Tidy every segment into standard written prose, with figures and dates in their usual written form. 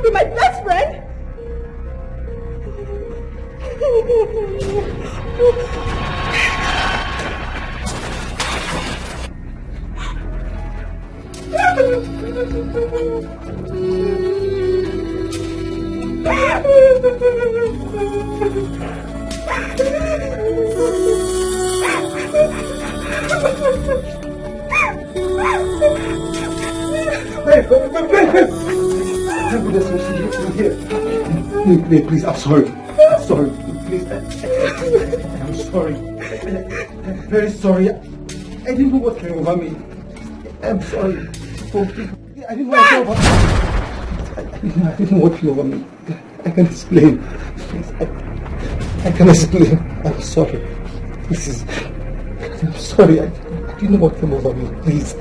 be my best friend? Wait, please, I'm sorry. I'm sorry. Please, I'm sorry. I'm very sorry. I didn't know what came over me. I'm sorry. I didn't know what came over me. I didn't know what came over me. I can explain. Please, I can explain. I'm sorry. I'm sorry. I didn't know what came over me. Please,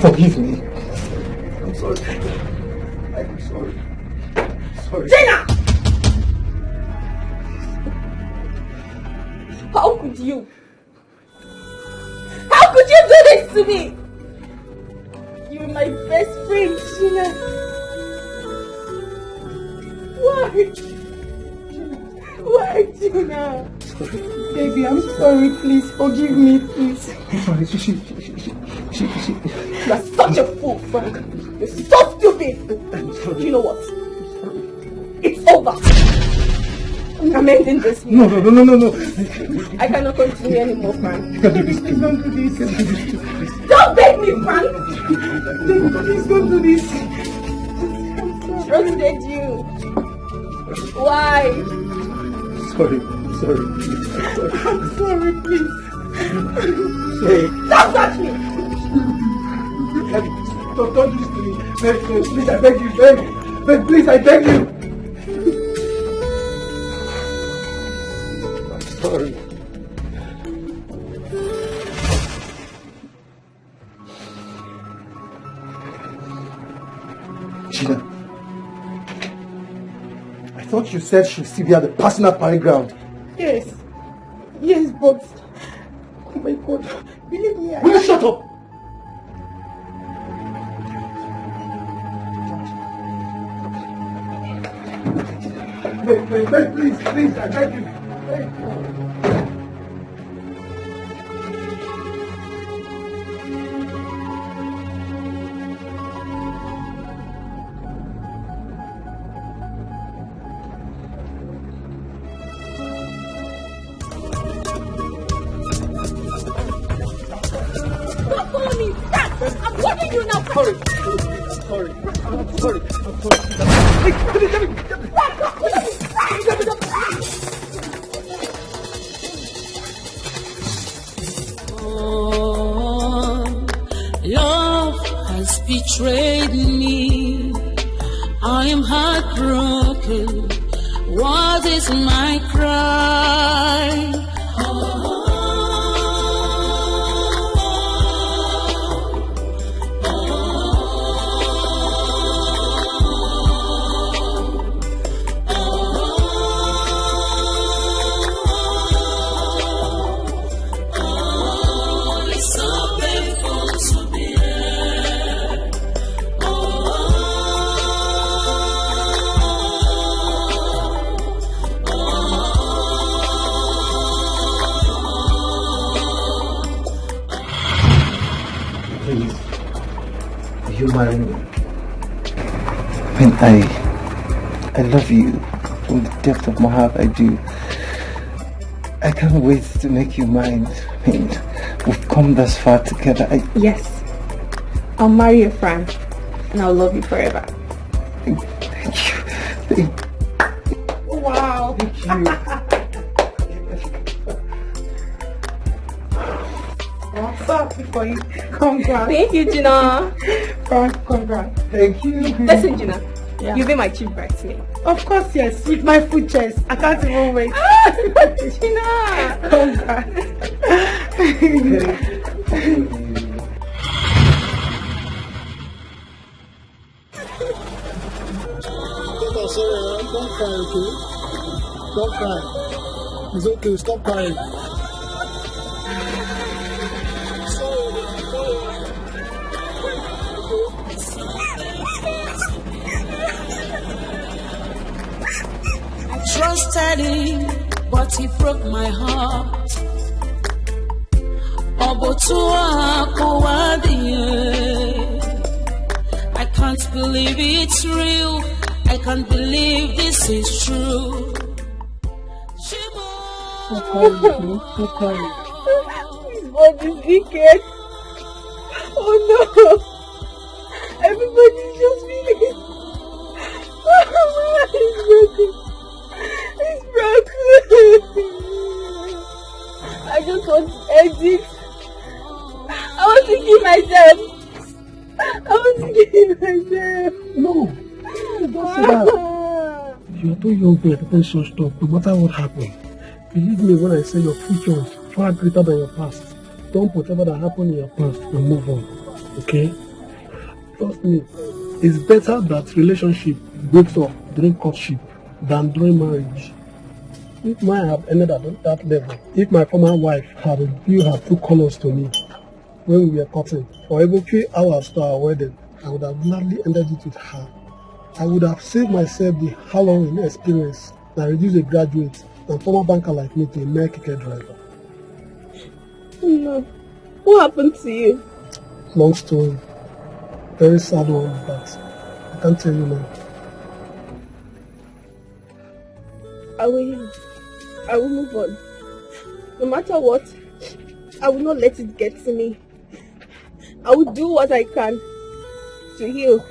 forgive me. I'm sorry. I'm sorry. Sorry. Tina! How could you? How could you do this to me? You're my best friend, Tina. Why? Why, Tina? Baby, I'm sorry. Please forgive me, please. I'm sorry. She. You're such a fool, Frank. You're so stupid. I'm sorry. You know what? It's over. I'm ending this. No. I cannot continue anymore, Frank. You can do this. Please don't do this. You can do this too, please. Don't beg me, Frank. Please don't do this. Trusted you. Why? Sorry. I'm sorry, please. Sorry. Don't touch me. Don't do this to me. Please, I beg you. Beg, please, I beg you. I'm sorry. Gina, I thought you said she'll still be at the personal parade ground. Yes, but oh my God, believe me. Will you shut up? Wait, please, I beg you. Don't follow me. Stop. I'm warning you now. Sorry. Love has betrayed me. I am heartbroken. What is my cry? You marry me. When I love you from the depth of my heart. I do. I can't wait to make you mine. I mean, we've come this far together. Yes, I'll marry your friend, and I'll love you forever. Thank you. Wow. Thank you. For you. Congrats. Thank you, Gina. Congrats. Thank you. Listen, Gina. Yeah. You'll be my chief bridesmaid. Of course, yes. With my food chest. I can't even wait. Gina. Congrats. Don't cry, okay? Don't cry. It's okay. Stop crying. trusted him, but he broke my heart. I can't believe it's real. I can't believe this is true. His body's wicked. Oh no! Everybody's just feeling. It's broken. It's broken. I just want to exit. I want to kill myself. No, don't say that. You're too young to explain such stuff, no matter what happens. Believe me when I say your future is far greater than your past. Don't put whatever that happened in your past and move on, okay? Trust me, it's better that relationship breaks up during courtship than during marriage. If mine had ended at that level, if my former wife had revealed her true colors to me when we were courting, or even 3 hours to our wedding, I would have gladly ended it with her. I would have saved myself the harrowing experience and reduced a graduate and former banker like me to a mere keke driver. No. What happened to you? Long story. Very sad one, but I can't tell you now. I will move on. No matter what, I will not let it get to me. I will do what I can to heal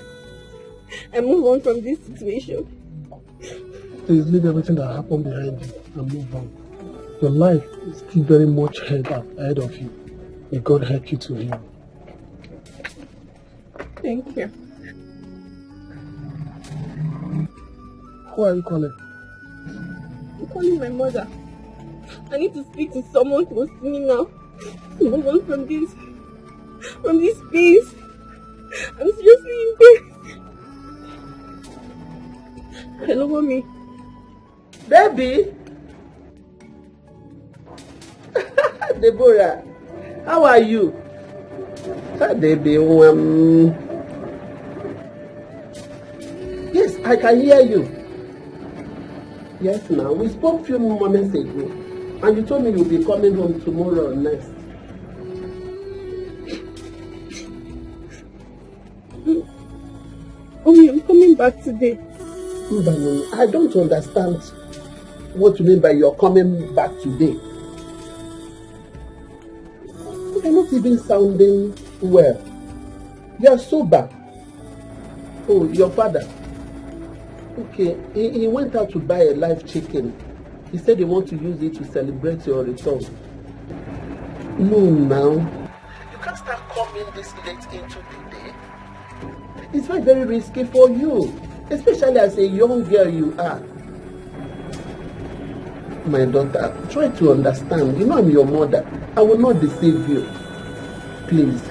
and move on from this situation. Please leave everything that happened behind you and move on. Your life is still very much ahead of you. May God help you to heal. Thank you. Who are you calling? I'm calling my mother. I need to speak to someone close to me now. Move on from this pain. I'm seriously in pain. Hello, mommy. Baby. Deborah, how are you? Baby, yes, I can hear you. Yes, now we spoke a few moments ago, and you told me you'll be coming home tomorrow or next. Oh, I'm coming back today. I don't understand what you mean by you're coming back today. You're not even sounding well. You're sober. Oh, your father. Okay, he went out to buy a live chicken. He said he wants to use it to celebrate your return. No, now. You can't start coming this late into the day. It's very, very risky for you. Especially as a young girl you are. My daughter, try to understand. You know I'm your mother. I will not deceive you. Please.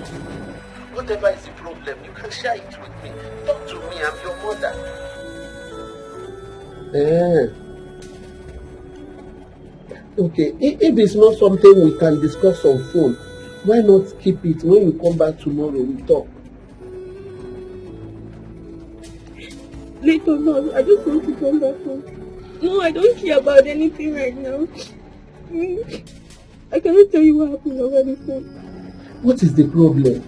Whatever is the problem, you can share it with me. Talk to me, I'm your mother. Okay, if it's not something we can discuss on phone, why not keep it? When you come back tomorrow, we talk. Later on, I just want to come back home. No, I don't care about anything right now. I cannot tell you what happened over the phone. What is the problem?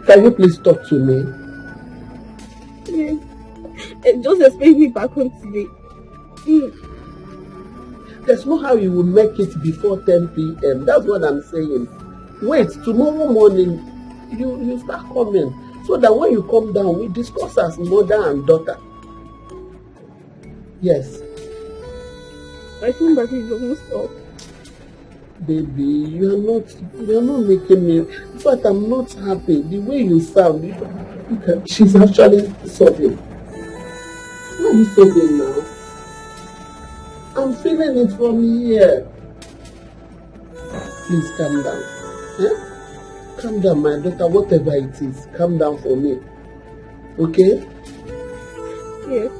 Can you please talk to me? Yes. Just expect me back home today. There's no how you will make it before 10 p.m. That's what I'm saying. Wait, tomorrow morning, you start coming. So that when you come down, we discuss as mother and daughter. Yes. My phone battery is almost off. Baby, you're not making me. In fact, I'm not happy. The way you sound, she's actually sobbing. Why are you sobbing now? I'm feeling it from here. Please calm down. Eh? Calm down, my daughter, whatever it is. Calm down for me. Okay? Yes.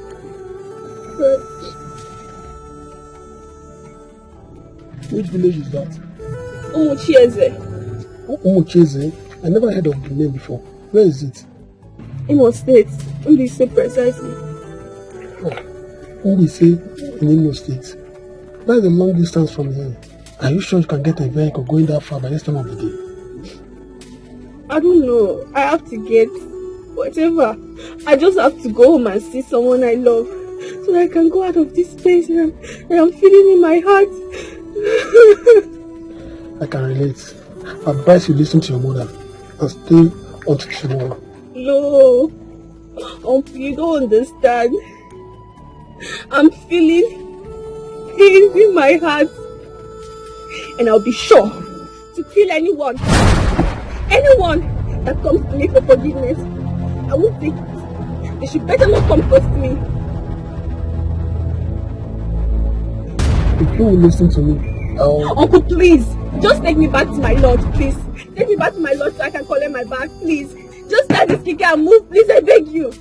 But Which village is that? Uche. Uche? I never heard of the name before. Where is it? In what state? Only say precisely. Who we say in Imo State? That's a long distance from here. Are you sure you can get a vehicle going that far by this time of the day? I don't know. I have to get whatever. I just have to go home and see someone I love so that I can go out of this place that I'm feeling in my heart. I can relate. I advise you listen to your mother and stay until tomorrow. No, you don't understand. I'm feeling pains in my heart, and I'll be sure to kill anyone that comes to me for forgiveness. I won't take it. They should better not come close to me. If you will listen to me, Uncle, please, just take me back to my lord, please. Take me back to my lord so I can collect my bag, please. Just start this kicker and move, please, I beg you.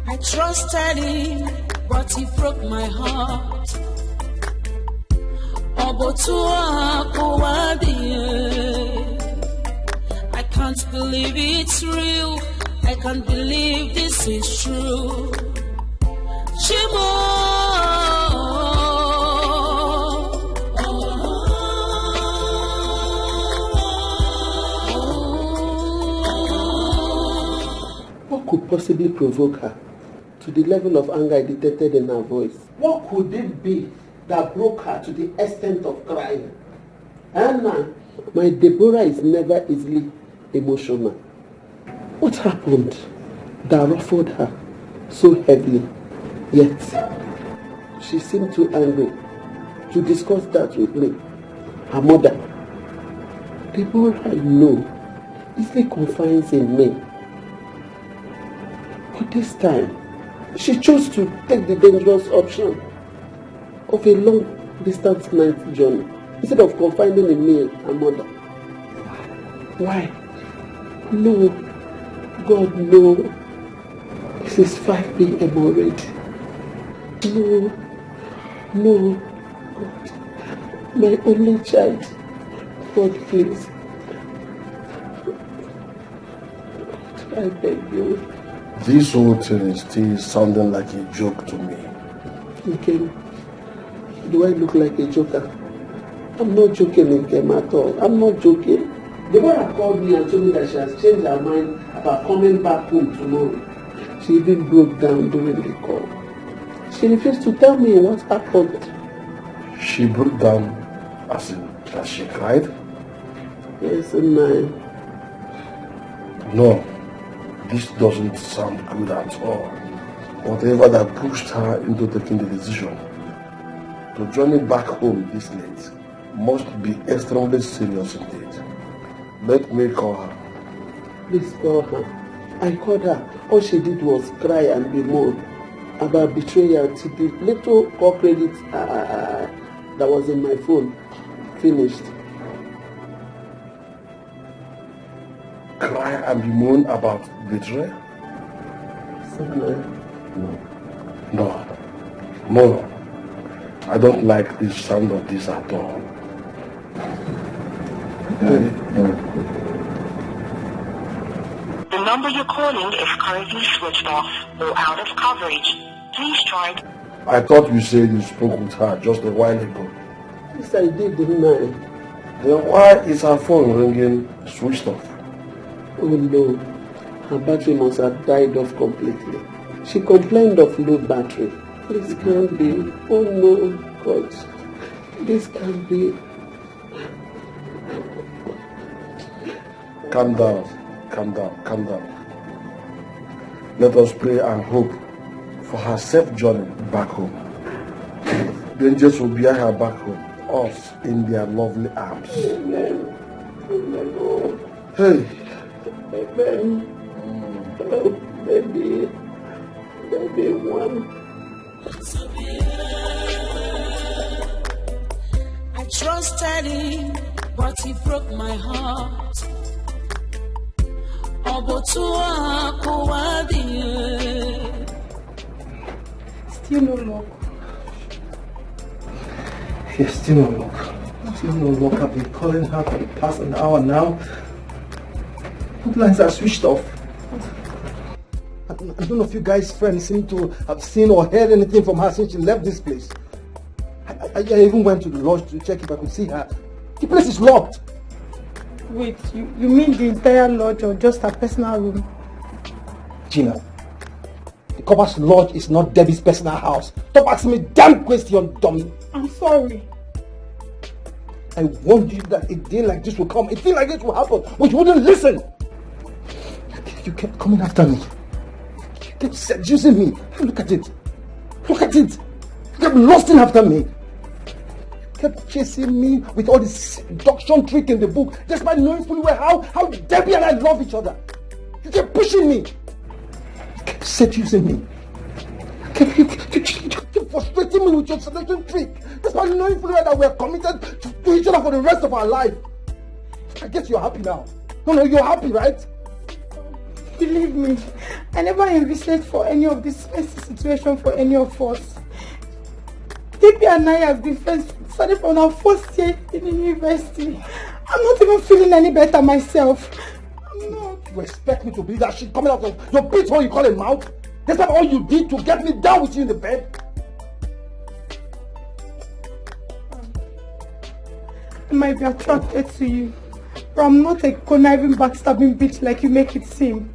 I trusted him, but he broke my heart. I can't believe it's real. I can't believe this is true. Shimo. What could possibly provoke her to the level of anger I detected in her voice? What could it be that broke her to the extent of crying? Annan, my Deborah is never easily emotional. What happened that ruffled her so heavily? Yet, she seemed too angry to discuss that with me. Her mother, Deborah, I know, easily confides in me. But this time, she chose to take the dangerous option of a long-distance night journey instead of confiding in me, her mother. Why? No. God, no. This is 5 p.m. already. No. God. My only child. God, please. God, I beg you. This whole thing is still sounding like a joke to me. Okay. Do I look like a joker? I'm not joking, Nkem, at all. I'm not joking. Deborah called me and told me that she has changed her mind about coming back home tomorrow. She even broke down during the call. She refused to tell me what happened. She broke down as in that she cried? Yes, and No, this doesn't sound good at all. Whatever that pushed her into taking the decision to journey back home this late must be extremely serious indeed. Let me call her. Please call her. I called her. All she did was cry and bemoan about betrayal till the little call credit that was in my phone finished. Cry and bemoan about betrayal? No. I don't like the sound of this at all. The number you're calling is currently switched off or out of coverage. Please try. I thought you said you spoke with her just a while ago. Yes, I did, didn't I? Then why is her phone ringing switched off? Oh no, her battery must have died off completely. She complained of low battery. This can't be. Oh no, God. This can't be. Calm down. Let us pray and hope for her safe journey back home. The angels will bear her back home, us in their lovely arms. Amen. Amen. Hey. Amen. Oh, baby one. I trusted him, but he broke my heart. Still no luck. Yes, still no luck. Still no luck. I've been calling her for the past an hour now. Both lines are switched off. I don't know if you guys' friends seem to have seen or heard anything from her since she left this place. I even went to the lodge to check if I could see her. The place is locked. Wait, you mean the entire lodge or just her personal room? Gina, the Copper's lodge is not Debbie's personal house. Stop asking me damn question, dummy. I'm sorry. I warned you that a day like this will come. A thing like this will happen, but you wouldn't listen. You kept coming after me. You kept seducing me. Look at it. Look at it. You kept lusting after me. You kept chasing me with all this seduction trick in the book, despite knowing fully well how Debbie and I love each other. You kept pushing me. You kept seducing me. You kept frustrating me with your seduction trick, despite knowing fully well that we are committed to each other for the rest of our life. I guess you're happy now. No, you're happy, right? Believe me, I never envisaged for any of this messy situation for any of us. Debbie and I have been friends starting from our first year in the university. I'm not even feeling any better myself. I'm not. You expect me to believe that shit coming out of your bitch hole you call a mouth? That's not all you did to get me down with you in the bed? I might be attracted to you, but I'm not a conniving, backstabbing bitch like you make it seem.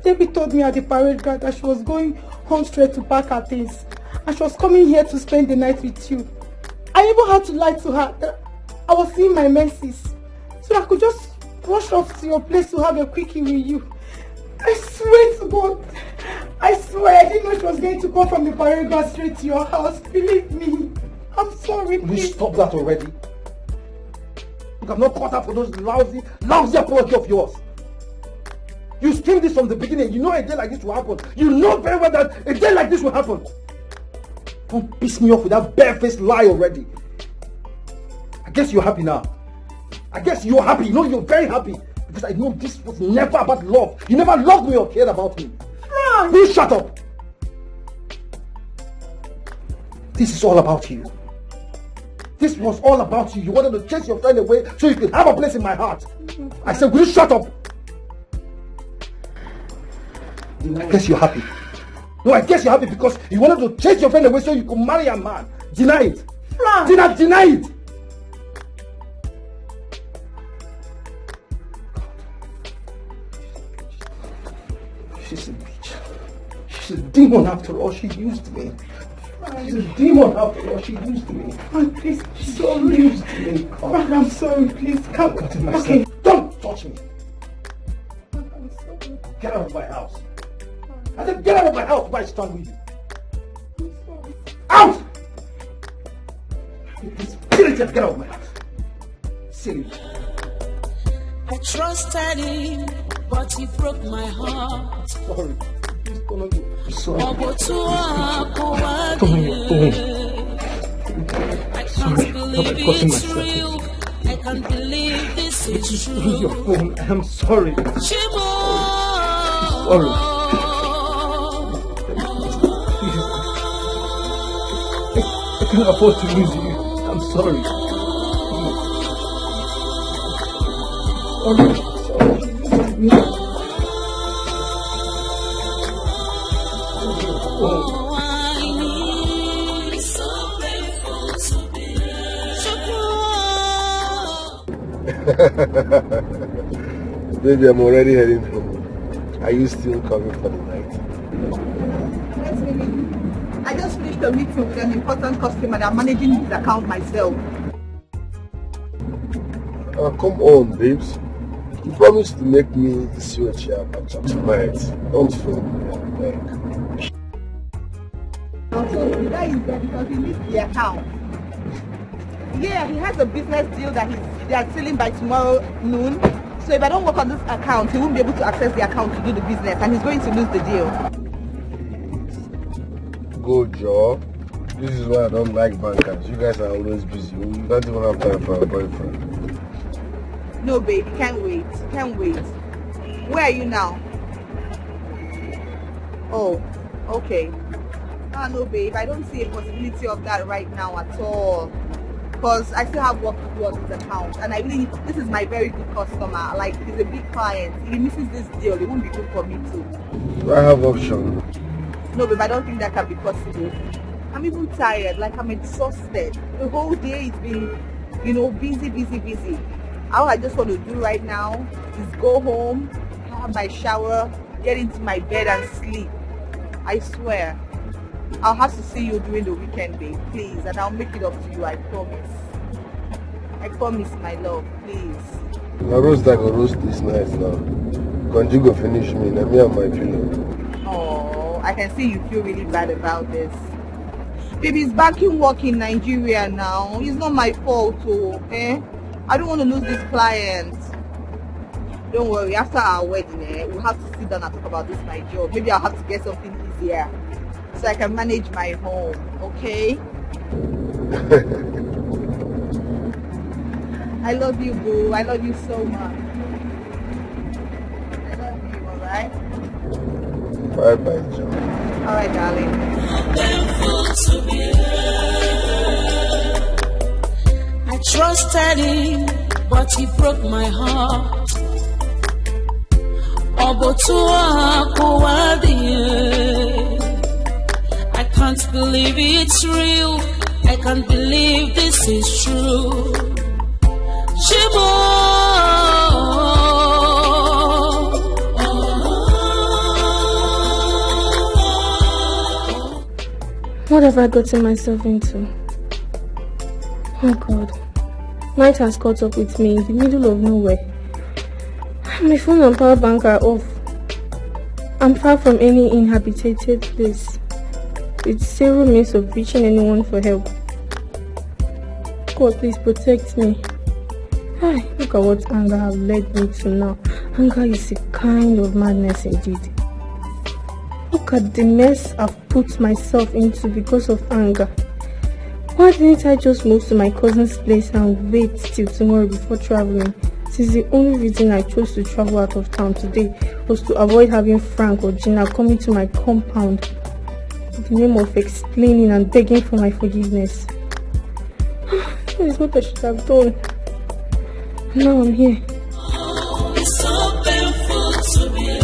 Debbie told me at the parade ground that she was going home straight to pack her things, and she was coming here to spend the night with you. I even had to lie to her that I was seeing my menses, so I could just rush off to your place to have a quickie with you. I swear to God, I swear I didn't know she was going to come from the parade ground straight to your house. Believe me. I'm sorry, please. Will you stop that already? Look, I'm not caught up for those lousy apology of yours. You schemed this from the beginning. You know a day like this will happen. You know very well that a day like this will happen. Don't piss me off with that barefaced lie already. I guess you're happy now. I guess you're happy. You know you're very happy. Because I know this was never about love. You never loved me or cared about me. Frank! Please shut up. This is all about you. This was all about you. You wanted to chase your friend away so you could have a place in my heart. I said, will you shut up? I guess you're happy. No, I guess you're happy because you wanted to chase your friend away so you could marry a man. Deny it. Frank! Deny it. She's a bitch. She's a demon after all. She used me. She's a demon after all. She used me. Frank, please. So used me. Frank, I'm sorry. Please, come. Okay. Don't touch me. Frank, I'm sorry. Get out of my house. I said get out of my house before I stand with you. I'm sorry. Out! Spirit, get out of my house. Silly. I trusted him, but he broke my heart. Sorry. Please don't go. Sorry. I can't believe it's real. I can't believe this is true. Leave your phone. I'm sorry. Sorry. I can't afford to lose you. I'm sorry. Sorry. Baby, I'm already heading home. Are you still coming for the night? Yes, baby. I just finished a meeting with an important customer and I'm managing his account myself. Oh, come on, babes. You promised to make me the Uche Abacha tonight. Don't fail me, like. So the guy is there because he needs the account. Yeah, he has a business deal that they are selling by tomorrow noon. So if I don't work on this account, he won't be able to access the account to do the business and he's going to lose the deal. Go, Joe. This is why I don't like bankers. You guys are always busy. You don't even have time for a boyfriend. No, babe, can't wait. Can't wait. Where are you now? Oh, okay. Ah, no, babe, I don't see a possibility of that right now at all. because I still have work to do on this account, and this is my very good customer. Like, he's a big client. If he misses this deal, it won't be good for me too. Do I have option? No, babe, I don't think that can be possible. I'm even tired, like I'm exhausted. The whole day it's been, busy. All I just want to do right now is go home, have my shower, get into my bed and sleep. I swear. I'll have to see you during the weekend, babe, please, and I'll make it up to you, I promise. I promise, my love, please. My roast that go roast this night now. Conju go finish me, now me and my pillow. Oh, I can see you feel really bad about this. Baby, he's back in work in Nigeria now. It's not my fault, eh? I don't want to lose this client. Don't worry, after our wedding, we'll have to sit down and talk about this, my job. Maybe I'll have to get something easier so I can manage my home, okay? I love you, boo. I love you so much. I love you, alright? Bye-bye, John. Alright, darling. I trusted him, but he broke my heart. I can't believe it's real. I can't believe this is true. What have I gotten myself into? Oh God. Night has caught up with me in the middle of nowhere. My phone and power bank are off. I'm far from any inhabited place, with zero means of reaching anyone for help. God, please protect me. Ay, look at what anger has led me to now. Anger is a kind of madness indeed. Look at the mess I've put myself into because of anger. Why didn't I just move to my cousin's place and wait till tomorrow before traveling? Since the only reason I chose to travel out of town today was to avoid having Frank or Gina coming to my compound in the name of explaining and begging for my forgiveness. That is what I should have done. Now I'm here. It's so painful to be here.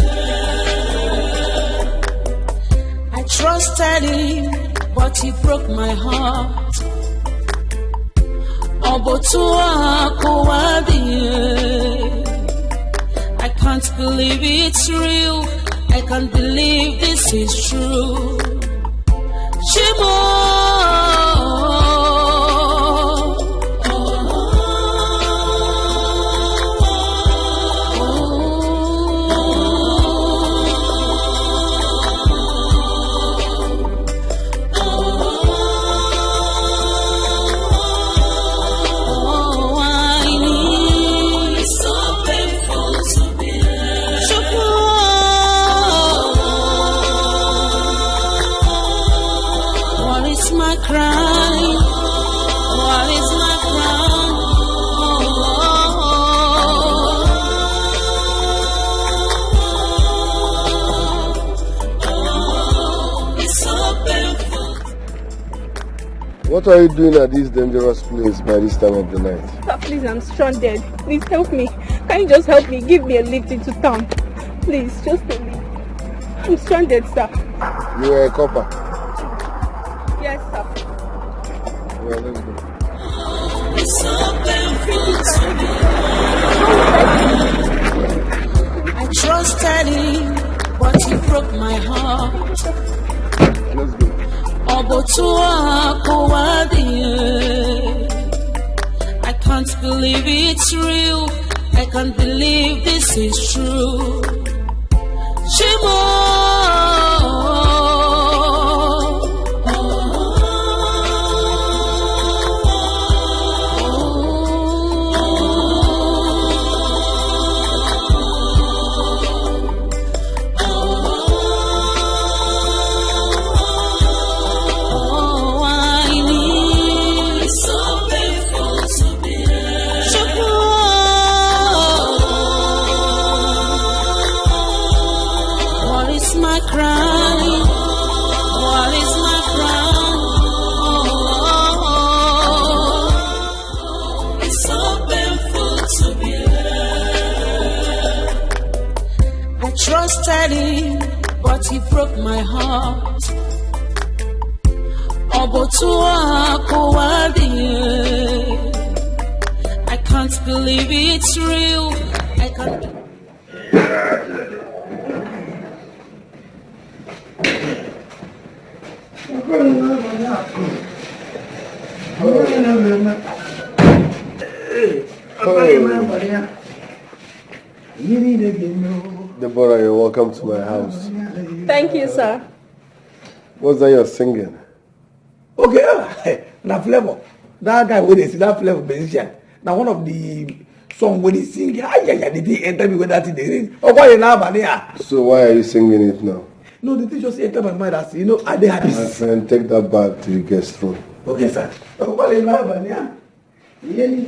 I trusted him, but he broke my heart. I can't believe it's real. I can't believe this is true. What are you doing at this dangerous place by this time of the night? Sir, please, I'm stranded. Please help me. Can you just help me? Give me a lift into town. Please, just a lift. I'm stranded, sir. You are a copper? Yes, sir. Well, let's go. I trusted him, but he broke my heart. Let's go. I can't believe it's real. I can't believe this is true. trusted him, but he broke my heart. I can't believe it's real. I can't. Deborah, you're welcome to my house. Thank you, sir. What's that you're singing? Okay, na flavor. That guy when they see that flavor musician. Now one of the song when he sing, the thing enter me with that thing they sing. Oh, why you now, man? So why are you singing it now? No, the thing just enter my mind as you know, I did have My this. friend, take that back to the guest room. Okay, sir. Oh, why you now, man? You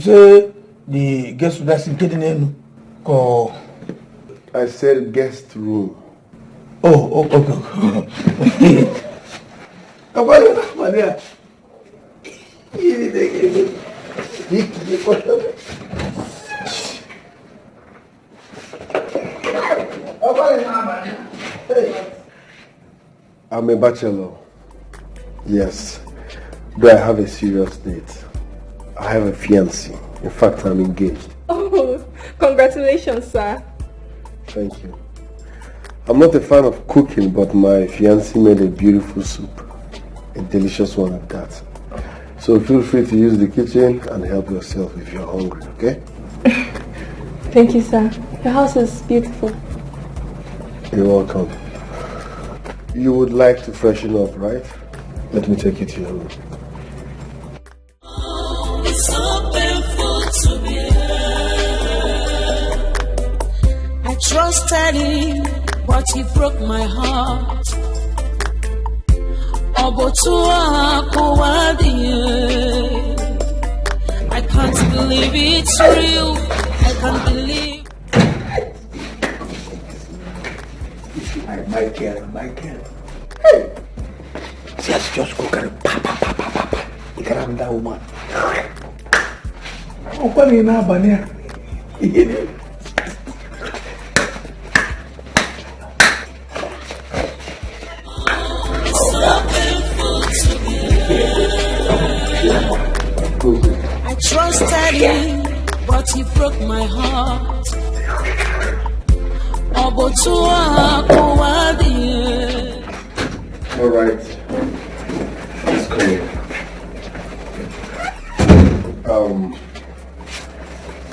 say the guest that's in Chinenye or I said guest room. oh, okay. I'm a bachelor. Yes. Do I have a serious date? I have a fiancé. In fact, I'm engaged. Oh, congratulations, sir. Thank you. I'm not a fan of cooking, but my fiancé made a beautiful soup. A delicious one at that. So feel free to use the kitchen and help yourself if you're hungry, okay? Thank you, sir. Your house is beautiful. You're welcome. You would like to freshen up, right? Let me take you to your room. It's so painful to be here. I trusted him, but he broke my heart. I can't believe it's real. I can't believe. Micheal. Hey! Just go carry pa. You can have that woman. Oh, what you now, Bania? I trusted him, but he broke my heart. All right. Let's go.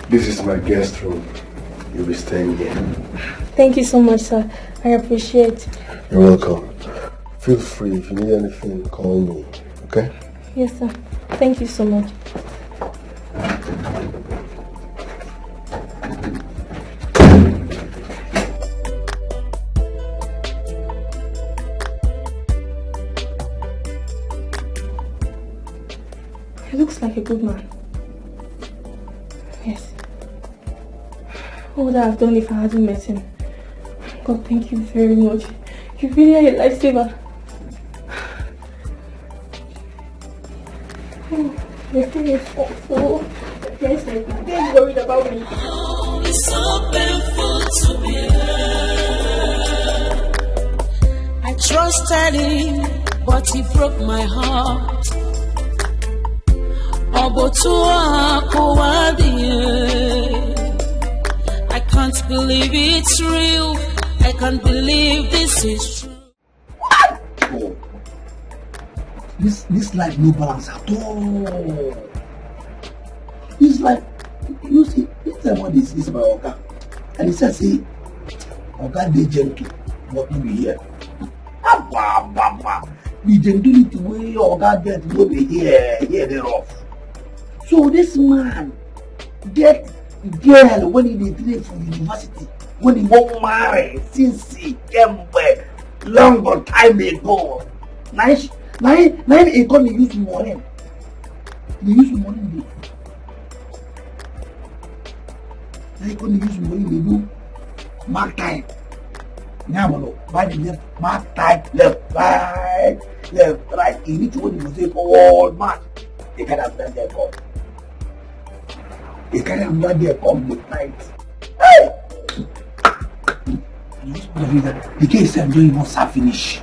This is my guest room. You'll be staying here. Thank you so much, sir. I appreciate it. You're welcome. Feel free. If you need anything, call me. Okay? Yes, sir. Thank you so much. He looks like a good man. Yes. What would I have done if I hadn't met him? God, thank you very much. You really are a lifesaver. Oh, your thing is awful. Yes, I'm worried about me. Oh, it's so painful to be here. I trusted him, but he broke my heart. I can't believe it's real. I can't believe this is true. What? Oh. This life no balance at all. This life, you see, this time what this is my Oga. And he says, see, Oga dey gentle, but no be here. The gentility way Oga get no be here they rough. So this man get girl when he dey from university, when he won't marry since he came back long time ago. Now he come use money. They use money. Now he come use money. They do mark time. Now, by the left, mark time left. Bye. right, left, right. He need to go to say forward march. They can have that there come. They can have that there come midnight. Hey! The case I'm doing not start finish.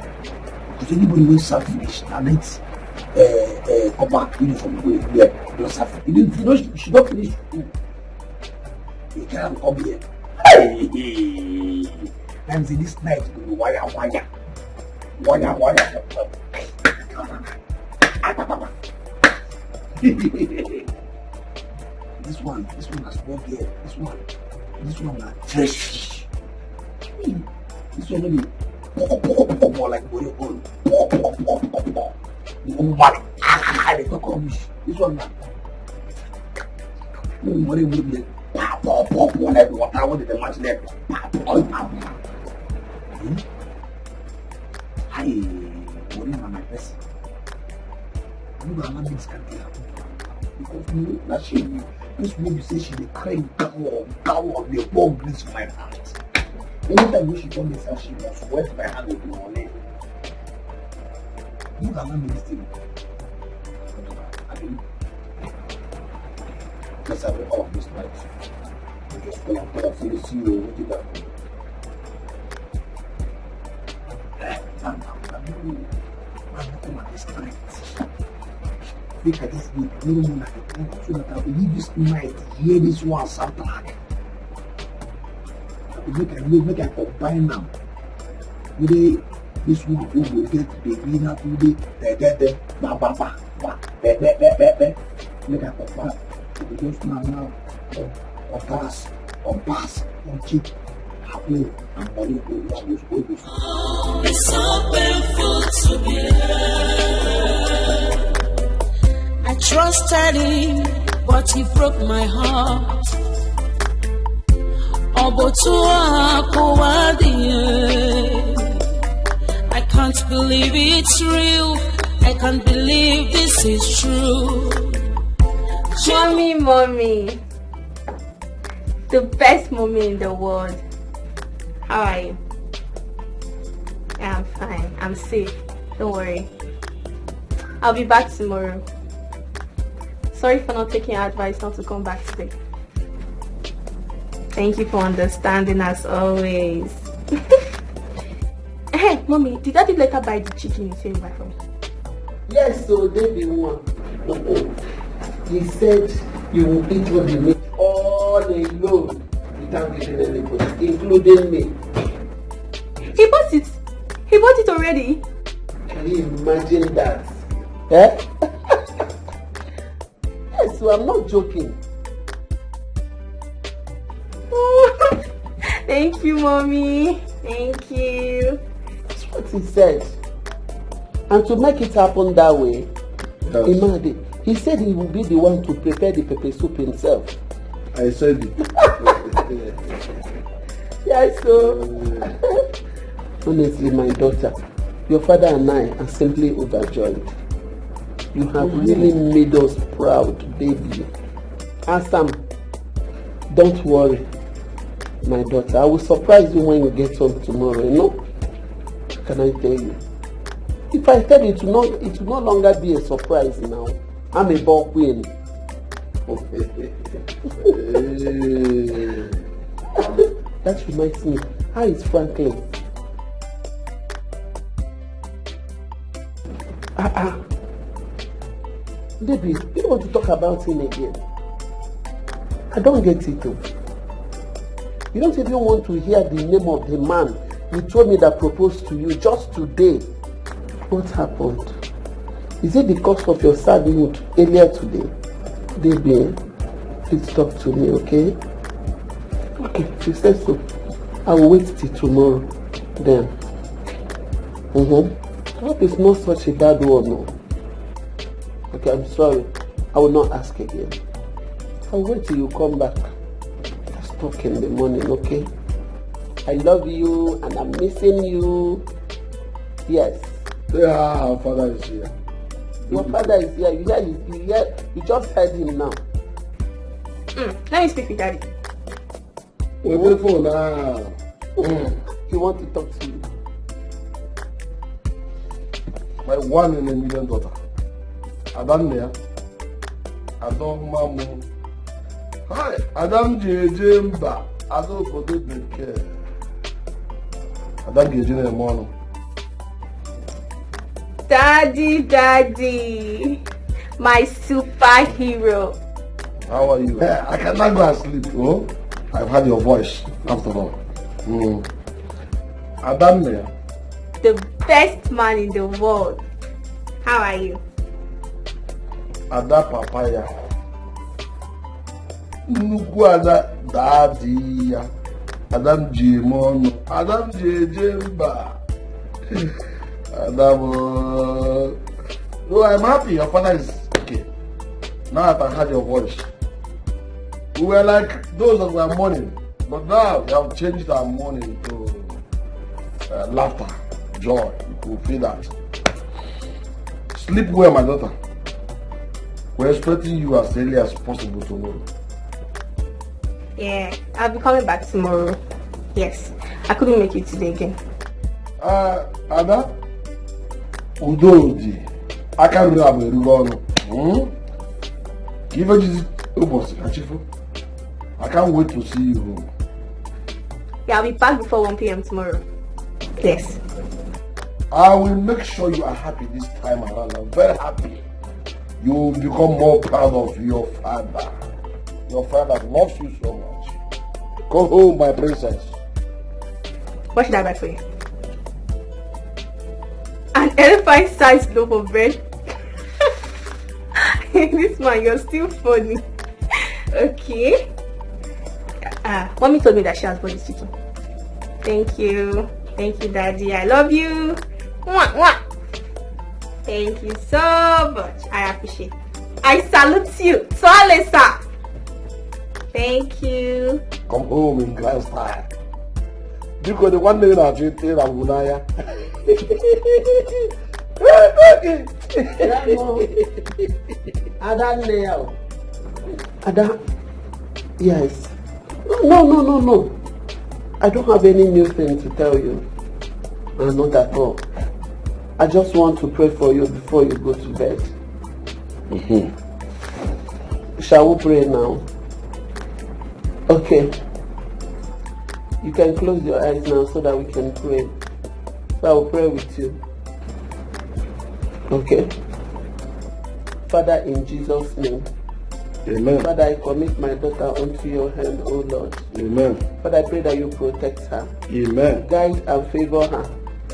Because anybody will start finish. Now let's come back uniform there. Don't start finish. You know she don't finish. They can come here. Hey! And say this night will be wire. This one has worked here. This one is fresh fish. This one will be more like body oil. The woman, they talk rubbish. This one now. Money will be like like water. What did the match there? Hi, money na my person. You don't have this kind of happen because you know that she. This movie says she dey cry gown, the ball bleeds my heart. Anytime when she come inside, she must wet my hand with money. You cannot make this thing. I mean, let's have it off this night. You just go and put a full zero, what did that do? I'm come at this night. Look at this week, no more like a time, so that I will leave this night, hear this one soundtrack. Make I combine them. This one who will get baby now today, make I combine. Because now, on pass, on cheap, happy, and money go. It's so painful to be loved. I trusted him, but he broke my heart. I can't believe it's real. I can't believe this is true. Mommy. The best mommy in the world. How are you? Yeah, I'm fine. I'm safe. Don't worry. I'll be back tomorrow. Sorry for not taking your advice not to come back today. Thank you for understanding as always. Hey, Mommy, did Daddy later buy the chicken you said you buy from me? Yes, so they be one. He said you will eat what you make all alone without giving anybody, including me. He bought it. He bought it already. Can you imagine that? Eh? Yes, so I'm not joking. Thank you, Mommy. Thank you. That's what he said. And to make it happen that way, Imade, he said he will be the one to prepare the pepper soup himself. I said it. Yes, so honestly, my daughter, your father and I are simply overjoyed. You have really made us proud, baby. And Sam, don't worry, my daughter. I will surprise you when you get home tomorrow. You know? Can I tell you? If I tell you, it will no longer be a surprise now. I'm a ball queen. That reminds me. How is Franklin? Baby, you don't want to talk about him again. I don't get it though. You don't even want to hear the name of the man you told me that proposed to you just today. What happened? Is it because of your sad mood earlier today? Baby, please talk to me, okay? Okay, she said so. I will wait till tomorrow. Then. I hope it's not such a bad one, no. Okay, I'm sorry. I will not ask again. I'll wait till you come back. Let's talk in the morning, okay? I love you and I'm missing you. Yes. Yeah, our father is here. Your father is here. You just heard him now. Let me speak with Daddy. We're grateful now. He wants to talk to you. My 1 in a million daughter. Adam there. Adam Mamu. Hi, Adam Jemba. Adam Kodo Dike. Adam Gejine Mono. Daddy, my superhero. How are you? I cannot go and sleep. Oh, I've heard your voice after all. Adam there. The best man in the world. How are you? Ada Papaya. Nnukwu Ada Daddy ya. Adam Jimono. Adam Jemba. Adam. No, I'm happy. Your father is okay. Now that I heard your voice. We were like those that were mourning. But now we have changed our mourning to laughter, joy. You could feel that. Sleep well, my daughter. We're expecting you as early as possible tomorrow. Yeah, I'll be coming back tomorrow. Yes, I couldn't make it today again. Ada? Udodi. I can't remember where Give us I can't wait to see you home. Yeah, I'll be back before 1 p.m. tomorrow. Yes. I will make sure you are happy this time around. I'm very happy. You will become more proud of your father. Your father loves you so much. Go home, my princess. What should I buy for you? An elephant-sized loaf of bread. This man, you're still funny. Okay. Mommy told me that she has bought this chicken. Thank you. Thank you, Daddy. I love you. Mwah, mwah. Thank you so much. I appreciate it. I salute you. Swale, sir. Thank you. Come home in grand style. Because the one day that you tell Abunaya. Ada, yes. No. I don't have any new thing to tell you. Not at all. I just want to pray for you before you go to bed. Shall we pray now? Okay. You can close your eyes now so that we can pray. So I will pray with you. Okay. Father, in Jesus' name. Amen. Father, I commit my daughter unto your hand, O Lord. Amen. Father, I pray that you protect her. Amen. Guide and favor her.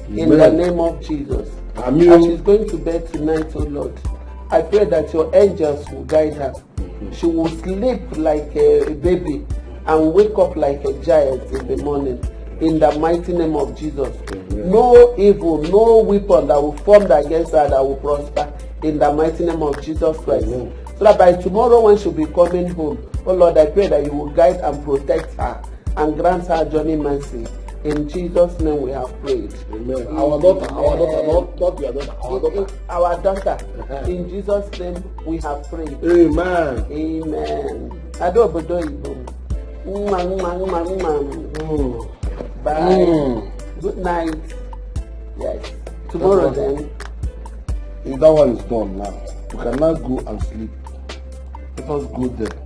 Amen. In the name of Jesus. Amen. As she's going to bed tonight, O Lord, I pray that your angels will guide her. She will sleep like a baby and wake up like a giant in the morning. In the mighty name of Jesus. Amen. No evil, no weapon that will form against her that will prosper. In the mighty name of Jesus Christ. Amen. So that by tomorrow when she'll be coming home, oh Lord, I pray that you will guide and protect her and grant her journey mercy. In Jesus' name we have prayed. Amen. Our daughter, not your daughter, our daughter. In Jesus' name we have prayed. Amen. Amen. Bye. Good night. Yes. Tomorrow then. If that one is done now, you can now go and sleep. Let us go there.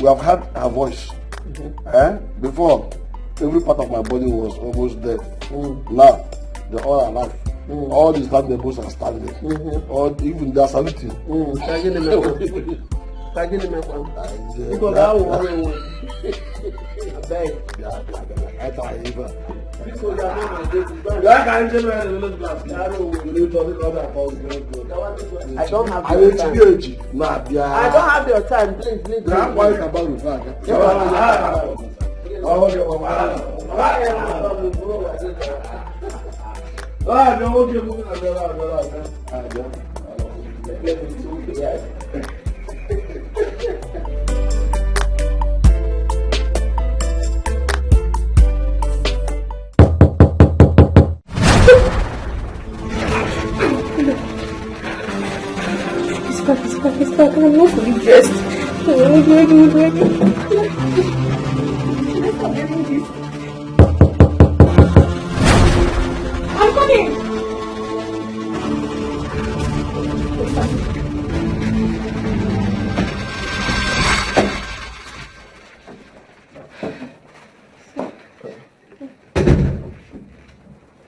We have heard her voice. Before, every part of my body was almost dead. Now, they're all alive. All these land neighbors are standing. Or even they are saluting. I don't have your time. I don't have your time. Please. It's back. I'm not fully dressed. I'm coming.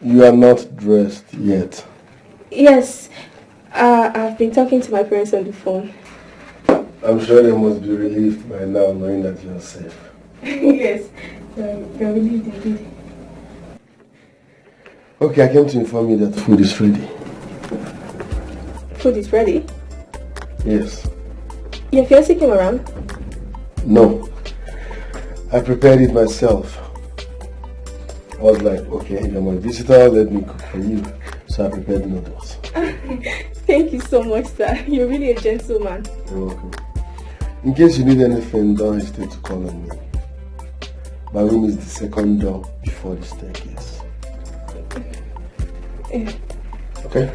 You are not dressed yet. Yes, I've been talking to my parents on the phone. I'm sure they must be relieved by now knowing that you are safe. Yes, they're relieved indeed. Okay, I came to inform you that food is ready. Food is ready? Yes. Your fiancé came around? No. I prepared it myself. I was like, okay, you're my visitor, let me cook for you. So I prepared noodles. Thank you so much, sir. You're really a gentleman. You're welcome. In case you need anything, don't hesitate to call on me. My room is the second door before the staircase. Okay?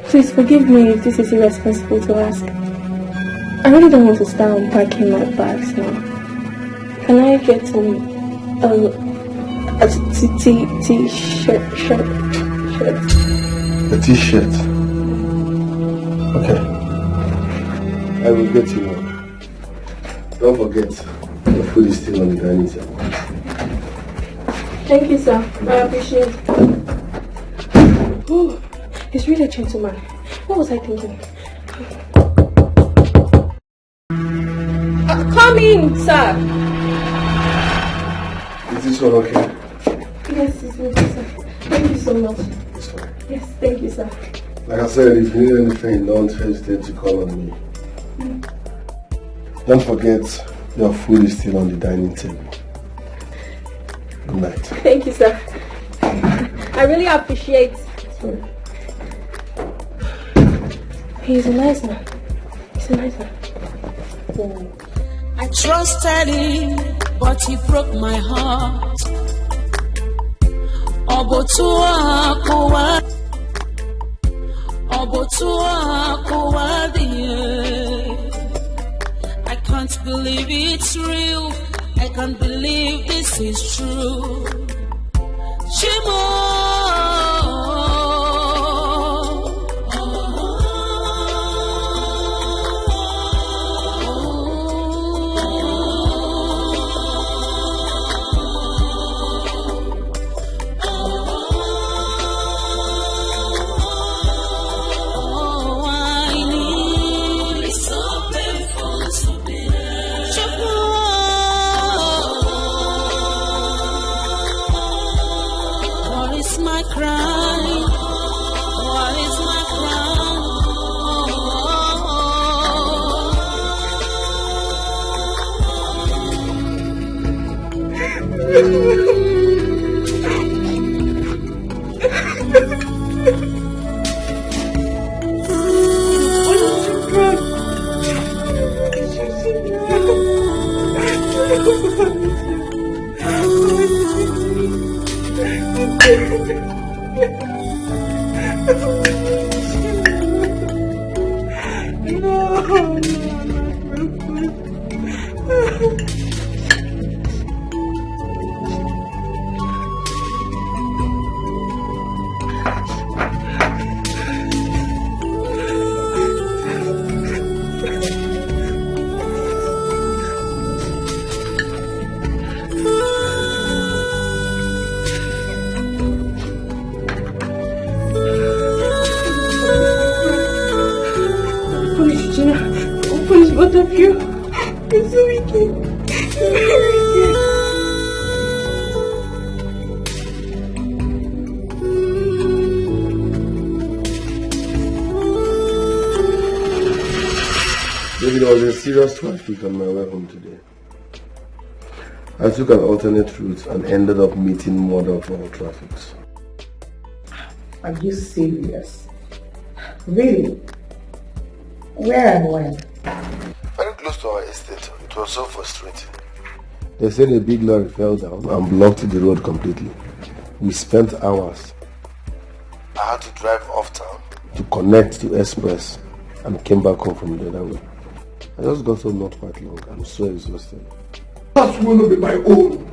Please forgive me if this is irresponsible to ask. I really don't want to start unpacking my bags now. Can I get a t-shirt? A t-shirt? Okay. I will get you one. Don't forget, the food is still on the dining table. Thank you, sir. I appreciate it. Oh, he's really a gentleman. What was I thinking? Come in, sir. Is this one okay? Yes, it's okay, sir. Thank you so much. It's fine. Yes, thank you, sir. Like I said, if you need anything, don't hesitate to call on me. Don't forget, your food is still on the dining table. Good night. Thank you, sir. I really appreciate. Sorry. He's a nice man. He's a nice man. Oh. I trusted him, but he broke my heart. I can't believe it's real. I can't believe this is true. Shimo. Both of you. You're so wicked. Maybe there was a serious traffic on my way home today. I took an alternate route and ended up meeting mother of all traffics. Are you serious? Really? Where and when? Very close to our estate. It was so frustrating. They said a big lorry fell down and blocked the road completely. We spent hours. I had to drive off town to connect to Express and came back home from the other way. I just got home not quite long. I'm so exhausted. That will not be my own.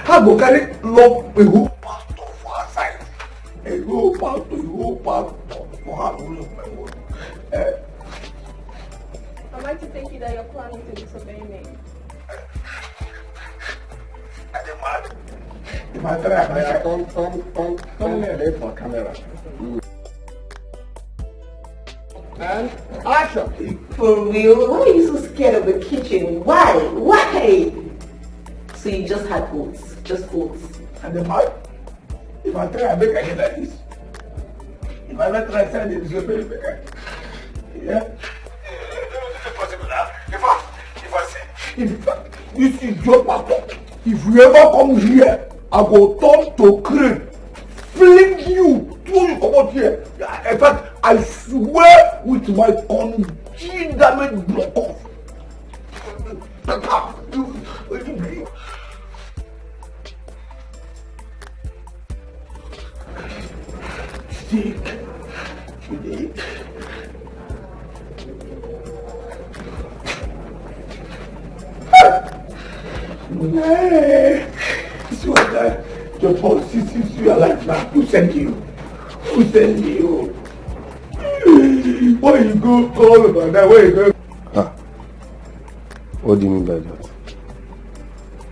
How go carry love a whole pastor for her side? A whole pastor for her to love my own. Am I to take it that you're planning to disobey me? I demand If I try, Come here for camera. And action. For real? Why are you so scared of the kitchen? Why? Why? So you just had oats? Just oats? And the man, if I try, I make again like this. If I try, I send it to the yeah? If you see your pastor, if you ever come here, I go turn to crane, fling you, throw you come out here. In fact, I swear with my congealed damage block off. Dike. Hey, see what that? Your boss sees you alive now. Who sent you? Who sent you? Where you go? Call about that. Where you go? Ah, what do you mean by that?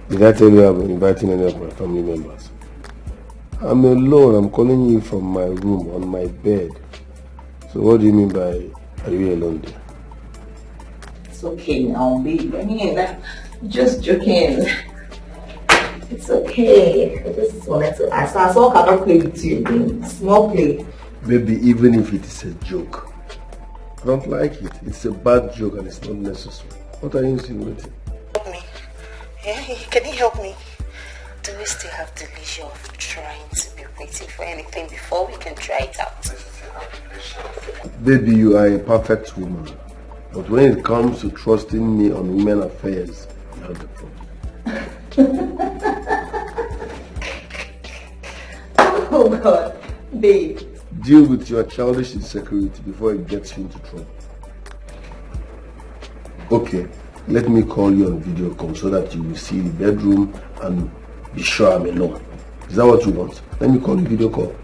Did I tell you I'm inviting any of my family members? I'm alone. I'm calling you from my room on my bed. So what do you mean by are you alone there? It's okay now, babe. I mean, I'm just joking. It's okay. I just wanted to ask. I saw I cannot play with you. Babe. Small play. Baby, even if it is a joke, I don't like it. It's a bad joke and it's not necessary. What are you insinuating? Help me. Yeah, can you help me? Do we still have the leisure of trying to be waiting for anything before we can try it out? Baby, you are a perfect woman. But when it comes to trusting me on women affairs, you have the problem. Oh God, babe. Deal with your childish insecurity before it gets you into trouble. Okay, let me call you on video call so that you will see the bedroom and be sure I'm alone. Is that what you want? Let me call you video call.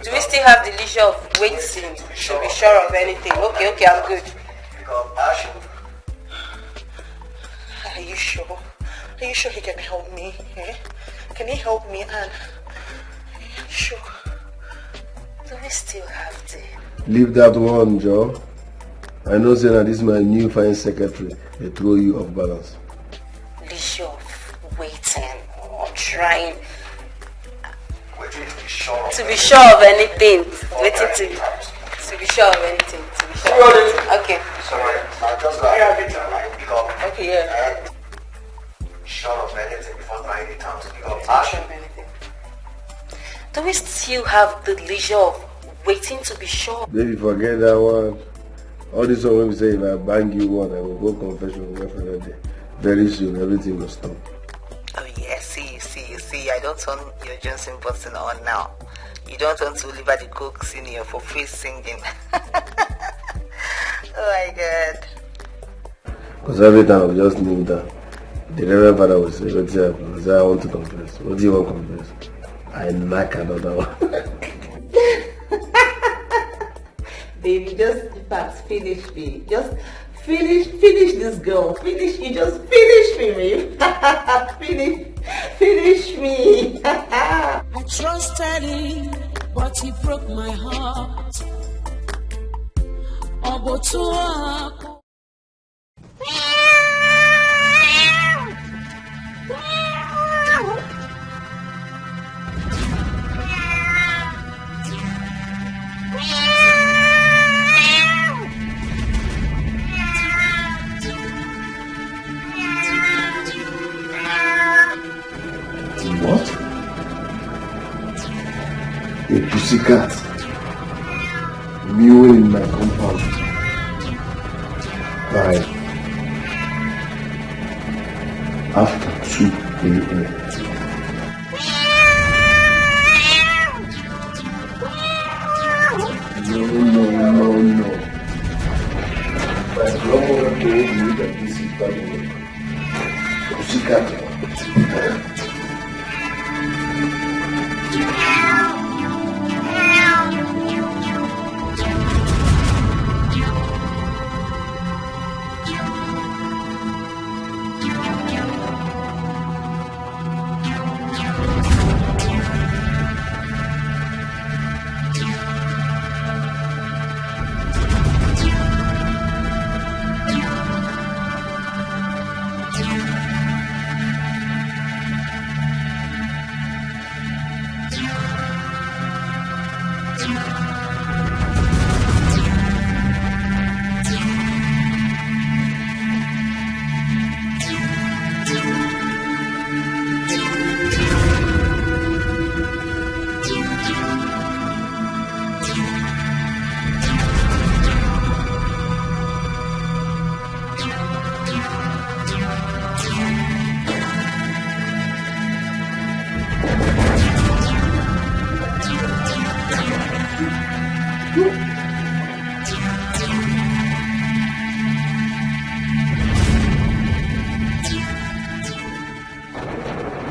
Do we still have the leisure of waiting to be sure of anything? Okay, I'm good. Are you sure? Are you sure he can help me? Eh? Can he help me, Anne? Are you sure? Do we still have the... Leave that one, Joe. I know, Zena, this is my new fine secretary. They throw you off balance. Leisure of waiting or trying to be sure of anything. Waiting to be sure of anything. To be sure of anything. Okay. Okay, yeah. Sure of anything before trying it out to pick up Sure of anything. Do we still have the leisure of waiting to be sure? Baby, forget that one. All this one when we say if I bang you one, I will go confession with my friend day. Very soon, everything will stop. Oh yeah, see, I don't turn your Johnson button on now. You don't want to Oliver the Cook Senior for free singing. Oh my God. Because every time I just knew that the Reverend Father would say, what's happening? I said, I want to confess. What do you want to confess? I like another one. Baby, just finish me. Just finish this girl. You just finish me, babe. finish me. I trusted him, but he broke my heart. What? A pussycat mewing in my compound. Right. After 2 a.m. No. My grandmother told me that this is bad. Pussycat.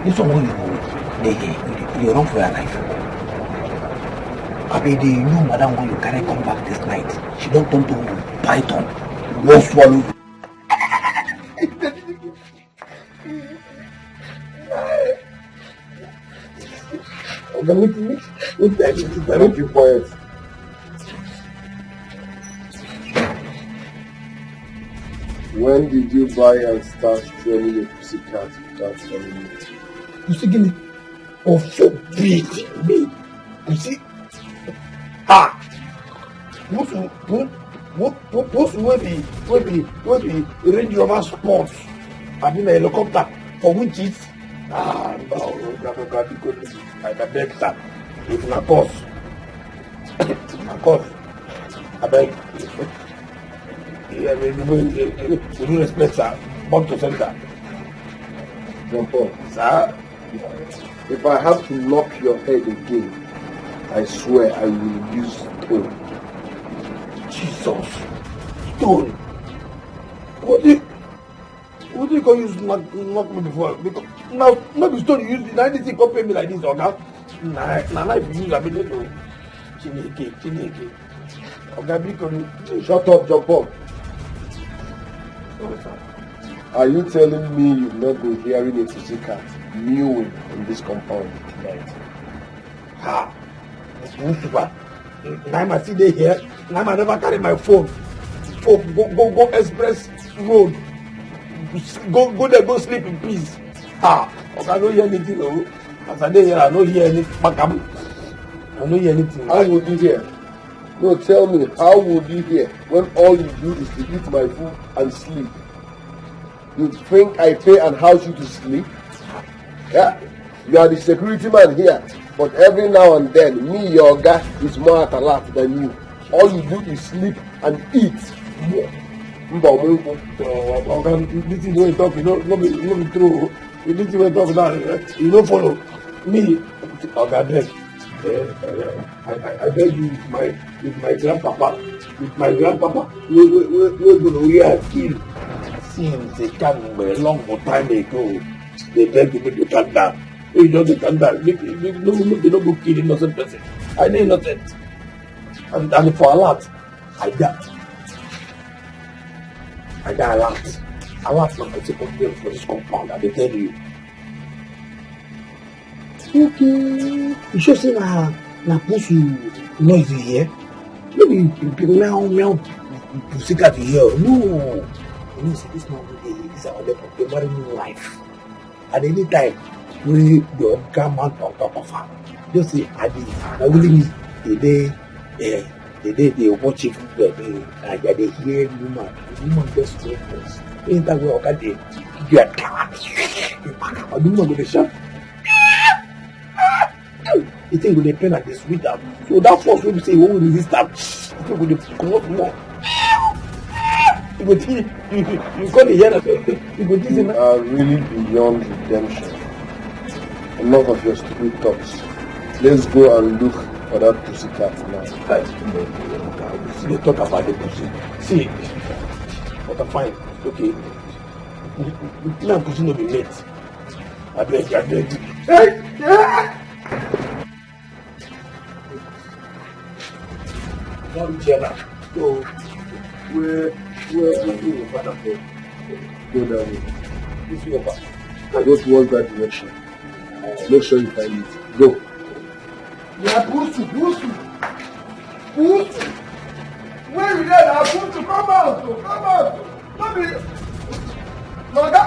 This one you run for your life. I mean, the new madam when you carry come back this night, she don't turn to python. You won't swallow. Keep quiet. When did you buy and start training your pussycat without telling me? Pussy give me oh so big. Pussy. Ah. Pussy will be Range Rover Sports. I mean a helicopter for witches. Ah, no, I can beg that. It's my course. I beg. Yeah, we do respect, sir. Born to center. John Paul, sir. If I have to knock your head again, I swear I will use stone. Jesus. Stone. What do you call use knock me before? Because now not the stone you use. Now anything come pay me like this, or now if you use, I mean to Chinenye. Okay, shut up, John Paul. Are you telling me you've not been hearing a pussycat mewing in this compound tonight? Ha! Now I see they here. Now I never carry my phone. Go express road. Go there, go sleep in peace. Ha! Okay, I don't hear anything. No. As I dey here, I don't hear anything. I don't hear anything. How would you hear? No, tell me, how would you hear when all you do is to eat my food and sleep? You think I pay and house you to sleep? Yeah, you are the security man here, but every now and then, me, your guy, is more at alert than you. All you do is sleep and eat. This is where you talk, not be true. This is where you talk now, you don't follow me. Okay, I beg you with my grandpapa, we gonna hear kill. Since they come a long time ago, they beg me to calm down. You don't calm down. They don't go kill innocent person. I know innocent. And for a lot, I got a lot. A lot of my second bill for this compound, I tell you. Okay. You should say na push you noisy here. Maybe meow pussycat here. No. You know, see, this man is our level. They marry new life. At any time, we your grandma on top of her. Just say, I really need the day they watch it, they hear the woman just so close. In that way, okay, they get tired. The woman will be shout. The thing will depend on the sweet out. So that force will say, who will resist that? The thing will come out more. You got the hear that. You are really beyond redemption. Enough of your stupid thoughts. Let's go and look for that pussycat now. They talk about the pussy. See, what I find, okay. Me and pussy no be mate. I beg you. Hey! Now we hear that. So, where your father go? Go that way. This way over. Go towards that direction. Make sure you find it. Go. Yeah, pussy. Where you there? Pussy, come out. Don't be. Oga,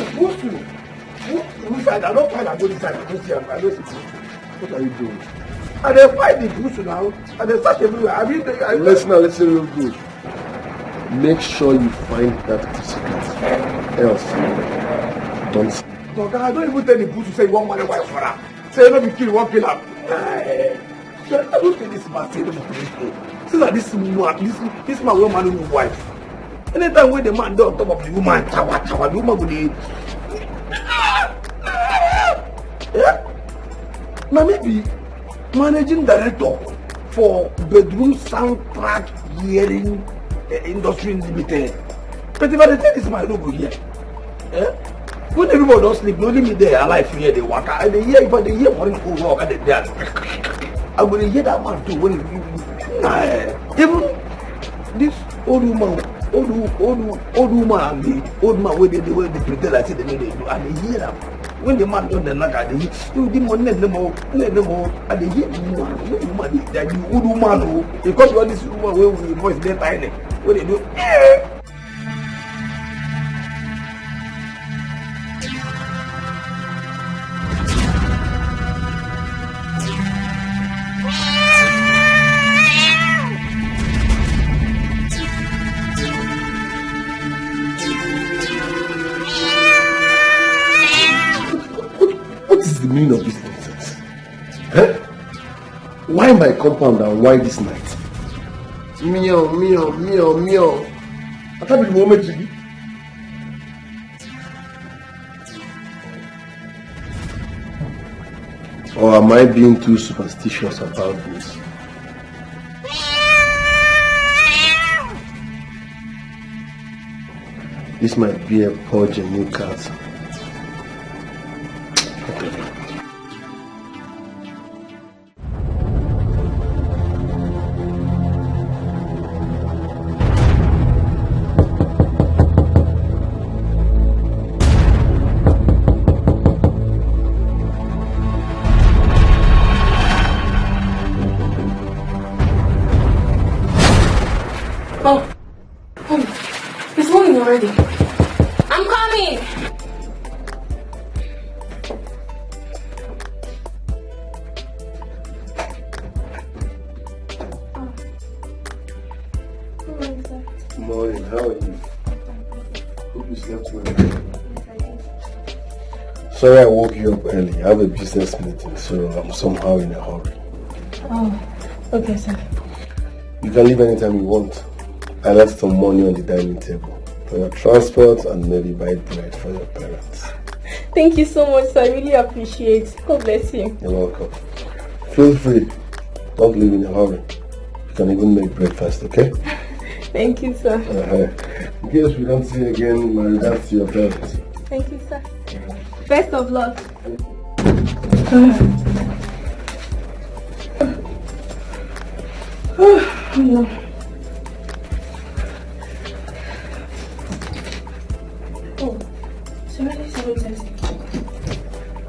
pussy. I don't find a good side. I don't see. What are you doing? And they find the pussy now. And they search everywhere. Listen real good. Make sure you find that pussycat. Else, don't sleep. Oga, I don't even tell the pussy say you want money wife for her. Say you don't be kill, one kill her. I don't think this man say no be police. See that this man will marry his wife. Anytime when the man do on top of the woman, chawa, the woman will be. Yeah? Now maybe managing director for bedroom soundtrack hearing industry limited. But if I tell this man, I don't go here. Yeah? When everybody don't sleep, only me there alive here they work. And they hear if they hear morning who walk and they dance. I will hear that man too when even this old woman and the old man where they pretend like they do and they hear them. When the man don't the knock they hear you the money no more and they hear the woman that you old woman because you are this woman where we voice that tiny what they do The meaning of this nonsense? Huh? Why my compound and why this night? Meow, meow, meow, meow. I can't be the moment to be. Or am I being too superstitious about this? This might be a poor genuine cat. It's morning already. I'm coming! Morning, how are you? Hope you slept well. Sorry I woke you up early. I have a business meeting, so I'm somehow in a hurry. Oh, okay, sir. You can leave anytime you want. I left some money on the dining table for your transport and maybe buy bread for your parents. Thank you so much, sir. I really appreciate it. God bless you. You're welcome. Feel free. Don't leave in a hurry. You can even make breakfast, okay? Thank you, sir. In case we don't see you again, my regards to your parents. Thank you, sir. Best of luck. No. Oh, it's already 7:30.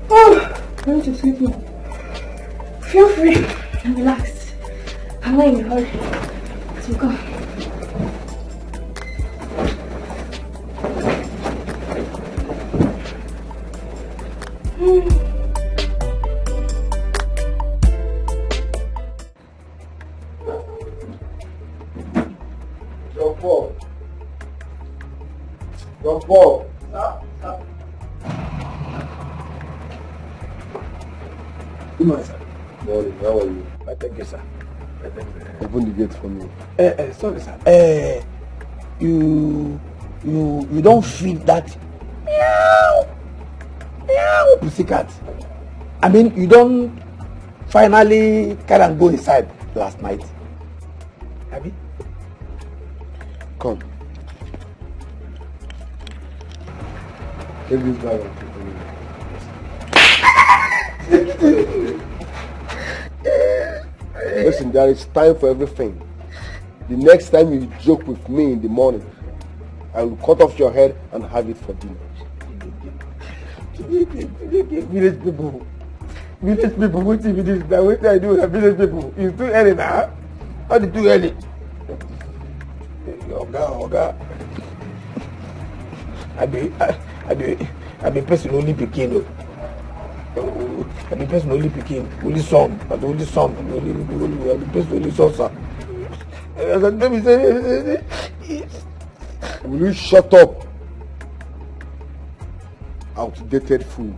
Oh, I need to sleep now. Feel free and relax. I'm not in a hurry. So go. Good morning, sir. Morning, how are you? Thank you, sir. Open the gate for me. Sorry, sir. You don't feel that meow pussycat. I mean, you don't finally carry and go inside last night. Abi? Come. Take this bag and put it in. Listen, there is time for everything. The next time you joke with me in the morning, I will cut off your head and have it for dinner. Village people, what is this? What I do with village people? It's too early now. How did too early? Oga. I be person only picking. I be person only picking. Only son, but only son. Only person only son, sir. Will you shut up? Outdated fool.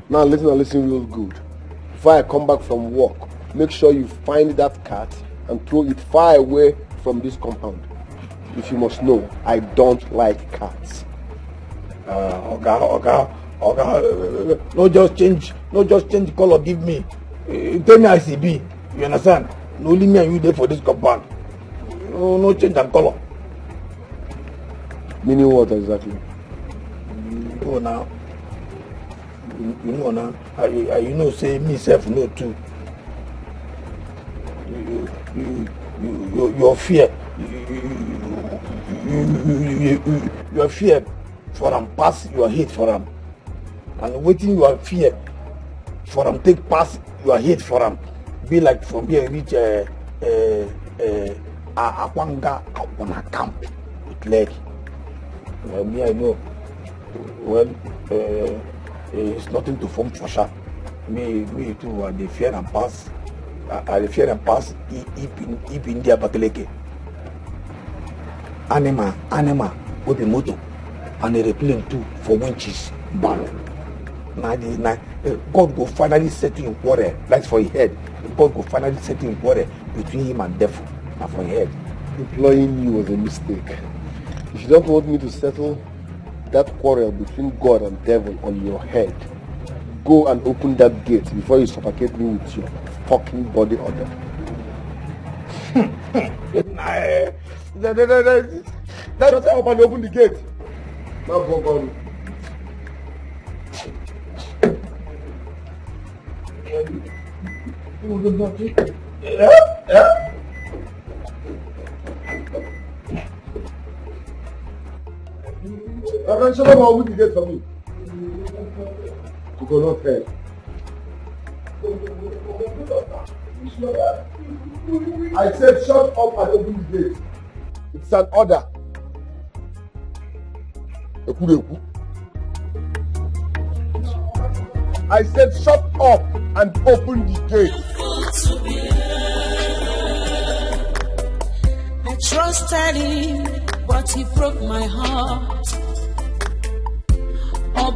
Now listen real good. Before I come back from work, make sure you find that cat and throw it far away from this compound. If you must know, I don't like cats. Oga, no just change color, give me. Tell me I see be. You understand? No, only me and you there for this compound. No change and color. Meaning what exactly? Oh, now. You know now. You know, say myself no too. Your fear. Your fear for them pass your hate for them. And waiting your fear for them take pass your hate for them. Be like from here reach Akwanga Akwana camp with leg. Me I know. Well, it's nothing to form for sure. Me too. They fear and pass. I fear and pass. If India Bakaleke. Anima with the motor and a plane too for winches. Bam. God will finally set you in quarrel. That's for your head. God will finally set you in quarrel between him and devil. And for your head. Employing you was a mistake. If you don't want me to settle that quarrel between God and devil on your head, go and open that gate before you suffocate me with your fucking body odor. Shut up and open the gate. Now go on. Shut up and open the gate for me. You go not fail. I said shut up and open the gate. It's an order. I said shut up and open the gate. I trusted him, but he broke my heart. I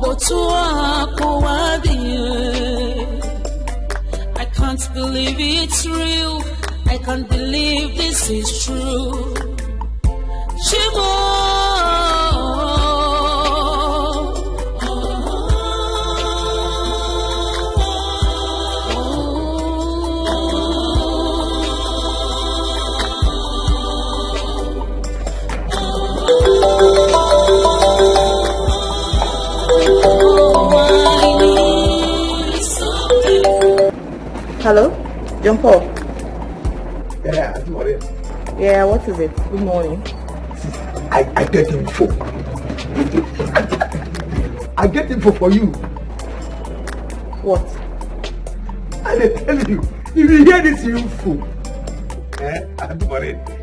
can't believe it's real. I can't believe this is true. Hello? John Paul? Yeah, Maurice. Yeah, what is it? Good morning. I get info. I get info for you. What? I tell you, if you hear this info,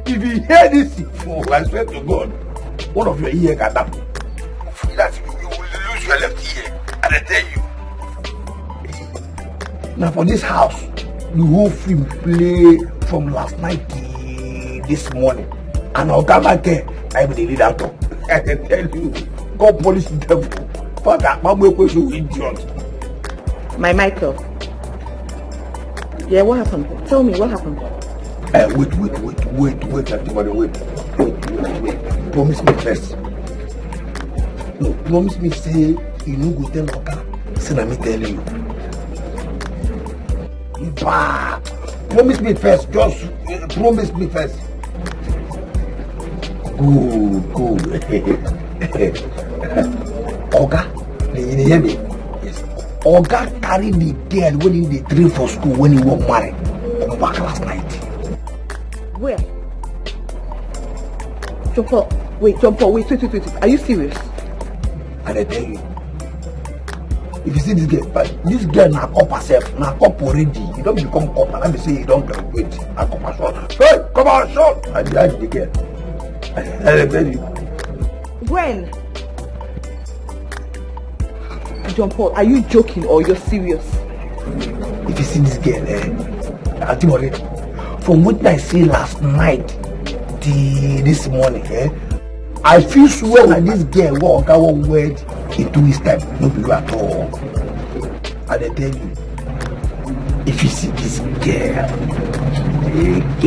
if you hear this info, I swear to God, one of your ears can happen. That you will lose your left ear. And I tell you. Now for this house, the whole film play from last night to this morning. And I'll come back here, I will lead out. I tell you, God polish the devil. Father, my boy was you idiot. My Micheal. Yeah, what happened? Tell me, what happened? Wait, everybody, wait. Promise me first. No, promise me, say, you no go tell Oga. Say, let me tell you. Bah! Promise me first, just promise me first. Good. Oga, you hear me? Yes. Oga carried the girl when he did train for school when he was married. Come back last night. Where? John Paul, wait. Are you serious? And I tell you, if you see this girl now cop herself, now cop already. You don't become cop, and let me say you don't graduate. Now cop her shot. Hey, come on, shot! And behind the girl. And I tell you. When? John Paul, are you joking or you're serious? If you see this girl, I think already. From what I say last night till this morning, I feel sure that this girl walk our word in 2 weeks time. No people at all. And I tell you, if you see this girl, if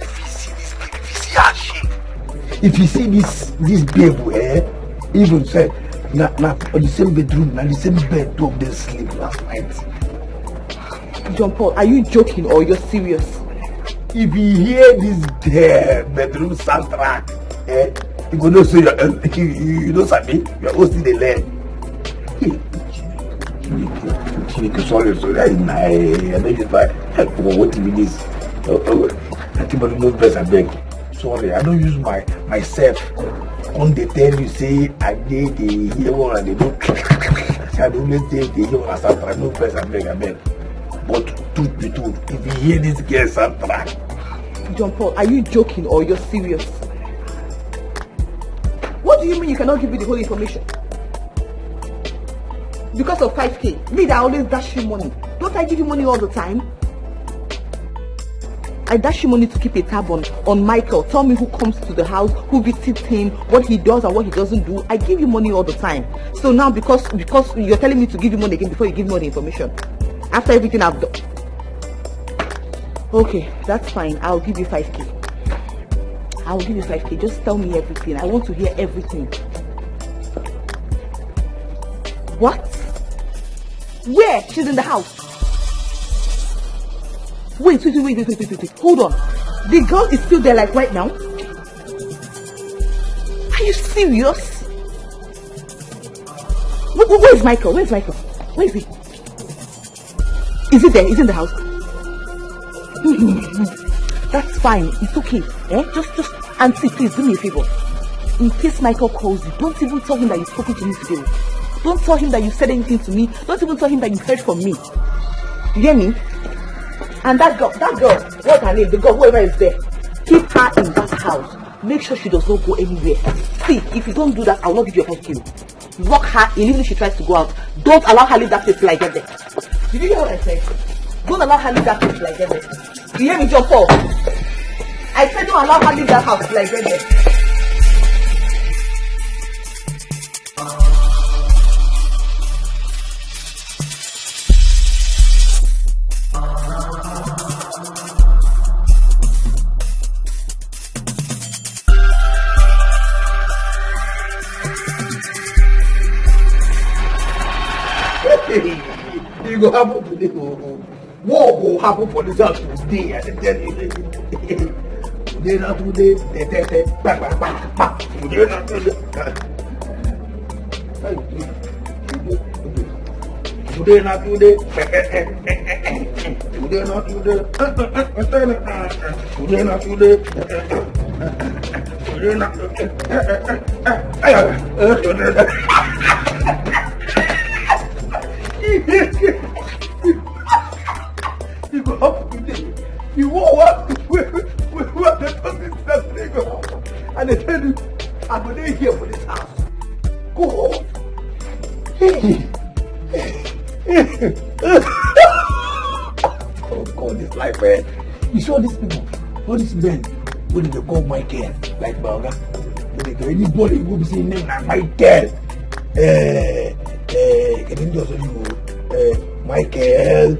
you see her shape, if you see this babe, even say, na the same bedroom, na the same bed of they sleep last night. John Paul, are you joking or you're serious? If you hear this bedroom soundtrack, you go know say you know Sabi, you're hosting the land. Sorry, I know you buy. What do you mean? I think I know best. I beg. Sorry, I don't use myself. On the tell you say I did the hero and the book. I don't say the hero as I know best. I beg. But truth be told, if you hear this girl soundtrack. John Paul, are you joking or you're serious? What do you mean you cannot give me the whole information? Because of 5K, me that always dash you money. Don't I give you money all the time? I dash you money to keep a tab on Micheal. Tell me who comes to the house, who visits him, what he does and what he doesn't do. I give you money all the time. So now because you're telling me to give you money again before you give me all the information. After everything I've done. Okay, that's fine. I'll give you 5K. I'll give you 5K. Just tell me everything. I want to hear everything. What? Where? She's in the house. Wait. Hold on. The girl is still there like right now? Are you serious? Where is Micheal? Where is he? Is he there? Is he in the house? That's fine. It's okay. Just auntie, please do me a favor. In case Micheal calls you, don't even tell him that you've spoken to me today. Don't tell him that you said anything to me. Don't even tell him that you heard from me. You hear me? And that girl, what's her name? The girl, whoever is there, keep her in that house. Make sure she does not go anywhere. See, if you don't do that, I will not give you a 5K. Lock her in, even if she tries to go out. Don't allow her leave that place till I get there. Did you hear what I said? Don't allow her leave that place till I get there. You hear me, John Paul? I said don't allow her leave that house till I get there. It will happen today. What will happen for this house today? I tell you. Today, not today. Today, not today. Today, not today. Today, not today. Today, not today. Today, not today. You go up today. You walk up. We have the talking that they go. And they tell you, I'm going to here for this house. Go home. Oh God, this life, man. You saw these people, all these men, when they call Micheal, like Baga, when they go, anybody who be saying name like Micheal. Micheal,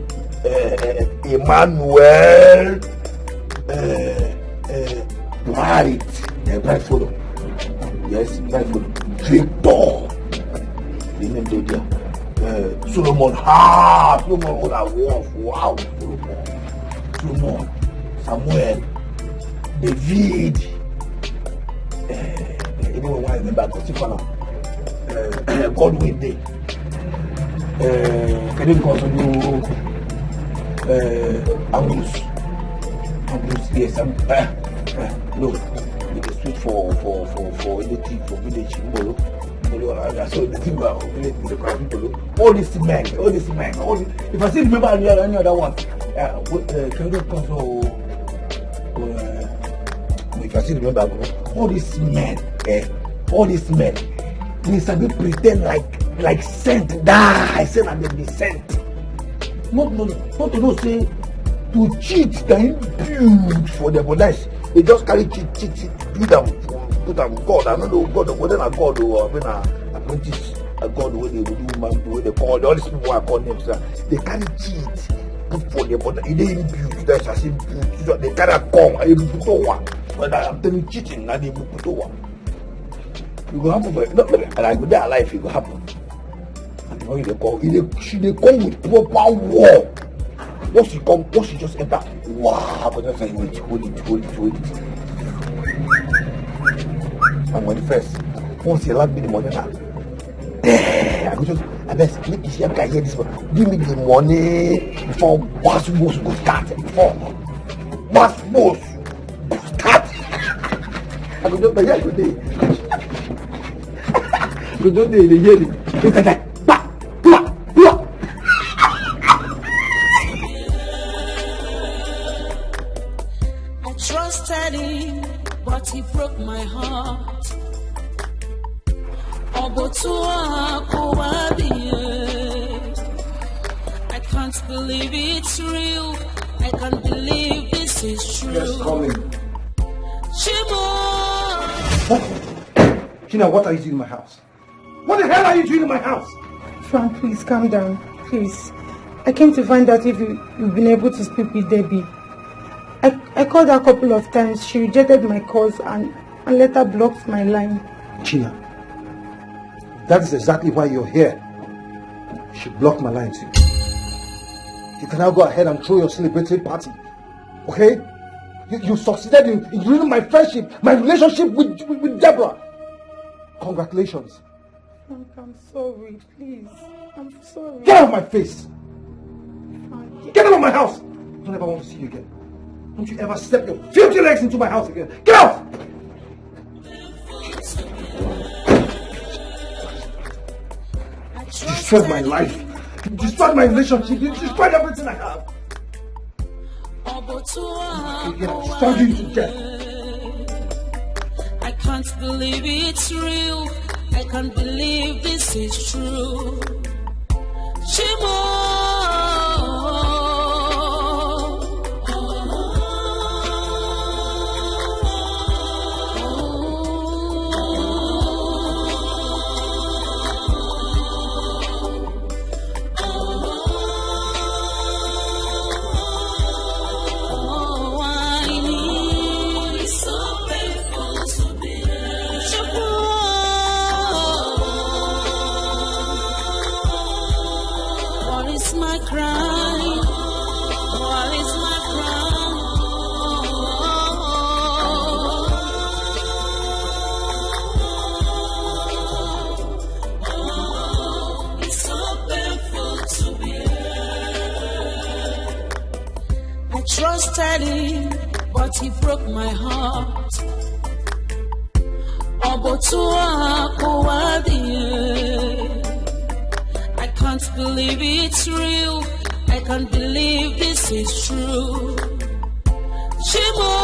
Emmanuel, Brightful. Yes, Brightful. Victor. The name they there. Solomon. Solomon was a wolf. Wow, Solomon. Samuel. David. Even when I remember Cotifana. Godwin Day. Can you continue? Artus, yes, no, with the street for anything for village, so the thing about village with the crowd, all these men, if I still remember any other one, can you also, if I still remember, all these men, they sabi pretend like sent die. I said that they be sent. Not to know say to cheat they build for them, but that's they just carry cheat build them put them God. I don't know God whether a God or been a apprentice a God where they will do man the way they call all these people are called names. They carry cheat put for them, but they didn't build. That's as if build. They carry come and put over. But I'm telling you cheating, now they put over. It will happen, but not and I go there alive. It will happen. And when they come, they come with proper war. Once she just enter, wow! But that's like hold it. And when once he allowed me the money, now, damn. I go just, I best make this young guy hear this one. Give me the money before boss go start. Before boss start. I go just, yeah, good day. Good day, they hear it. It's like, I trusted him, but he broke my heart. I can't believe it's real. I can't believe this is true. Yes, coming. Chima! What are you doing in my house? What the hell are you doing in my house? Frank, please calm down. Please. I came to find out if you've been able to speak with Debbie. I called her a couple of times. She rejected my calls and later blocked my line. China, that is exactly why you're here. She blocked my line too. You can now go ahead and throw your celebratory party. Okay? You succeeded in ruining my friendship, my relationship with Deborah. Congratulations. Frank, I'm sorry. Please. I'm sorry. Get out of my face. Frank, get out of my house. Don't ever want to see you again. Don't you ever step your filthy legs into my house again. Get out! You destroyed my life. You destroyed my relationship. You destroyed everything I have. You're starving to death. I can't believe it's real. I can't believe this is true. Chimo! Trusted him, but he broke my heart. I can't believe it's real. I can't believe this is true. Chimo!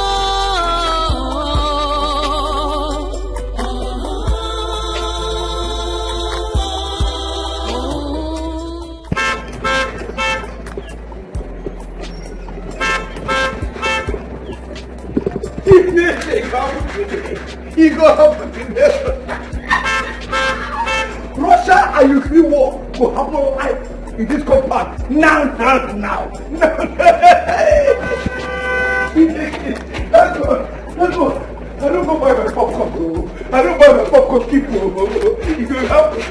He got up with the Russia and Ukraine war will happen live in this compound. Now. Let's go. I don't go buy my popcorn, bro. I don't buy my popcorn, people. It's going to happen.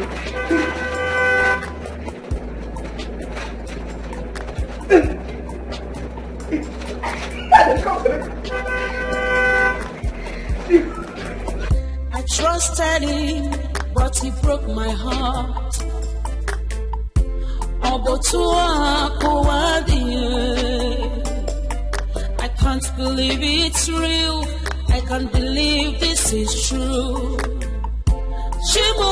I trusted him, but he broke my heart. I can't believe it's real. I can't believe this is true. Chimo!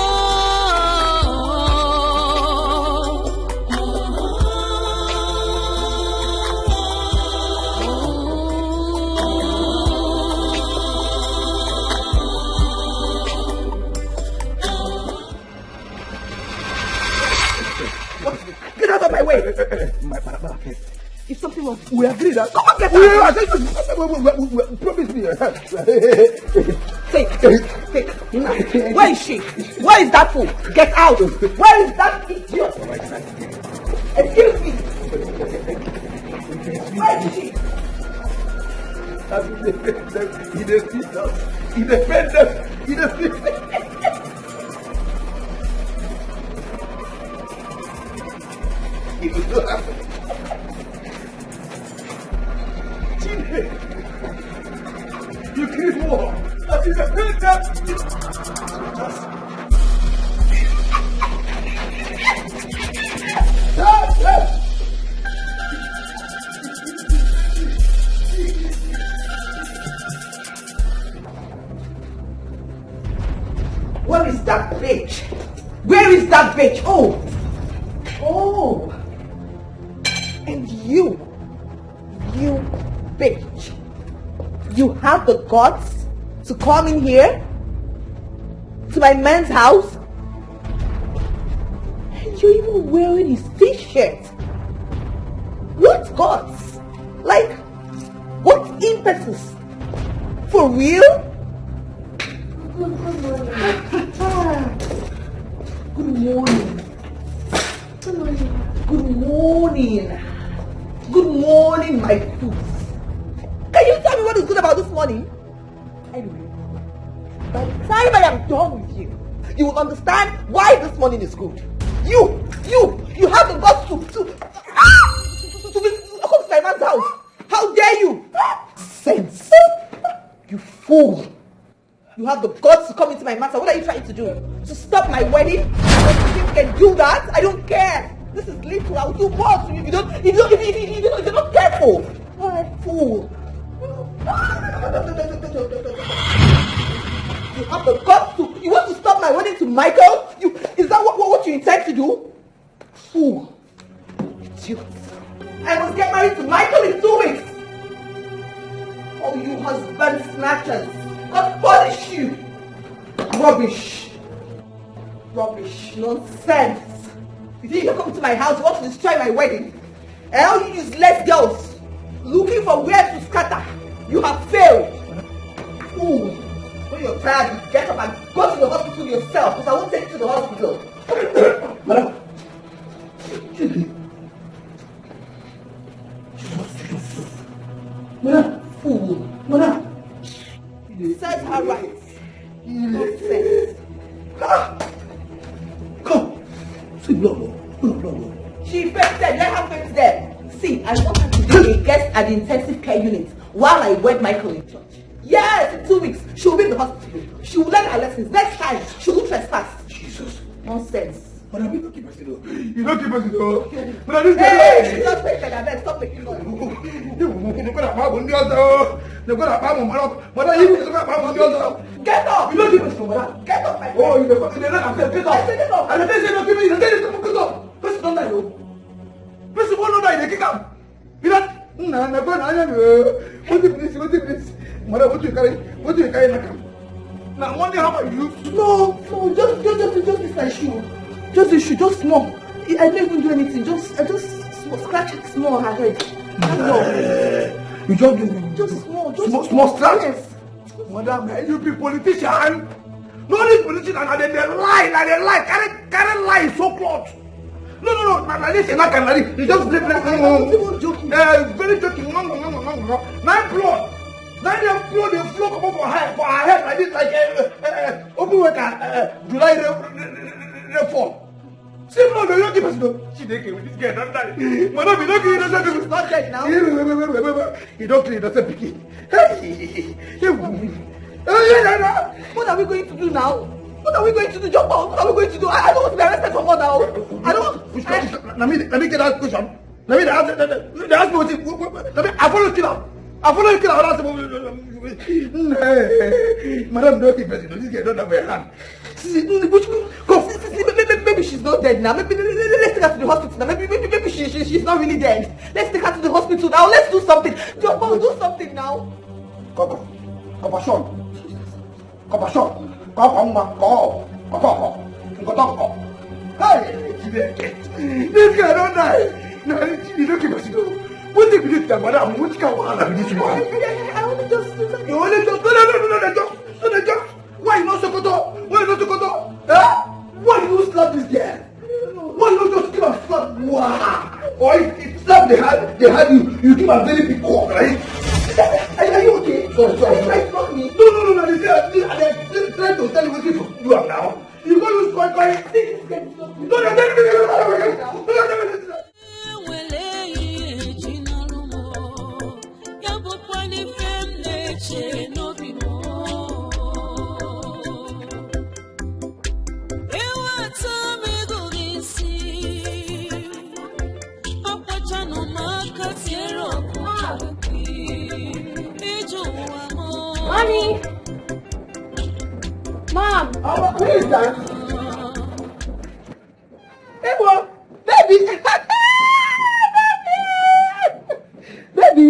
Get out of my way! If something wrong, we agree that. Come on, get out! Promise me. Take. Where is she? Where is that fool? Get out! Where is that idiot? Excuse me. Where is she? He defeats us. He defends us. He defeats us. It will not happen. You create war. I think the Where is that bitch? Where is that bitch? Oh! Oh! And you bitch, you have the guts to come in here to my man's house and you're even wearing his t-shirt. What guts? Like, what impetus? For real? Good morning. Good morning. Good morning. Good morning, my food. Can you tell me what is good about this morning? Anyway, by the time I am done with you, you will understand why this morning is good. You have the guts to come to my man's house. How dare you? Sense. You fool. You have the guts to come into my man's house. What are you trying to do? To stop my wedding? You think you can do that? I don't care. This is little. I'll do more to you if you're not careful. Fool. You have the guts to. You want to stop my wedding to Micheal? Is that what you intend to do? Fool. Idiot. I must get married to Micheal in 2 weeks. Oh, you husband snatchers. God punish you. Rubbish. Nonsense. You think you're coming to my house, you want to destroy my wedding? And all you useless girls looking for where to scatter. You have failed. Fool. When you're tired, you get up and go to the hospital yourself, because I won't take you to the hospital. Madam. Madam. Fool. Madam. Set her right. Nonsense. Come. See, blood. She fainted. Let her faint there. See, I want her to be a guest at the intensive care unit while I wed Micheal in church. Yes, in 2 weeks. She will be in the hospital. She will learn her lessons. Next time, she will trespass. Jesus. Nonsense. Madam, you don't keep us though. You don't keep us though. Madam, this hey, she's not fainted. I bet. Stop making noise. Get up! You don't keep us though, madam. Get up, my friend. Oh, you're fucking get up. I said get up. And the person don't give me, you get it to get up. Person don't die though. Person won't die, they kick up. You know? What is this? Madam, what do you carry? Now, one day, how about you? No, just this my shoe. Just the shoe, just small. I didn't even do anything. I just scratch it small on her head. That's all. You just small. Small scratch? Yes. Madam, you be politician. No, this politician, and they lie. Carry lie so close. No. This is not can you just play. I'm joking. Very joking. No. 9 blood. 9 blood, they flow come up for her head like this, like Obio July fall. See, no, you don't keep us. She didn't with this girl, don't die. Madam, you don't kill us. She's not dead now. You don't kill us, picky. What are we going to do now? What are we going to do, Jumbo? What are we going to do? I don't want to be arrested for more now. I don't want. Let me get that question. Let me ask me what I follow you kill. Madam, don't keep us. This girl don't have a hand. Maybe she's not dead now. Maybe let's take her to the hospital now. Maybe she's not really dead. Let's take her to the hospital now. Let's do something. Jumbo, do something now. Compassion. Hey, this guy don't die. No, you don't keep us. What if you did that, madam? Which can one have this one? I only just do something. You only just no. Why you not Sokoto? Huh? Why you slap this girl? Why you not just give a slap? Wow! Or if slap they had you give a very big cock, right? Are you okay? Sorry. Not me. No. They're trying to tell you what you do now. You go use coin. No. Mommy! Mom! Oh, who is that? Ewo, baby. Baby,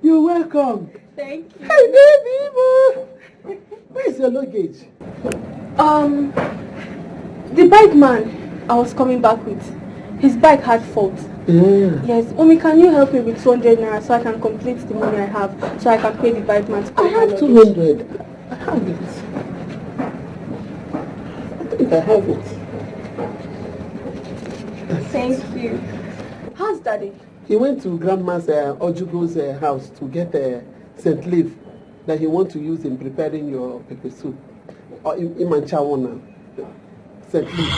you're welcome. Thank you. Hey, baby. Where's your luggage? The bike man I was coming back with, his bike had fault. Yeah. Yes, Omi, can you help me with 200 naira so I can complete the money I have, so I can pay the bike man to pay I have 200. I have it. I think I have it. Thank you. How's Daddy? He went to Grandma's Ojugo's house to get St. Leaf that he wants to use in preparing your pepper soup. Or in Manchawana, St. Leaf.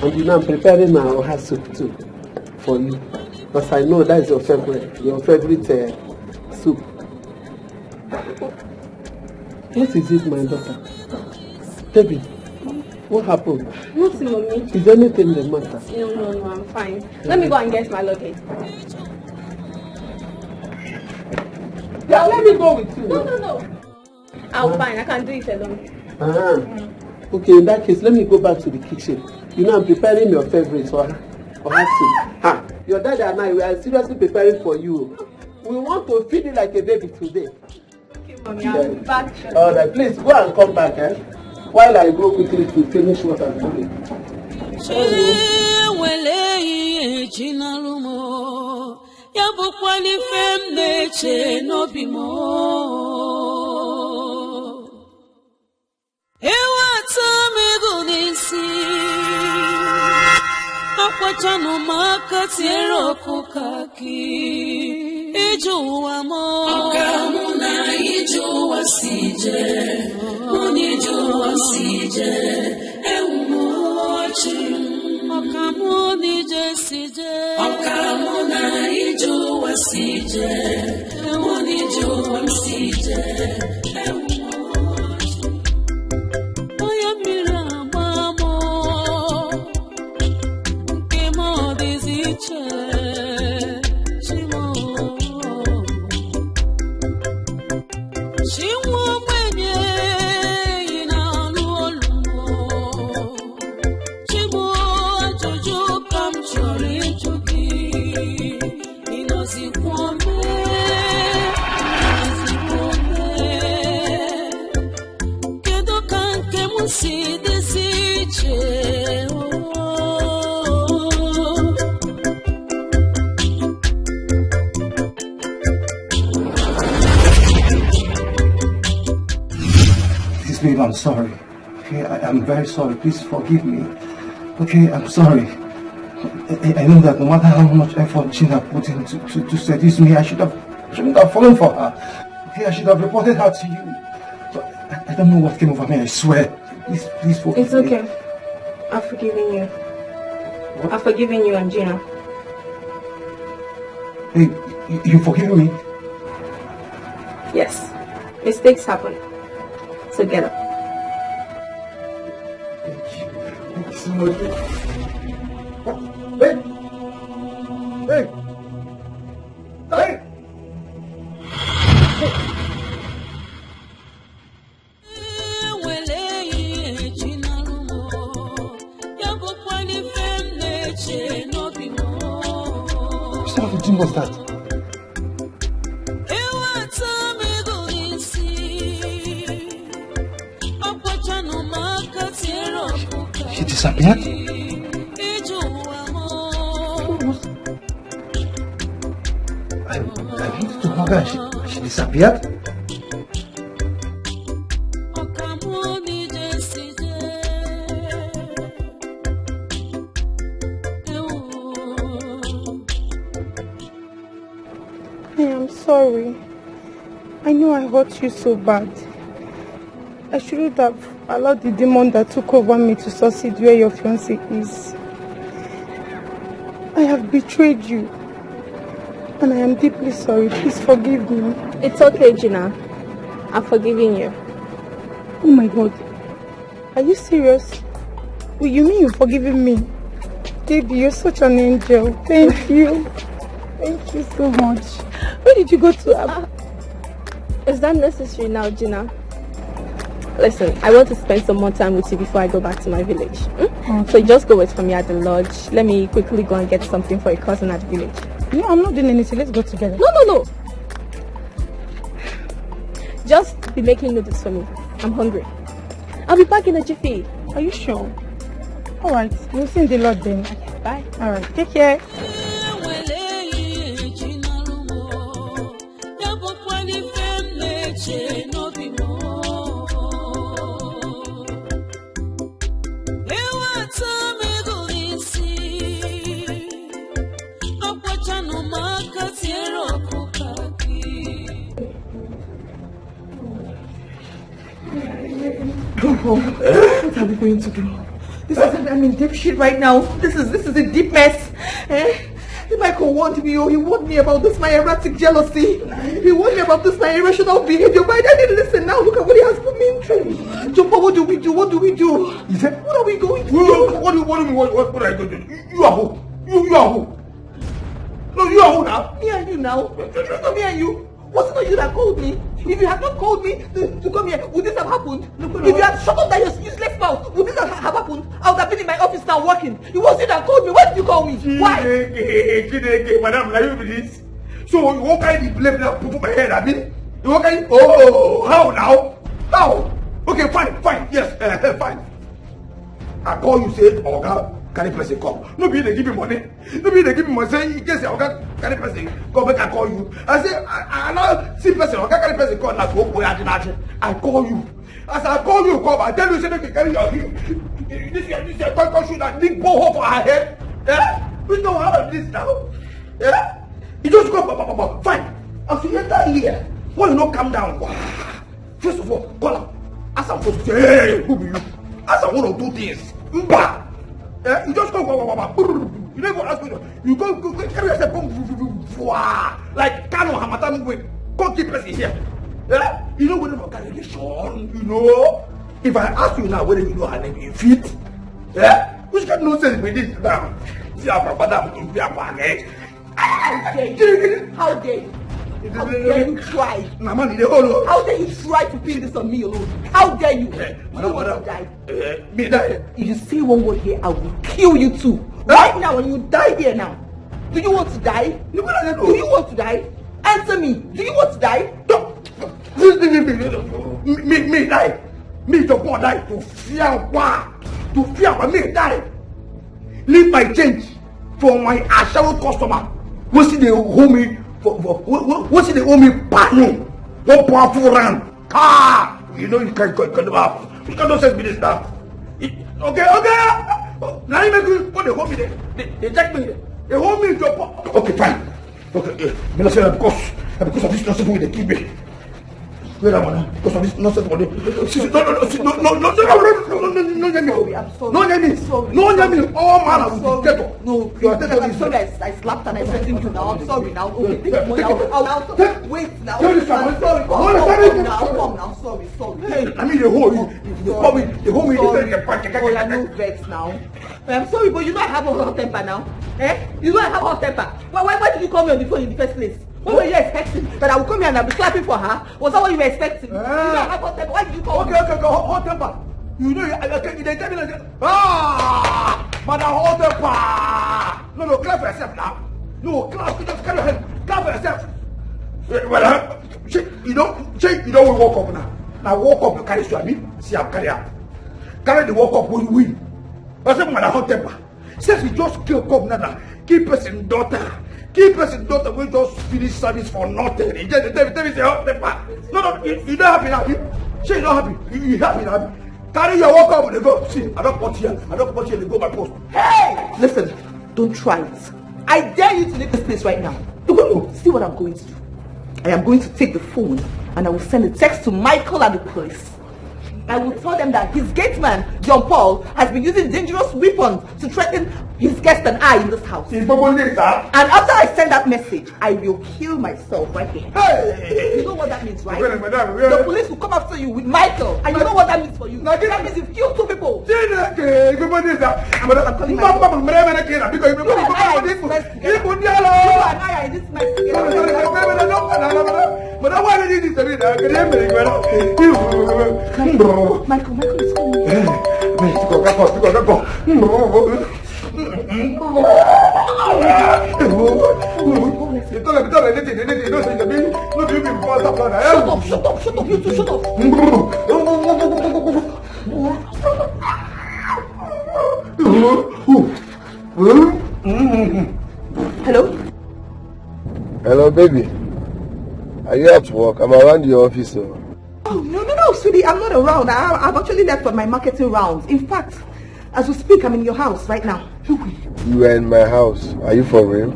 And you know I'm preparing my oha soup too for you. Because I know that is your favorite soup. What is it, my daughter? Debbie, what happened? Nothing, Mommy. Is anything the matter? No, I'm fine. Let me go and get my luggage. Yeah, let me go with you. No. I'm fine. I can do it alone. Okay, in that case, let me go back to the kitchen. You know, I'm preparing your favorite soup. Your dad and I, we are seriously preparing for you. We want to feed you like a baby today. Okay, Mommy, I'll be back. All right, please go and come back, while I go quickly to finish what I'm doing. Akwachano makatiero kukaki Ijuwa mo Okamuna ijuwa sije Unijuwa sije Eumochi Okamuni je sije Okamuna ijuwa sije Unijuwa sije Eumochi Oyamira mamo See this Babe, I'm sorry. Okay, I'm very sorry. Please forgive me. Okay, I'm sorry. I know that no matter how much effort Gina put in to seduce me, I shouldn't have fallen for her. Okay, I should have reported her to you. But I don't know what came over me, I swear. Please forgive me. It's okay. I've forgiven you. What? I've forgiven you and Gina. Hey, you forgive me? Yes. Mistakes happen. So get up. Thank you so much. Hey! Hey! Hey! What sort of a dream was that? She disappeared? I wanted to hug her. She disappeared? I am sorry. I know I hurt you so bad. I shouldn't have allowed the demon that took over me to succeed where your fiancé is. I have betrayed you. And I am deeply sorry. Please forgive me. It's okay, Gina. I'm forgiving you. Oh my God. Are you serious? Well, you mean you're forgiving me? Baby, you're such an angel. Thank you. Thank you so much. Where did you go to? Is that necessary now, Gina? Listen, I want to spend some more time with you before I go back to my village. So you just go wait for me at the lodge. Let me quickly go and get something for a cousin at the village. No, I'm not doing anything. Let's go together. No. Just be making noodles for me. I'm hungry. I'll be back in a jiffy. Are you sure? Alright, we'll see in the lodge then. Okay, bye. Alright, take care. What are we going to do? This is, I'm in deep shit right now. This is a deep mess. Michael warned me. He warned me about this, my erratic jealousy. He warned me about this, my irrational behavior. But I didn't listen. Now look at what he has put me into. Jumbo, what do we do? What do we do? He said, what are we going to do? What are you going to do? You are who? You are who? No, you are who now? Me and you now. Me and you. Was it not you that called me? If you had not called me to come here, would this have happened? If you had shut up that useless mouth, would this have happened? I would have been in my office now working. It was you that called me. Why did you call me? Why? Madam, are you with this? So you won't carry the blame now put my head, I mean? You won't carry? Oh, how now? How? Okay, fine. Yes, fine. I call you, say, Oga, carry person come. Nobody they give me money. Nobody they give me money. Say, in case Oga carry person come back, I call you. I say, I now see person, Oga carry person come, now go I call you. As I call you, come, I tell you, say, okay, carry your this is a shoot that big ball for her head. Yeah? We don't have this now. Yeah? You just go, fine. As you enter here, why you not calm down? First of all, call him. As I'm supposed to say, hey, who be you? As I want to do this, mba. You just go, you never ask me. You go carry yourself, like Kano Hamatan way. Go keep person here. Yeah? You know whether for calculation, you know. If I ask you now whether you know her name in feet, yeah? Which kind of nonsense with this now? See how Papa to be a bag. How dare you? How dare you? How dare you try? How dare you try to pin this on me alone? How dare you? You want to die? Me die. If you say one word here, I will kill you too. Right now, when you die here now. Do you want to die? Do you want to die? Answer me. Do you want to die? Me die. Me to go die to fear what? To fear what? Me die. Leave my change for my ashawo customer. What's it they owe me? What's it they owe me? Pano. 1 powerful round. Ah! You know you can't go. You can't say this now. Okay. Now you make me what they hold me there. They take me. They hold me to okay, fine. Okay, because of this nonsense they keep me. Wait a minute. Because of this nonsense no. Oh man, I'm sorry. No, I'm sorry. I slapped and I said you now. I'm sorry now. Okay, take it now. Wait now. I'm sorry. Come now. Sorry. Hey, I mean the whole you. The whole me. I no vex now. I'm sorry, but you know I have a hot temper now. You know I have a hot temper. Why did you call me on the phone in the first place? What were you expecting? That I would come here and I'll be clapping for her? Was that what you were expecting? You know I have hot temper. Why did you call me? Okay, hot temper. You know, I tell me like that. Madam, hot temper. No, clap for yourself now. No, clap. Just carry your head. Clap for yourself. Well, you don't walk up now. Now walk up, you carry Swami. See, I'm carry up. Carry the walk up when you win. I said, Madam, hot temper. Since you just kill come now, keep us in daughter. Keep us in daughter, we just finish service for nothing. He just tell me say, hot temper. No, you not happy now. Say you not happy. You happy now. Carry your walk up and go. See, I don't put here. They go by post. Hey! Listen, don't try it. I dare you to leave this place right now. Look, see what I'm going to do. I am going to take the phone and I will send a text to Micheal and the police. I will tell them that his gate man, John Paul, has been using dangerous weapons to threaten his guest and I in this house. And after I send that message, I will kill myself right here. Hey. You know what that means, right? The police will come after you with Micheal, and you know what that means for you. That means you've killed 2 people. I'm calling my But I want to do this. Michael is coming. Shut up, you two, shut up. Hello? Hello, baby. Are you at work? I'm around your office. So. Oh, no, sweetie, I'm not around. I've actually left for my marketing rounds. In fact, as we speak, I'm in your house right now. You are in my house. Are you for real?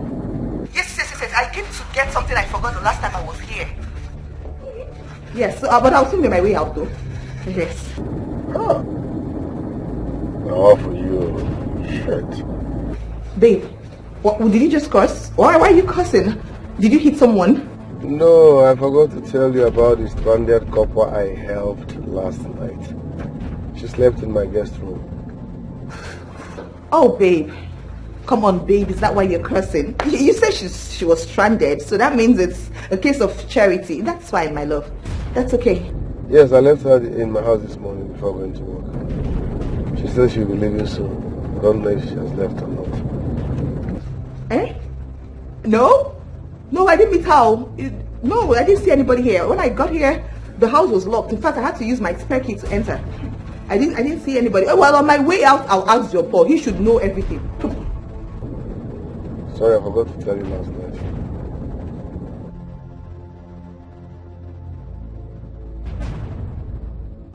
Yes. I came to get something I forgot the last time I was here. Yes, but I'll soon be my way out though. Yes. Oh. Now for you. Shit. Babe, did you just curse? Why are you cursing? Did you hit someone? No, I forgot to tell you about the stranded couple I helped last night. She slept in my guest room. Oh, babe. Come on, babe. Is that why you're cursing? You said she was stranded, so that means it's a case of charity. That's fine, my love. That's okay. Yes, I left her in my house this morning before going to work. She said she'll be leaving soon. I don't know if she has left or not. Eh? No, I didn't meet her. No, I didn't see anybody here. When I got here, the house was locked. In fact, I had to use my spare key to enter. I didn't see anybody. Well, on my way out, I'll ask your Paul. He should know everything. Sorry, I forgot to tell you last night.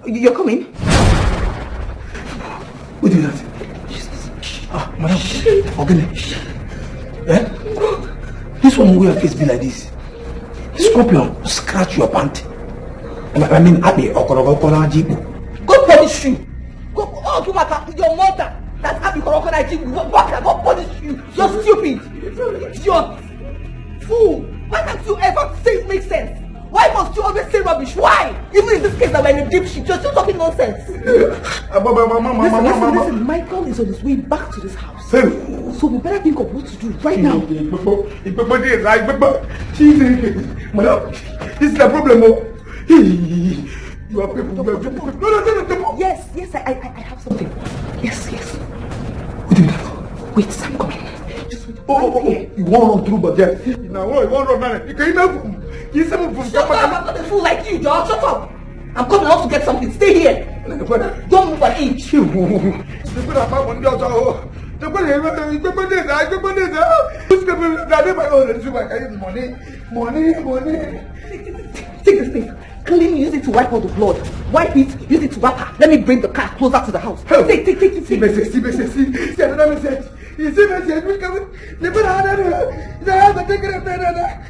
You're coming? Who did that? Jesus. Madam. Okay. Eh? This one will your face be like this. Scorpion scratch your pant. I mean, Abby, Okonkwo Jibu. Go punish you. Go, your mother. That's Abby Okonkwo Jibu. Go punish you. You're stupid. Idiot. Fool. Why can't you ever say it makes sense? Why must you always say rubbish? Why? Even in this case that we're in a deep shit, you're still talking nonsense. Listen, Michael is on his way back to this house. So we better think of what to do right now. This is the problem. You are people. No. Yes, I have something. Yes. Wait, I'm coming. Just wait. Oh, you won't run through, but yes. Now, you won't run, man. You can even. Shut up, I'm not a fool like you, George. Shut up. I'm coming out to get something. Stay here. Don't move an inch. Money. Take this thing. Clean, use it to wipe out the blood. Wipe it, use it to wrap her. Let me bring the car closer to the house. Take. You see message which coming? Never had it. They have to take it up there.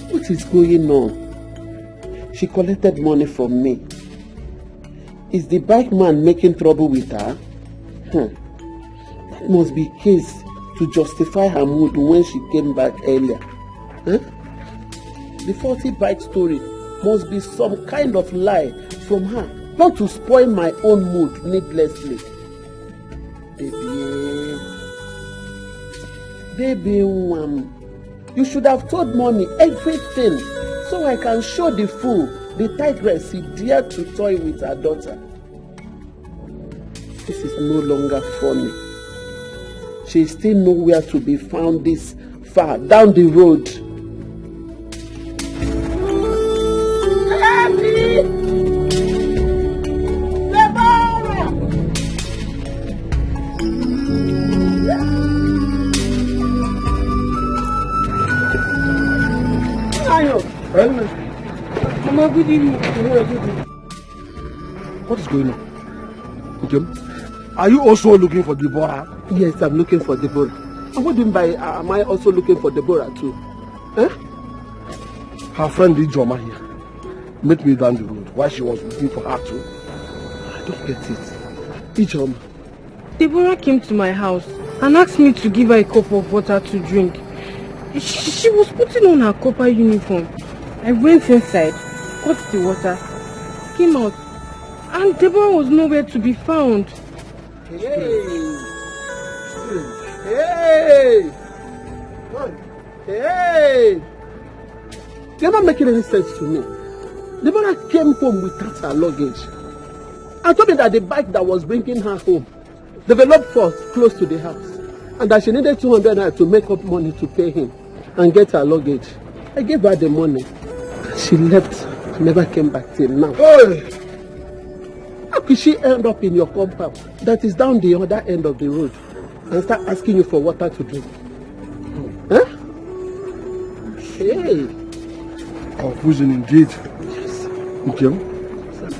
What is going on? She collected money from me. Is the bike man making trouble with her? That must be case to justify her mood when she came back earlier. The 40 bike story must be some kind of lie from her, not to spoil my own mood needlessly. Baby, you should have told mommy everything so I can show the fool, the tigress he dared to toy with her daughter. This is no longer funny. She is still nowhere to be found this far down the road. Happy! Mama, good evening. What is going on? Okay. Are you also looking for Deborah? Yes, I'm looking for Deborah. And what do you mean by am I also looking for Deborah too? Eh? Her friend Ijoma here met me down the road while she was looking for her too. I don't get it. Ijoma. Deborah came to my house and asked me to give her a cup of water to drink. She was putting on her copper uniform. I went inside, got the water, came out, and Deborah was nowhere to be found. Hey! Hey! Hey! You're not making any sense to me. Deborah came home without her luggage. I told me that the bike that was bringing her home developed fault close to the house, and that she needed 200 naira to make up money to pay him and get her luggage. I gave her the money. She left, never came back till now. Hey! How could she end up in your compound that is down the other end of the road and start asking you for water to drink? Huh? Hey! Confusing indeed. Yes. Okay.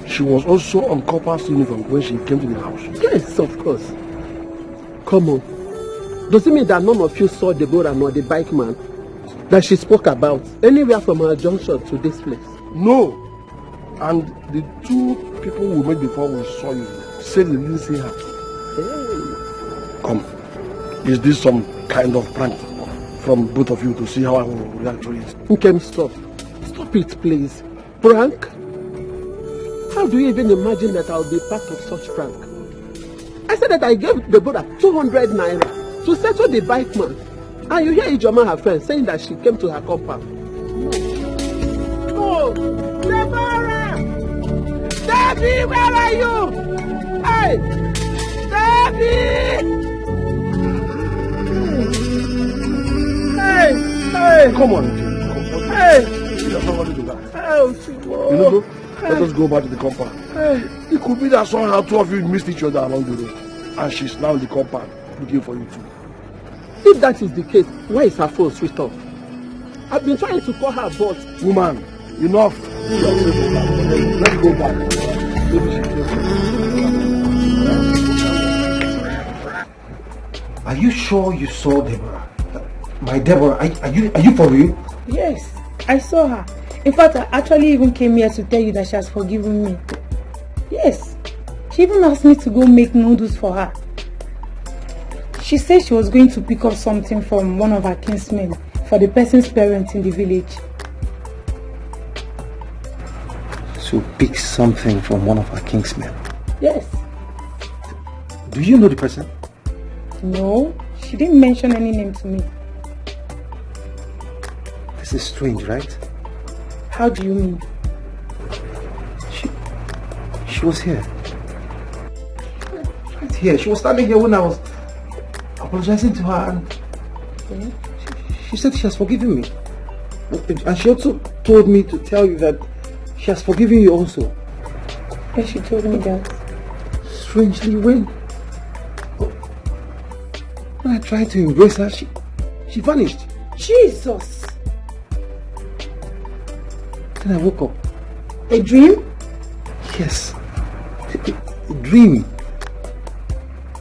She was also on Copper's uniform when she came to the house. Yes, of course. Come on. Does it mean that none of you saw Deborah nor the bike man that she spoke about anywhere from our junction to this place? No. And the two people we met before we saw you said they didn't see her. Hey. Come. Is this some kind of prank from both of you to see how I will react to it? Okay, stop. Stop it, please. Prank? How do you even imagine that I'll be part of such prank? I said that I gave Deborah 200 naira to settle the bike man. And you hear Ijoma, her friend, saying that she came to her compound. No. Deborah! Debbie, where are you? Hey! Debbie! Hey! Hey! Come on. Hey! There's nobody to that. Oh, you know, let us go back to the compound. Hey. It could be that somehow two of you missed each other along the road. And she's now in the compound looking for you too. If that is the case, why is her phone switched off? I've been trying to call her, but... Woman, enough. Let's go back. Are you sure you saw Deborah? My Deborah, are you for real? Yes, I saw her. In fact, I actually even came here to tell you that she has forgiven me. Yes, she even asked me to go make noodles for her. She said she was going to pick up something from one of her kinsmen for the person's parents in the village. So pick something from one of her kinsmen? Yes. Do you know the person? No, she didn't mention any name to me. This is strange, right? How do you mean? She was here. Right here. She was standing here when I was apologizing to her, and she said she has forgiven me. And she also told me to tell you that she has forgiven you also. Yes, she told me that. Strangely, when I tried to embrace her, she vanished. Jesus! Then I woke up. A dream? Yes. A dream.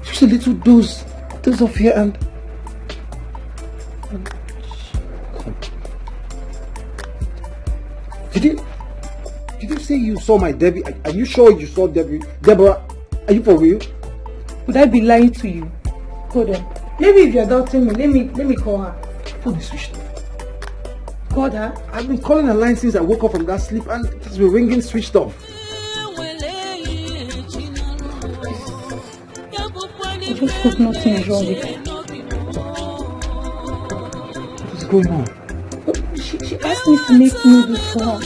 Just a little dose of fear and Did you say you saw my Debbie? Are you sure you saw Deborah? Are you for real? Would I be lying to you? Hold on. Maybe if you're doubting me, let me call her. Phone is switched off. Called her? I've been calling her line since I woke up from that sleep, and it has been ringing switched off. I just hope nothing is wrong with her. What's going on? She asked me to make noodles for her.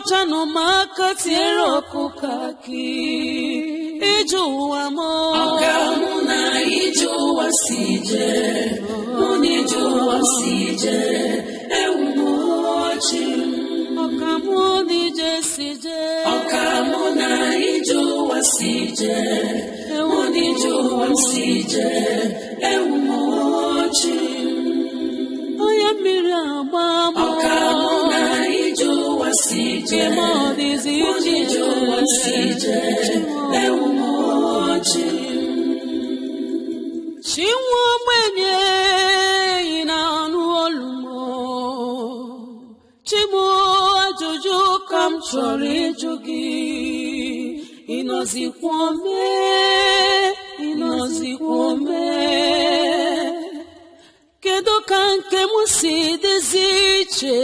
Akwachano makatiero kukaki Ijuwa mo Okamuna ijuwa sije Unijuwa sije Ewumochi Okamuni jesije Okamuna ijuwa sije Unijuwa sije Ewumochi Oyamiri agbamo Okamuna ijuwa sije Unijuwa sije Ewumochi Chinwo mwenye ina nuolumo Chimo ajuju kam chori jugi Inozi kwome Kedo kanke musi deziche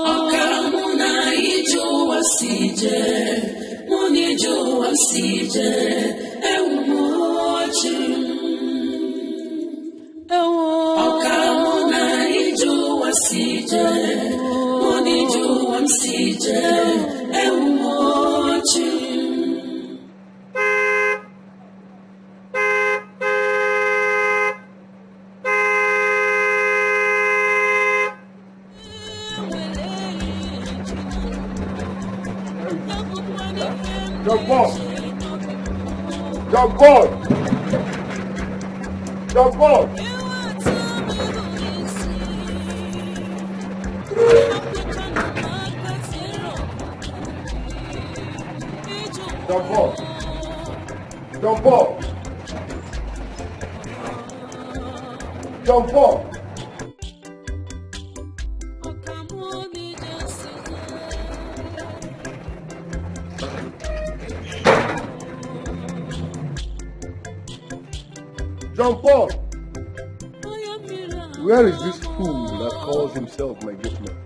Okamuna ijuwa sije Unijuwa sije Okamuna ijuwa sije Unijuwa sije Ewumochi Jump on! Jump on! Jump on! Jump on! Jump on! Jump on! Jump on! Where is this fool that calls himself my gift man?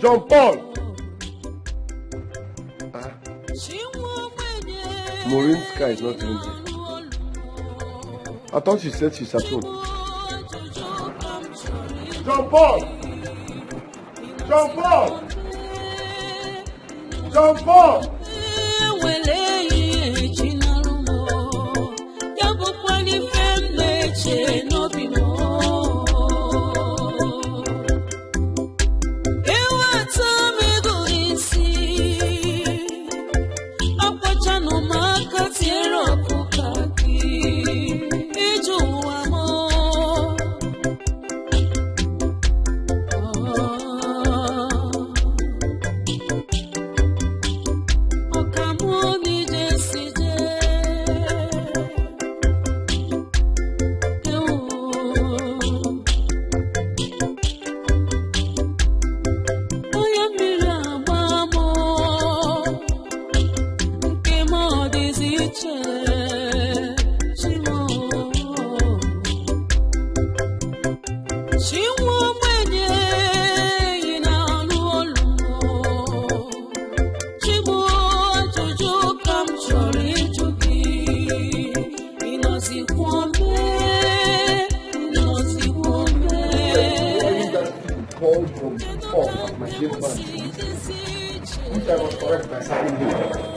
Jump on! Maureen's car is not even here. I thought she said she's at home. Jump on! Jump on! Jump on!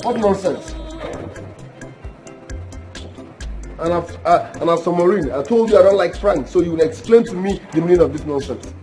What nonsense? And after Maureen, I told you I don't like Frank, so you will explain to me the meaning of this nonsense.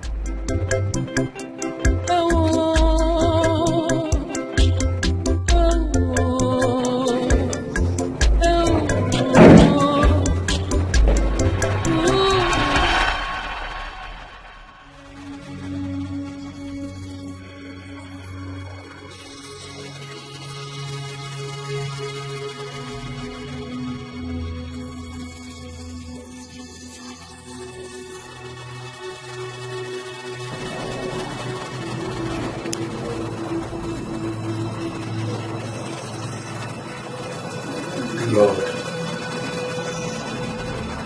Lord,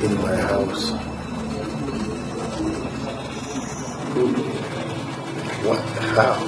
in my house. What? How?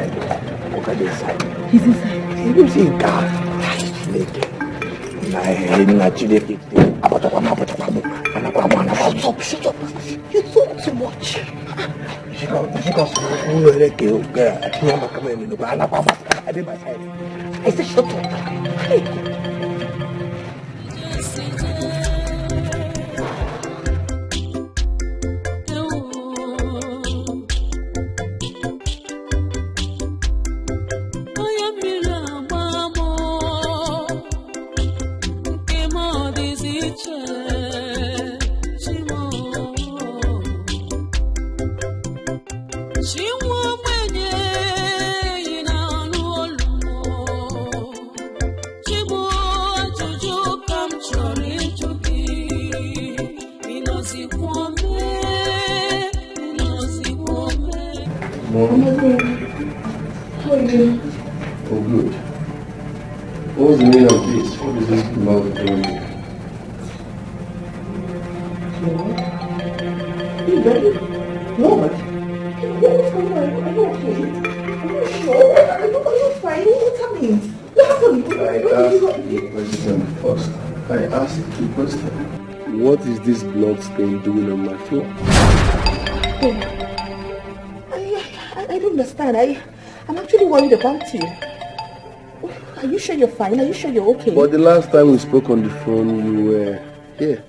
inside. Walk inside. He's inside. You don't see God. Shut up. You talk too much. I said shut up. Oh, good. What was the meaning of this? What is this love doing? Are you ready? Lord. What's going on? Are you okay? Are you sure? Are you fine? What's happening? What happened? I asked you a question first. I asked you a question. What is this blood stain doing on my floor? I don't understand. I'm actually worried about you. Are you sure you're fine? Are you sure you're okay? But the last time we spoke on the phone, you were here.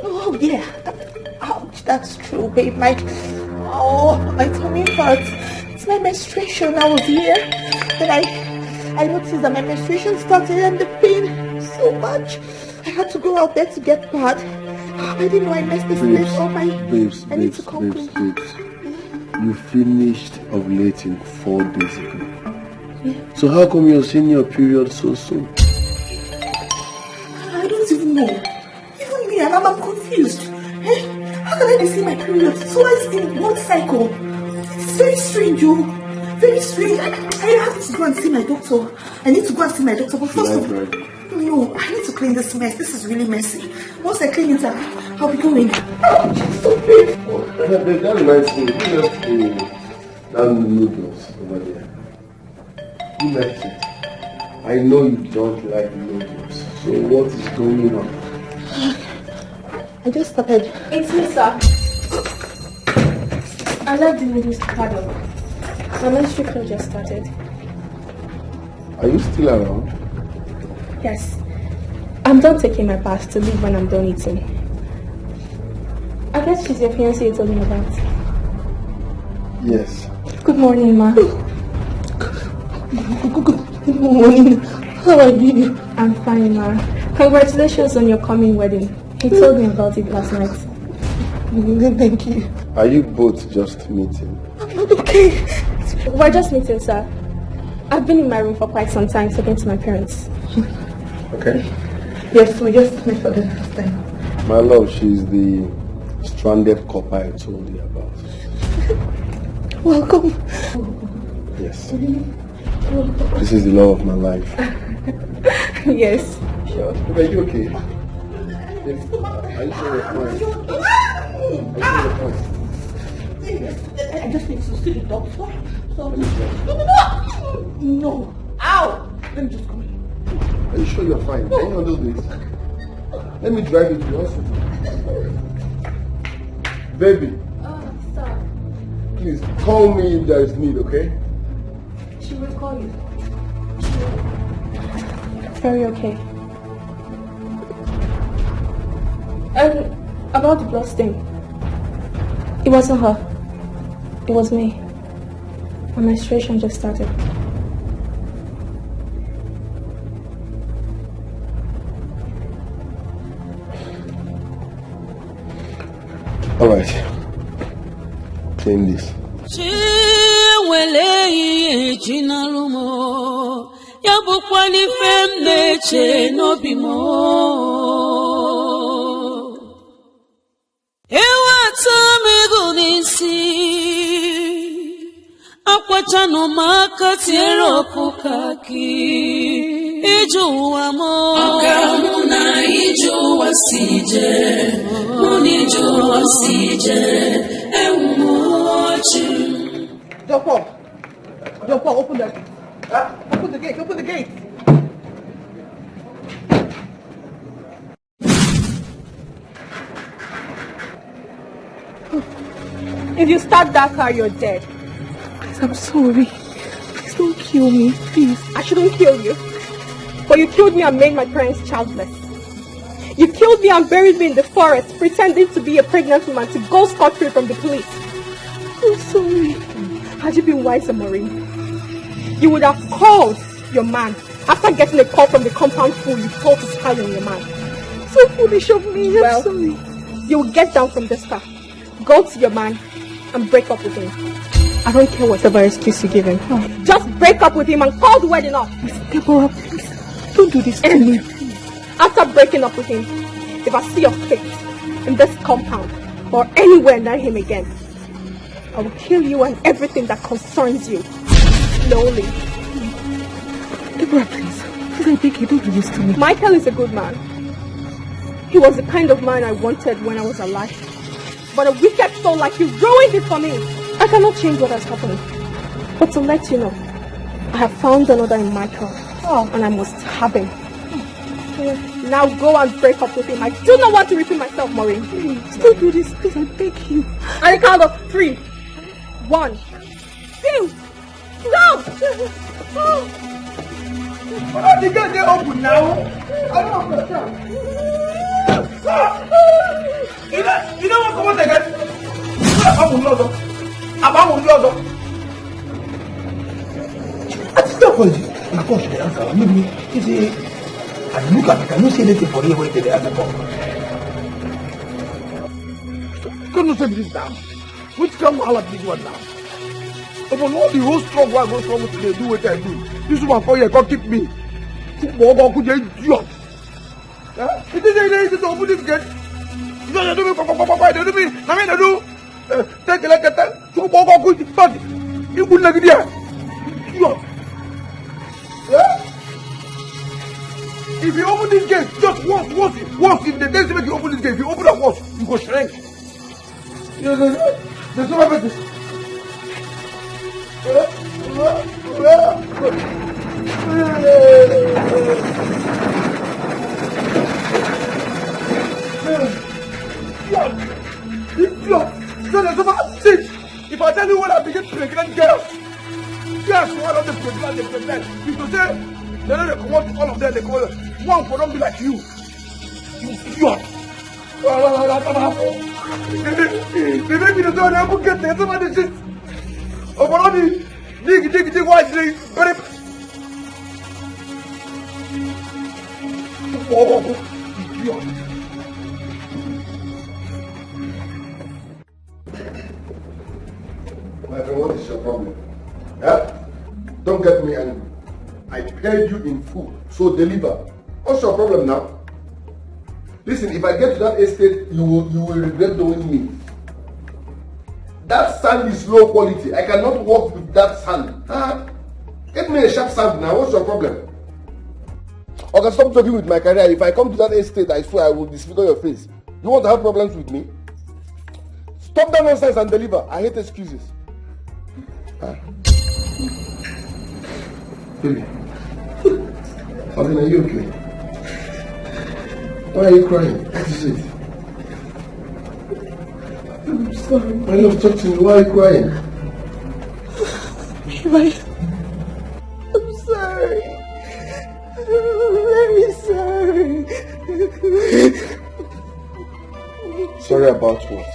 Oh, yeah. Ouch, that's true, babe. My tummy hurts. It's my menstruation. I was here. Then I noticed that my menstruation started and the pain so much. I had to go out there to get blood. I didn't know I messed this place up. I need to come clean. You finished ovulating 4 days ago. Yeah. So how come you're seeing your period so soon? I don't even know. Even me, I'm confused. How can I be seeing my period twice in one cycle? It's very strange, you. Very strange. I have to go and see my doctor. I need to go and see my doctor. But first of all, no, I need to clean this mess. This is really messy. Once I clean it up, I'll be going. So painful. That reminds me, you just that noodles over there. You left it. I know you don't like noodles. So what is going on? I just started. It's me, sir. I left the noodles to paddle. My menstruation just started. Are you still around? Yes. I'm done taking my bath to leave when I'm done eating. I guess she's your fiancée you told me about. Yes. Good morning, ma. Good morning. How are you? I'm fine, ma. Congratulations on your coming wedding. He told me about it last night. Thank you. Are you both just meeting? I'm not okay. We're just meeting, sir. I've been in my room for quite some time talking to my parents. Okay. Yes, we just met for the first time. My love, she's the stranded copper I told you about. Welcome. Yes. This is the love of my life. Yes. Sure. Are you okay? Are you sure you're fine? I just need to see the doctor. No. Ow! Let me just come in. Are you sure you're fine? Can you handle this? Let me drive you to the hospital. Baby. Sir. Please, call me if there is need, okay? She will call you. Very okay. And about the blood stain. It wasn't her. It was me. My menstruation just started. All right. Clean this. Akwachano maka tiero pukaki ijuwa mo Okamuna ijuwa sije Muni juwa sije Emumochu Jump up. Jump up, open that. Open the gate, open the gate. If you start that car, you're dead. Please, I'm sorry. Please don't kill me, please. I shouldn't kill you. But you killed me and made my parents childless. You killed me and buried me in the forest, pretending to be a pregnant woman to go scot-free from the police. I'm sorry. Had you been wiser, Maureen, you would have called your man after getting a call from the compound fool you told to spy on your man. So foolish of me, I'm sorry. You will get down from this car, go to your man, and break up with him. I don't care whatever excuse you give him. Just break up with him and call the wedding off. Deborah, please, don't do this to me. After breaking up with him, if I see your face in this compound or anywhere near him again, I will kill you and everything that concerns you. Slowly. Deborah, please. Please, I beg you, don't do this to me. Micheal is a good man. He was the kind of man I wanted when I was alive. But a wicked soul like you ruined it for me. I cannot change what has happened. But to let you know, I have found another in Micheal. And I must have him. Now go and break up with him. I do not want to repeat myself, Maureen. Please, don't do this. Please, I beg you. I count of 3. 1, 2, go! Why the gate dey open now? I don't understand. You know what come on again? I'm on your door. I still call you. Of course, the answer. Maybe you see, I look at it. I don't see anything for you waiting there at the top. Come on, take this down. Which come all of this one now? Upon all the whole struggle I go struggle today, do what I do. This woman for you, come keep me. What could you do? It is easy to open this gate. You don't do me, papa, they do me. I mean, I do. Take a look at that. So, what could you do? You couldn't like it here. If you open this gate, just once, if the next time you open this gate, if you open it once, you go shrink. There's no better. If I tell you what I begin pregnant girls, yes, one of the pregnant, you to say, they don't come out all of them, they call one for them be like you. You idiot. They make me the door, they will get there, somebody shit. Oh, but only dig, why is they very. Oh, idiot. My friend, what is your problem? Yeah? Don't get me angry. I paid you in full, so deliver. What's your problem now? Listen, if I get to that estate, you will regret knowing me. That sand is low quality. I cannot work with that sand. Get me a sharp sand now. What's your problem? Okay, stop talking with my career. If I come to that estate, I swear I will disfigure your face. You want to have problems with me? Stop that nonsense and deliver. I hate excuses. Baby. Are you okay? Why are you crying? What is it? I'm sorry. I love talking to you. Why are you crying? I'm sorry. I'm very sorry. Sorry about what?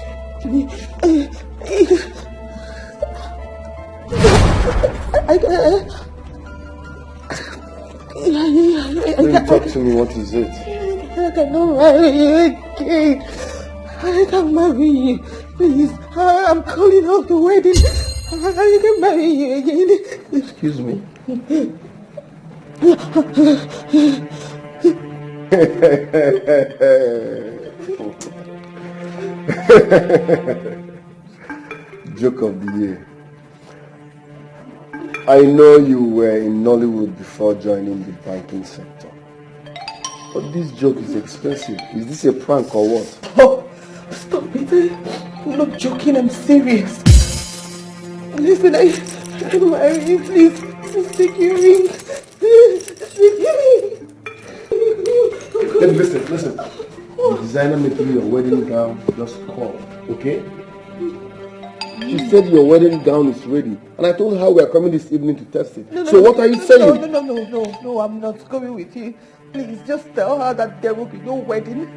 Talk to me, what is it? I cannot marry you again. I can't marry you. Please, I'm calling off the wedding. I can't marry you again. Excuse me. Joke of the year. I know you were in Nollywood before joining the banking sector. But this joke is expensive. Is this a prank or what? Oh, stop it. I'm not joking, I'm serious. Listen, I'm marrying, please. Just take your ring. Take your ring. Listen. The designer making your wedding gown just called, okay? She said your wedding gown is ready. And I told her we are coming this evening to test it. What are you saying? No, I'm not going with you. Please, just tell her that there will be no wedding.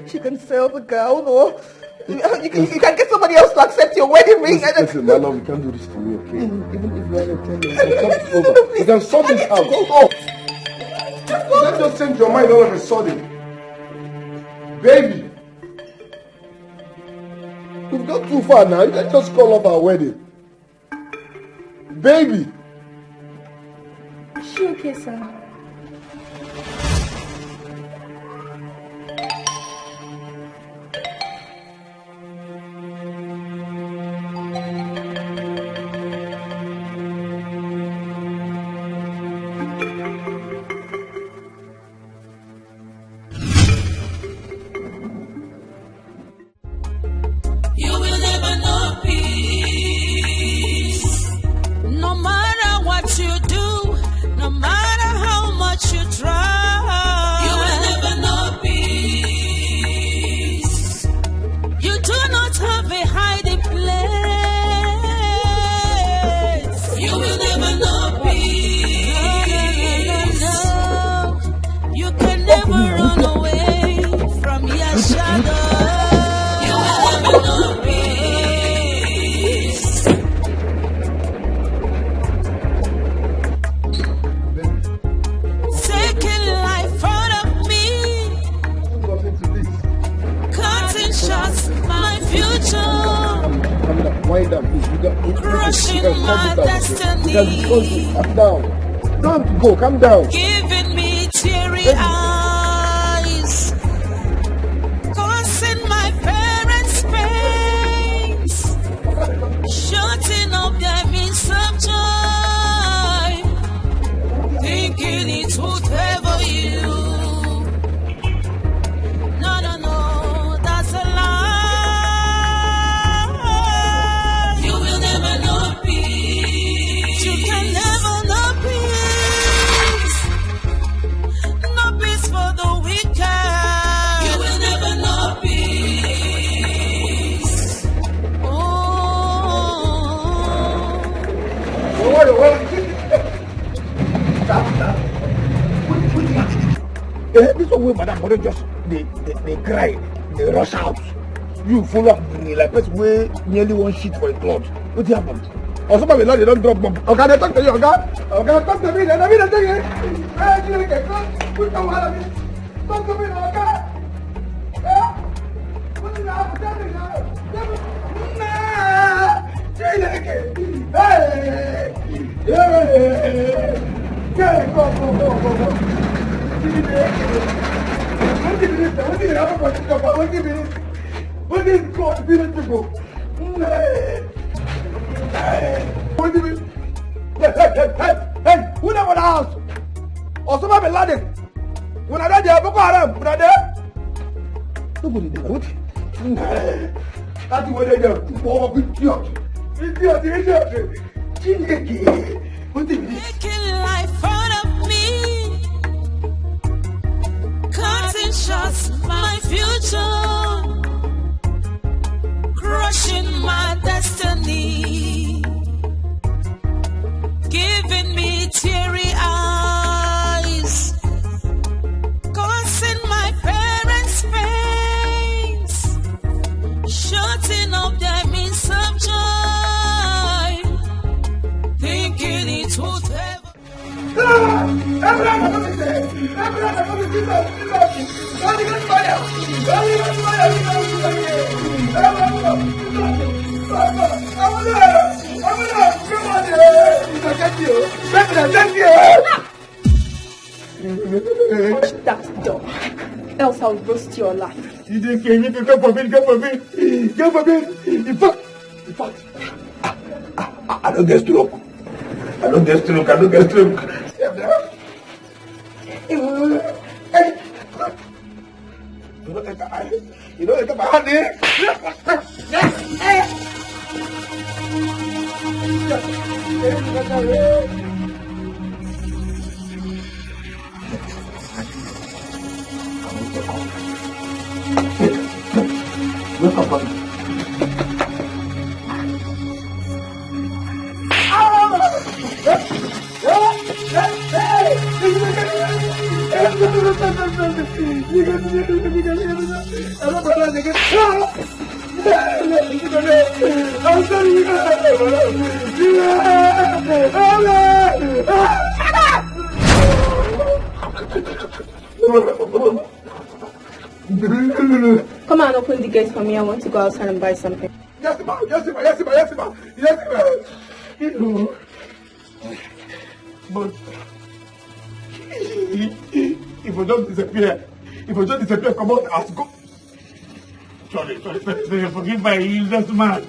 She can sell the gown or... You can get somebody else to accept your wedding ring. Listen, my love, you can't do this to me, okay? Even if you want to tell me, you can sort this out. Go. Don't just change your mind all of a sudden. Baby! We've gone too far now. You can't just call off our wedding. Baby! Is she okay, sir? Calm down. Giving me teary eyes, causing my parents pains, shutting up their means of joy, thinking it would favor you. No, that's a lie. You will never know peace. You can never know peace. This one way Madam Mother just they cry, they rush out. You follow up me like person way nearly one sheet for a cloth. What happened? Or somebody they don't drop bomb. Okay, they talk to you, okay? Talk to me, let me take it. Talk to me, okay? What is happening now? Go. What is God to go? Hey, who never the house? Or somebody landed. When I got there, Boko Haram, when I there? Nobody did what? That's what they do. Oh, idiot. Making life out of me, cutting shots my future, crushing my destiny, giving me teary eyes, causing my parents pains, shutting up their means of joy, thinking it would ever. Watch that door, else I'll roast your life. You didn't care, you can come for me. In fact, I don't get stroke. I don't get stroke. You don't enter my hand here. Wake up, buddy. I'm sorry. Come on, open the gate for me. I want to go outside and buy something. Yes, ma. But if I don't disappear, come out as go. Sorry, forgive my useless mouth.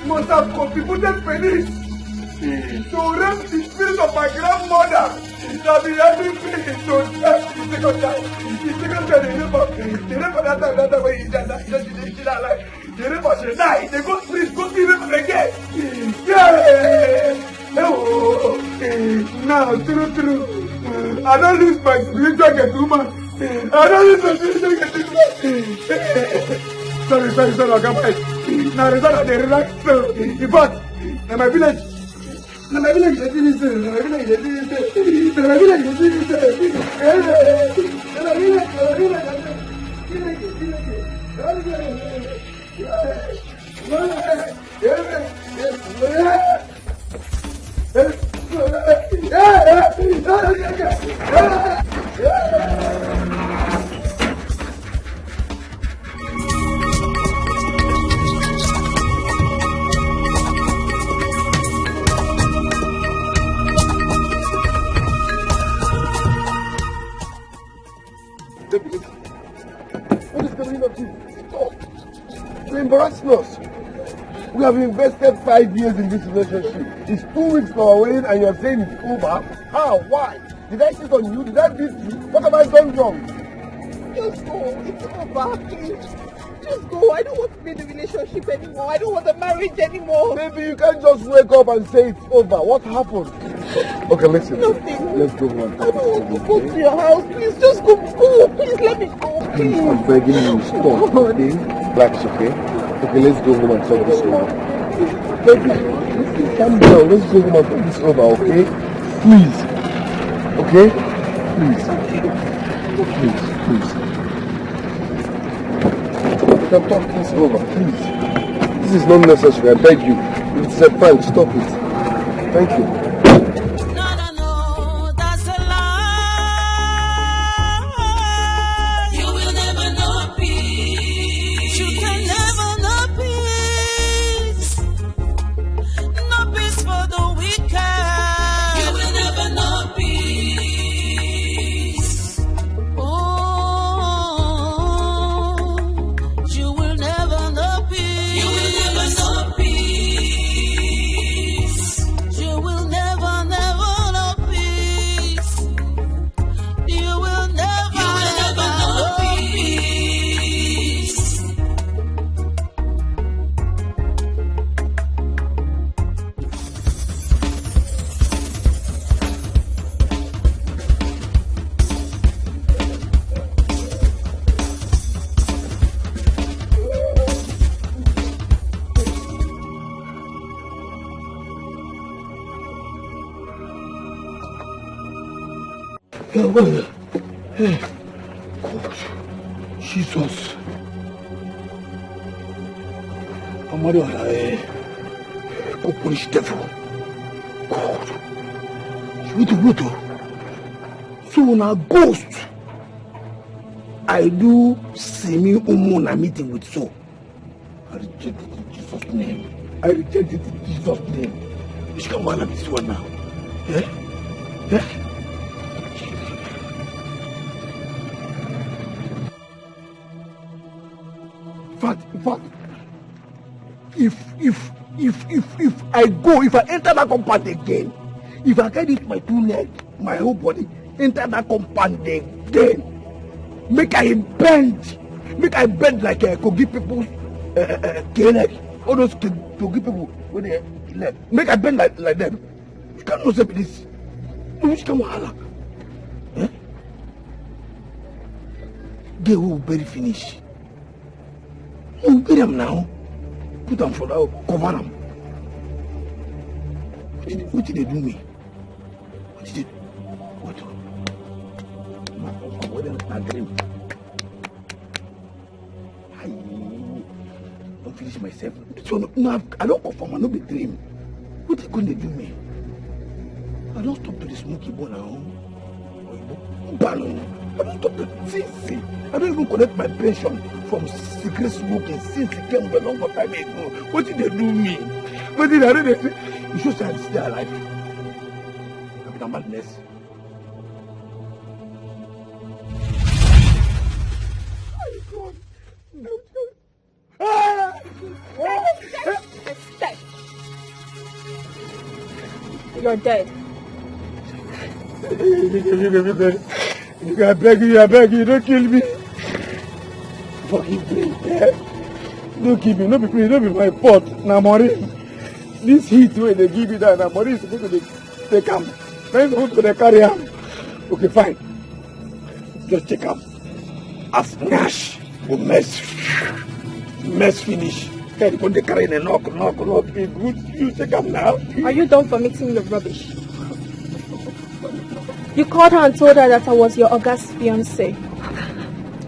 Must have contributed pennies to raise the spirit of my grandmother that be having me to death the second time. The second time they never that time when he died, the river should die. The ghost priest go see him again. Yeah. Oh, now true. I don't lose my spiritual get woman. I don't lose my spiritual get woman. Sorry, Oga. Now the result of the relax. In fact, in my village, they do this. What is coming up to? Stop. You're embarrassing us. We have invested 5 years in this relationship. It's 2 weeks for our wedding and you're saying it's over? How? Why? Did I cheat on you? Did I beat you? What have I done wrong? Just go. It's over, please. Just go. I don't want to be in the relationship anymore. I don't want the marriage anymore. Maybe you can't just wake up and say it's over. What happened? Okay, listen. Nothing. Let's go home. I don't want to go to your house. Please, just go. Go. Please, let me go. Please, I'm begging you. Stop, okay? Relax, okay? Okay, let's go home and talk this over. Baby, calm down. Let's go home and talk this over, okay? Please. Okay? Please. We can talk this over, please. This is not necessary, I beg you. If it's a prank, stop it. Thank you. Hey, God, Jesus. go punish devil. God. You do good. So now ghost. I do semi umuna meeting with so. I reject it in Jesus' name. I reject it in Jesus' name. Which can one this one now? Yeah? Yeah? In fact, if I go, if I enter that compound again, if I get it my 2 legs, my whole body, enter that compound again, make I bend like I could give people all those to give people with their leg. Make I bend like them. You cannot say this. No, you can't halak. Eh? They will bury finish. You bury them now. Put them for that, cover them. What did they do me? What did they do? What? My dream. I don't finish myself. So no, I don't confirm. I don't be dream. What are you going to do me? I don't stop to the smoky bone now. I don't stop to see. I don't even collect my pension from cigarette smoking since it came a long time ago. What did they do me? What did I do? You should say I'm still alive. I'm become madness. You're dead. I beg you, don't kill me. Forgive me. Don't kill me, don't be my fault. Now, Maurice, this heat where they give you that, now Maurice is supposed to take him. Then he's supposed to carry him. Okay, fine. Just take him. As Nash will mess finish. Then put the carry in a knock. It's good. You take him now. Are you done for mixing your rubbish? You called her and told her that I was your August fiancé.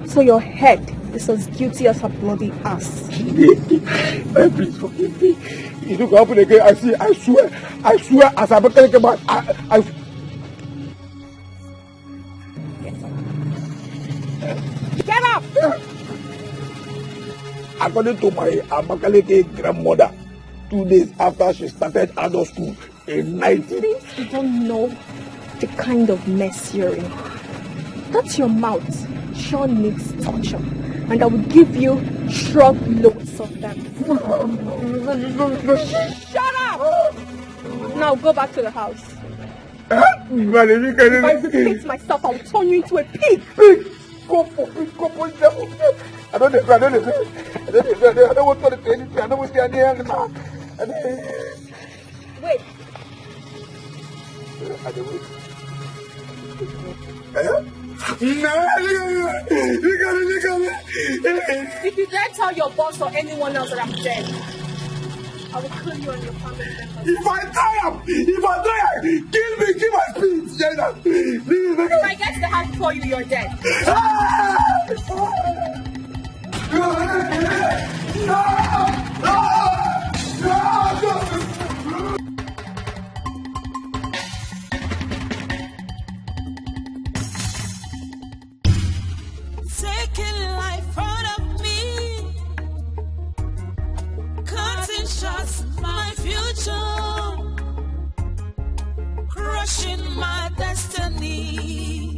So your head is as guilty as her bloody ass. Please forgive me. It will happen again. I swear, as I'm talking about, Get up! According to my Abakaleke grandmother, 2 days after she started adult school in 19... You don't know the kind of mess you're in. That's your mouth. Sure needs torture. And I will give you shrug loads of them. Shut up! Now go back to the house. If I repeat myself, I will turn you into a pig. Pig! Go for devil. I don't want to do anything. I don't want to do anything. Wait. If you dare tell your boss or anyone else that I'm dead, I will kill you and your family members. If I die, kill me, kill my speech. If I get to the house before you, you're dead. Taking life out of me, cutting shots at my future, crushing my destiny,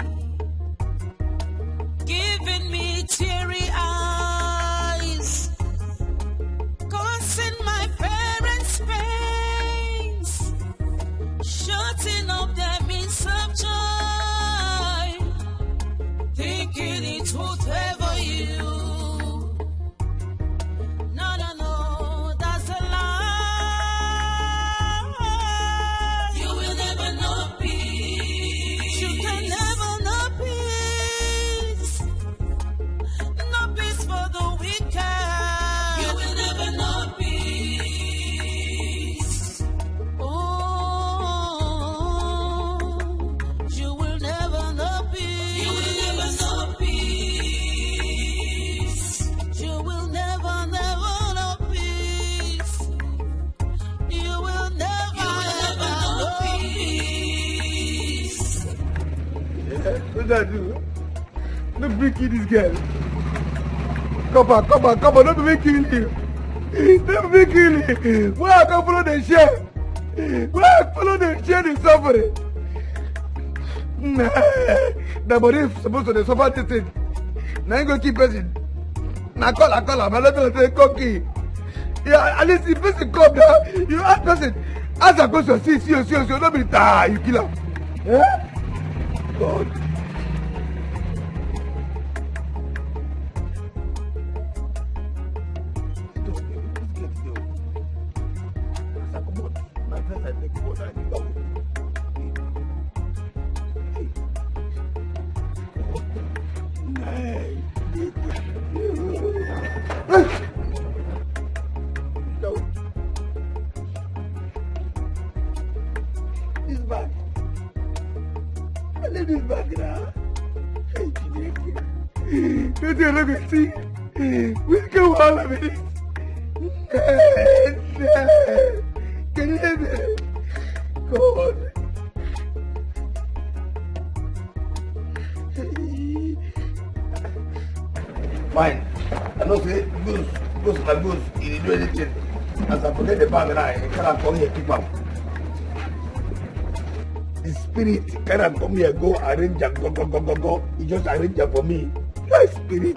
giving me teary eyes, do that too. Don't be kill this girl. Come on, don't be killing him. Don't be killing him. Why I can't follow the share? Why I follow the share the suffering? The body is supposed to suffer this thing. Now you go keep person. Now call him. I let him say cocky. Yeah, at least if person come now, you ask person. As I go to see, don't be tired, you kill him. Yeah? God. This bag. I leave this bag now. Hey, don't you look and see? We'll go all of it. Can you hear me? God. Fine. I know say goose my goose. He didn't do anything. As I forget the bag now, I can't come here keep up. The spirit cannot come here go arrange and go. He just arrange for me. My spirit.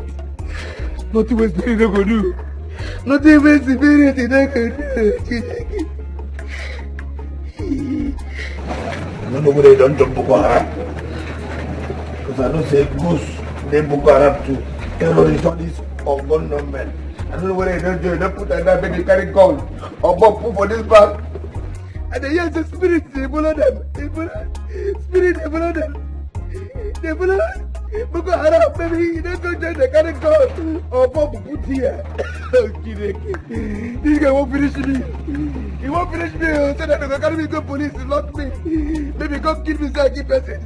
Nothing was spirit no go do. Nothing was spirit no go do. I don't know whether they don't jump Boko Haram. Because I know say goose they Boko Haram too. Terrorists on this or gun number. I don't know whether they don't join. They put that baby carry gun or bomb for this bag. And they hear the spirit, they follow them. Spirit, they follow them. They follow Boko Haram, baby. They don't join, they carry gun or bomb put here. This guy won't finish me. He won't finish me. So that they carry me to police, lock me. Maybe come kill me so I keep person.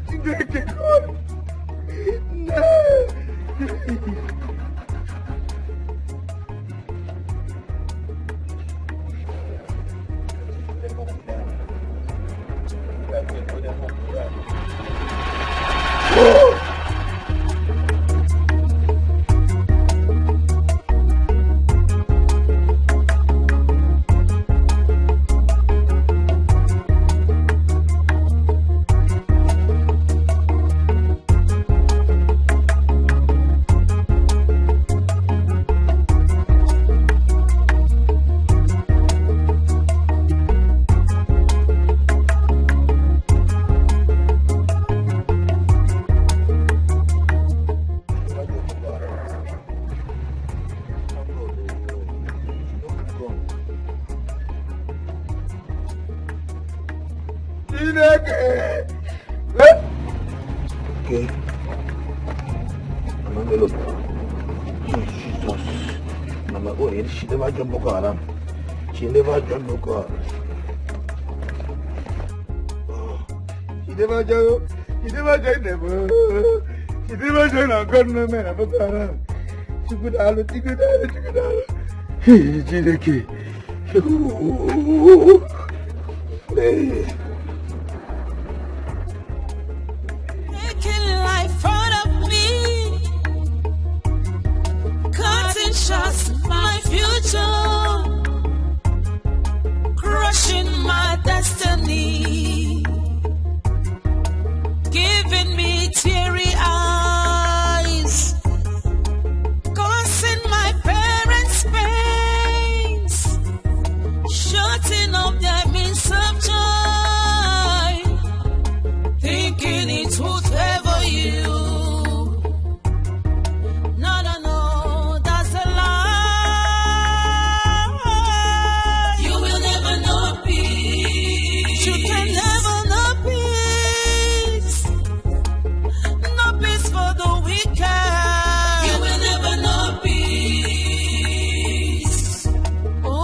No. Okay. Mama, look. Jesus. Mama, oh, she never jumped Boko Haram. She never jumped Boko Haram. She never joined them. She never joined our government of Boko Haram. She could have Dike. Taking life out of me, cutting shots my future, crushing my destiny, giving me teary eyes, causing my parents pains, shutting up their means of joy, thinking it would favor you. No, that's a lie. You will never know peace. You can never know peace. No peace for the wicked. You will never know peace. Oh,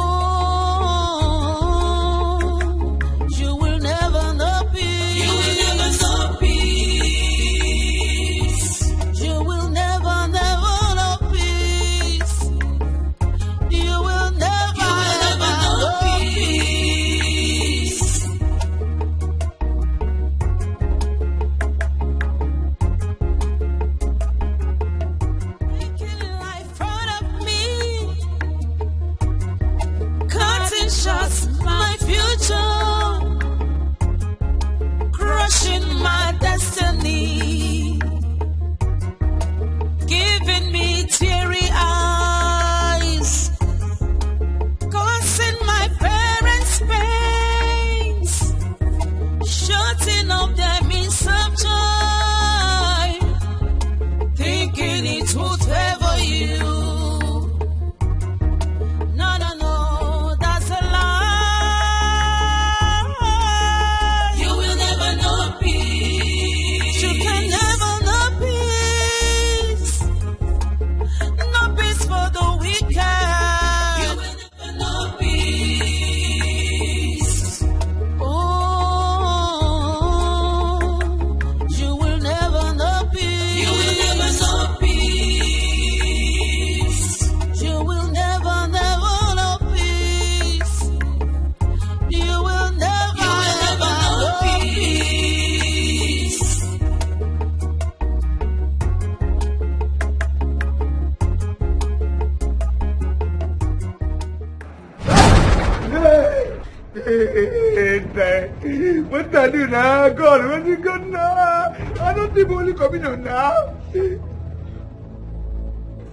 What I do now? God, where's it gone now? I don't think only coming on now.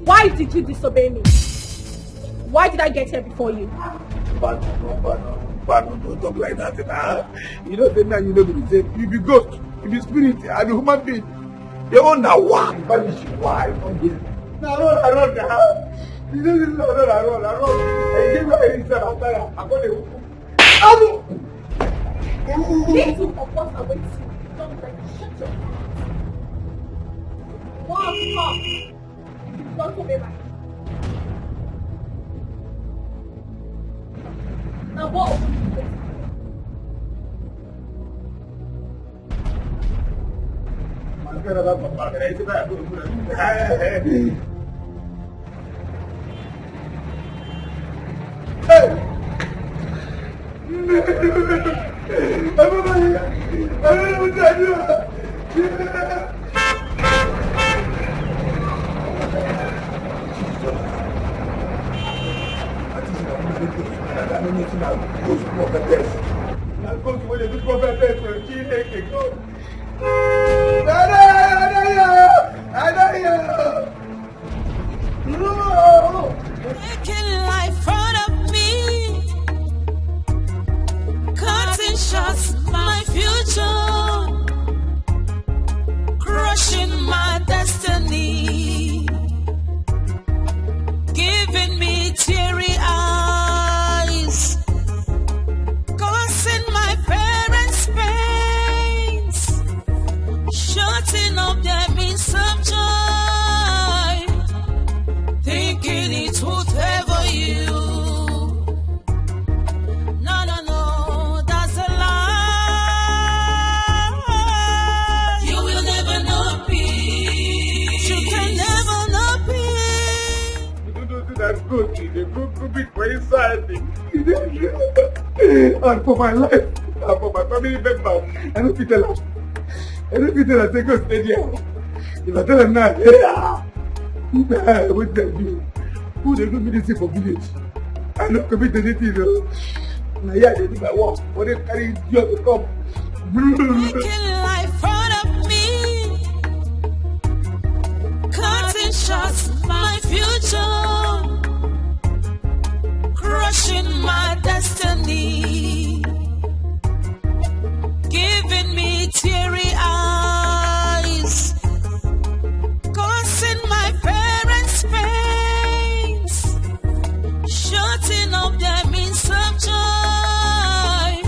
Why did you disobey me? Why did I get here before you? But don't talk like that now. You know, then now you know the same. You be ghost, you be spirit, and human being. You own that one, but it's why? No, I don't now. You know this is I run. I gave you anything after I'm going to. These two of us are waiting. Don't like shut your mouth. One stop. Don't obey my. Now what? Making life out of me, cutting shots my future, crushing my destiny, giving me teary eyes, causing my parents pains, shutting up their means of joy, thinking it would favor you. No, that's a lie. You will never know peace. You can never know peace. You don't do that good. The good bit for inside. And for my life, and for my family members, I don't fit tell them. I don't fit tell them to go stay there. If I tell them now, what they do? Who they do medicine for village? I don't commit anything though. Now yeah, they do my work. But they carry you to come. Making life out of me, cutting shots my future, crushing my destiny, giving me teary eyes, causing my parents pains, shutting up their means of joy,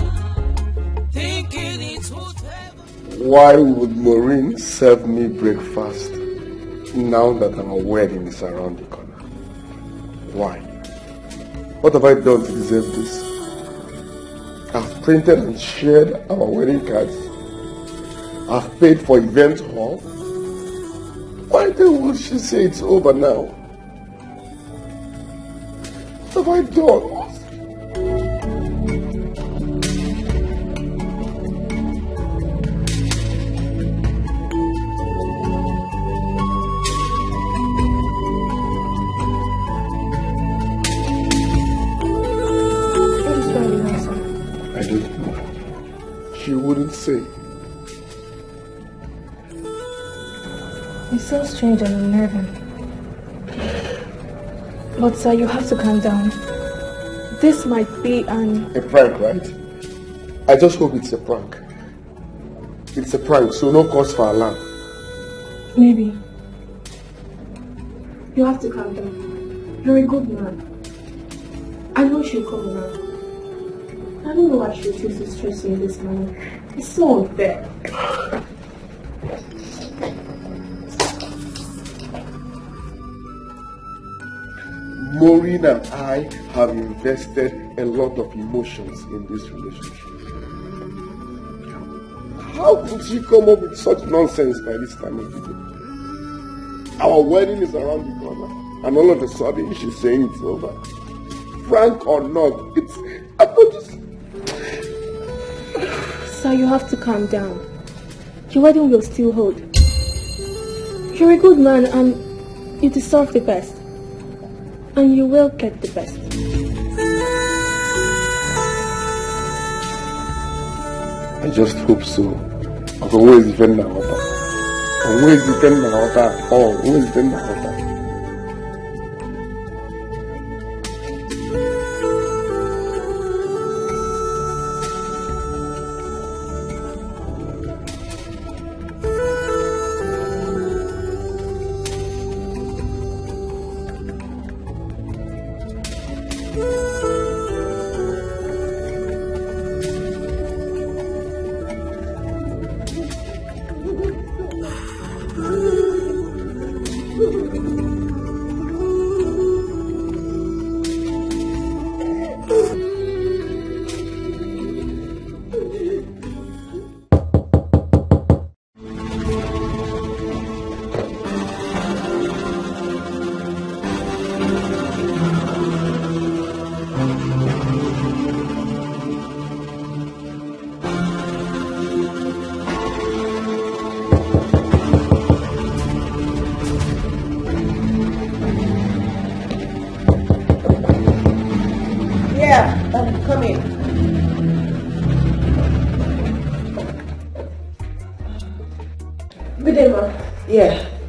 thinking it would ever. Why would Maureen serve me breakfast now that our wedding is around the corner? Why? What have I done to deserve this? I've printed and shared our wedding cards. I've paid for event hall. Why then would she say it's over now? What have I done? I don't know. She wouldn't say. It's so strange and unnerving. But sir, you have to calm down. This might be a prank, right? I just hope it's a prank. It's a prank, so no cause for alarm. Maybe. You have to calm down. You're a good man. I know she'll come around. I don't know why she choose to stress you in this manner. It's so unfair. Maureen and I have invested a lot of emotions in this relationship. How could she come up with such nonsense by this time of the day? Our wedding is around the corner, and all of a sudden she's saying it's over. Frank or not, I could just... Sir, you have to calm down. Your wedding will still hold. You're a good man and you deserve the best. And you will get the best. I just hope so. I'm always defending my water. I'm always defending my water. Oh, always defending my water.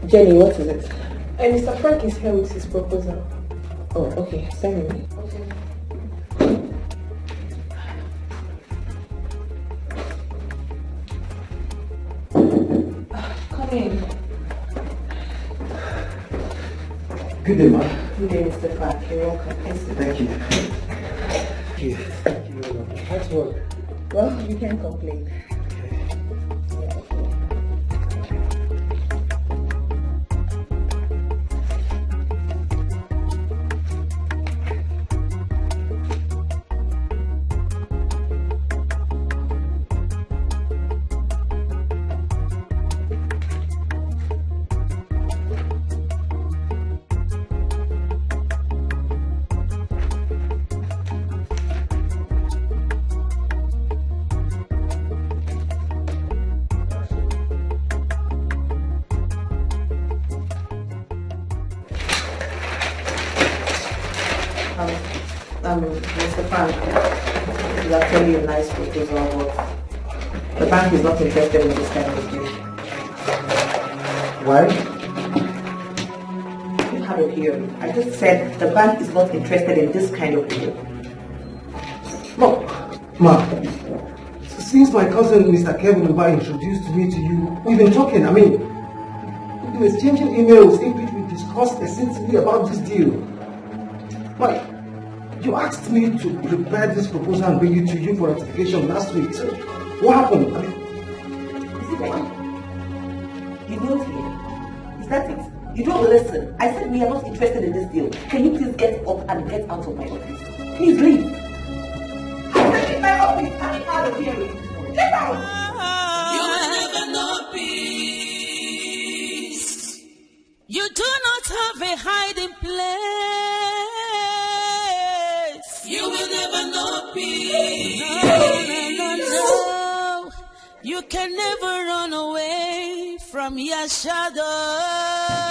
Jenny, what is it? Mr. Frank is here with his proposal. Oh, okay. Send me. Okay. Come in. Good day, ma'am. Good day, Mr. Frank. You're welcome. Thank you. Thank you. Thank you very much. How's work? Well, you can't complain. Mr. Frank, it's actually a nice proposal, but the bank is not interested in this kind of deal. Why? You have a hearing. I just said the bank is not interested in this kind of deal. No, ma. Since my cousin Mr. Kevin Uba introduced me to you, we've been talking. I mean, we've been exchanging emails in which we discussed extensively about this deal. Why? You asked me to prepare this proposal and bring it to you for ratification last week. So, what happened? I mean, is it like you don't hear? Is that it? You don't listen. I said we are not interested in this deal. Can you please get up and get out of my office? Please leave. I said in my office. I'm out of here. Get out. You will never know peace. You do not have a hiding place. You will never know peace. No. You can never run away from your shadow.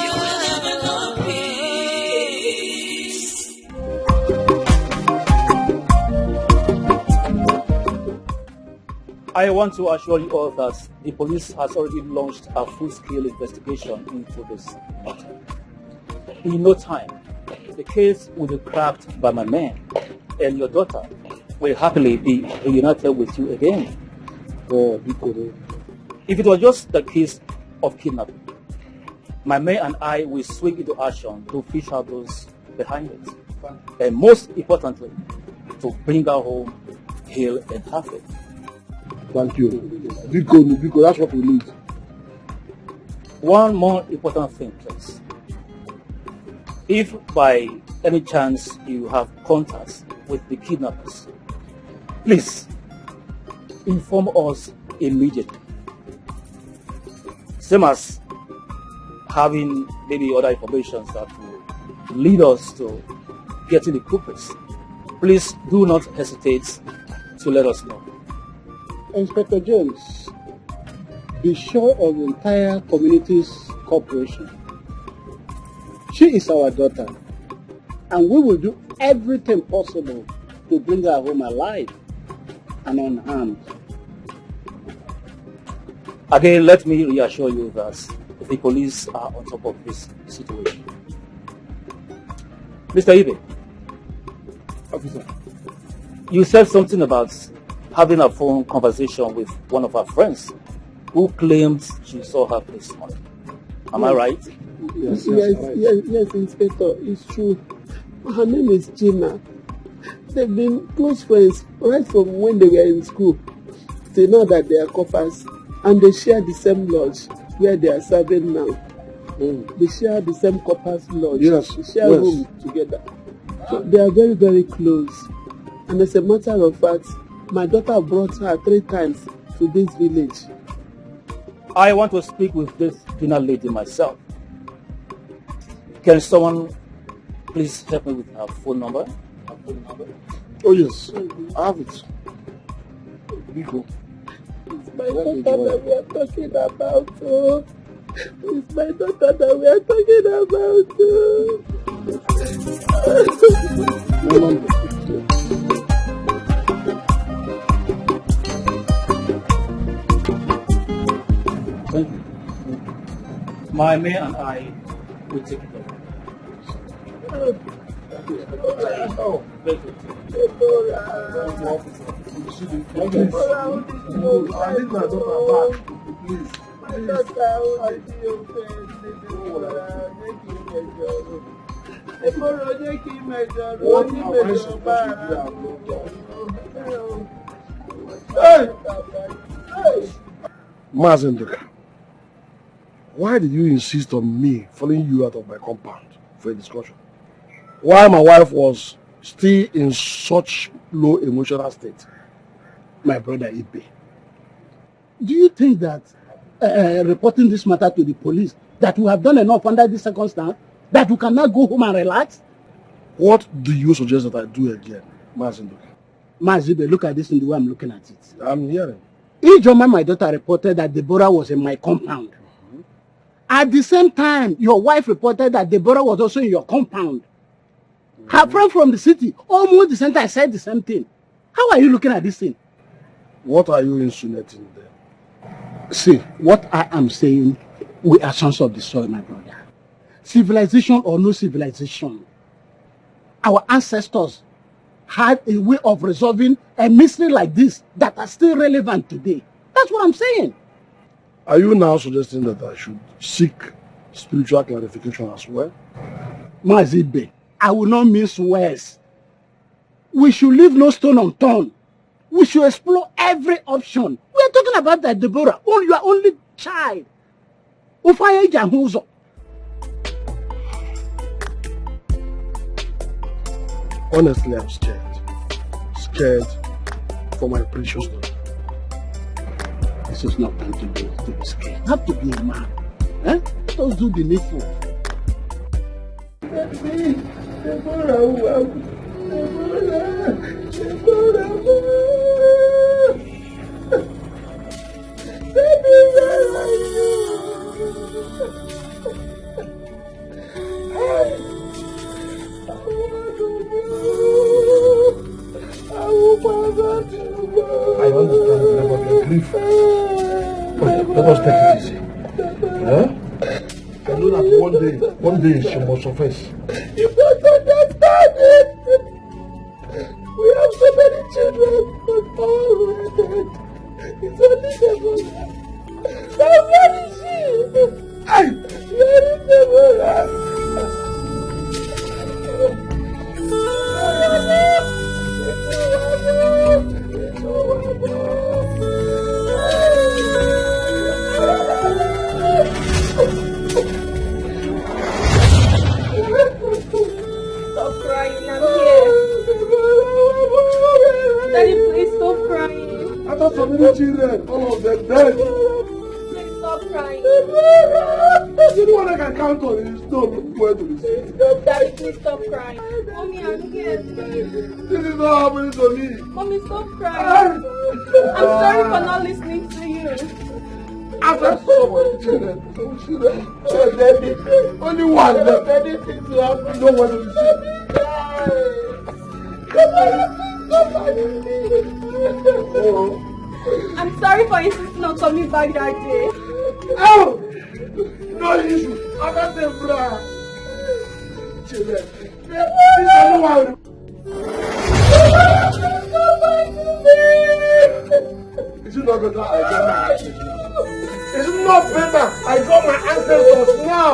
You will never know peace. I want to assure you all that the police has already launched a full-scale investigation into this matter. In no time, the case will be cracked by my men, and your daughter will happily be reunited with you again. If it was just the case of kidnapping, my men and I will swing into action to fish out those behind it. And most importantly, to bring her home healed and happy. Thank you. Because that's what we need. One more important thing, please. If by any chance you have contacts with the kidnappers, please inform us immediately. Same as having maybe other information that will lead us to getting the culprits. Please do not hesitate to let us know. Inspector James, be sure of the entire community's cooperation. She is our daughter, and we will do everything possible to bring her home alive and unharmed. Again, let me reassure you that the police are on top of this situation. Mr. Ibe, Officer, you said something about having a phone conversation with one of our friends who claimed she saw her this morning. Am I right? Yes, Inspector, it's true. Her name is Gina. They've been close friends right from when they were in school. They know that they are coppers and they share the same lodge where they are serving now. They share the same coppers lodge. Yes. They share room together. So they are very, very close. And as a matter of fact, my daughter brought her 3 times to this village. I want to speak with this Gina lady myself. Can someone please help me with her phone number? Oh yes, I have it. Biko. It's my daughter that we are talking about. Oh. It's my daughter that we are talking about. Thank you. My man and I will take it over. Oh, thank you. I need my daughter back, please. Mazenduka, why did you insist on me following you out of my compound for a discussion? Why my wife was still in such low emotional state? My brother Ibe, do you think that reporting this matter to the police, that we have done enough under this circumstance, that we can now go home and relax? What do you suggest that I do again, Mazenduka? Mazibe, look at this in the way I'm looking at it. I'm hearing. Ijoma, my daughter, reported that Deborah was in my compound. At the same time, your wife reported that Deborah was also in your compound. Her friend from the city, almost the same time, said the same thing. How are you looking at this thing? What are you insinuating then? See, what I am saying, we are sons of the soil, my brother. Civilization or no civilization, our ancestors had a way of resolving a mystery like this that are still relevant today. That's what I'm saying. Are you now suggesting that I should seek spiritual clarification as well? Mazibe, I will not miss words. We should leave no stone unturned. We should explore every option. We are talking about that, Deborah. Your only child. Honestly, I'm scared. Scared for my precious daughter. This is not time to be scared. You have to be a man. Eh? Let us do the needful. I understand about your grief. But let us take it easy. Huh? I know that one day she must suffice. You don't understand it. We have so many children, but all were dead. It's only Deborah. Now where is she? Where is Deborah? Stop crying, I'm here. Daddy, please stop crying. I thought so many children, all of them dead. Please stop crying. You know what I can count on is no where to be seen. Daddy, please stop crying. Mommy, I'm here. This is not happening to me. Mommy, stop crying. I'm sorry for not listening to you. I've had so many children. Only one left. No one to be seen. I'm I'm sorry for insisting on coming back that day. Oh! No issue. I'm not the bra. Children. Is it not better I got my ancestors? Is it not better I got my ancestors now?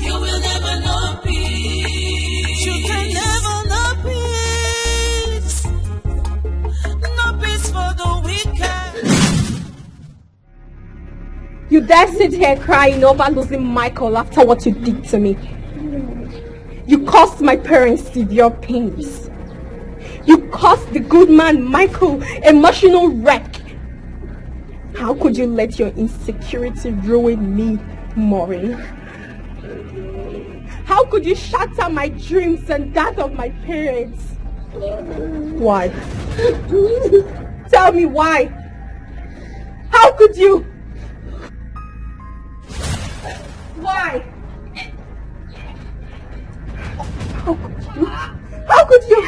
You will never know peace. You can never know peace. No peace for the wicked. You dare sit here crying over losing Micheal after what you did to me. You caused my parents severe pains. You caused the good man Micheal emotional wreck. How could you let your insecurity ruin me, Maurice? How could you shatter my dreams and that of my parents? Why? Tell me why? How could you? Why? How could you? How could you?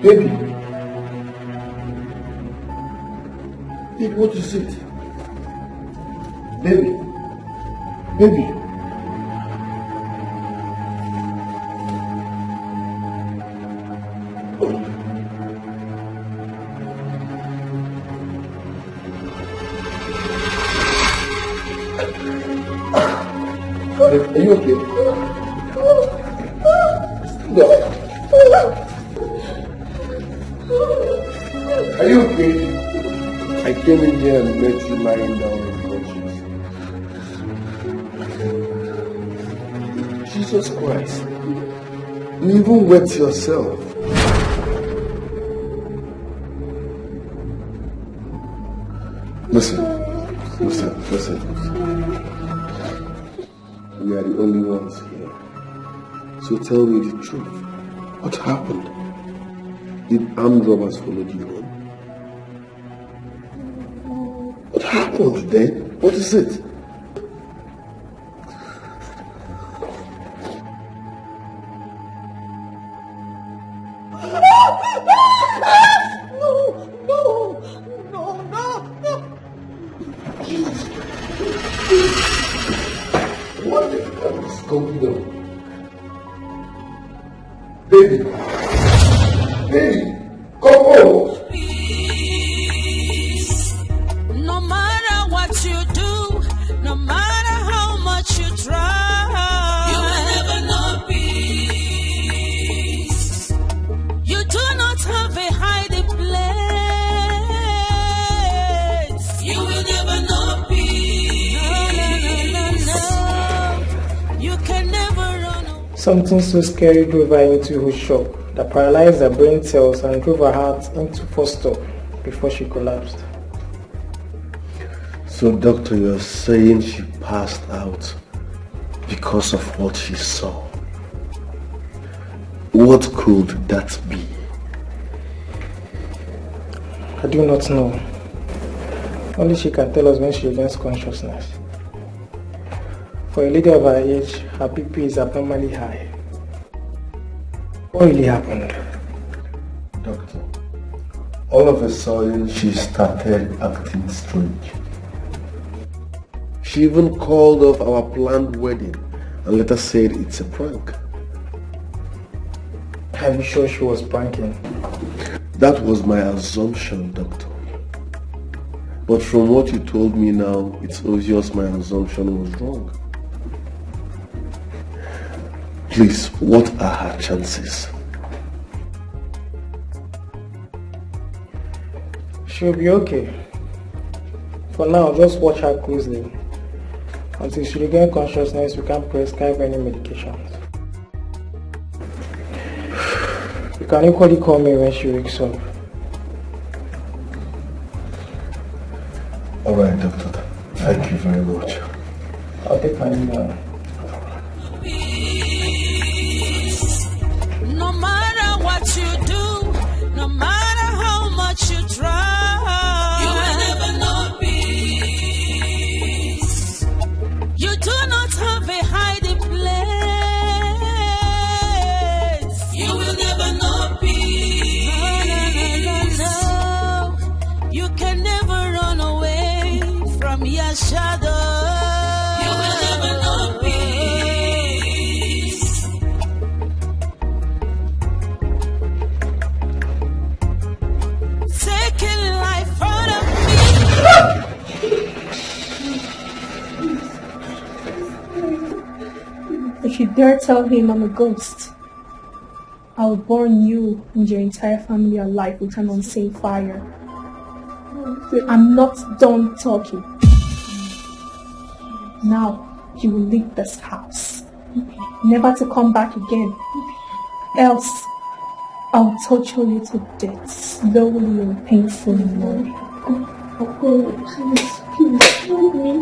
Baby. Baby, what is it? Baby. Baby. Are you okay? No. Are you okay? I came in here and met you lying down unconscious. Jesus Christ. You even wet yourself. Listen. We are the only ones here. So tell me the truth. What happened? Did armed robbers follow you home? What happened then? What is it? What the hell is going on? Baby! Baby! Come on! No matter what you do, no matter how much you try, you will never know peace. You do not have a hiding place. You will never know peace. No. You can never run away. Something so scary drove her into a shock that paralyzed her brain cells and drove her heart into first stop before she collapsed. So, doctor, you're saying she passed out because of what she saw. What could that be? I do not know. Only she can tell us when she regains consciousness. For a lady of her age, her BP is abnormally high. What really happened? Doctor, all of a sudden she started acting strange. She even called off our planned wedding and later said it's a prank. Are you sure she was pranking? That was my assumption, doctor. But from what you told me now, it's obvious my assumption was wrong. Please, what are her chances? She'll be okay. For now, just watch her closely. Until she regains consciousness, we can't prescribe any medications. You can equally call me when she wakes up. Alright, doctor. Thank you very much. I'll take my email. No matter what you do, no matter how much you try, you will never know peace. You do not have a hiding place. You will never know peace. No. You can never run away from your shadow. You will never know peace. Taking life out of If you dare tell him I'm a ghost, I will burn you and your entire family alive with an unseen fire. I'm not done talking. Now you will leave this house, never to come back again. Else, I'll torture you to death, slowly and painfully, Maurice. Please, help me.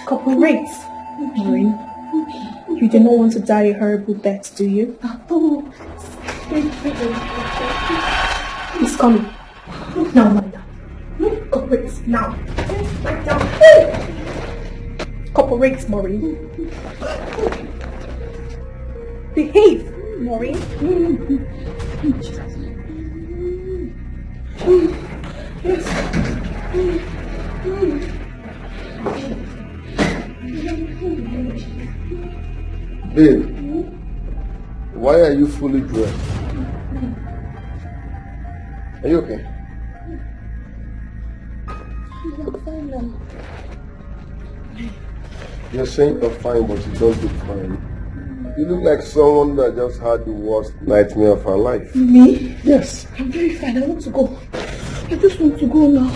Cooperate, Maurice. You do not want to die a horrible death, do you? He's coming. Now, lie down. Cooperate, now. Lie down. Cooperate, Maurice. Behave, Maurice. Yes. Babe, why are you fully dressed? Are you okay? I'm fine now. You're saying you're fine, but you don't look fine. You look like someone that just had the worst nightmare of her life. Me? Yes. I'm very fine. I want to go. I just want to go now.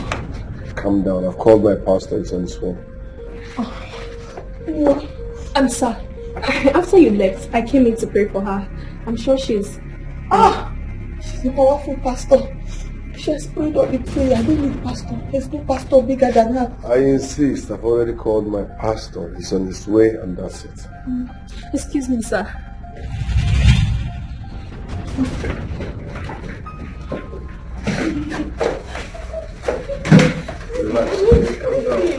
Calm down. I've called my pastor. It's on his phone. What? Answer. After you left, I came in to pray for her. I'm sure she's... She's a powerful pastor. She has prayed on the prayer. I don't need pastor. There's no pastor bigger than her. I insist. I've already called my pastor. He's on his way and that's it. Excuse me, sir. Relax.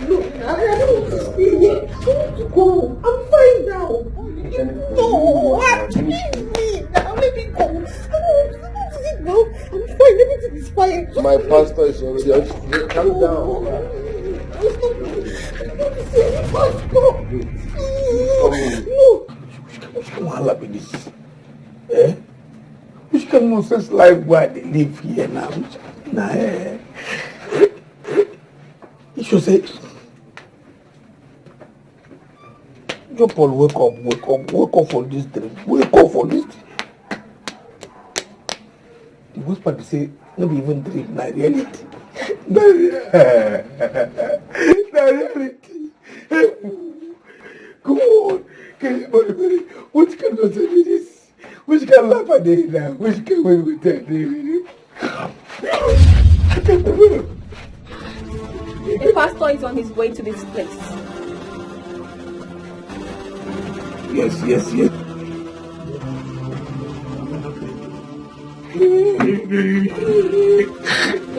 Look, I don't want to stay here. I want to go. I'm fine now. No, leave me now. Let me go. I don't want to sit now. I'm fine. Everything is fine. My pastor is already on his way. Calm down. I want to see any pastor. No. Which kind of wahala be this? Eh? Which kind of nonsense life where they live here now? You should say, John Paul, wake up for this dream. Wake up for this. The worst part is say, not even dream, not reality. Not reality. Come on. Which kind of say this? Which kind of laugh at the now? Which kind of way with that? The pastor is on his way to this place. Yes.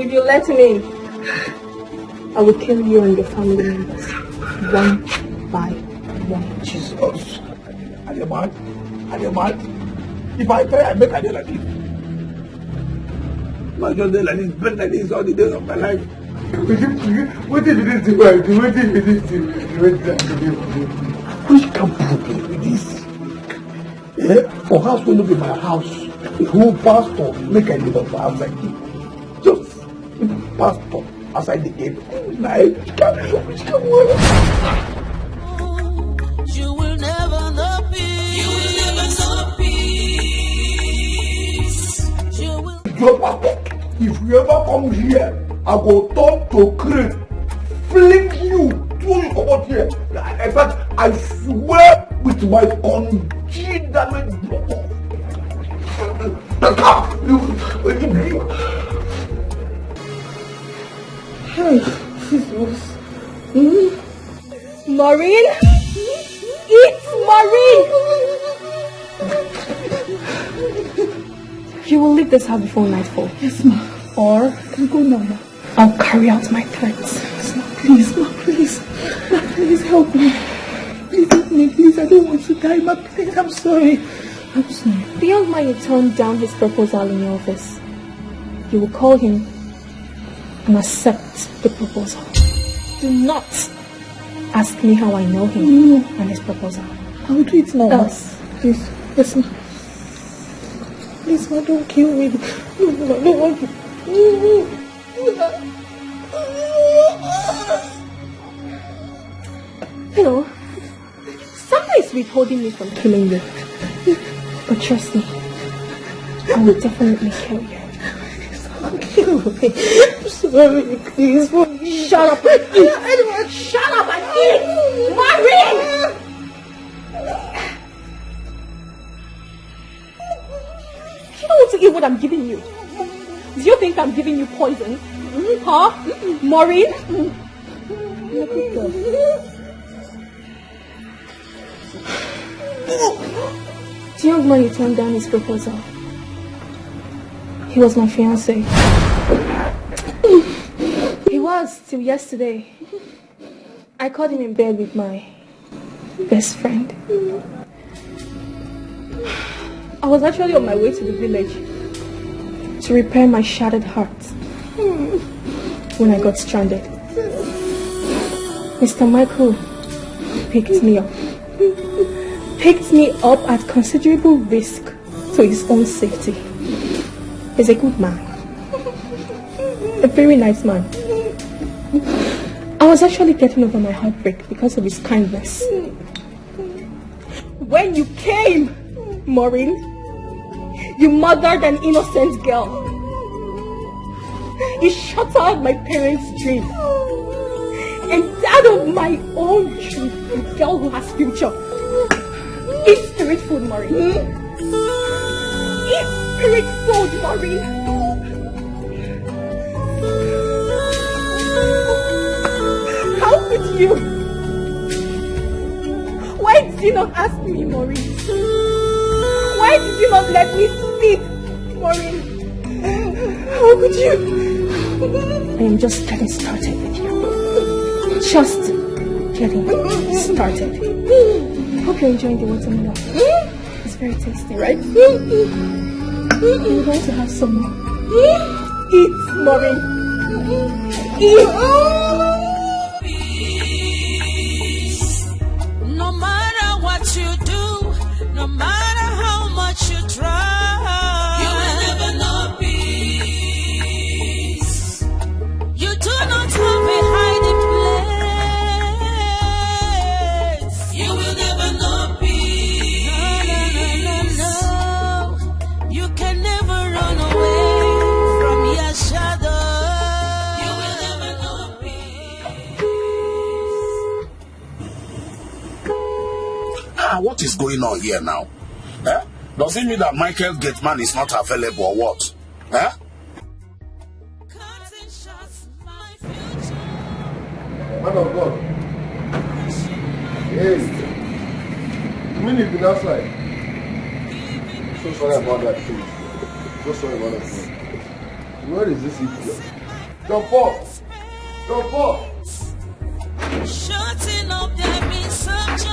If you let him in, I will kill you and your family members, one by one. Jesus. Are you mad? If I try, I make a day like this. My just day like this, bed like this all the days of my life. What if you didn't do? What if you didn't do? Which can prove with this? Yeah? For house will not be my house. The whole pastor make a little for outside gate. Just pastor outside the gate. Which can You will never know peace. You will never know you ever come here, I go talk to crane, fling you, throw you come out here. In fact, I swear with my congealed damage block. Hey, Jesus. Maureen? It's Maureen! You will leave this house before nightfall. Yes, ma. Or I can go now, ma. I'll carry out my threats. Ma, please, ma, please. Ma, please help me. Please help me, please. I don't want to die, ma, please. I'm sorry. I'm sorry. The young man you turned down his proposal in your office. You will call him and accept the proposal. Do not ask me how I know him and his proposal. I will do it now. Else. Please. Yes, ma. Please, ma, don't kill me. No, ma, I don't want to. You know, something is withholding me from killing you. But trust me, I will definitely kill you. Kill me. I'm sorry, please. Shut up, I eat. Shut up, I eat. Maureen! You don't want to eat what I'm giving you. Do you think I'm giving you poison? Huh? Maureen? You're a good girl. The young man you turned down his proposal. He was my fiancé. He was till yesterday. I caught him in bed with my best friend. I was actually on my way to the village to repair my shattered heart when I got stranded. Mr. Michael picked me up. Picked me up at considerable risk to his own safety. He's a good man. A very nice man. I was actually getting over my heartbreak because of his kindness. When you came, Maureen, you murdered an innocent girl. You shattered my parents' dream. And that of my own dream, a girl who has future. Eat spirit food, Maureen. Eat spirit food, Maureen. How could you? Why did you not ask me, Maureen? Why did you not let me speak, Maureen? How could you? I am just getting started with you. Just getting started. Hope you're enjoying the watermelon. It's very tasty, right? You're going to have some more. Eat, Maureen. Eat. No matter what you do, no matter how much you try, you will never know peace. You do not have a hiding place. You will never know peace. No. You can never run away from your shadow. You will never know peace. What is going on here now? Eh? Does it mean that Micheal Gateman is not available or what? Eh? Man of God. Yes. Timini has been outside. So sorry about that, please. So sorry about that, please. Where is this idiot? Jump off! Jump off! Shutting up there means some joy.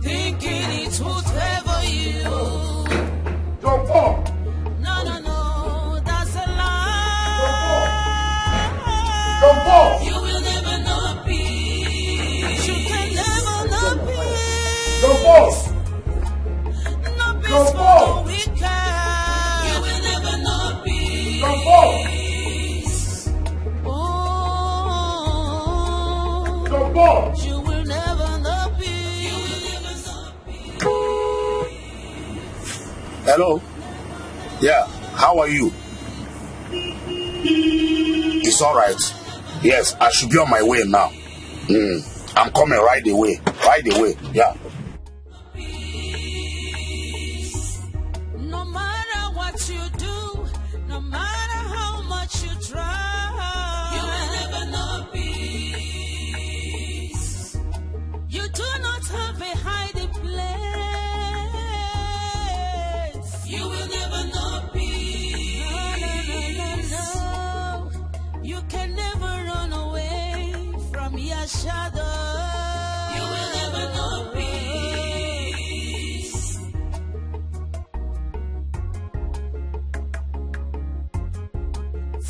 Thinking it would favor you. Jump off! No, that's a lie. Jump off! You will never know peace. You can never know peace. Jump off! No peace Jump for off! the wicked. You will never know peace. Jump off! Jump off! You will never know peace. Hello? Yeah. How are you? It's all right. Yes, I should be on my way now. I'm coming right away. Right away. Yeah. No matter what you do, no matter how much you try, you will never know peace. You do not have a hiding place. You will never know peace. No. You can never run away from your shadow. You will never know peace.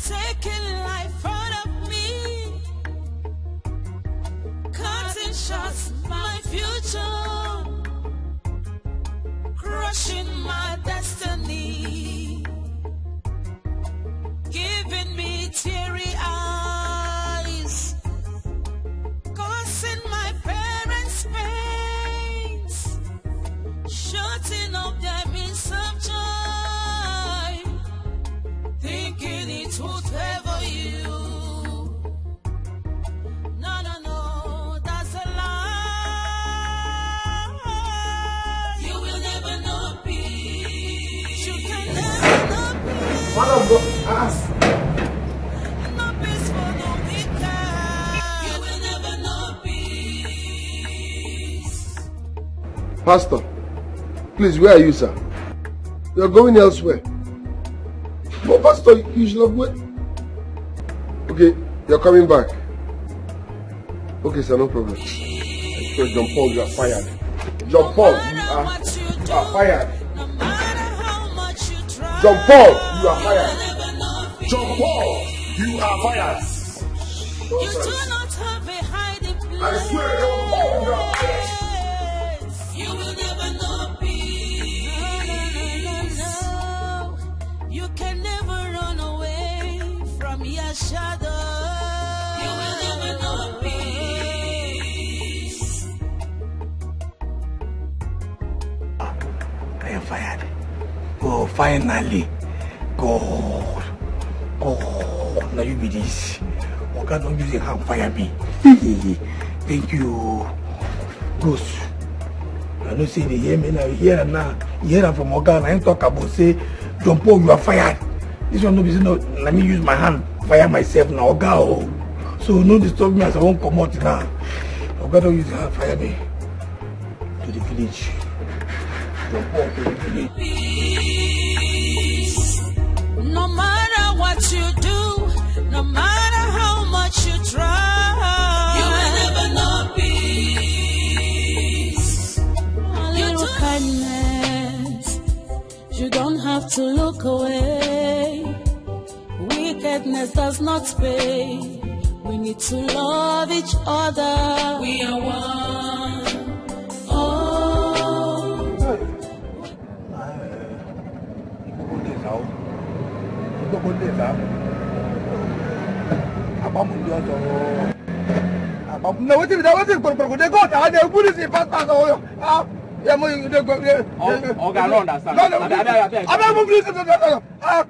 Taking life out of me, cutting shots my future, crushing my destiny, giving me teary eyes, causing my parents pains, shutting up their means of joy, thinking it would favor you. No, that's a lie. You will never know peace. You can never know peace. One of the No peace for the wicked. You will never know peace. Pastor, please, where are you, sir? You're going elsewhere. But Pastor, you should have waited. Okay, you're coming back. Okay, sir, no problem. John Paul, you are fired. John Paul, you are fired. John Paul, you are fired. John Paul, you are fired. You do not have a hiding place. I swear, John Paul, you are fired. You will never know peace. No. You can never run away from your shadow. You will never know peace. I am fired. Oh, finally. God. Now you be this. Oh, God, don't use your hand, fire me. Thank you. Ghost. I know say they hear me now, hear now. Hear them from Ogan. I ain't talk about say, John Paul, you are fired. This one no be say no, let me use my hand, fire myself now, Oga. So no disturb me as I won't come out now. Oga don't use your hand, fire me. To the village. John Paul to the village. No matter what you do, no matter how much you try, you will never know peace. A little kindness, you don't have to look away. Wickedness does not pay. We need to love each other. We are one. No, what is that? What is it? They go down there. Who is it? Yeah,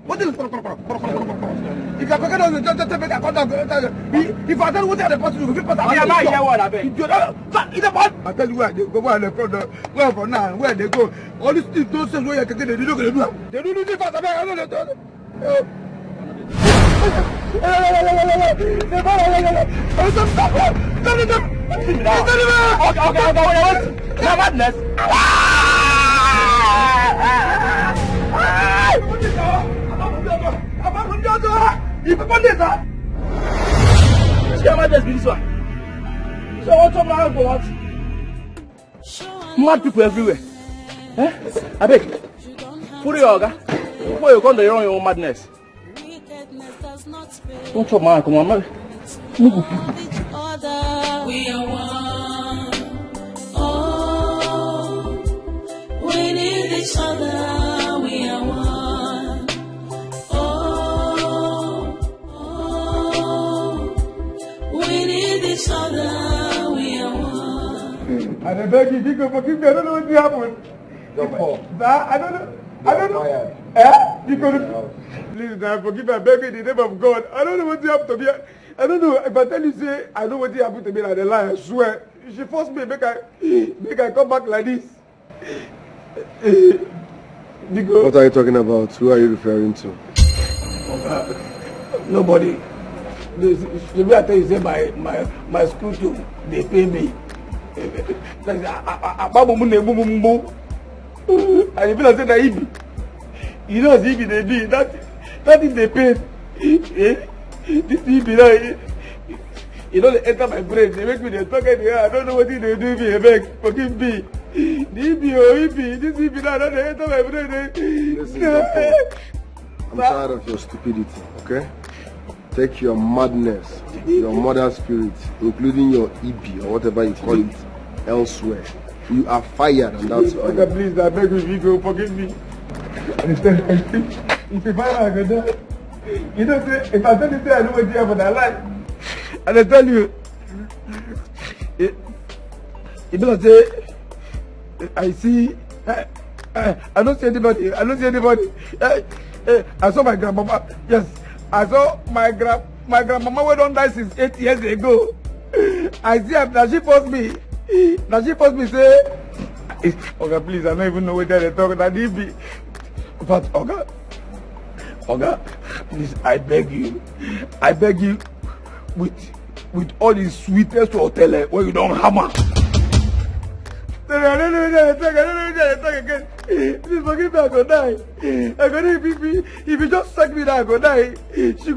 what is it? If I forget to make a contact, if I don't want to pass you, I tell you where they go, where they go, from now, where they go. All these things don't say where you can get it. They don't do it fast. I don't know. Mad people everywhere. I beg. Put your organ before you come to your own madness. Don't talk, man. Come on, man. We are one. Oh, we need each other. We are one. Oh, we need each other. We are one. I beg you, Dike, forgive me. I don't know what happened. I don't know. I don't know. Eh? Because please now forgive me, I beg you in the name of God. I don't know what happened to me. I don't know if I tell you say I know what happened to me like the lie, I swear. She forced me make I come back like this. What are you talking about? Who are you referring to? Nobody. The way I tell you, say my school too, they pay me. And if you say that you know, as if they be that is they pay. This EB now, you know, they enter my brain. They make me they talk at the air. I don't know what they do me. I beg, forgive me. The EB, this EB now, they enter my brain. Listen, I'm tired of your stupidity, okay? Take your madness, your mother spirit, including your EB or whatever you call it, elsewhere. You are fired, and that's why. Okay, please, I beg you, go forgive me. If you find out, I go die. You know, if I tell you, I know what you have for that life. And I tell you, it be like say, I see, I don't see anybody. I saw my grandmama. Yes, I saw my grandmama who don't die since 8 years ago. I see her. Now she forced me. Say, okay, please, I don't even know what they're talking about. But Oga, please, I beg you, with all the sweetest hotel where you don't hammer. I don't know again. Please forgive me, I go die. I go die if you just suck me down, I go die. She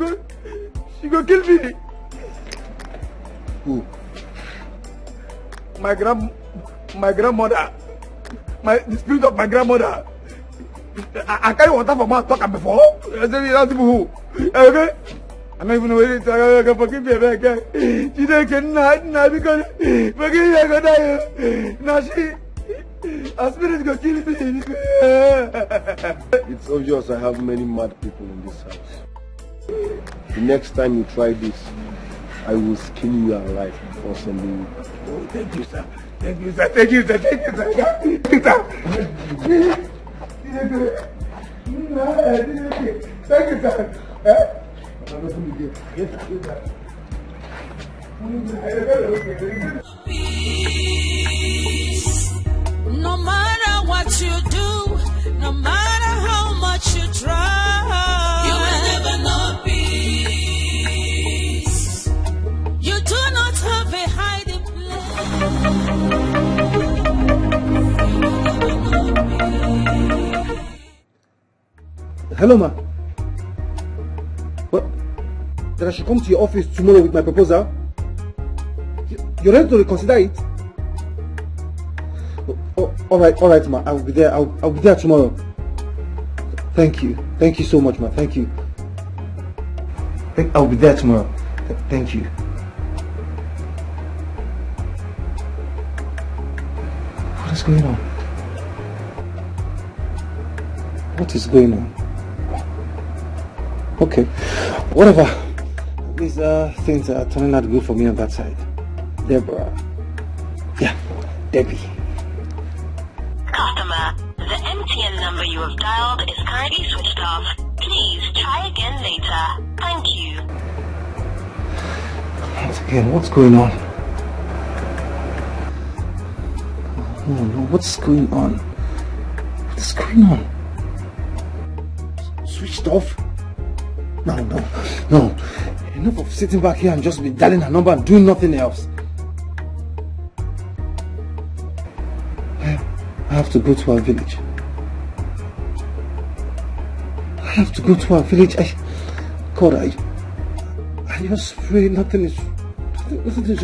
go kill me. Who? My grandmother. The spirit of my grandmother. I carry water for my talk before. I said, that's who. Okay? I don't even know what it is. I can forgive me. She didn't not because forgive me, I go die. Now her spirit go kill me. It's obvious I have many mad people in this house. The next time you try this, I will skin you alive before sending you. Oh, thank you, sir. Thank you, sir. Thank you, sir. Thank you, sir. Thank you, sir. Thank you, sir. No matter what you do, no matter how much you try, you will never know peace. You do not have a hiding place. Hello, ma. What? That I should come to your office tomorrow with my proposal? You're ready to reconsider it? All right, ma. I will be there. I'll be there tomorrow. Thank you so much, ma. Thank you. I'll be there tomorrow. Thank you. What is going on? What is going on? Okay, whatever. These things are turning out good for me on that side. Deborah. Yeah, Debbie. Customer, the MTN number you have dialed is currently switched off. Please try again later. Thank you. Once again, what's going on? Oh no, what's going on? What's going on? Switched off? No. Enough of sitting back here and just be dialing her number and doing nothing else. I have to go to our village. I just pray nothing is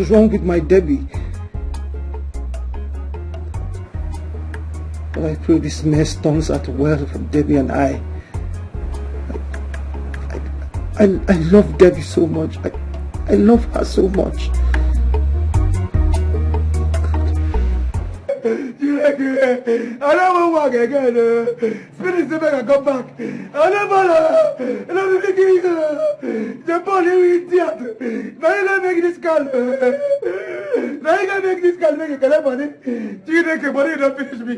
wrong with my Debbie. But I pray this mess turns out well for Debbie and I. I love Debbie so much. I love her so much. I don't want to work again. Spirit say make I come back. I don't want to. I don't make it. The body will idiot. Now you make this call. Now you make this call. Make it money. Chinenye, money don't finish me.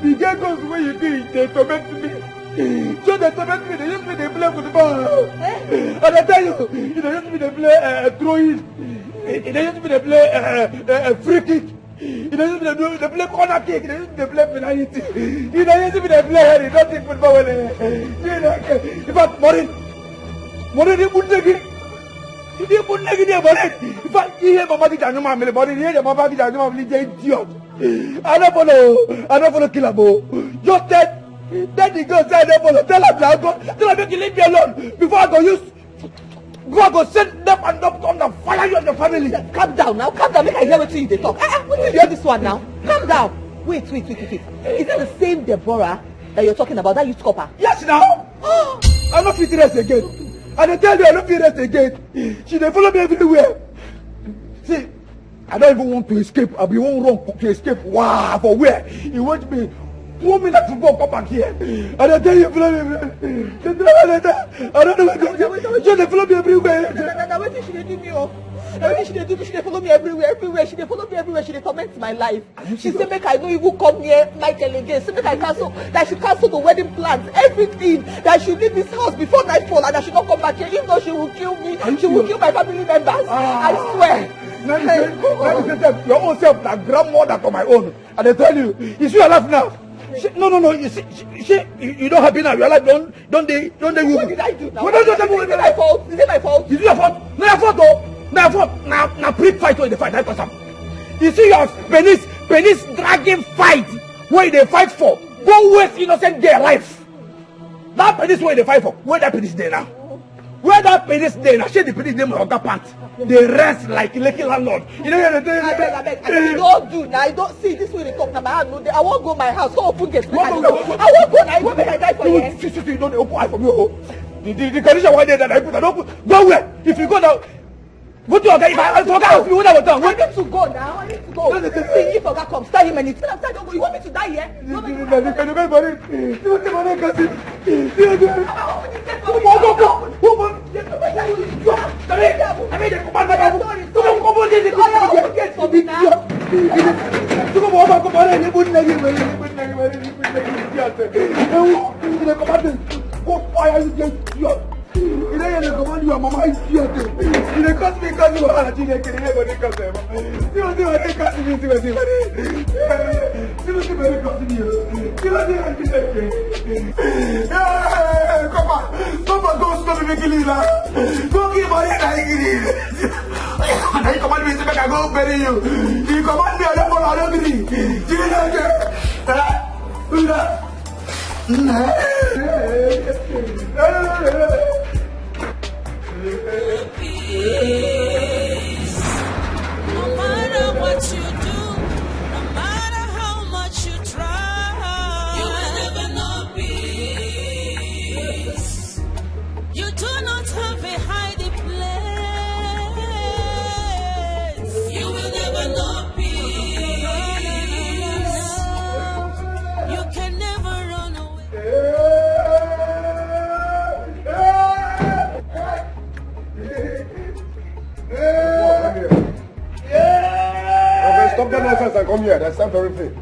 The gay ghost where you do, they torment me. So they torment me, they use me, they play football. And I tell you, they use me, they play throwing. They use me, they play free kick. They use me, they play corner kick. They use me, they play penalty. They use me, they play, they don't think football. In fact, Maurice, they put the dia pun lagi dia balik. Ifat dia mama kita nyama mele balik dia mama kita nyama beli dia idiot. Ana follow kilabo. Just that the girl said they follow. Tell her make you leave me alone before I go send them and dump on the fire you and the family. Calm down now, calm down. Make I hear what you they talk. What did you hear this one now? Calm down. Wait. Is it the same Deborah that you're talking about? That you copper? Yes now. I'm not fit rest again. And I tell you, I don't feel rest again. She they follow me everywhere. See, I don't even want to escape. I'll be one wrong to escape. Wow, for where? He wants me 2 minutes to go come back here. And I tell you, follow me. I don't know where to go. So they follow me everywhere. Now what should they do me off? She dey follow me everywhere. She dey follow me everywhere. She dey torment my life. She say make I no even come near Micheal again. Say make I cancel. That I should cancel the wedding plans, everything. That I should leave this house before nightfall, and I should not come back here. If not, she will kill me. She will kill my family members. I swear. Your own self, like grandmother to my own. And I tell you, is she alive now? No. You see, you don't happy now. You're alive. Don't they? What did I do now? Is it my fault? Is it my fault? Is it your fault? No, your fault though. Now pre-fight when they fight. That person. You see your penis dragging fight where they fight for. Don't waste innocent their life. That penis where they fight for. Where that penis there now? Where that penis there now? Share the penis name of pants. They rest like lucky landlord. You know what I beg. I don't do now. I don't see this way they talk now. My hand no day. I won't go my house. Go open gate. I won't go now. I won't make I die for you. You don't open eye for me. The condition why they that I put. I don't put. Go where? If you go now. Go to Oga. If I forgot, you would have done. I need to go now. I need to go. See if Oga comes, tell him anything. After I don't go, you want me to die here? You want me to die here? You know, command your mama is here. You cost me because you are a teenager. Come on, go stop me making it. Go give money and I give it. And you command me to make I go bury you. You command me, I don't follow, I don't believe. You No matter what you do, no matter how much you try, you will never know peace. You do not have a hiding place. You will never know peace. You can never run away. Stop that nonsense and come here. That's time for everything.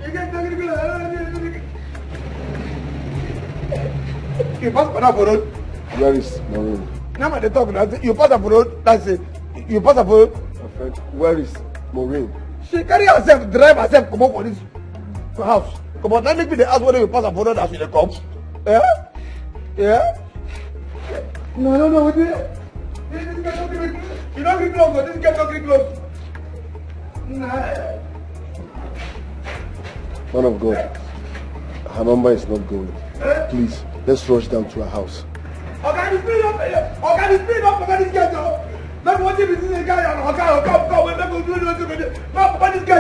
You pass for road. Where is Maurice? Now they talk. You pass for road. That's it. You pass for road. Where is Maurice? She carry herself, drive herself, come up for this house. Come on, now make me the house where you pass for road as you come. Yeah. No. Wait. This guy don't give me. You don't get close. This guy don't get close. Man of God, her number is not going. Please, let's rush down to her house. Okay, speed up, this guy. Let me watch him, this is a guy. Come, let me do it. No, this guy,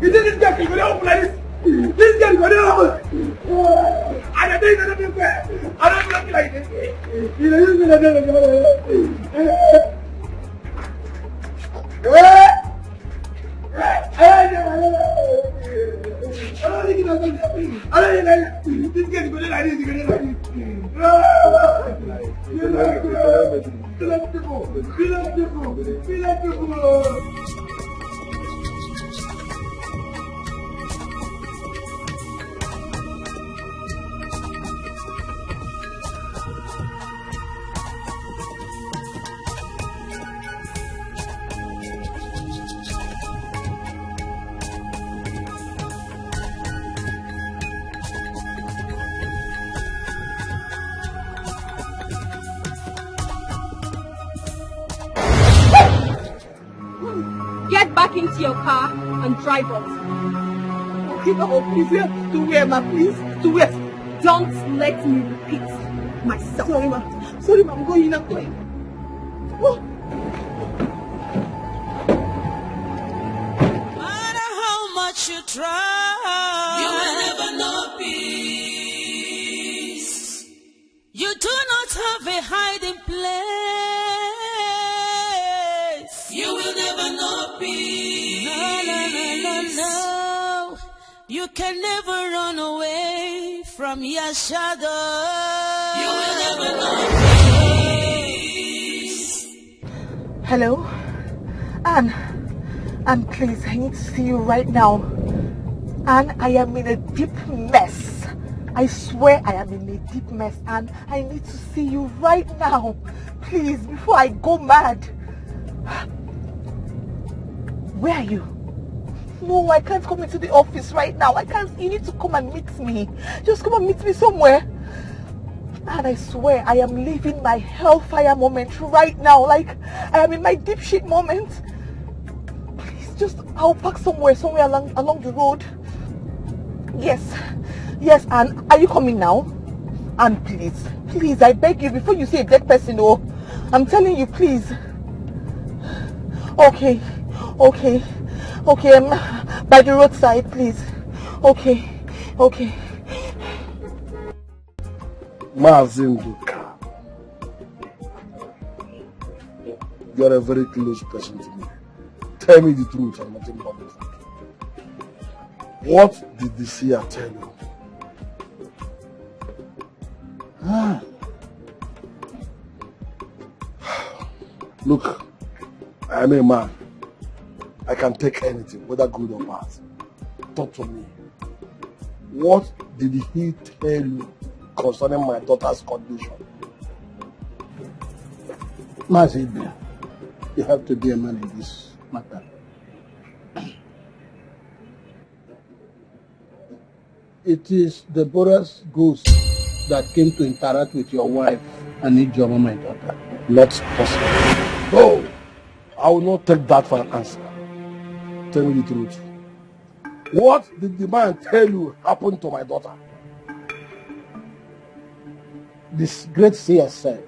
You did this guy, Village people. Get back into your car and drive off. Okay, oh, please, to where, ma, please? To where? Don't let me repeat myself. Sorry, ma. Sorry, ma, I'm going. Oh. Matter how much you try, you will never know peace. You do not have a hiding place. You will never know peace. No. You can never run away from your shadow. You will never know peace. Hello? Anne, please, I need to see you right now. Anne, I am in a deep mess. I swear I am in a deep mess, and I need to see you right now. Please, before I go mad. Where are you? No, I can't come into the office right now. I can't. You need to come and meet me. Just come and meet me somewhere. And I swear I am living my hellfire moment right now. Like, I am in my deep shit moment. Please, I'll park somewhere along the road. Yes, and are you coming now? And please, I beg you, before you say a dead person, oh, I'm telling you, please. Okay, by the roadside, please. Okay. Mazinduka, you're a very close person to me. Tell me the truth and nothing but the truth. What did the seer tell you? Look, I am a man. I can take anything, whether good or bad. Talk to me. What did he tell you concerning my daughter's condition? Mazibe, you have to be a man in this matter. It is Deborah's ghost that came to interact with your wife and Ijoma, my daughter. Not possible. No, I will not take that for an answer. Tell me the truth. What did the man tell you happened to my daughter? This great seer said,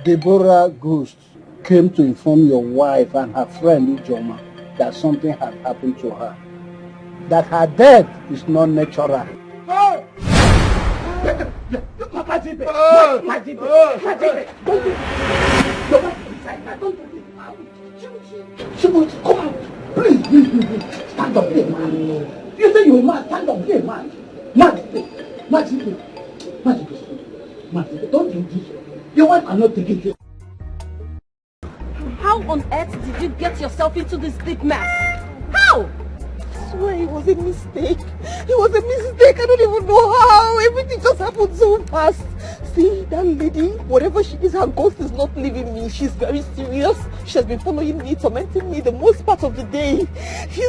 Deborah Ghost came to inform your wife and her friend Ijoma that something had happened to her. That her death is not natural. Mazibe, come out. Please. Stand up, be a man. You say you're a man, stand up, be a man. Mazibe, don't do this. Your wife cannot take it. How on earth did you get yourself into this deep mess? How? I swear it was a mistake. I don't even know how. Everything just happened so fast. See, that lady, whatever she is, her ghost is not leaving me. She's very serious. She has been following me, tormenting me the most part of the day.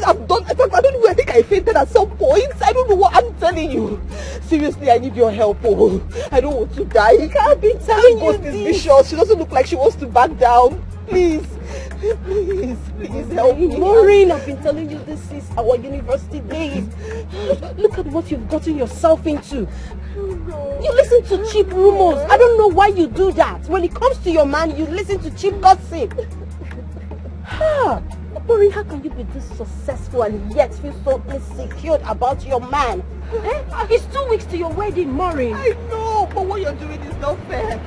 I don't know, I think I fainted at some point. I don't know what I'm telling you. Seriously, I need your help. Oh, I don't want to die. I can't be telling you. Her ghost is vicious. She doesn't look like she wants to back down. Please help me. Maureen, I've been telling you this is our university days. Look at what you've gotten yourself into. You listen to cheap rumors. I don't know why you do that. When it comes to your man, you listen to cheap gossip. Maureen, how can you be this successful and yet feel so insecure about your man? It's 2 weeks to your wedding, Maureen. I know, but what you're doing is not fair.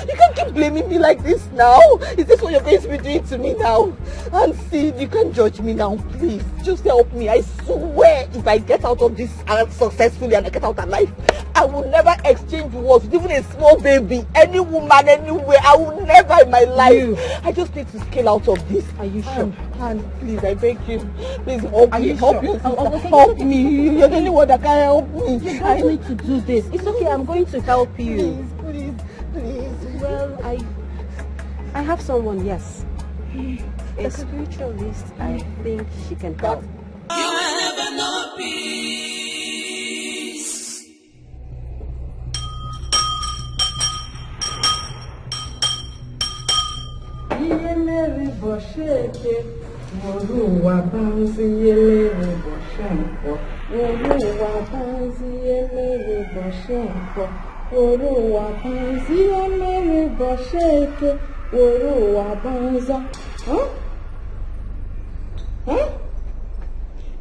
You can't keep blaming me like this now. Is this what you're going to be doing to me now? And see, you can't judge me now, please. Just help me. I swear, if I get out of this successfully and I get out alive, I will never exchange words with even a small baby, any woman, anywhere. I will never in my life. I just need to scale out of this. Are you sure? And please, I beg you, please help me. Help me. You're the only one that can help me. You don't need to do this. It's okay. I'm going to help you. Please. Well, I have someone. Yes. A spiritualist, I think she can help. You will never know peace. Yelere bosheke, Oruwa banzi yelere boshenko, Oruwa banzi yelere boshenko, Oruwa banzi yelere bosheke, Oruwa banza.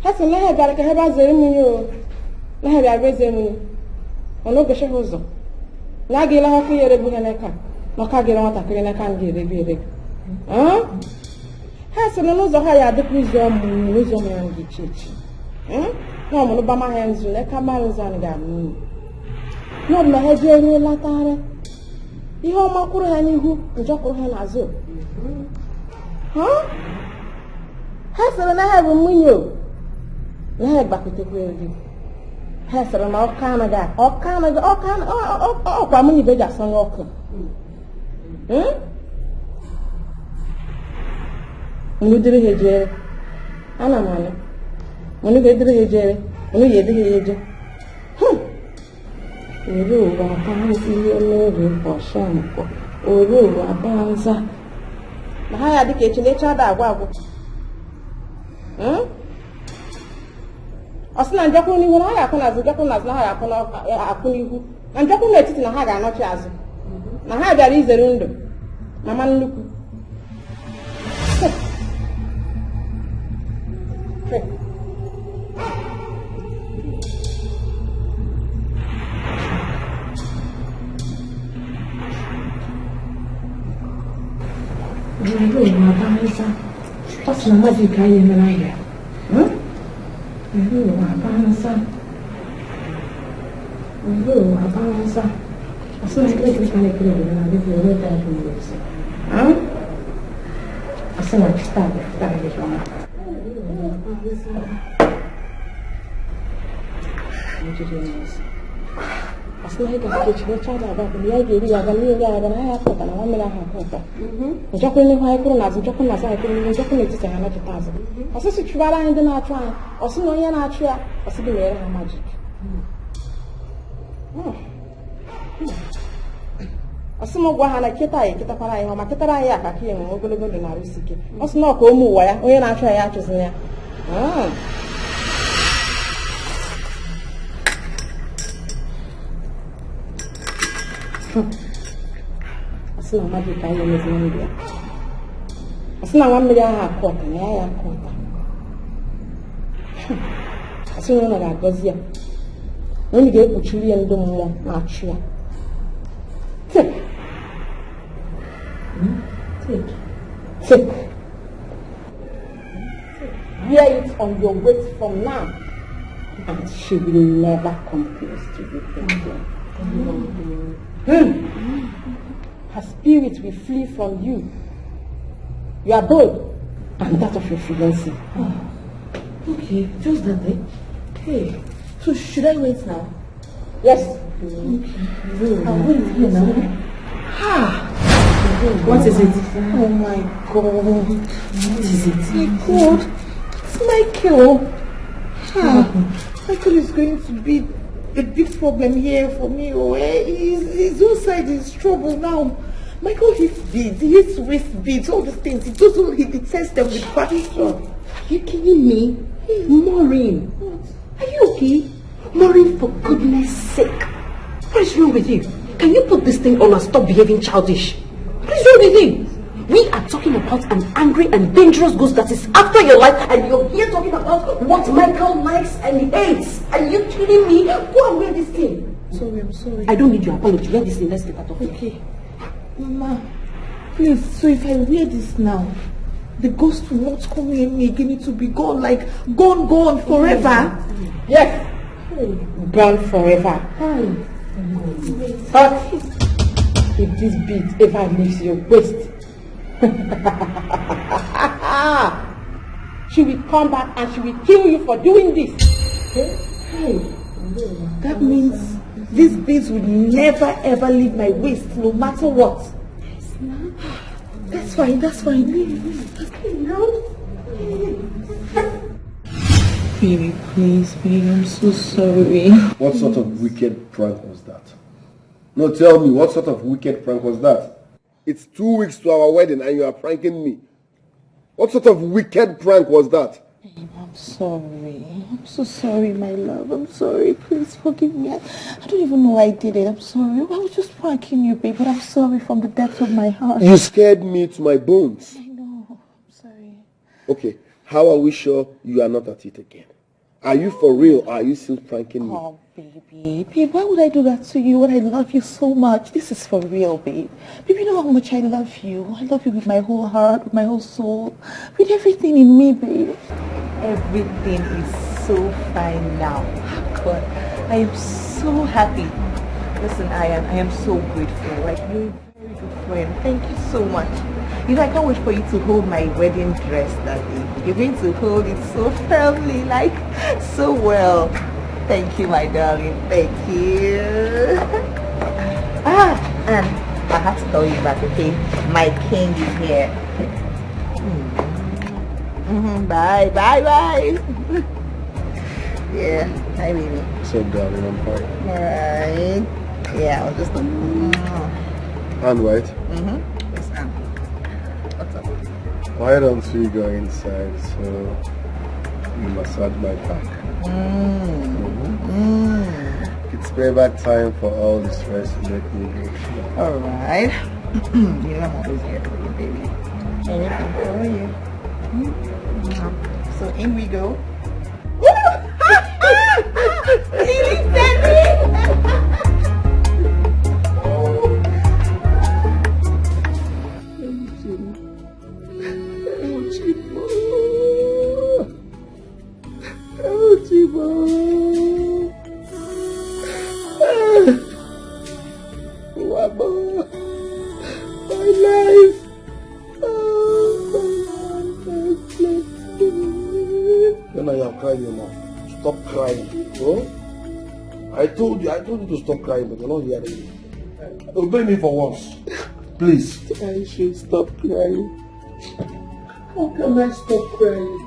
Hasa nahe baraka heba zerimunyo, nahe baraka zerimunyo. Ono geshe hozo. Nagi la hoku yere buheneka, makagila wata kireneka ngere bere. Hasa n'ụzọ ha ya adịkwa ụzọ ọmụmụ ụzọ mere gị chichi. Na ọmụmụ ba ma ha nzu na ka mara ụzọ anyị ga-amụ. Na ọbụla ha jee ruo latara. Ihe ọma kwụrụ ha n'ihu, njọ kwụrụ ha n'azụ. Ha sịrị na ha bụ nwunye o. Na ha gbakwutekwa ego. Ha sịrị na ọka anaghị ọkwa nwunye be ji asọnye ọkụ. Mudiri hejere, ana mane. Munu gediri hejere, munu yediri heje. Oru wa banzi yelere boshenko, oru wa banza. Na haya dike echinecha da agwa. Osina njako ni wona haya akona azu, njako na haya akona ihu. Na njako na etiti na ha ga anochi azu. Na ha bịara izere ndụ. Mama nnukwu. What's the magic I am in here? I saw a great kind of clear and I didn't know that we were saying. I saw a stab that is wrong. I saw a kitchen, child about the idea of a new guy, and I have put on 1 million. Jacqueline, why couldn't I Jacqueline as I couldn't Jacqueline to 100,000. I saw you try and then I try, or see no yan I try, or see the way of magic. Asimo gwa ha na kita para ya ma kita ra ya ka ke enwe ogologo do na rusike osino ka omu wa ya onye na achọ ya achụzina ya asina maji ka ya mezi ndia asina wa mmiri aha akọta na ya akọta asina na ga-agọzi ya onye ga-ekpuchiri ya ndị mmụọ na-achụ ya Take. Wear it on your waist from now, and she will never come close to you again. Her spirit will flee from you. Your abode and that of your fiancé. Okay, just that day. Hey, so should I wait now? Yes. Okay. I'll wait here now. What is it? Oh my God. What is it? My God. It's Micheal. Micheal is going to be a big problem here for me. His own side is trouble now. Micheal hates beads, he hates waist beads, all these things. He detests them with passion. Are you kidding me? Maureen. Are you okay? Maureen, for goodness sake. What is wrong with you? Can you put this thing on and stop behaving childish? What is wrong with you? We are talking about an angry and dangerous ghost that is after your life, and you're here talking about what Micheal likes and hates. Are you kidding me? Go and wear this thing. Sorry, I'm sorry. I don't need your apology. Wear this thing. Let's get out of here. Okay. Mama, please, so if I wear this now, the ghost will not come near me again. It will be gone, like gone forever. Yes. Gone forever. But if this beat ever leaves your waist, she will come back and she will kill you for doing this. That means these beads will never ever leave my waist, no matter what. That's fine. Baby, please, baby, I'm so sorry. What sort of wicked prank was that? No, tell me, what sort of wicked prank was that? It's 2 weeks to our wedding and you are pranking me. What sort of wicked prank was that? Babe, I'm sorry. I'm so sorry, my love. I'm sorry. Please forgive me. I don't even know why I did it. I'm sorry. I was just pranking you, babe, but I'm sorry from the depths of my heart. You scared me to my bones. I know. I'm sorry. Okay, how are we sure you are not at it again? Are you for real or are you still pranking me? Oh, baby. Babe, why would I do that to you when I love you so much? This is for real, babe. Babe, you know how much I love you. I love you with my whole heart, with my whole soul, with everything in me, babe. Everything is so fine now. But I am so happy. Listen, I am so grateful. Like, you're a very good friend. Thank you so much. You know, I can't wait for you to hold my wedding dress that day. You're going to hold it so firmly, like, so well. Thank you, my darling. Thank you. And I have to tell you that, okay? My king is here. Bye. Yeah, hi, baby. So, darling, I'm fine. Alright. Yeah, I'll just... And right? Yes, what's up? Why don't we go inside so you massage my back? It's payback time for all the stress you make me go through. Alright. You know I'm always here for you, baby. Anything for you. So in we go. Stop crying. Oh? I told you to stop crying, but you're not hearing me. Obey me for once. Please. I should stop crying. How can I stop crying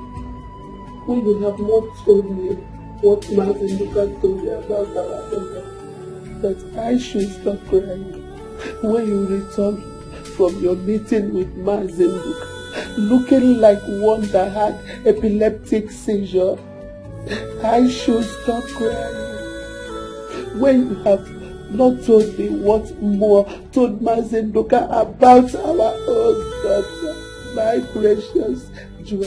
when you have not told me what Mazinduka told me about our daughter? That I should stop crying when you return from your meeting with Mazinduka, looking like one that had epileptic seizure. I should stop crying when you have not told me what more told Mazinduka about our own daughter, my precious Joel.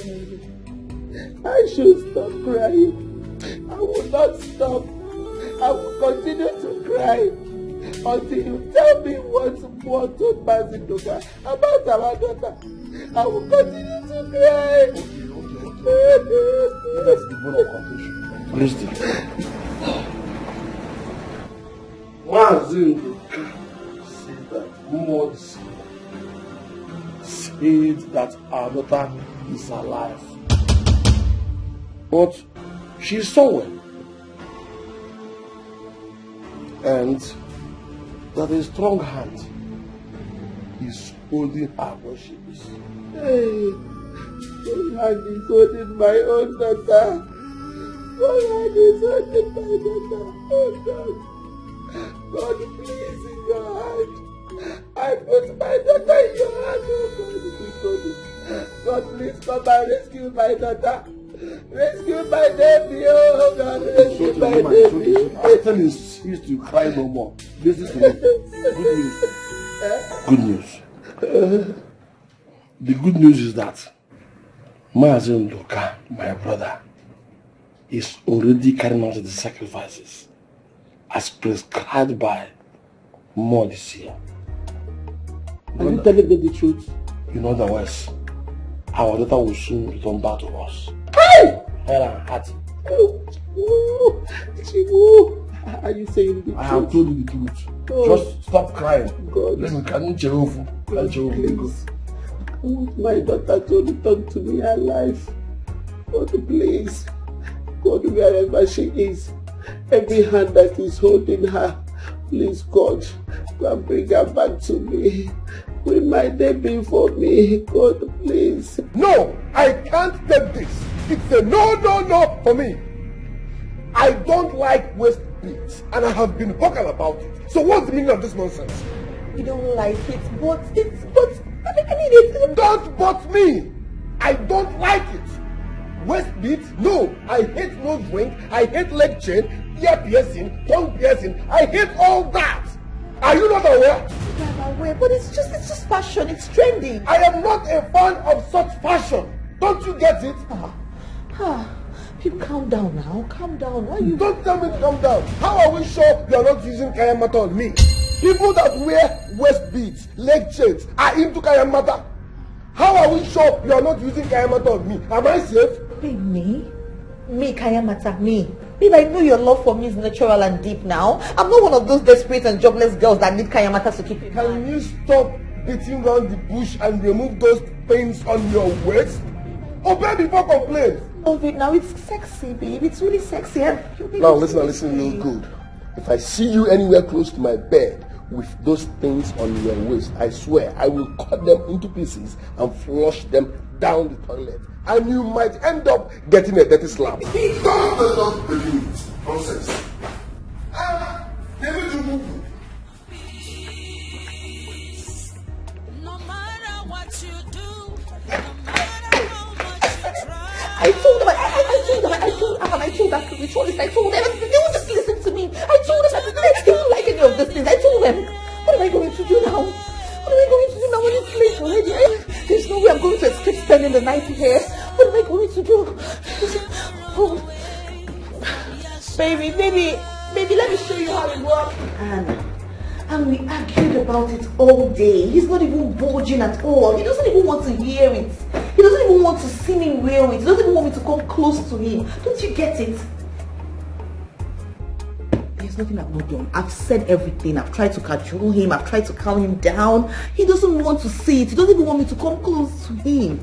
I should stop crying. I will not stop. I will continue to cry until you tell me what more told Mazinduka about our daughter. I will continue to cry. That's the bone of confusion. Listen. Mazinduka said that said that our daughter is alive. But she's somewhere. And that a strong hand is holding her where she is. Hey, your hand is holding my own daughter. Your hand is holding my daughter. Oh God. God, please, in your hand. I put my daughter in your hand. Oh God, please come and rescue my daughter. Rescue my baby, oh God, rescue my baby. After you cease to cry no more, listen to me. Good news. The good news is that Mazinduka, my brother, is already carrying out the sacrifices as prescribed by Maurice. Are you telling me the truth? In other words, our daughter will soon return back to us. Hey! Helen, Hattie. Are you saying the truth? I have told you the truth. Oh. Just stop crying. God. Let me can you Please. I want my daughter to return to me alive. God, please. God, wherever she is, every hand that is holding her, please, God, go and bring her back to me. Bring my baby for me. God, please. No, I can't take this. It's a no for me. I don't like waste beats, and I have been vocal about it. So what's the meaning of this nonsense? You don't like it, but I mean it. Don't but me. I don't like it. Waist beats? No. I hate nose ring. I hate leg chain, ear piercing, tongue piercing. I hate all that. Are you not aware? I'm aware, but it's just fashion. It's trendy. I am not a fan of such fashion. Don't you get it? People, calm down now. Calm down. Why you? Don't tell me to calm down. How are we sure you are not using kayamata on me? People that wear waist beads, leg chains are into kayamata. How are we sure you are not using kayamata on me? Am I safe? Babe, me, kayamata, me. Babe, I know your love for me is natural and deep now. I'm not one of those desperate and jobless girls that need kayamata to keep it. Can you stop beating around the bush and remove those pains on your waist? Obey before complain. Love it now. It's sexy, babe. It's really sexy. Now listen real good. If I see you anywhere close to my bed with those things on your waist, I swear I will cut them into pieces and flush them down the toilet. And you might end up getting a dirty slap. Don't believe it. Nonsense. Never do move. No matter what you do, no matter how much you try. I told them, I told that spiritualist, I told them, they won't just listen to me. I told them that they don't like any of these things. I told them, what am I going to do now? What am I going to do now when it's late already? There's no way I'm going to escape spending the night here. What am I going to do? Oh. Baby, let me show you how it works. And we argued about it all day. He's not even budging at all. He doesn't even want to hear it. He doesn't even want to see me wear it. He doesn't even want me to come close to him. Don't you get it? There's nothing I've not done. I've said everything. I've tried to cajole him. I've tried to calm him down. He doesn't want to see it. He doesn't even want me to come close to him.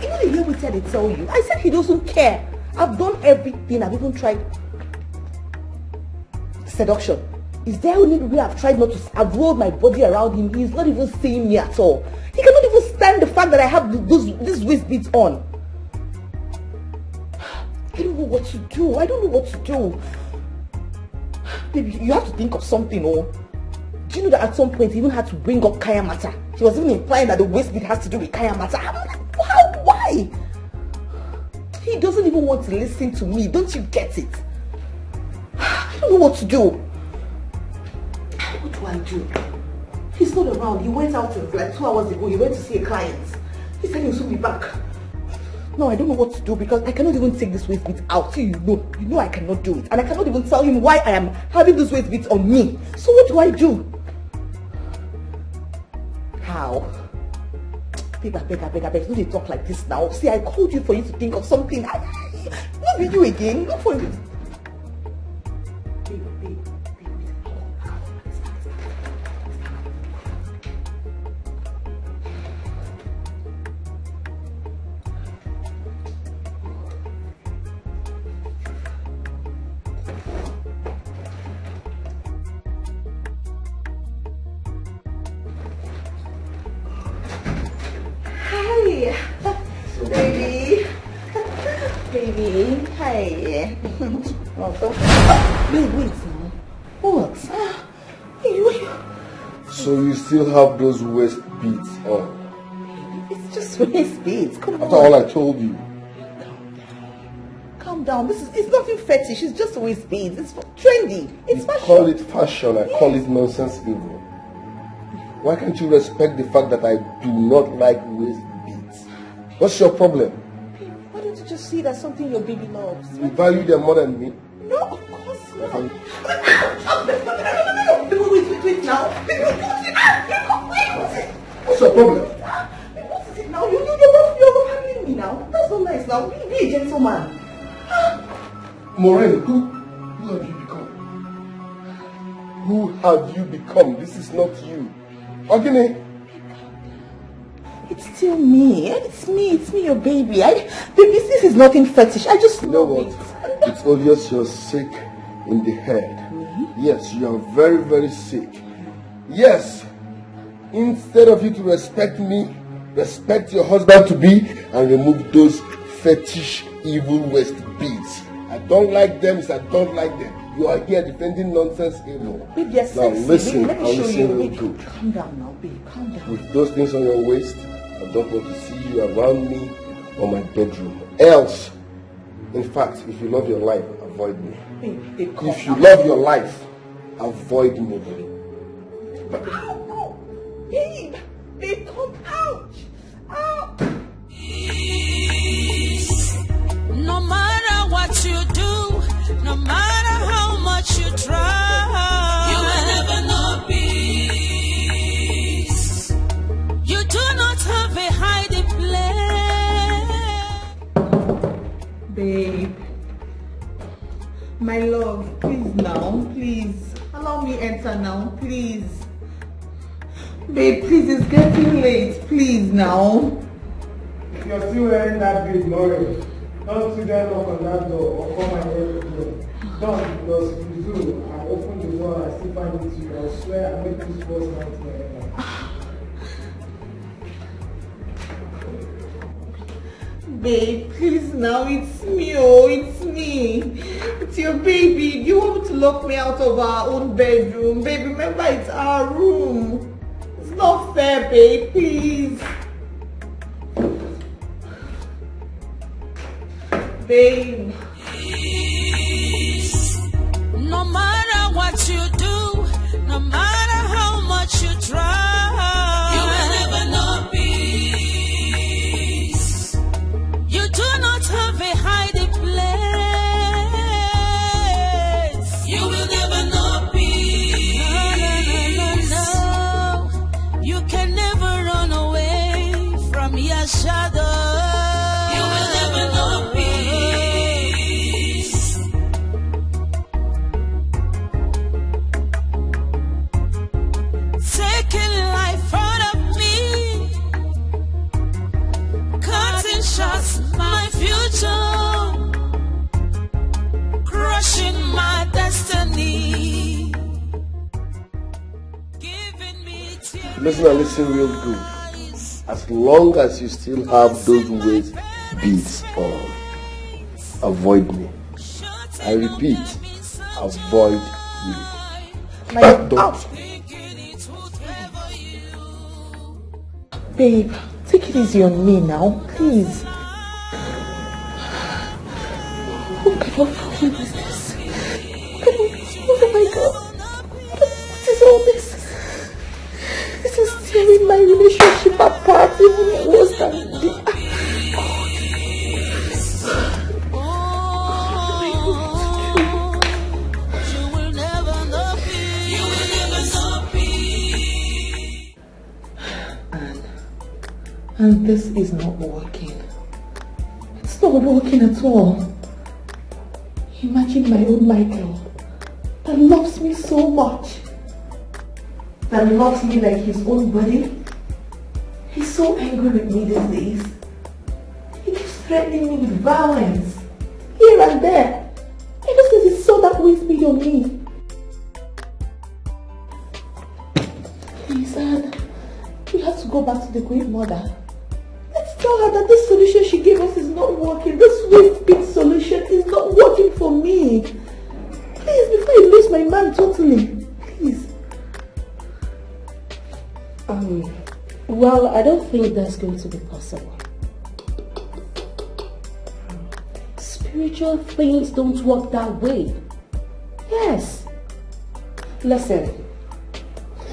You know the way I tell you. I said he doesn't care. I've done everything. I've even tried seduction. Is there any way I've tried not to? I've rolled my body around him. He's not even seeing me at all. He cannot even stand the fact that I have these waist beads on. I don't know what to do. I don't know what to do. Baby, you have to think of something, oh. Do you know that at some point he even had to bring up kayamata? He was even implying that the waist bead has to do with kayamata. I'm like, how? Why? He doesn't even want to listen to me. Don't you get it? I don't know what to do. What do I do? He's not around. He went out like 2 hours ago. He went to see a client. He said he'll soon be back. No, I don't know what to do because I cannot even take this waist bead out. You know I cannot do it. And I cannot even tell him why I am having this waist bead on me. So what do I do? How? Babe, I beg. Don't you talk like this now. See, I called you for you to think of something. Not with you again. Not for you. Baby, hi. Wait now. What? So you still have those waist beads on? It's just waist beads. Come on. After all I told you. Calm down. It's nothing fetish. It's just waist beads. It's trendy. It's fashion. Call it fashion. I call it nonsense evil. Why can't you respect the fact that I do not like waist beads? What's your problem? Why don't you just see that's something your baby loves? You value them more than me? No, of course not. Wait now. What's your problem? What is it now? You're woman. Maureen, who have you become? Who have you become? This is not you. Okay? It's still me. It's me, your baby. Baby, this is nothing fetish. I just know what? It's obvious you're sick in the head. Yes, you are very, very sick. Yes. Instead of you to respect me, respect your husband to be and remove those fetish evil waist beads. I don't like them, I don't like them. You are here defending nonsense evil. Baby, you're now sexy. listen, Baby, I'll listen real good. Calm down now, baby, calm down. With those things on your waist, I don't want to see you around me or my bedroom. Else, in fact, if you love your life, avoid me. Babe, if you love your life, avoid me. Babe, come out. No matter what you do, no matter how much you try, you will never know peace. You do not have a hiding place. Babe, my love, please now, please. Allow me enter now, please. Babe, please, it's getting late. Please now. If you're still wearing that bead, Maurice, don't sit there, knock on that door or come and open the door. Don't, because if you do, I open the door and I still find it to you. I swear I make this first nightmare ever. Babe, please now, it's me, oh, it's me. It's your baby. Do you want me to lock me out of our own bedroom? Babe, remember it's our room. It's not fair, babe, please. Babe. No matter what you do, no matter how much you try, you will never know peace. You do not have a hiding place. You will never know peace. No. You can never run away from your shadow. You will never know peace. Taking life out of me, cutting shots my future, crushing my destiny. Listen and listen real good. As long as you still have those waist beads on, avoid me. I repeat, avoid me. Don't. Babe, take it easy on me now, please. What kind of problem is this? Oh my God. What is all this? This is tearing my relationship apart even worse than the... And this is not working. It's not working at all. Imagine my own Micheal that loves me so much, that loves me like his own body. He's so angry with me these days. He keeps threatening me with violence here and there. Ever since he saw that waist bead on me. Please, Anne, we have to go back to the Great Mother. Let's tell her that this solution she gave us is not working. This waist bead solution is not working for me. Please, before I lose my man totally. Please. Well, I don't think that's going to be possible. Spiritual things don't work that way. Yes. Listen,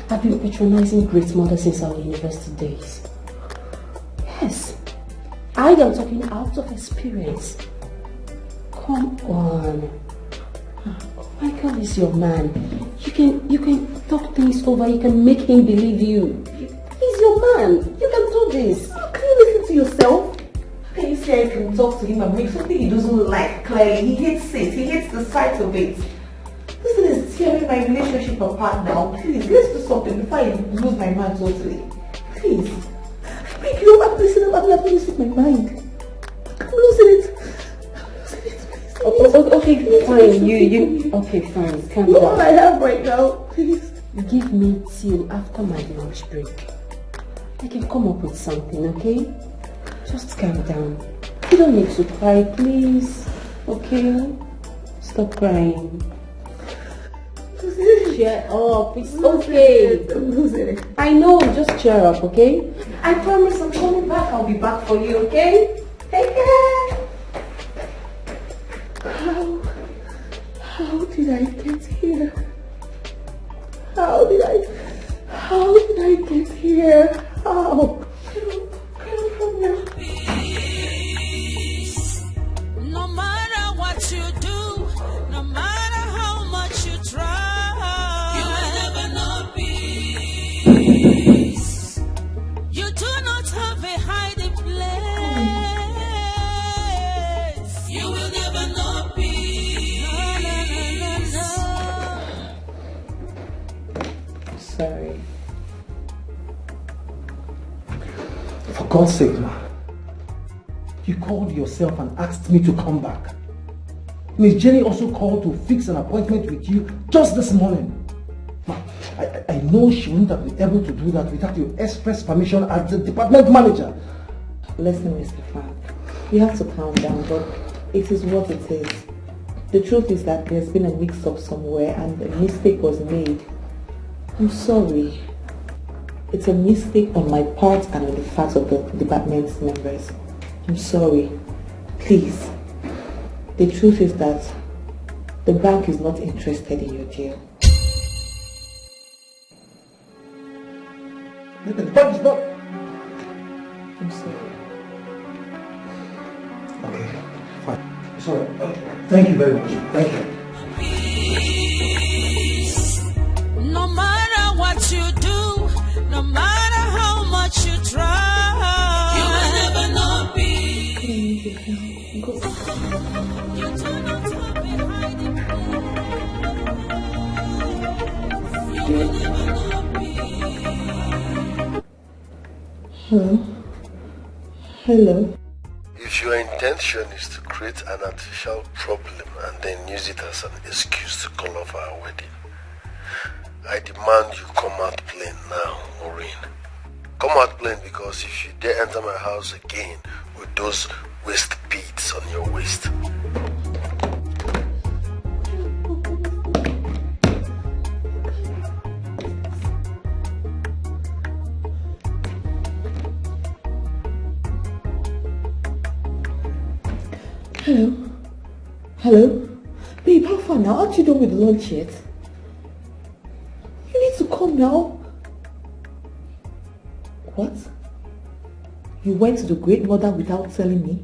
I've been patronizing Great Mother since our university days. Yes, I am talking out of experience. Come on. Micheal is your man. You can talk things over. You can make him believe you. He's your man. You can do this. Can you listen to yourself? Can you see I can talk to him and make something he doesn't like clearly. He hates it. He hates the sight of it. This thing is tearing my relationship apart now. Please, let's do something before I lose my mind totally. Please. Make you I'm losing my mind. I'm losing it. Okay, fine. You. Okay, fine. Calm down. All I have right now, please. Give me till after my lunch break. I can come up with something, okay? Just calm down. You don't need to cry, please. Okay? Stop crying. Cheer up. It's okay. I'm losing it. I know. Just cheer up, okay? I promise I'm coming back. I'll be back for you, okay? Take care. How did I get here? How did I get here? How? No matter what you do, no matter how much you try, you will never know peace. You do not have a hiding place. You will never know peace. No. Sorry. For God's sake, ma. You called yourself and asked me to come back. Miss Jenny also called to fix an appointment with you just this morning. Ma, I know she wouldn't have been able to do that without your express permission as the department manager. Listen, Mr. Frank, you have to calm down, but it is what it is. The truth is that there's been a mix-up somewhere and a mistake was made. I'm sorry. It's a mistake on my part and on the part of the department members. I'm sorry. Please. The truth is that the bank is not interested in your deal. The bank is not... I'm sorry. Okay, fine. Sorry. Thank you very much. Thank you. No matter what you do, no matter how much you try, you will never know peace. You do not have a hiding place. You will never know peace. Hello? Hello? If your intention is to create an artificial problem and then use it as an excuse to call off our wedding, I demand you come out plain now, Maureen. Come out plain, because if you dare enter my house again with those waist beads on your waist. Hello? Hello? Babe, how far now? Aren't you done with the lunch yet? You need to come now. What? You went to the great mother without telling me?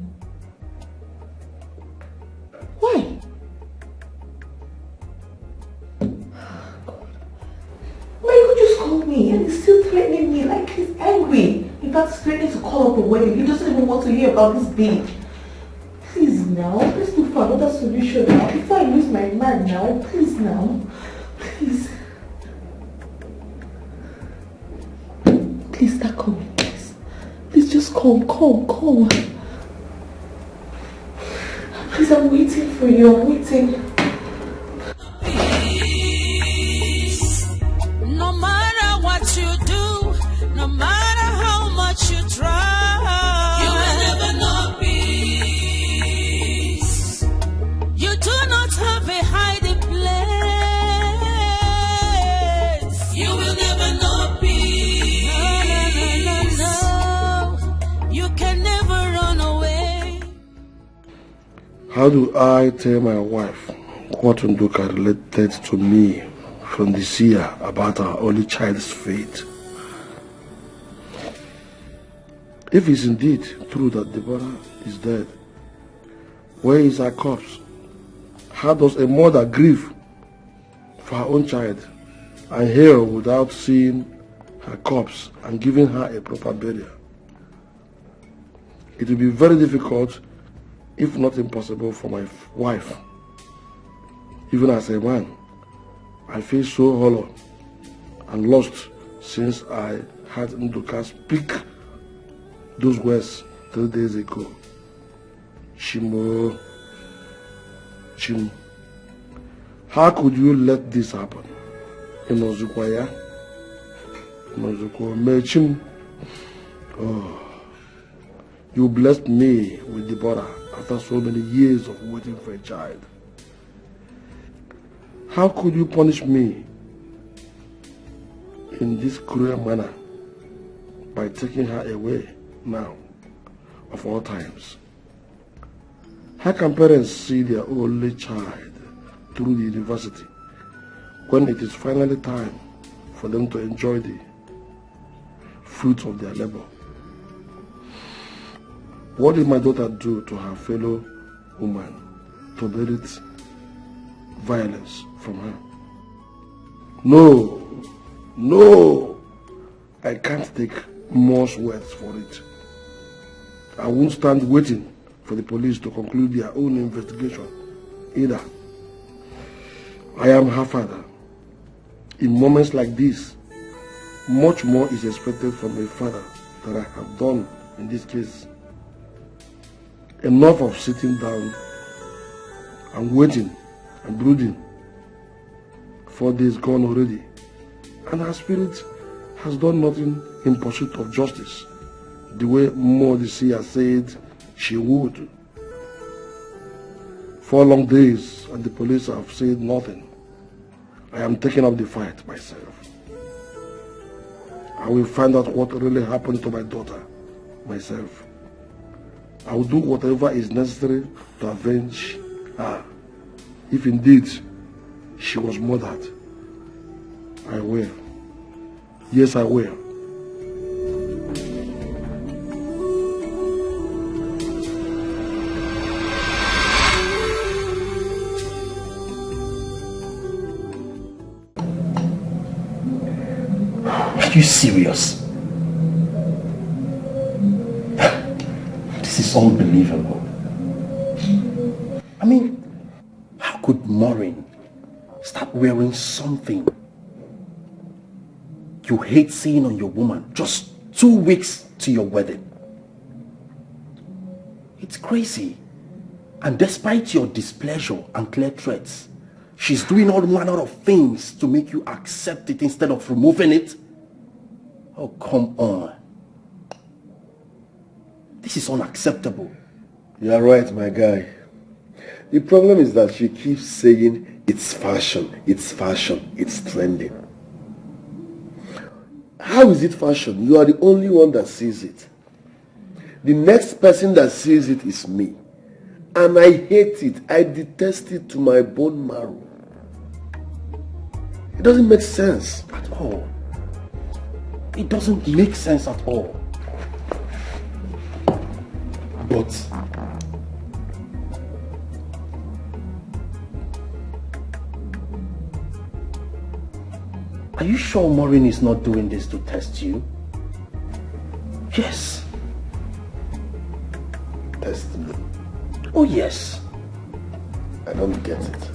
Why? God. Why you just call me and he's still threatening me like he's angry? In fact, he's threatening to call up a wedding. He doesn't even want to hear about this babe. Please now, let's look for another solution now. Before I lose my mind now, please now. Please. Please start coming, please. Please just come. Please, I'm waiting for you, I'm waiting. No matter what you do, no matter how much you try, you will never know peace. You do not have a hiding place. You will never know peace. No. You can never run away. How do I tell my wife what Nduka related to me from this year about our only child's fate? If it's indeed true that Deborah is dead, where is her corpse? How does a mother grieve for her own child and heal without seeing her corpse and giving her a proper burial? It will be very difficult, if not impossible, for my wife. Even as a man, I feel so hollow and lost since I had Nduka speak those words 3 days ago. Chimo, Chim. How could you let this happen? Inozukwaya? Inozukwa Mechim. Oh. You blessed me with Deborah after so many years of waiting for a child. How could you punish me in this cruel manner by taking her away now, of all times? How can parents see their only child through the university when it is finally time for them to enjoy the fruits of their labor? What did my daughter do to her fellow woman to merit violence from her? No, I can't take more words for it. I won't stand waiting for the police to conclude their own investigation either. I am her father. In moments like this, much more is expected from a father than I have done in this case. Enough of sitting down and waiting and brooding. 4 days gone already, and her spirit has done nothing in pursuit of justice, the way Modisi has said she would. 4 long days and the police have said nothing. I am taking up the fight myself. I will find out what really happened to my daughter myself. I will do whatever is necessary to avenge her. If indeed she was murdered, I will. Yes, I will. Are you serious? This is unbelievable. I mean, how could Maureen start wearing something you hate seeing on your woman just 2 weeks to your wedding? It's crazy. And despite your displeasure and clear threats, she's doing all manner of things to make you accept it instead of removing it. Oh, come on. This is unacceptable. You are right, my guy. The problem is that she keeps saying it's fashion, it's trending. How is it fashion? You are the only one that sees it. The next person that sees it is me. And I hate it. I detest it to my bone marrow. It doesn't make sense at all. It doesn't make sense at all. But are you sure Maureen is not doing this to test you? Yes. Test me? Oh yes. I don't get it.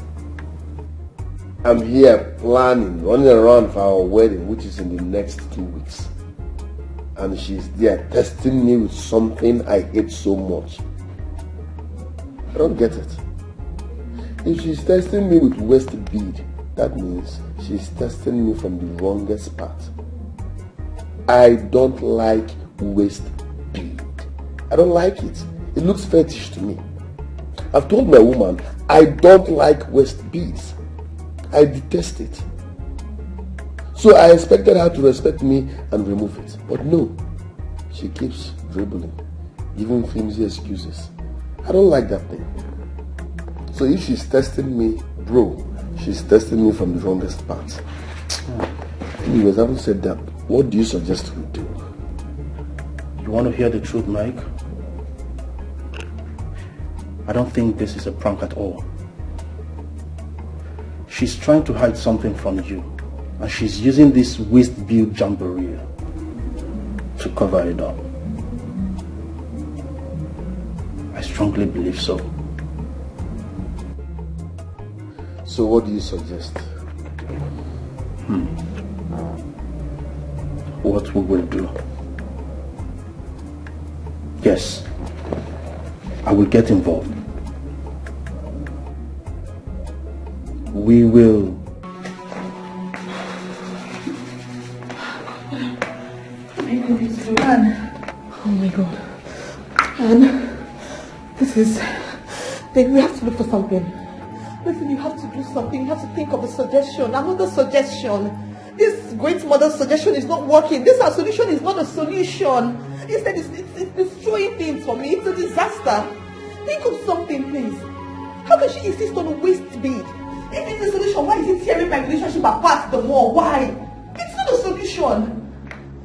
I'm here planning, running around for our wedding, which is in the next 2 weeks. And she's there testing me with something I hate so much. I don't get it. If she's testing me with waist bead, that means she's testing me from the wrongest part. I don't like waist bead. I don't like it. It looks fetish to me. I've told my woman I don't like waist beads. I detest it. So I expected her to respect me and remove it. But no, she keeps dribbling, giving flimsy excuses. I don't like that thing. So if she's testing me, bro, she's testing me from the wrongest part. Anyways, having said that, what do you suggest we do? You want to hear the truth, Mike? I don't think this is a prank at all. She's trying to hide something from you, and she's using this waist-built jamboree to cover it up. I strongly believe so. So what do you suggest? What we will do? Yes, I will get involved. We will. Oh my God. Anne, this is... Then we have to look for something. Listen, you have to do something. You have to think of a suggestion. Another suggestion. This great mother's suggestion is not working. This our solution is not a solution. Instead, it's destroying things for me. It's a disaster. Think of something, please. How can she insist on a waist bead? If it's a solution, why is it tearing my relationship apart the more? Why? It's not a solution.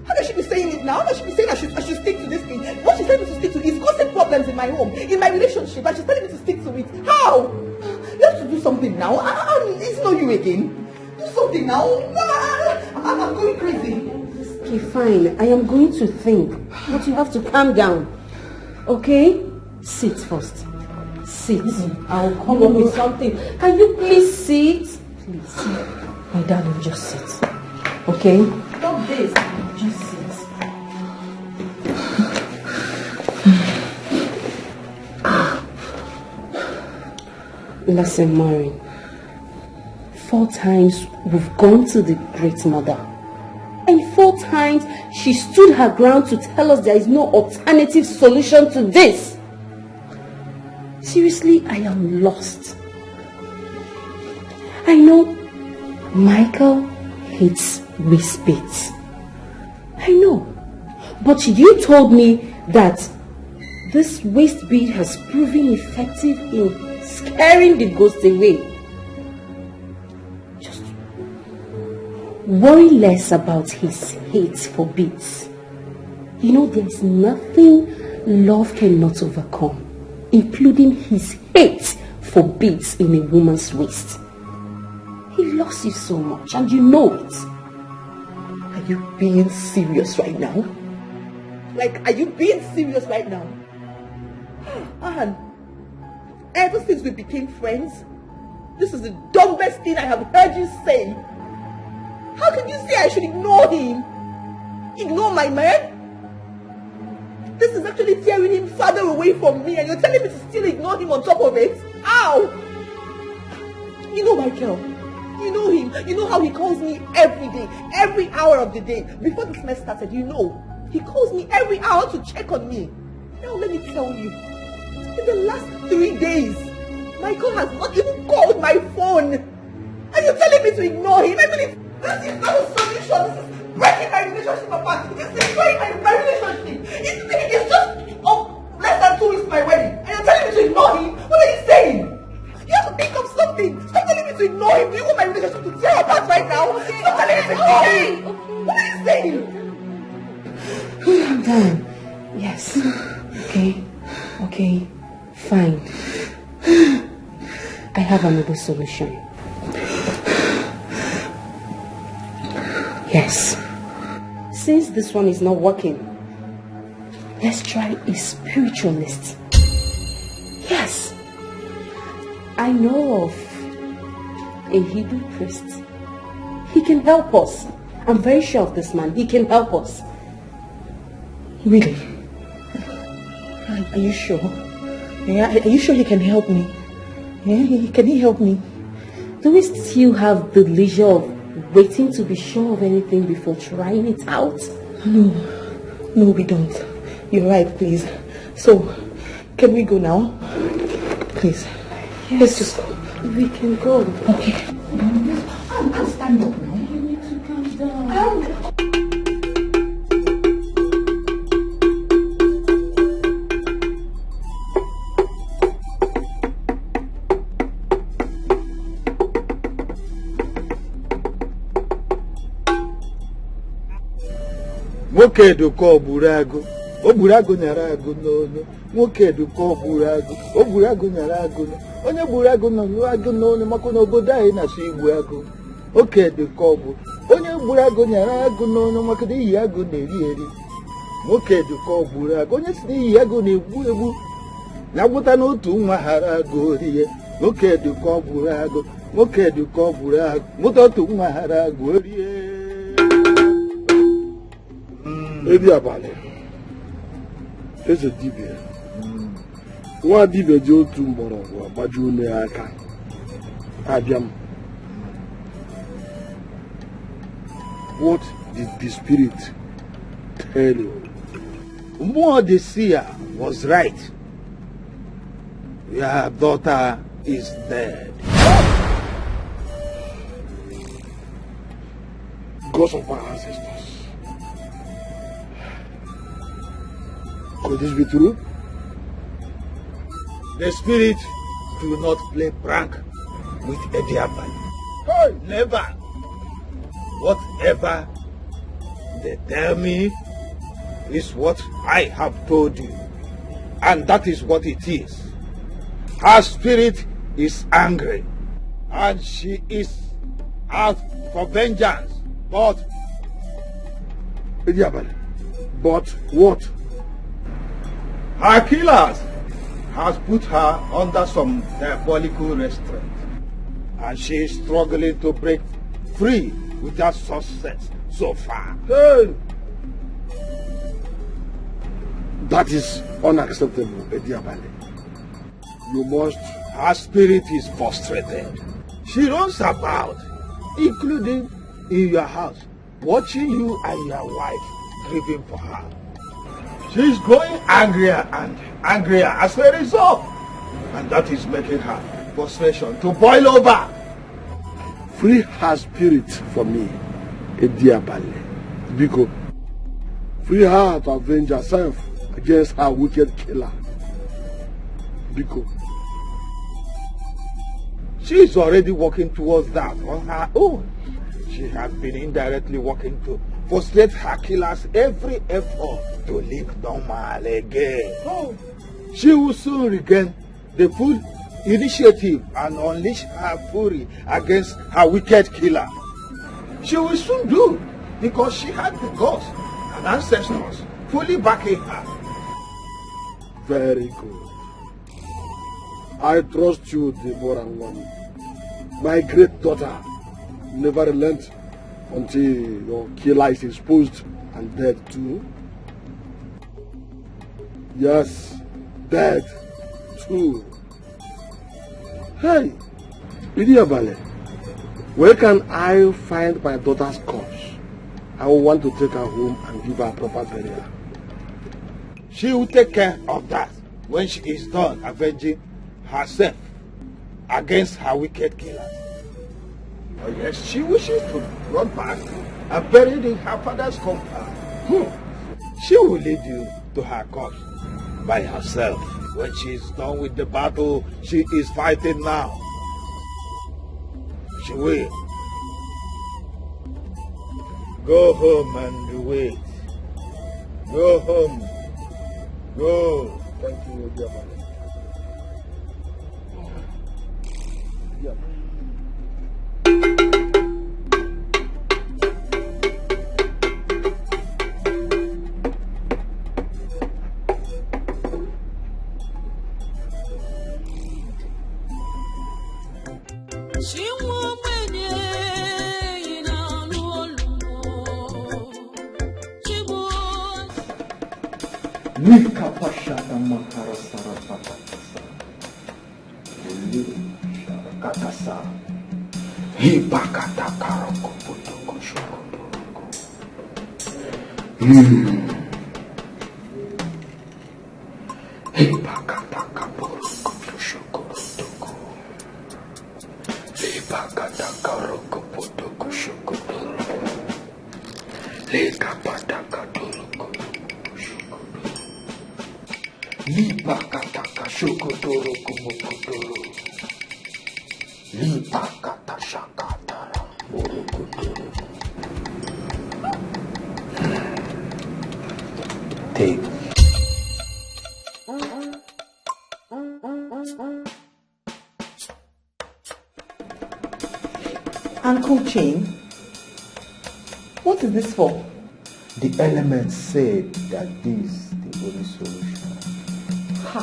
How can she be saying it now? How can she be saying I should stick to this thing? What she's telling me to stick to is causing problems in my home, in my relationship, and she's telling me to stick to it. How? You have to do something now. It's not you again. Do something now. I'm going crazy. Okay, fine. I am going to think. But you have to calm down. Okay? Sit first. Sit. I'll come up with something. Can you please sit? Please. My darling, just sit. Okay? Stop this. Just sit. Listen, Maureen. 4 times we've gone to the great mother. And 4 times she stood her ground to tell us there is no alternative solution to this. Seriously, I am lost. I know Micheal hates waist beads. I know. But you told me that this waist bead has proven effective in scaring the ghost away. Just worry less about his hate for beads. You know, there's nothing love cannot overcome, including his hate for beads in a woman's waist. He loves you so much, and you know it. Are you being serious right now? Like, are you being serious right now? Anne, ever since we became friends, this is the dumbest thing I have heard you say. How can you say I should ignore him? Ignore my man? This is actually tearing him farther away from me, and you're telling me to still ignore him on top of it? Ow! You know Micheal. You know him. You know how he calls me every day, every hour of the day. Before this mess started, you know. He calls me every hour to check on me. Now let me tell you, in the last 3 days, Micheal has not even called my phone. Are you telling me to ignore him? I mean, this is not a solution. This is breaking my relationship apart. This is destroying my relationship. It's just less than 2 weeks to my wedding. And you're telling me to ignore him? What are you saying? You have to think of something. Stop telling me to ignore him. Do you want my relationship to tear apart right now? Okay. Stop telling me to ignore him. What are you saying? I'm done. Yes. Okay. Fine. I have another solution. Yes. Since this one is not working, let's try a spiritualist. Yes. I know of a Hebrew priest. He can help us. I'm very sure of this man. He can help us. Really? Are you sure? Yeah, are you sure he can help me? Yeah, can he help me? Do we still have the leisure of waiting to be sure of anything before trying it out? No, we don't. You're right, please. So, can we go now? Please. Yes, let's just go. We can go. Okay. I'll stand up now. You need to calm down. Nwoke Ediko ogburu agụ nyara agụ n'onu. Nwoke Ediko ogburu agụ nyara agụ. Onye gburu agụ nọ agụ n'onu maka na obodo anyị na-asụ igbu agụ. Nwoke Ediko ogbu. Onye gburu agụ nyara agụ n'onu maka na iyi agụ na-eri eri. Nwoke Ediko ogburu agụ. Onye si na iyi agụ na-egbu egbu. Nyabuta no tu mahara gorie. Nwoke dị ka ọ bụrụ agụ. Nwoke dị ka ọ bụrụ agụ. Mụta tu mahara gorie. Edi abalị. Eze dibịa. Nwa dibịa ji otu mgbọrọgwụ agbajuo onye aka. Abịa m. What did the spirit tell you? Mmụọ the seer was right. Your daughter is dead. Because of my ancestors. Could this be true? The spirit do not play prank with a diablo. Hey, never. Whatever they tell me is what I have told you. And that is what it is. Her spirit is angry. And she is out for vengeance. But what? Her killers has put her under some diabolical restraint. And she is struggling to break free without success so far. Hey! That is unacceptable, Ediabale. You must... Her spirit is frustrated. She runs about, including in your house, watching you and your wife grieving for her. She is growing angrier and angrier as a result. And that is making her frustration to boil over. Free her spirit for me, Ediabale. Because free her to avenge herself against her wicked killer. Because she is already working towards that on her own. She has been indirectly working to frustrate her killers every effort to live normal again. Oh. She will soon regain the full initiative and unleash her fury against her wicked killer. She will soon do, because she had the gods and ancestors fully backing her. Very good. I trust you, Deborah One. My great daughter never relent until your killer is exposed and dead too. Yes, dead too. Hey, Idiabale, where can I find my daughter's corpse? I will want to take her home and give her proper burial. She will take care of that when she is done avenging herself against her wicked killers. Oh yes, she wishes to run back and buried in her father's compound. She will lead you to her corpse by herself when she is done with the battle she is fighting now. She will. Go home and wait. Go home. Go. Thank you, dear man. Nika pashata makara sarapata katasa hibakata karoko potoko shokotoroko. Hibakata kaporoko shokotoroko. Hibakata karoko potoko shokotoroko. Lekapata katoroko. Lipakataka shokotoro kumokotoro. Lipakata shakatara morokotoro. Take. Uncle Chain, what is this for? The elements said that this is the only solution. Ha!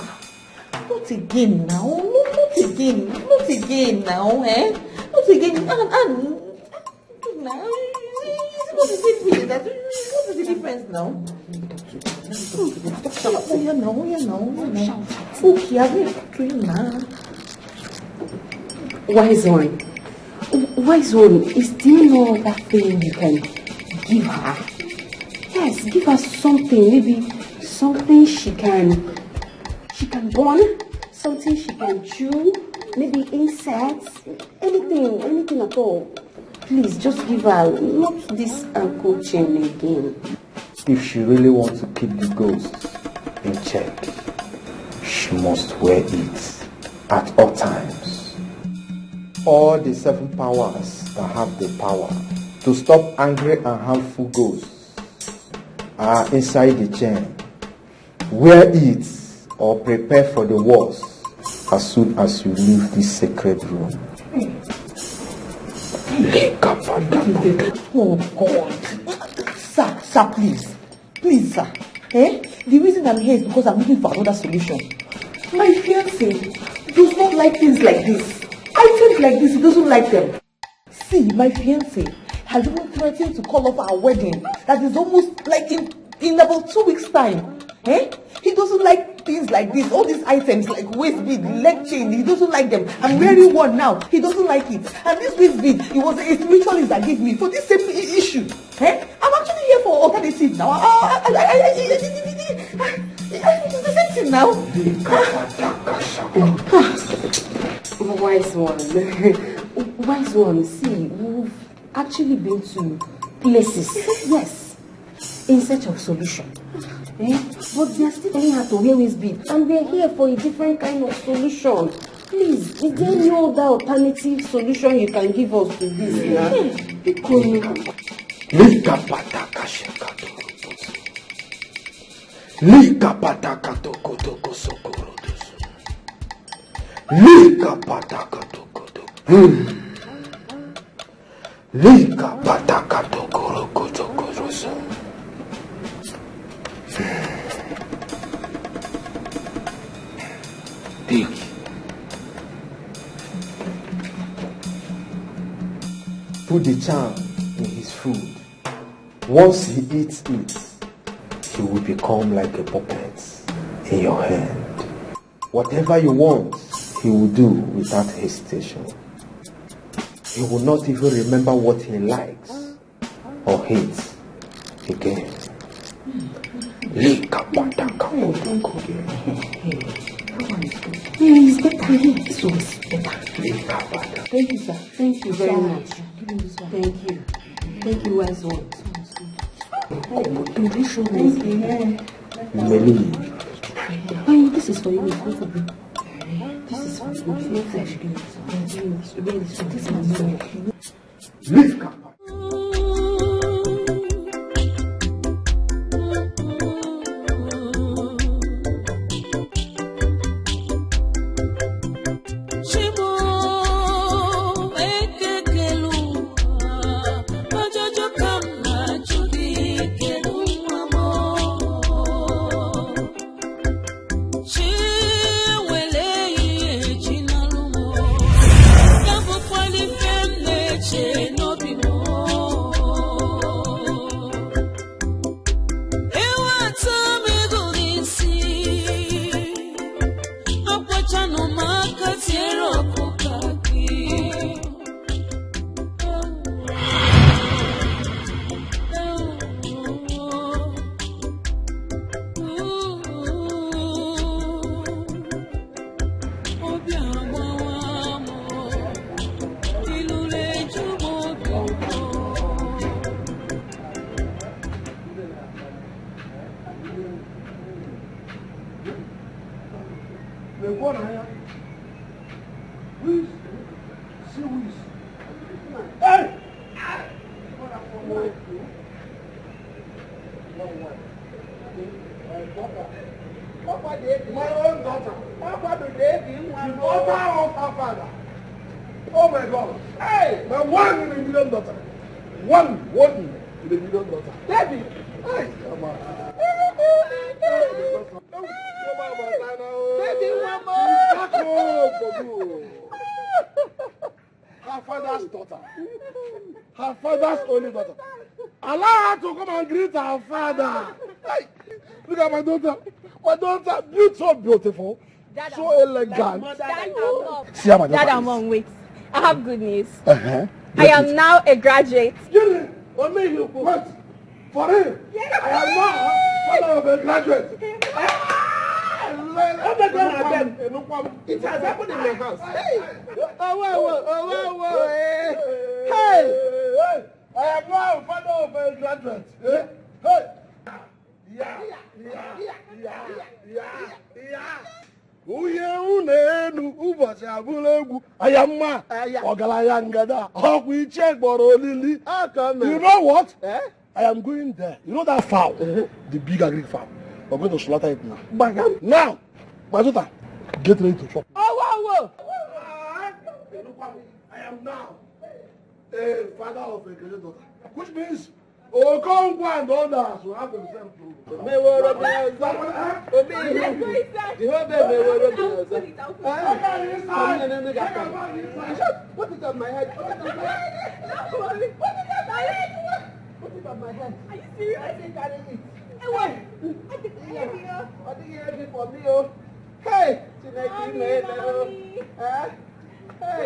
Not again now. Not again. Not again now, eh? Not again. And now. What is the difference now? Oh, yeah, no. Okay, I'm not doing now. Wise one, is there no other thing you can give her? Yes, give her something, maybe something she can burn, something she can chew, maybe insects, anything at all. Please, just give her, not this ankle chain again. If she really wants to keep the ghosts in check, she must wear it at all times. All the 7 powers that have the power to stop angry and harmful ghosts are inside the chain. Wear it or prepare for the worst as soon as you leave this sacred room. Oh God. Sir, please. Please, sir. The reason I'm here is because I'm looking for another solution. My fiancé does not like things like this. Items like this, he doesn't like them. See, my fiancé has even threatened to call off our wedding. That is almost like in about 2 weeks' time. He doesn't like things like this. All these items like waist bead, leg chain, he doesn't like them. I'm wearing one now. He doesn't like it. And this waist bead, it was a spiritualist that gave me for this same issue. I'm actually here for alternative now. It's the same thing now. Wise one, see, we've actually been to places, yes, in search of solution. But they are still telling her to wear waist bead, and we are here for a different kind of solution. Please, is there no other alternative solution you can give us to this? Put the charm in his food. Once he eats it, he will become like a puppet in your hand. Whatever you want, he will do without hesitation. He will not even remember what he likes or hates again. It's better. This was better. Thank you, sir. Thank you very much. Thank you. Thank you, wise one. Thank you. Many. Oh, this is for you. This is for you. This is for you. Leave. our father's only daughter. Allow her to come and greet our father. Hey, look at my daughter. My daughter, so beautiful, Dad, so elegant. Dad, See how my daughter Dad, is. I'm on wait. I have good news. Uh-huh. I am now a graduate. Wait, for real? Yes. I am now father of a graduate. It has happened in my house. Hey! Hey! I am now father of a graduate. Hey! Uye unenu ụbọchị abụla egwu ayamma ọgaranya ngada ọkwa iche gbọrọ olili. You know what? I am going there. You know that fowl? The big agri farm. We're going to slaughter it now. Now, Bazuta, get ready to chop. I am now a father of a great daughter, which means Okonkwo and others will have themselves to. What is on my head? What is on my head? What is on my head? Are you serious? I think I didn't eat. I think you're ready for me. Hey! Hey!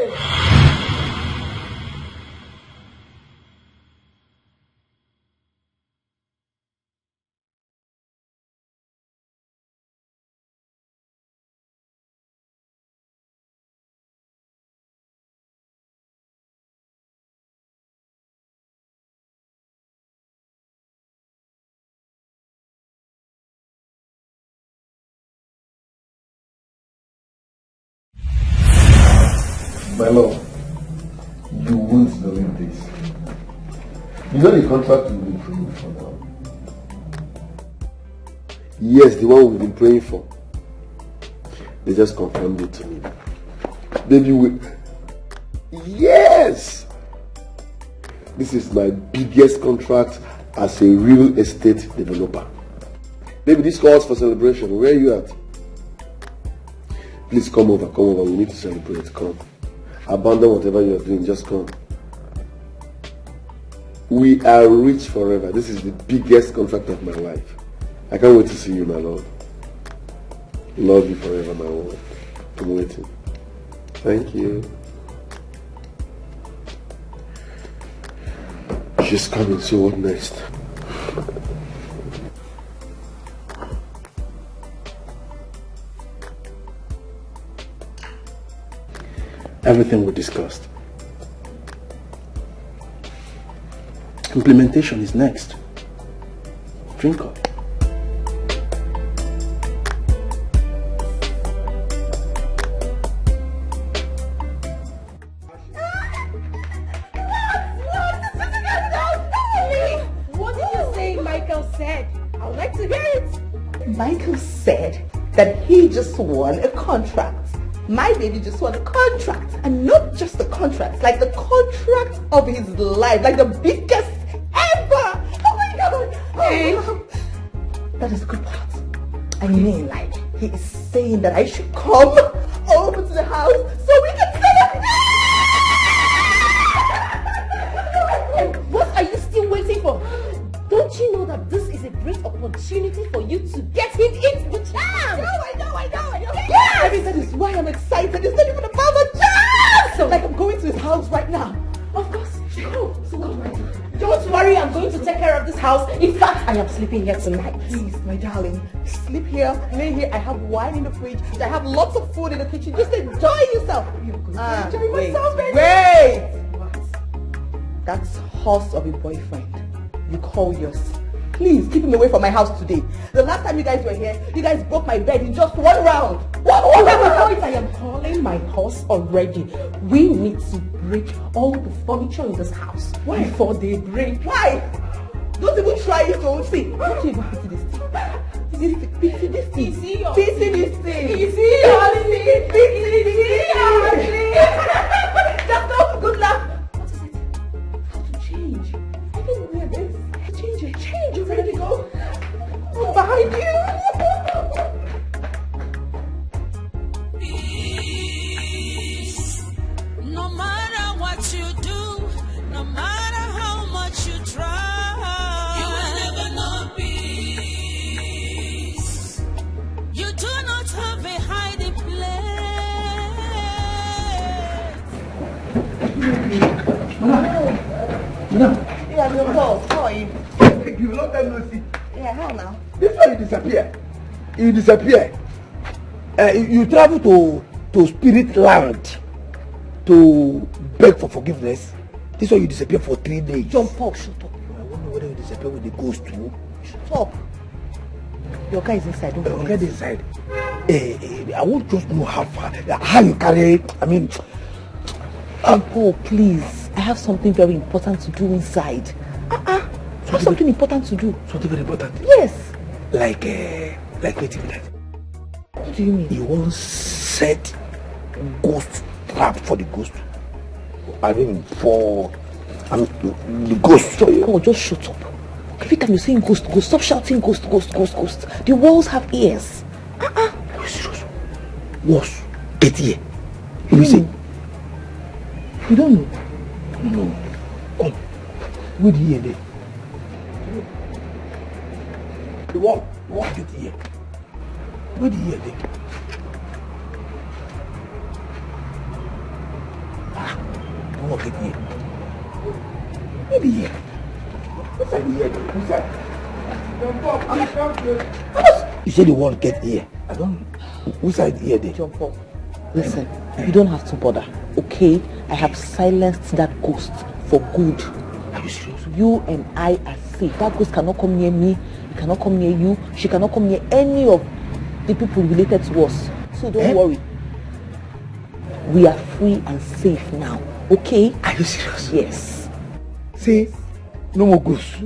My love, you won't believe this. You know the contract we've been praying for now? Yes, the one we've been praying for. They just confirmed it to me. Baby, yes! This is my biggest contract as a real estate developer. Baby, this calls for celebration. Where are you at? Please come over. We need to celebrate. Come. Abandon whatever you are doing. Just come. We are rich forever. This is the biggest contract of my life. I can't wait to see you, my love. Love you forever, my love. I'm waiting. Thank you. She's coming, so what next? Everything we discussed. Implementation is next. Drink up. What did you say Michael said? I would like to hear it. Michael said that he just won a contract. My baby just won a contract, and not just a contract, like the contract of his life, like the biggest ever. Oh my God! Oh, that is the good part. I mean, like, he is saying that I should come over to the house so we can celebrate. What are you still waiting for? Don't you know that this is a great opportunity for you to get him into the jam? I know. Yes! I mean, that is why I'm excited. It's not even about the jam! So, like, I'm going to his house right now. Of course. Go. Don't worry, I'm going to take care of this house. In fact, I am sleeping here tonight. Please, my darling, sleep here, lay here. I have wine in the fridge. I have lots of food in the kitchen. Just enjoy yourself. You're going to enjoy myself, baby. Wait! That's horse of a boyfriend. You call yours. Please, keep him away from my house today. The last time you guys were here, you guys broke my bed in just one round. One round! I am calling my horse already. We need to break all the furniture in this house. Why? Before they break. Why? Don't even try it, don't see. Don't you even pity this thing? Pity this thing. Pity this thing. Just no good luck. What is it? How to change? I don't know where this. Change. You ready to go? I'm behind you. No matter what you do, no matter how No. Yeah, I'm close. How are you? You will not tell no see. Yeah, how now? This why you disappear. You disappear. You travel to spirit land to beg for forgiveness. This why you disappear for 3 days. John Paul, shut up. I wonder whether you disappear with the ghost too. Shut up. Your guy is inside. Don't get inside. I won't just know how you carry. I mean, John Paul, please. I have something very important to do inside. I have something important to do. Something very important. Yes. Like waiting for that. What do you mean? You won't set ghost trap for the ghost. I mean for the ghost. Oh, just shut up. Every time you're saying ghost, ghost, stop shouting ghost, ghost, ghost, ghost. The walls have ears. Are you serious? Walls get ear. You will say. You don't know? No. Come. Where the ear there? The wall get ear. Where the ear there? The wall get ear. Where the ear? What's that ear there? What's that? You said the wall get ear. I don't. Which side ear there? John Paul, listen. You don't have to bother. Okay? I have silenced that ghost for good. Are you serious? You and I are safe. That ghost cannot come near me. It cannot come near you. She cannot come near any of the people related to us. So don't worry. We are free and safe now. Okay? Are you serious? Yes. See? No more ghosts.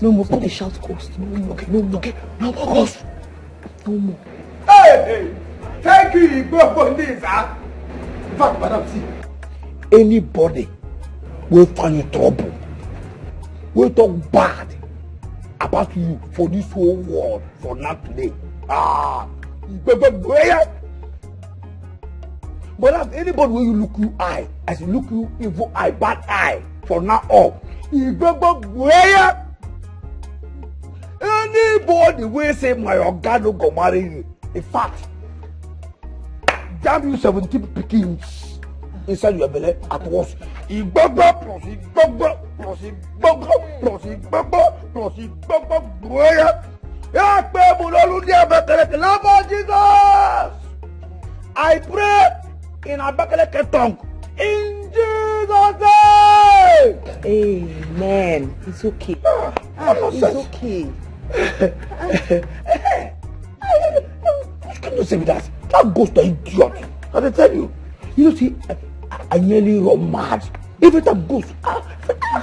No more. Don't shout ghost. No more. Okay. No more. Okay. No more ghosts. No more. Hey! Thank you, Igbo, for this, huh? In fact, madam, see, anybody will find you trouble, will talk bad about you for this whole world for now today. But as anybody will you look you eye, as you look you evil eye, bad eye, for now on, anybody will say my organ go marry you. In fact, damn you 17 pickings inside your belly at once. I pray in Abakaleke tongue. In Jesus' name. Amen. It's okay. It's okay. What can you say with that? That ghost is idiot. I tell you. You know, see, I nearly run mad. Every time ghost.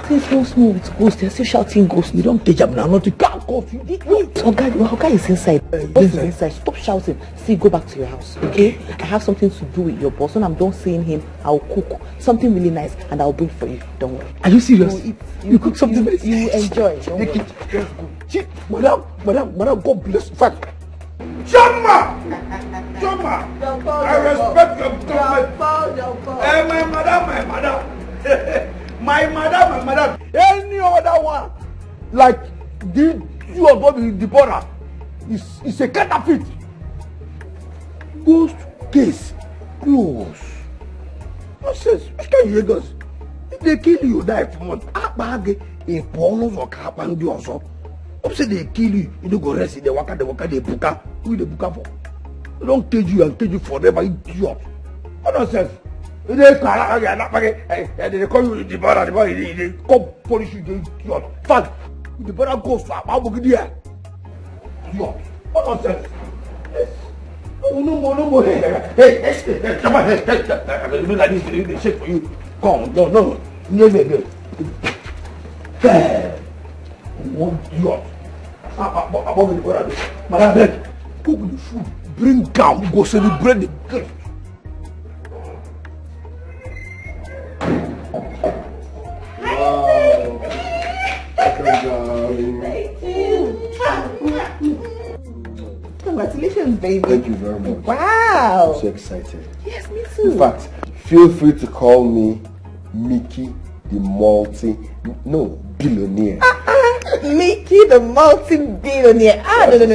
Please don't small with ghost. They're still shouting ghost. You don't take them now. Not to can't ghost. Oga is inside. Boss is inside. Stop shouting. See, go back to your house. Okay? I have something to do with your boss. When I'm done seeing him, I'll cook something really nice and I'll bring for you. Don't worry. Are you serious? You cook something nice? You enjoy. Don't worry. Just go. See, madam, God bless. In fact, Chama! I respect your government. My madam. Any other one, like the you are going to the border, is a counterfeit. Ghost case close. Nonsense. Which can you hear us? If they kill you, die for months. In pornos or carpang also. If say they kill you, you don't go rest in the waka, they buka. Who the buka for? They don't cage you and cage you forever, idiot. What nonsense? They call you the border, they come polish you, idiot. Fact, the border goes to how much there? Idiot. What nonsense? No more. Hey, come on, hey, like this, they shake for you. Come, no. Nnebe. One idiot. Above the border. Madam, cook the food, bring down, go celebrate the gift. Wow. Congratulations, baby. Thank you very much. Wow. I'm so excited. Yes, me too. In fact, feel free to call me Mickey the billionaire. Mickey the multi-billionaire.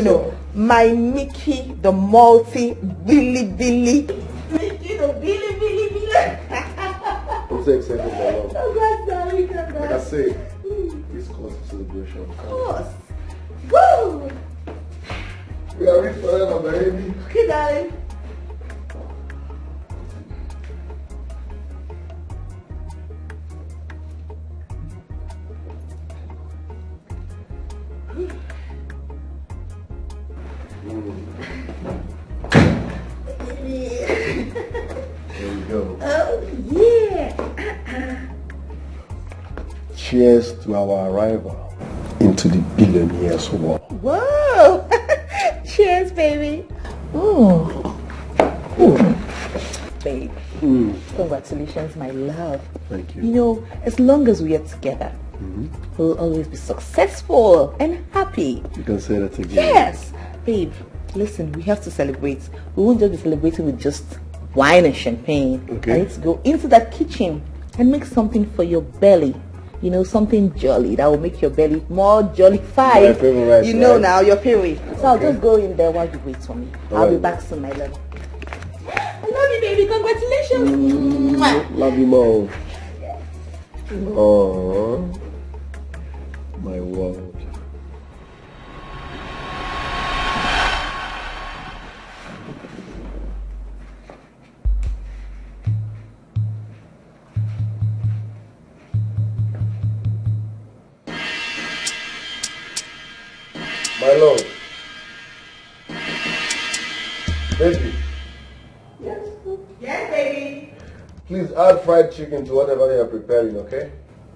No. My Mickey the multi-billy. Mickey the billy. I'm so excited, my love. Like I say, this calls for celebration. Of course. Woo! We are rich forever, baby. Okay, darling. There we go. Oh, yeah. Cheers to our arrival into the billionaire's world. Whoa! Cheers, baby. Babe, congratulations, my love. Thank you. You know, as long as we are together, we'll always be successful and happy. You can say that again. Yes! Babe, listen, we have to celebrate. We won't just be celebrating with just wine and champagne. Okay. I need to go into that kitchen and make something for your belly. You know, something jolly that will make your belly more jollified. My favorite, you know right? now, your favorite. So I'll just go in there while you wait for me. I'll be back soon, my love. I love you, baby. Congratulations. Love you more. Oh, my world. My lord. Baby. Yes, baby. Please add fried chicken to whatever you are preparing, okay?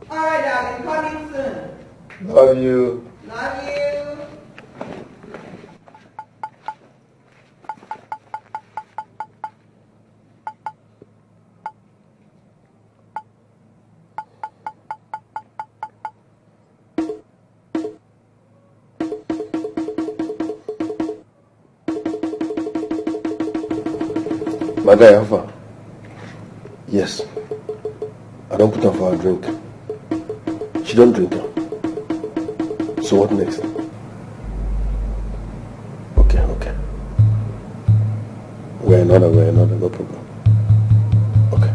Alright, darling. Coming soon. Love you. Love you. My guy, how far? Yes. I don't put her for a drink. She don't drink now. So what next? Okay. We're another, no problem. Okay.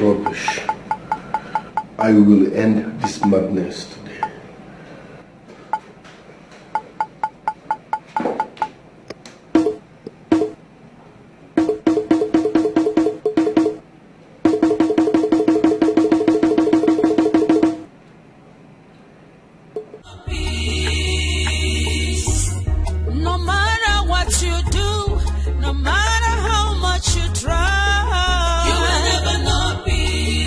Rubbish. I will end this madness today. No matter what you do, no matter how much you try, you will never know peace.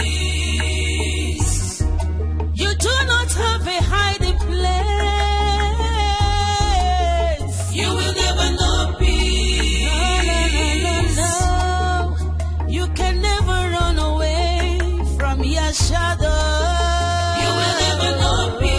You do not have a hiding place. You will never know peace. No. You can never run away from your shadow. You will never know peace.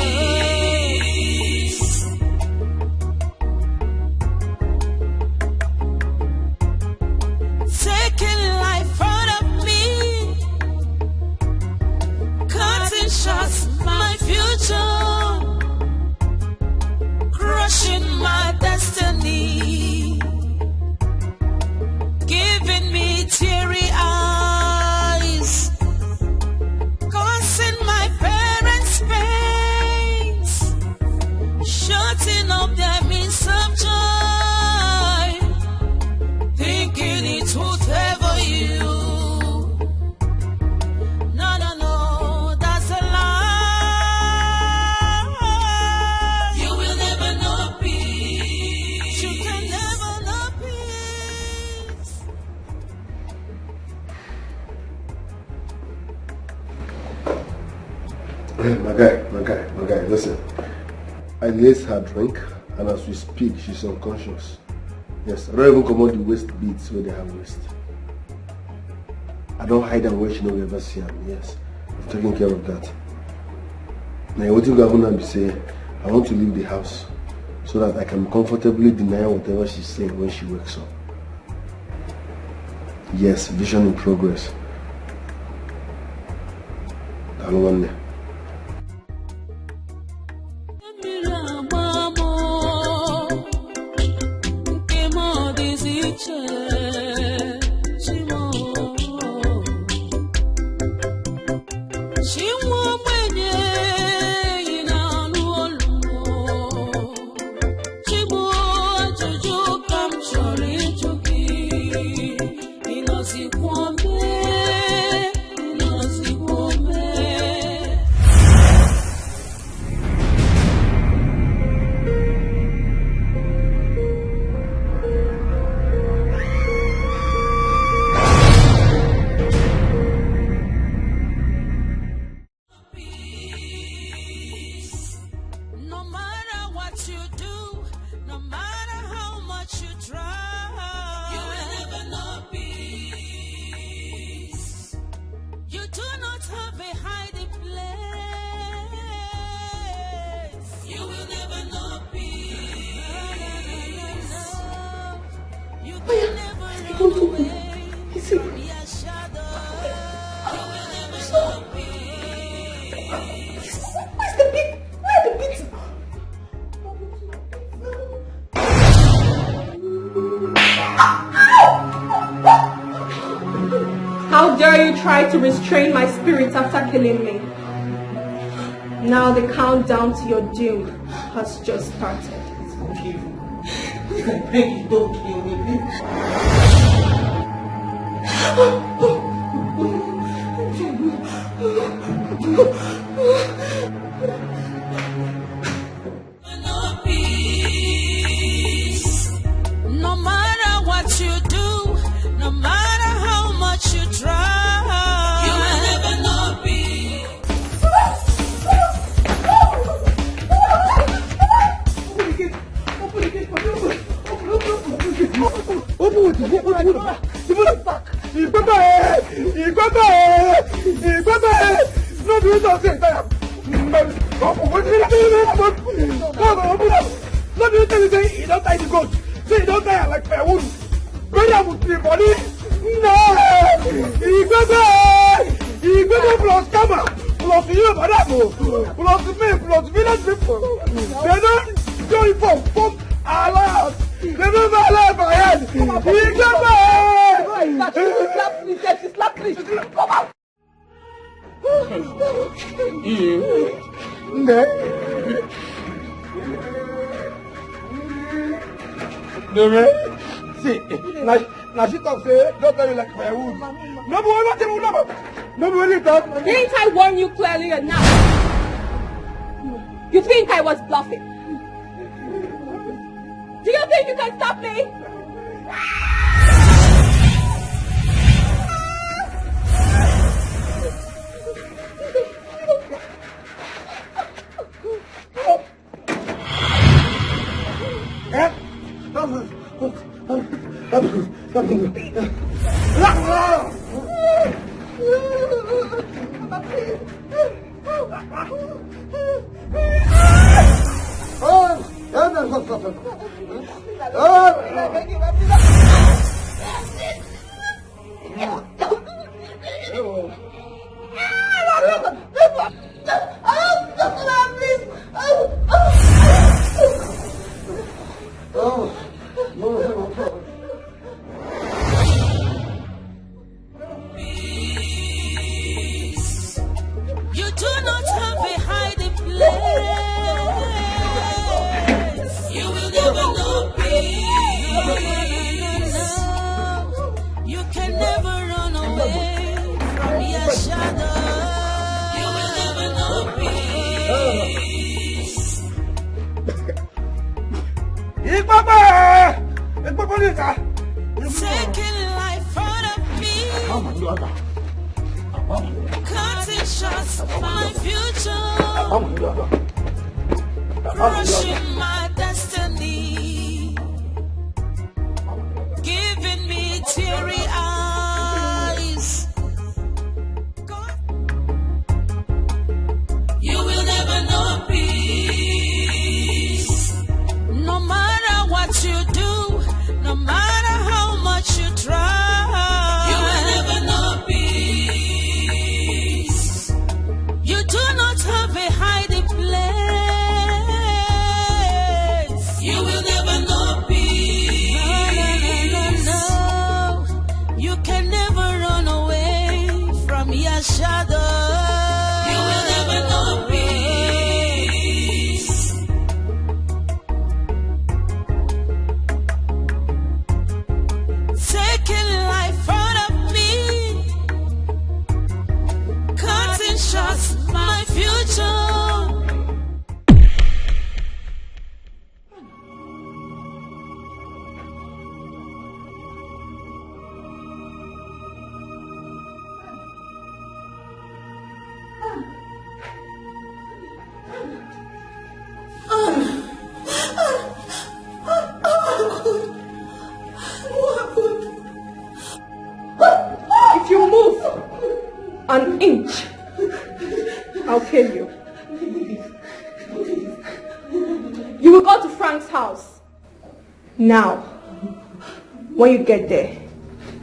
My guy, listen. I laced her drink, and as we speak, she's unconscious. Yes, I don't even come out the waist beads where they have waist. I don't hide them where she no ever see them. Yes, I'm taking care of that. Now, what you going to say? I want to leave the house so that I can comfortably deny whatever she's saying when she wakes up. Yes, vision in progress. I don't want that. How dare you try to restrain my spirit after killing me? Now the countdown to your doom has just started. I beg you, don't kill me, please. No matter what you do, no matter how much you try, you will never know peace. Not you tell me you don't tie the goat. Say you don't tie like firewood. Brother would be body. No! He got plus camera. Plus you, Mbunabo. Plus me, plus village people. They don't go for pump allowed. They don't allow my head. He got She slapped me. Come out. See, now she talks, don't tell you like firewood. Nobody talk. Didn't I warn you clearly enough? You think I was bluffing? Do you think you can stop me? Taking life out of me. Cutting shots of my future. Crushing my destiny. Giving me teary eyes. You will never know peace. No matter what you do, no matter how much you try, you will never know peace. You do not have a hiding place. You will never know peace. No. You can never run away from your shadow. You will never know peace. Taking life out of me, cutting shots my future. If you move an inch, I'll kill you. You will go to Frank's house. Now, when you get there,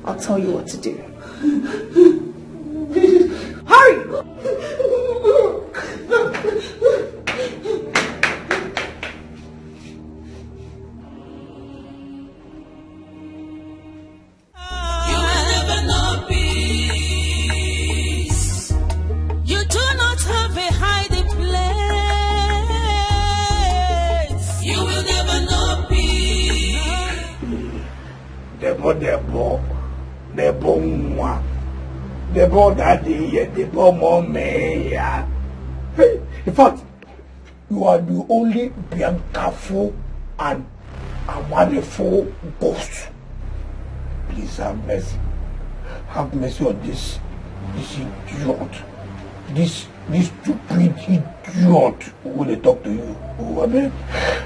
I'll tell you what to do. Hurry! You will never know peace. You do not have a hiding place. You will never know peace. Debo mwa. Debo daddy, debo mommy. In fact, you are the only careful and a wonderful ghost. Please have mercy. Have mercy on this idiot. This stupid idiot who will talk to you. Oh, amen.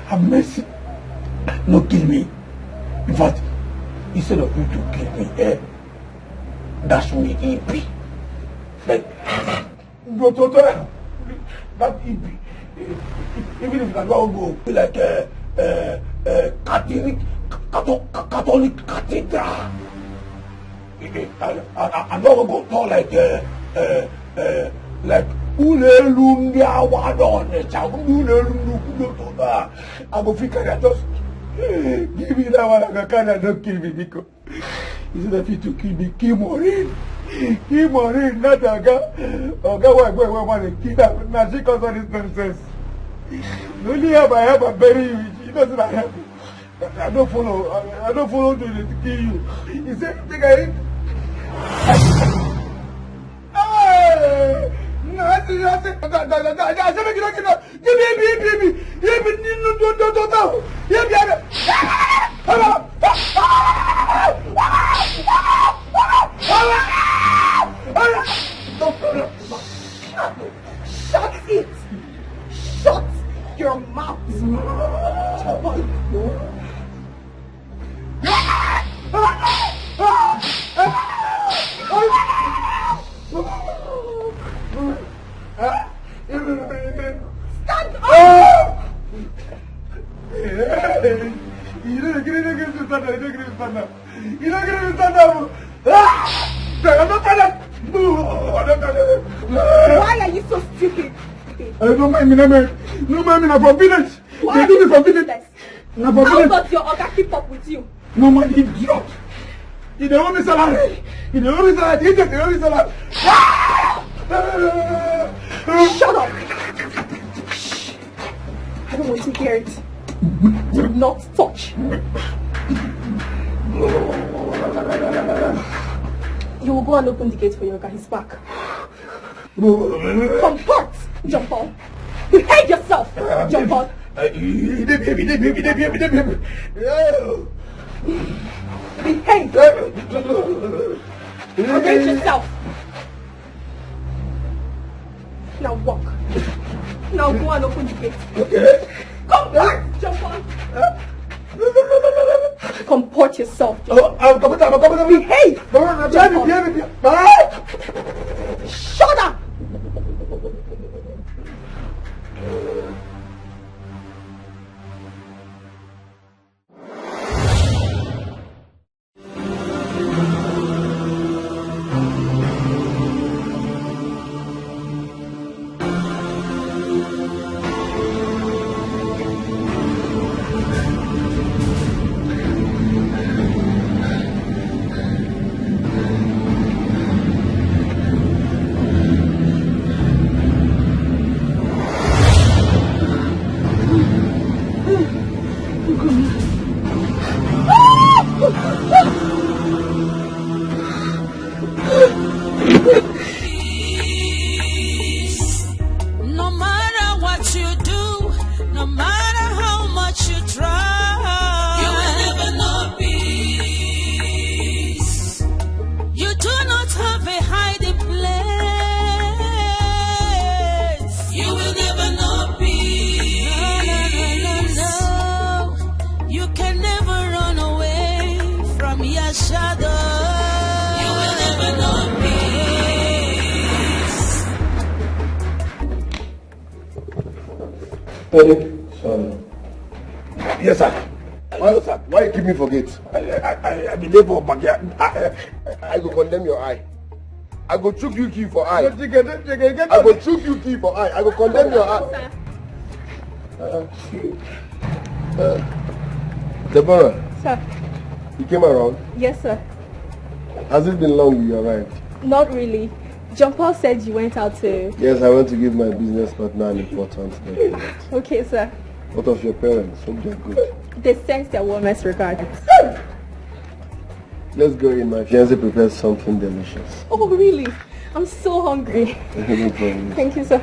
Have mercy. No, kill me. In fact, instead of you to kill me, dash me EP. Like, that EP. Even if I don't go like Catholic cathedral. I'm not going to go like Ulelundia Wadon. I go figure that just give me that one. I can't not kill me because instead of you to kill me, kill Maurice. Kill Maurice, not Aga. Aga, why want to kill her? Now she cause all this nonsense. The only help I have, I bury you. She doesn't help you. I don't follow to kill you. He said, think I eat. Shut it! Shut your mouth! Stand up! You don't get to stand up. You don't get to stand up. I'm not stand up. Why are you so stupid? No mind me, no mind me, I'm from village. They do me from village. How does your Oga keep up with you? No man, idiot. You don't want me salary. You don't want me salary. You don't want me salary. Shut up. Shh. I don't want to hear it. Do not touch. You will go and open the gate for your guy. He's back. Comport, jump on. Behave yourself, jump on. Behave. Behave yourself. Now walk. Now go and open the gate. Okay. Come back, jump on. Comport yourself. I'm coming. Behave. Shut up. No matter what you do, no matter how much you try, you will never know peace. You do not have a hiding place. You will never know peace. No. You can never run away from your shadow. You will never know peace. Sorry. Yes, sir. Why you keep me for gate? I believe for backyard. I go condemn your eye. I go chook you key for eye. I go chook you key for eye. I go condemn your eye. Deborah. Sir. You came around? Yes, sir. Has it been long you arrived? Not really. John Paul said you went out to... Yes, I went to give my business partner an important document. Okay, sir. What of your parents? Hope they're good. They sent their warmest regards. Let's go in. My fiancé prepared something delicious. Oh, really? I'm so hungry. No problem. Thank you, sir.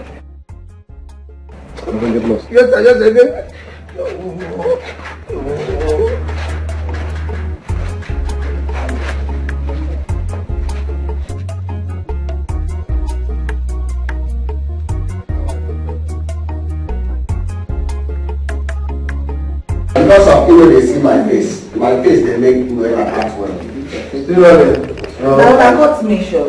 Don't get lost. Yes, sir. Yes, sir. Because of people they see my face they make me act well. Now I got to make sure.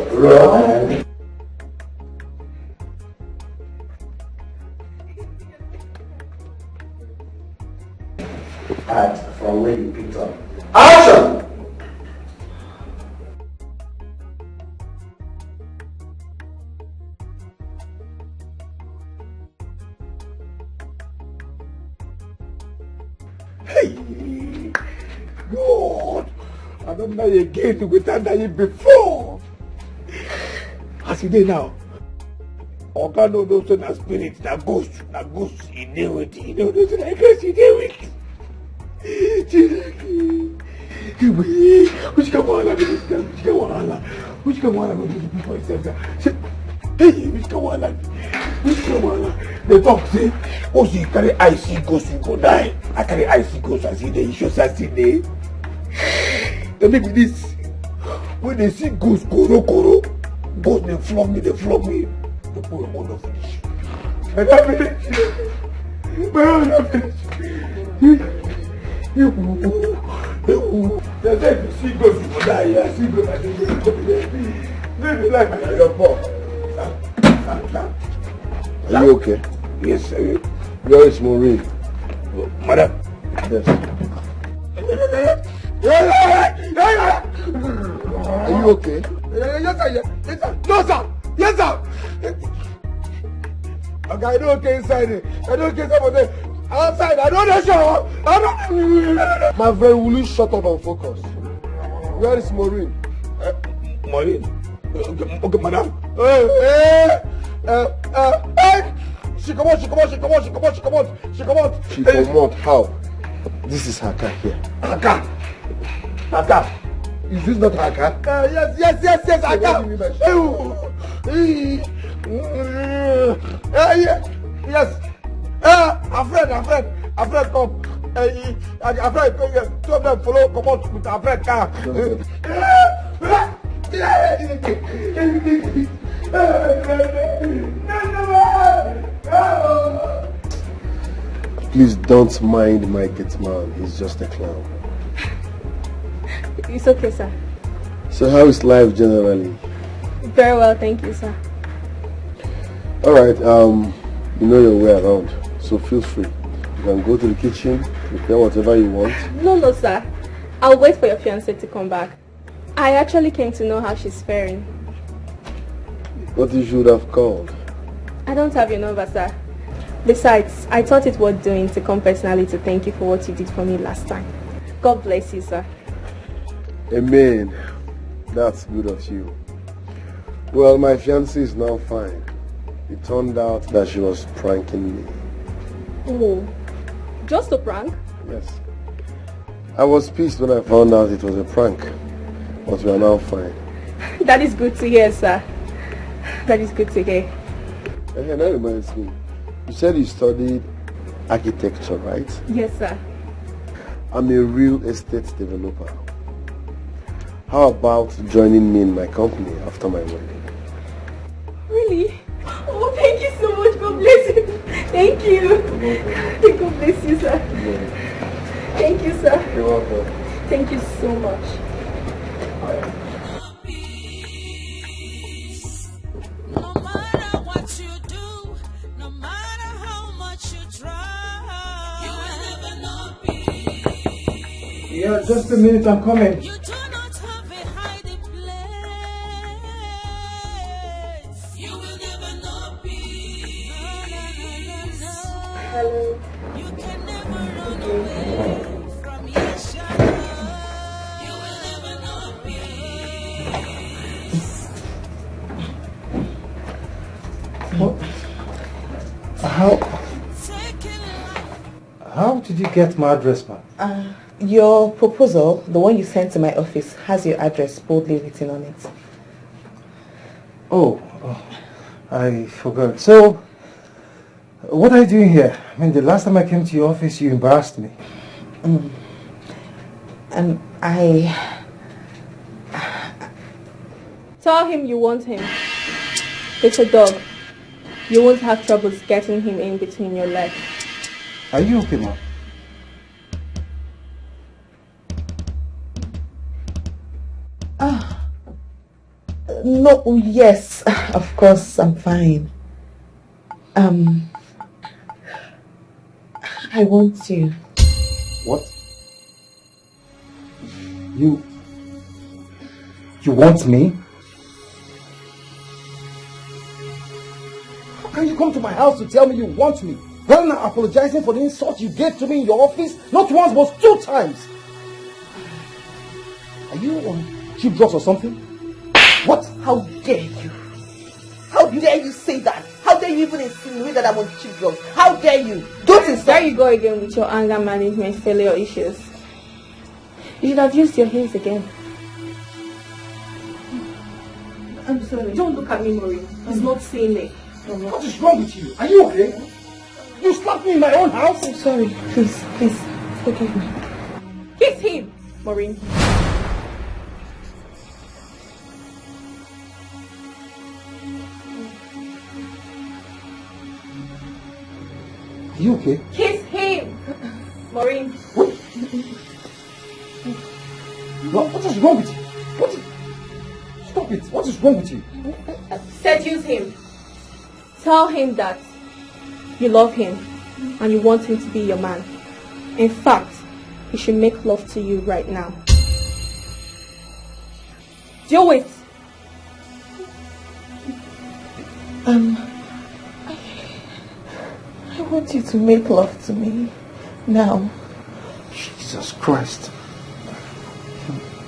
Act from where you picked up. Action! God, I don't know again without dying before. As it is now, Oga no knows na spirit, na ghost, he knew it, he knows na ghost, he knew it. Which come on, they talk say, oh, you carry icy ghost, you go die. I carry icy ghost, I see the issues, I see the. They make me this. When they see ghost, koro, ghost, they flog me. They put a word of finish. And I finish. They say if you see ghost, you go die. I see ghost, I think you go die. Maybe like your poor. Are you okay? Yes, sir. Where is Maurice? Madam. Yes. Are you okay? Yes, sir. Yes, sir. No, sir. Yes, sir. Okay, I don't okay inside it. I don't okay somebody outside. I don't know show. My friend, will you shut up and focus? Where is Maureen? Maureen? Okay, madam. She come out. She come out. How? This is her car here. Her car. Is this not her car? Yes, her car. Yes. A friend come. A friend, two of them follow, come out with a friend car. Please don't mind my gate man. He's just a clown. It's okay, sir. So how is life generally? Very well, thank you, sir. Alright, you know your way around. So feel free. You can go to the kitchen, prepare whatever you want. No, sir. I'll wait for your fiancée to come back. I actually came to know how she's faring. But you should have called. I don't have your number, sir. Besides, I thought it worth doing to come personally to thank you for what you did for me last time. God bless you, sir. Amen. That's good of you. Well, my fiancée is now fine. It turned out that she was pranking me. Oh, just a prank? Yes. I was pissed when I found out it was a prank. But we are now fine. That is good to hear, sir. That is good to hear. Hey, that reminds me. You said you studied architecture, right? Yes, sir. I'm a real estate developer. How about joining me in my company after my wedding? Really? Oh, thank you so much. God bless you. Thank you. God bless you, sir. Thank you, sir. You're welcome. Thank you so much. No matter what you do, no matter how much you try, you will never know peace. Yeah, just a minute, I'm coming. You do not have a hiding place. You will never know peace. Hello. You can never run away from your shadow. You will never know peace. How did you get my address, man? Your proposal, the one you sent to my office, has your address boldly written on it. Oh, I forgot. So, what are you doing here? I mean, the last time I came to your office, you embarrassed me. And Tell him you want him. It's a dog. You won't have troubles getting him in between your legs. Are you okay, ma'am? No, yes, of course, I'm fine. I want you. What? You want me? How can you come to my house to tell me you want me? Rather than apologizing for the insult you gave to me in your office, not once but 2 times. Are you on cheap drugs or something? What? How dare you? How dare you say that? How dare you even insinuate that I'm on cheap drugs? How dare you? Don't insult. There you go again with your anger management failure issues. You should have used your hands again. I'm sorry. Don't look at me, Maurice. He's not seeing me. What is wrong with you? Are you okay? You slapped me in my own house? I'm sorry. Please, forgive me. Kiss him, Maureen. Are you okay? Kiss him, Maureen. What is wrong with you? Stop it. What is wrong with you? Seduce him. Tell him that you love him and you want him to be your man. In fact, he should make love to you right now. Do it. I want you to make love to me now. Jesus Christ.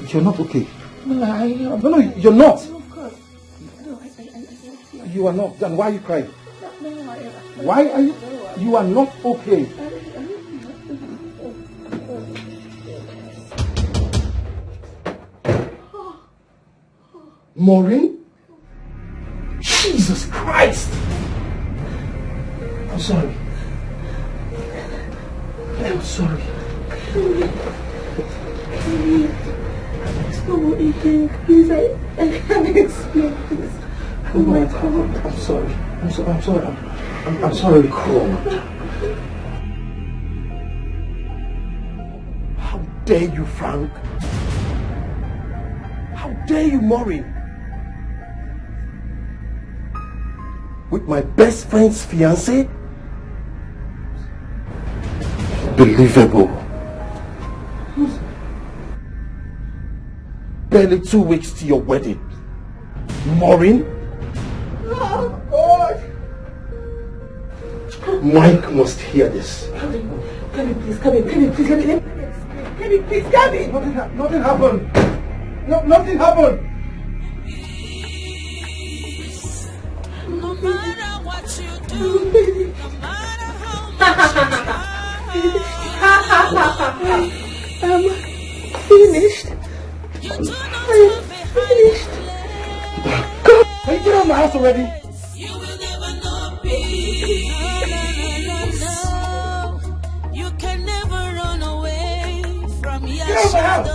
You're not okay. No, I am. No, you're not. No, of course. No, I You are not. Then why are you crying? No, I am. Why are you? You are not okay. Maureen? Jesus Christ! I'm sorry. I'm sorry. Stop what you think. Please, I can't explain this. I'm sorry. I'm sorry. I'm sorry. God. How dare you, Frank? How dare you, Maureen? With my best friend's fiancé? Believable. Barely 2 weeks to your wedding. Maureen? Oh, God. Mike must hear this. Come in, please. Come in, please. Come in, please. Come in. Nothing happened. No, nothing happened. No matter what you do, no matter how much I'm finished. you do not I'm finished. God, can you get out of my house already? You will never know peace. No. You can never run away from your shadow.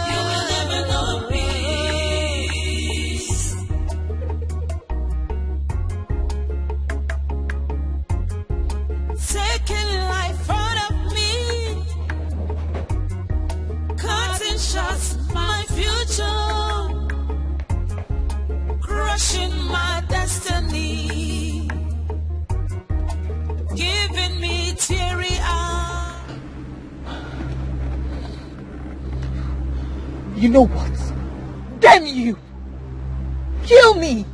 You will never know peace. Taking life out of me, cutting shots my future, crushing my destiny, giving me teary eyes. You know what? Damn you! Kill me!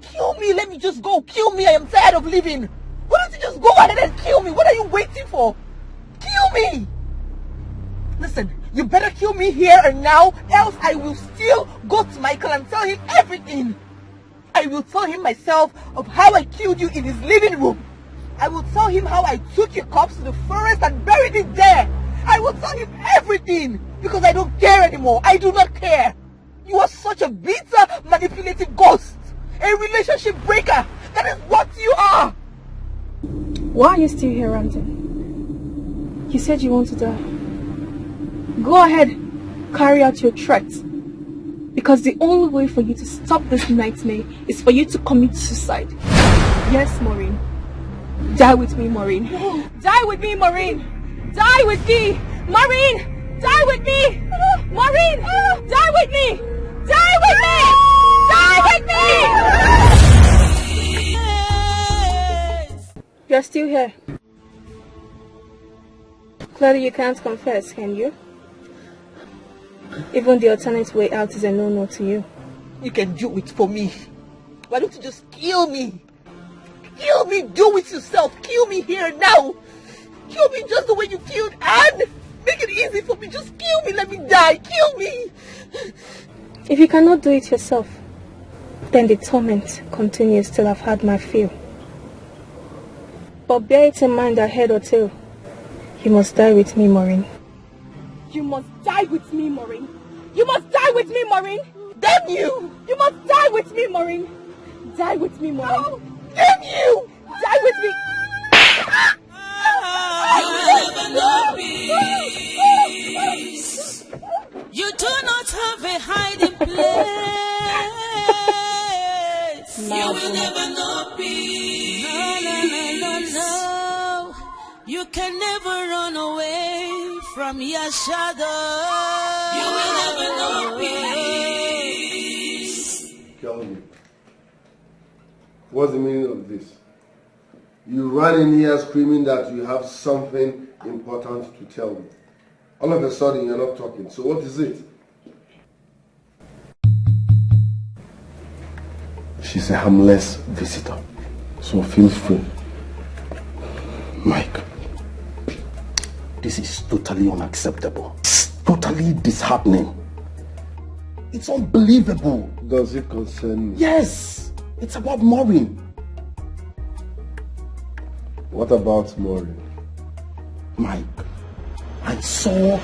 Kill me! Let me just go! Kill me! I am tired of living! Why don't you just go ahead and kill me? What are you waiting for? Kill me! Listen, you better kill me here and now, else I will still go to Micheal and tell him everything. I will tell him myself of how I killed you in his living room. I will tell him how I took your corpse to the forest and buried it there. I will tell him everything because I don't care anymore. I do not care. You are such a bitter, manipulative ghost. A relationship breaker. That is what you are. Why are you still here, Ramsey? You said you want to die. Go ahead, carry out your threat. Because the only way for you to stop this nightmare is for you to commit suicide. Yes, Maureen. Die with me, Maureen. Die with me, Maureen. Die with me, Maureen. Die with me, Maureen. Die with me. Die with me. Die with me. You're still here. Clearly you can't confess, can you? Even the alternate way out is a no-no to you. You can do it for me. Why don't you just kill me? Kill me, do it yourself. Kill me here now. Kill me just the way you killed Anne. Make it easy for me. Just kill me. Let me die. Kill me. If you cannot do it yourself, then the torment continues till I've had my fill. But bear it in mind that head or tail, you must die with me, Maureen. You must die with me, Maureen. You must die with me, Maureen. Damn you! You must die with me, Maureen. Die with me, Maureen. Oh, damn you! Die with me. You do not have a hiding place. You will never know peace. No. You can never run away from your shadow. You will never know peace. Tell me, what's the meaning of this? You ran in here screaming that you have something important to tell me. All of a sudden, you're not talking. So what is it? She's a harmless visitor. So feel free. Mike, this is totally unacceptable. Totally disheartening. It's unbelievable. Does it concern me? Yes, it's about Maureen. What about Maureen? Mike, I saw...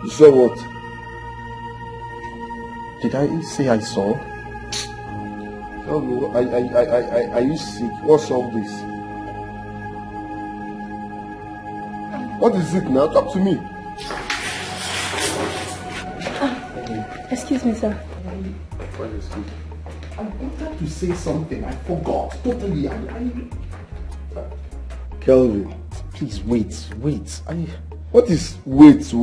You saw what? Did I say I saw? Tell me, are you sick? What's all this? What is it now? Talk to me. Excuse me, sir. What is it? I wanted to say something. I forgot. Totally. Kelvin. Please wait. What is wait?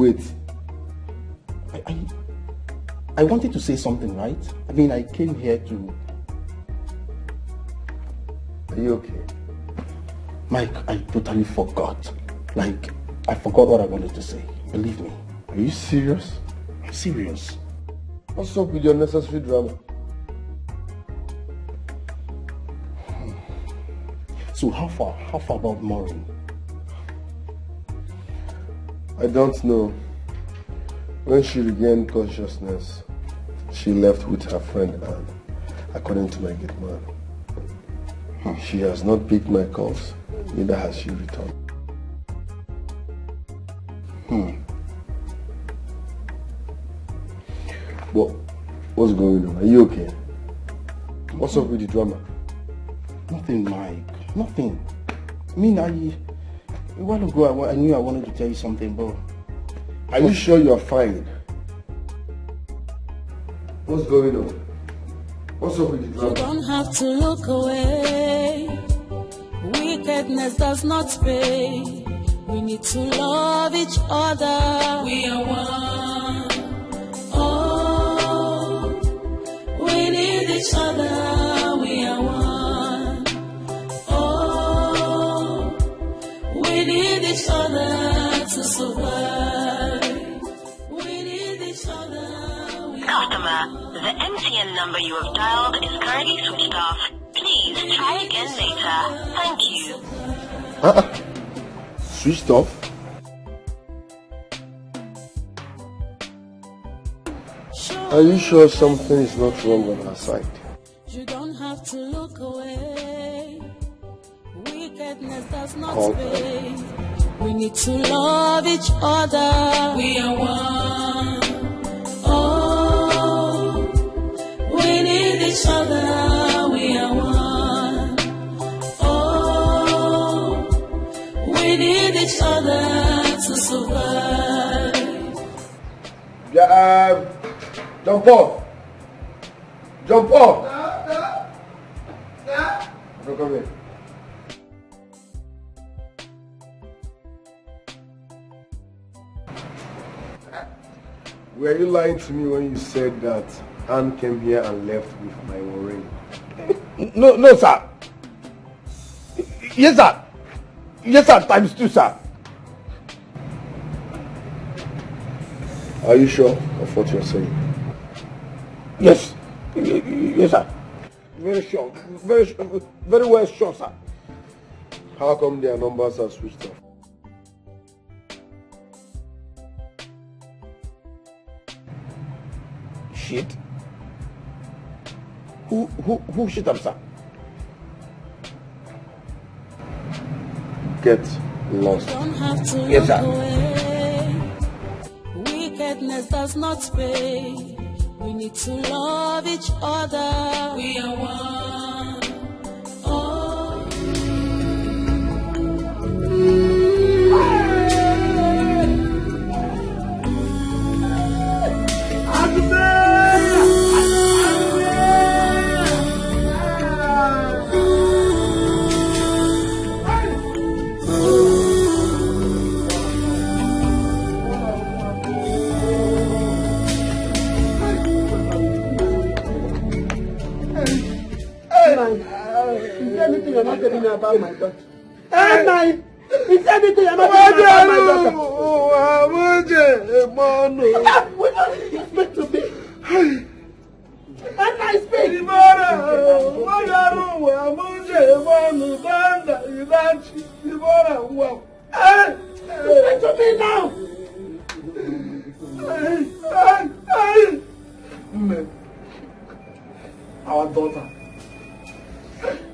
I wanted to say something, right? I mean, I came here to... Are you okay? Mike, I totally forgot. Like, I forgot what I wanted to say. Believe me. Are you serious? I'm serious. What's up with your necessary drama? So how far about Maureen? I don't know. When she regained consciousness, she left with her friend Annan, according to my gate man. She has not picked my calls, neither has she returned. But what's going on? Are you okay? What's up with the drama? Nothing, Mike. Nothing. I mean, a while ago I knew I wanted to tell you something, but... Are you sure you are fine? What's going on? What's up with the drama? You don't have to look away. Wickedness does not pay. We need to love each other. We are one. Oh, we need each other. We are one. Oh, we need each other to survive. We need each other. Customer, the MTN number you have dialed is currently switched off. Please try again later. Thank you. Switched off? Are you sure something is not wrong on our side? You don't have to look away. Wickedness does not Call pay. We need to love each other. We are one. Oh, we need each other. We are one. Oh, we need each other to survive. Jump off! Jump off! No, come here. Were you lying to me when you said that Anne came here and left with my Maureen? No, sir. Yes, sir. Yes, sir. Times 2, sir. Are you sure of what you're saying? Yes. Yes, sir. Very sure. Very well sure, sir. How come their numbers are switched off? Shit. Who shit up, sir? Get lost. Don't have to Yes, look sir. away. Wickedness does not pay. We need to love each other. We are one. Oh. Is there anything you're not telling me about my daughter? Is there anything you're not telling me about my daughter? Speak to me. And I speak. Speak to me now. Our daughter,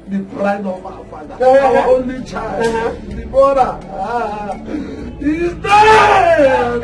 the pride of our father, our only child, Deborah, is dead.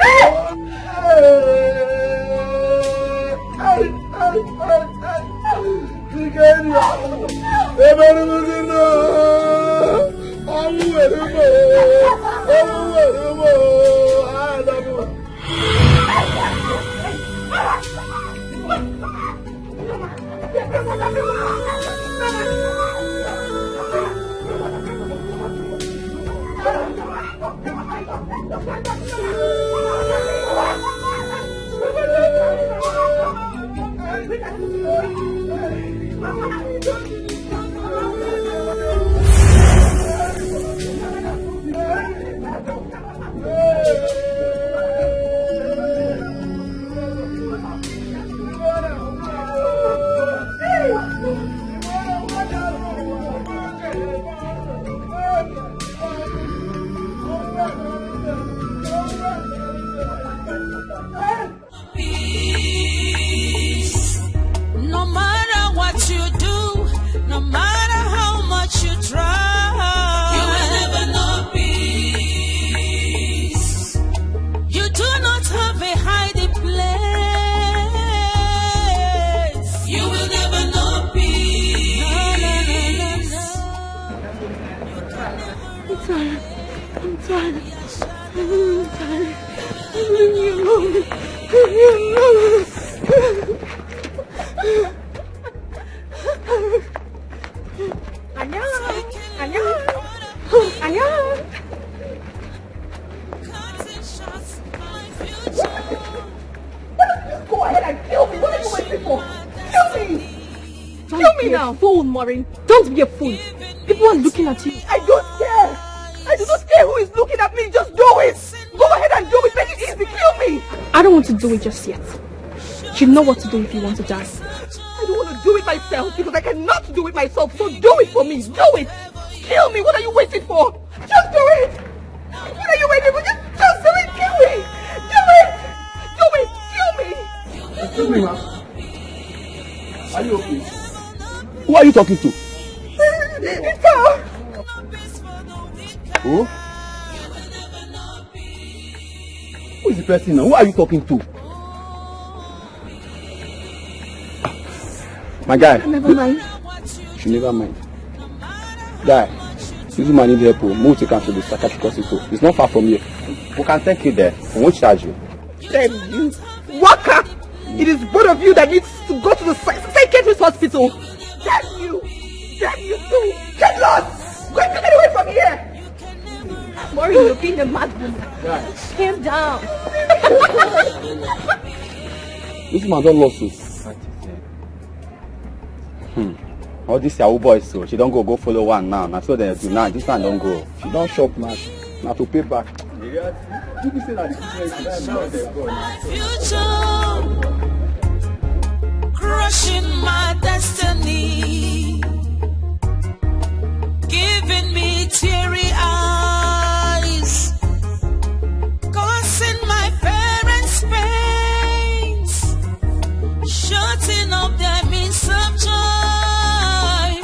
No matter what you do, no matter how much you try, you will never know peace. You do not have a hiding place. You will never know peace. I'm tired. I'm tired. I'm tired. Leave me alone. Leave me alone. Go ahead and kill me. What are you waiting for? Kill me. Kill me now. Fool, Maureen. Don't be a fool. People are looking at you. I don't care. I do not care who is looking at me. Just do it. Go ahead and do it. Make it easy. Kill me. I don't want to do it just yet. You know what to do if you want to die. I don't want to do it myself because I cannot do it myself. So do it for me. Do it. Kill me. What are you waiting for? Just do it. What are you waiting for? Just do it. Kill me. Do it. Do it. Kill me. Excuse me, ma'am. Are you okay? Who are you talking to? Micheal. Who? Who is the person now? Who are you talking to? My guy. Never mind. You never mind. Guy, this man need help. Move to cancel the psychiatric hospital. It's not far from here. We can take you there. We won't charge you. Damn you. Waka! It is both of you that needs to go to the psychiatrist hospital. Damn you. Damn you too. Get lost. Go and get away from here. Maureen, you're being a mad woman. Calm down. This man don't lost us. All these Yahoo boys, so she don't go follow one now. Now so they do now. This one don't go. She don't shop now. Now to pay back. Crushing my destiny, giving me teary eyes, causing my parents pains, shutting up their means of joy,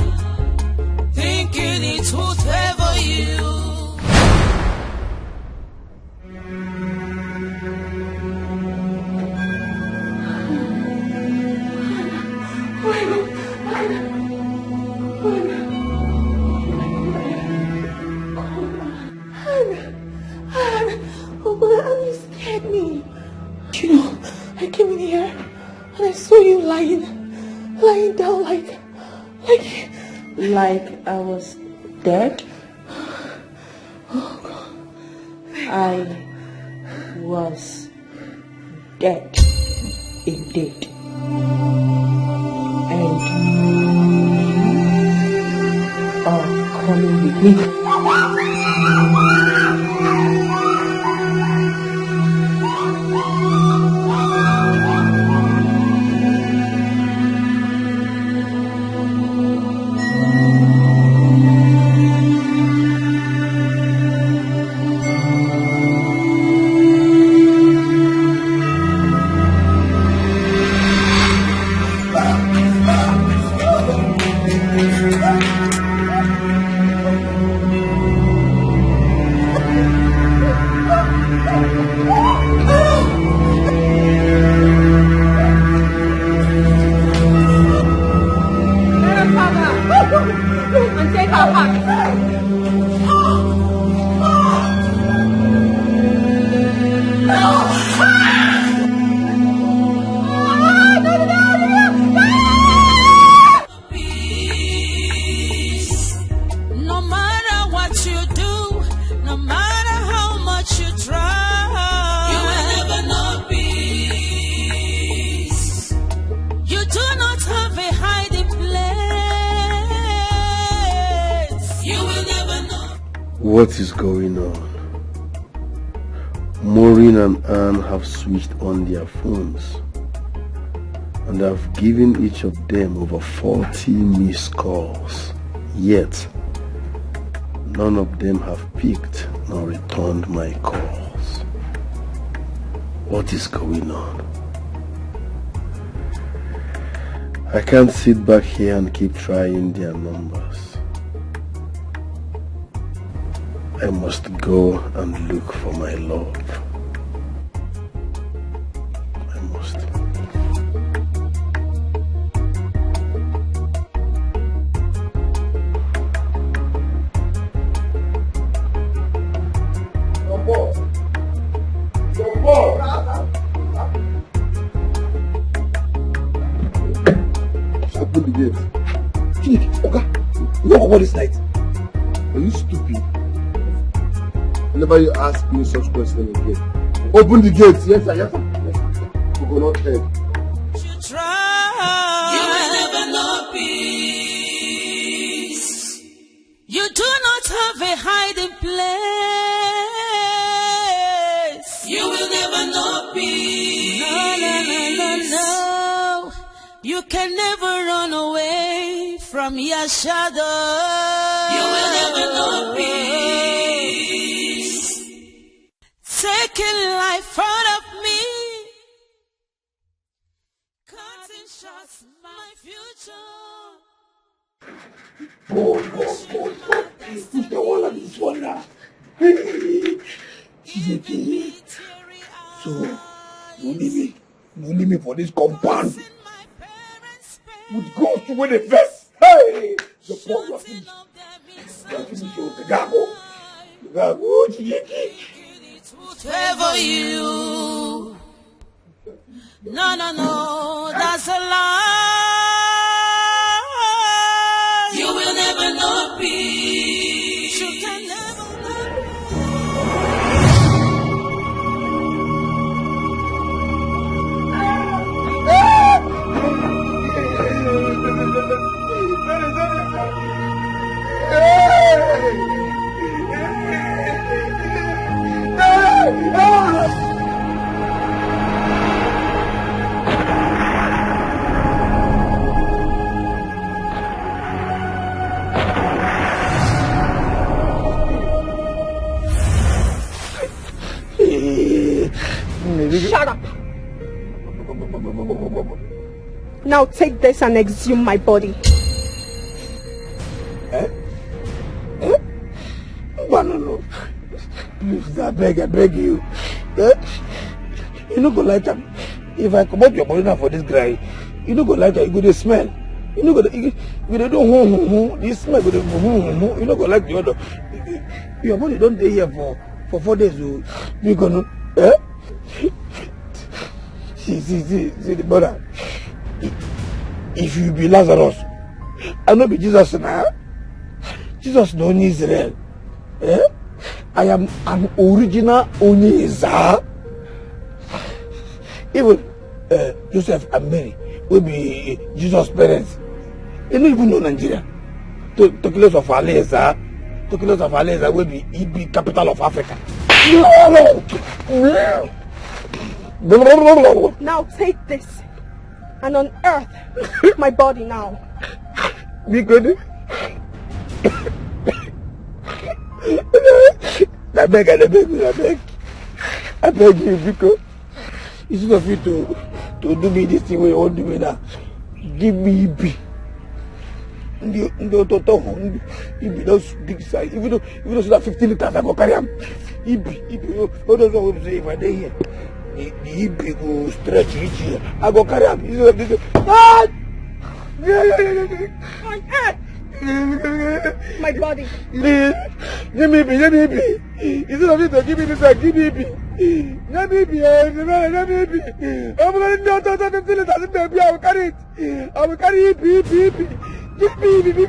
thinking it would favor you. You scared me. You know, I came in here and I saw you lying down like I was dead. Oh God. I was dead indeed. And you are coming with me. And take our heart. What is going on? Maureen and Ann have switched on their phones and I've given each of them over 40 missed calls. Yet, none of them have picked nor returned my calls. What is going on? I can't sit back here and keep trying their numbers. I must go and look for my love. I must. Open the gate. Okay. Look over this night. Are you stupid? Whenever you ask me such question again, open the gate. Yes, sir. Yes, sir. We will not head. You will never know peace. You do not have a hiding place. You will never know peace. No. You can never run away from your shadow. You will never know peace. Taking life out of me, cutting shots my future. Boy. Put the wall on this one now. So, you leave me for this compound. Would go to win the first. Hey! The poor you are finished. You are finished with the gago. The gago, Favor you. No, that's a lie. You will never know peace. You can never Shut up! Now take this and exhume my body. No. Please, I beg you. You no go like that. If I come out your body now for this guy, you no go like that. You go to smell. You no go. You do this smell go to You no go like the other. Your body don't stay here for 4 days. You gonna see the brother. If you be Lazarus, I no be Jesus now. Jesus no need Israel. I am an original Onyeza. Even Joseph and Mary will be Jesus' parents. They don't even know Nigeria. Tokilos of Aleza will be capital of Africa. Now take this and unearth my body now. Be good. I beg you, because instead of you to do me this thing where you want to do me now, give me Ibi. You be those big size. Even though so that 15 liters I go carry him. Ibi. All those ones say if I dey here, the Ibi go stretch reach here. I go carry him. Instead of this. My body. Give me Ibi. Instead of you to give me this, give me Ibi. Let me be. I'm going to do 15 liters. I will carry it. I will carry Ibi. Give me Ibi.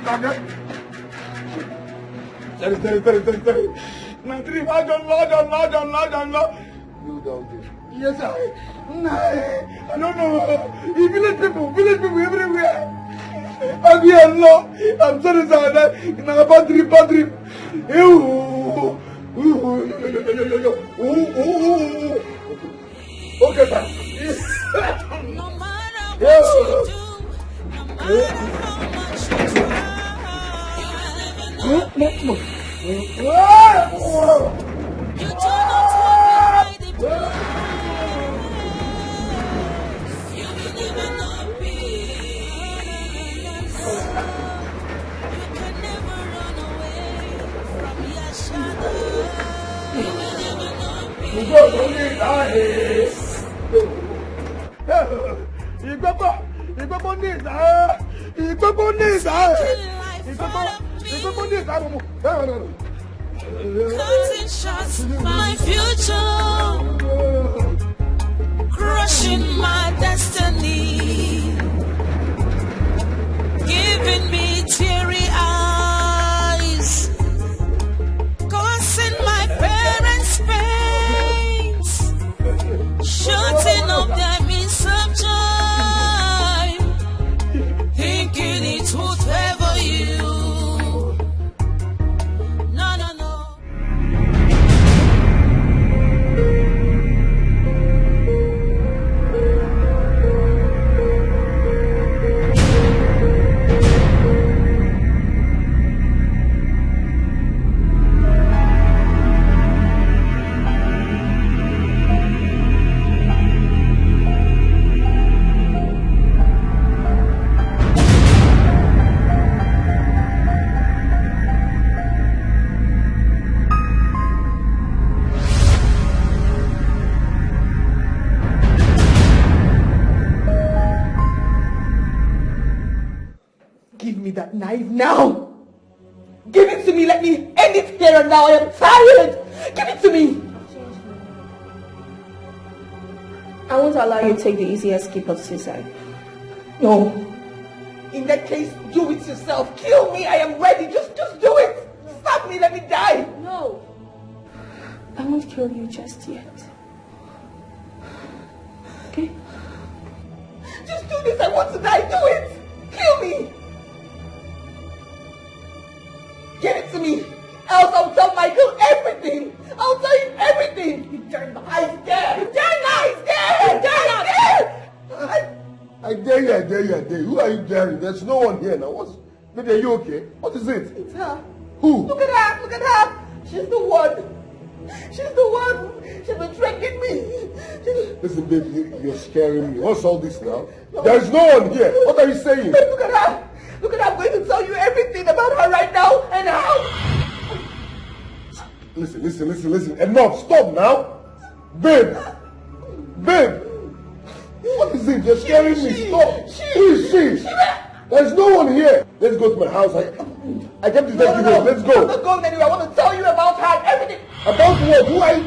Sorry. My dream, Lord. You don't do. Yes, sir. I don't know. Village people everywhere. I'm sorry, sir. Bad dream. Okay, sir. No matter what you do, no matter how much you try, you will never know. You do not want me by the place. You will never know peace. You can never run away from your shadow. You will never know peace. Cutting shots, my future, crushing my destiny, giving me teary eyes, causing my parents pains, shutting up them in some time, thinking it would favor you. That knife now. Give it to me. Let me end it here and now. I am tired. Give it to me. I won't allow you to take the easy escape of suicide. No. In that case, do it yourself. Kill me. I am ready. Just do it. Stop me. Let me die. No. I won't kill you just yet. Okay? Just do this. I want to die. Do it. Kill me. Give it to me, else I'll tell Michael everything. I'll tell him everything. You dare not. I dare. You dare not. I dare you. Who are you daring? There's no one here now. Maybe are you okay? What is it? It's her. Who? Look at her. She's the one. She's been tricking me. Listen, baby, you're scaring me. What's all this now? No. There's no one here. What are you saying? Look at her. I'm going to tell you everything about her right now and how. Listen. Enough. Stop now. Babe. What is it? You're scaring me. Stop. Who is she? There's no one here. Let's go to my house. I kept to take you home. Let's go. I'm not going anywhere. I want to tell you about her and everything. About what? Who are you?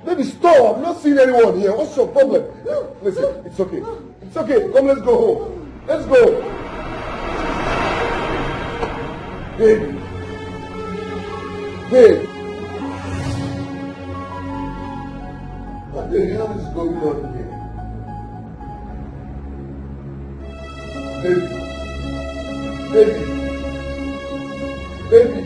Baby, stop. I'm not seeing anyone here. What's your problem? Listen, it's okay. Come, let's go home. Let's go. Babe. What the hell is going on here? Baby.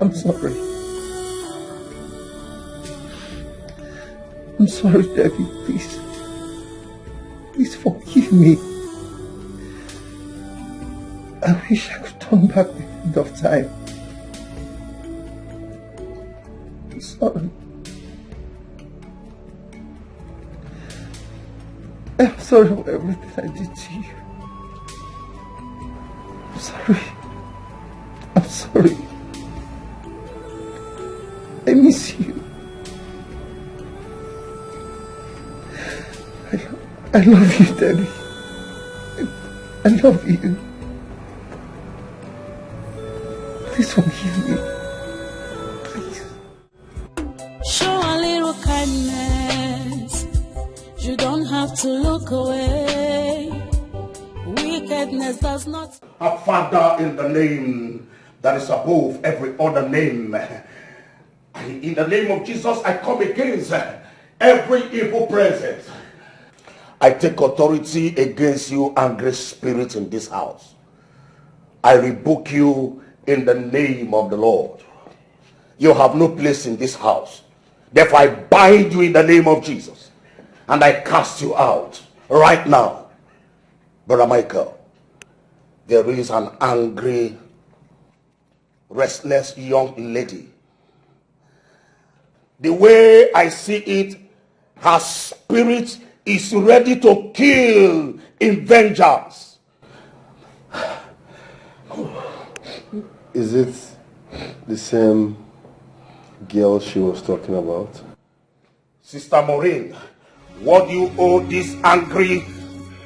I'm sorry. I'm sorry, Debbie. Please forgive me. I wish I could turn back the end of time. I'm sorry. I'm sorry for everything I did to you. I'm sorry. I miss you. I love you, Daddy. I love you. Please forgive me. Please. Show a little kindness. You don't have to look away. Wickedness does not. Our Father, in the name that is above every other name, in the name of Jesus, I come against every evil presence. I take authority against you, angry spirits in this house. I rebuke you in the name of the Lord. You have no place in this house. Therefore, I bind you in the name of Jesus. And I cast you out right now. Brother Micheal, there is an angry, restless young lady. The way I see it, her spirit is ready to kill in vengeance. Is it the same girl she was talking about? Sister Maureen, what do you owe this angry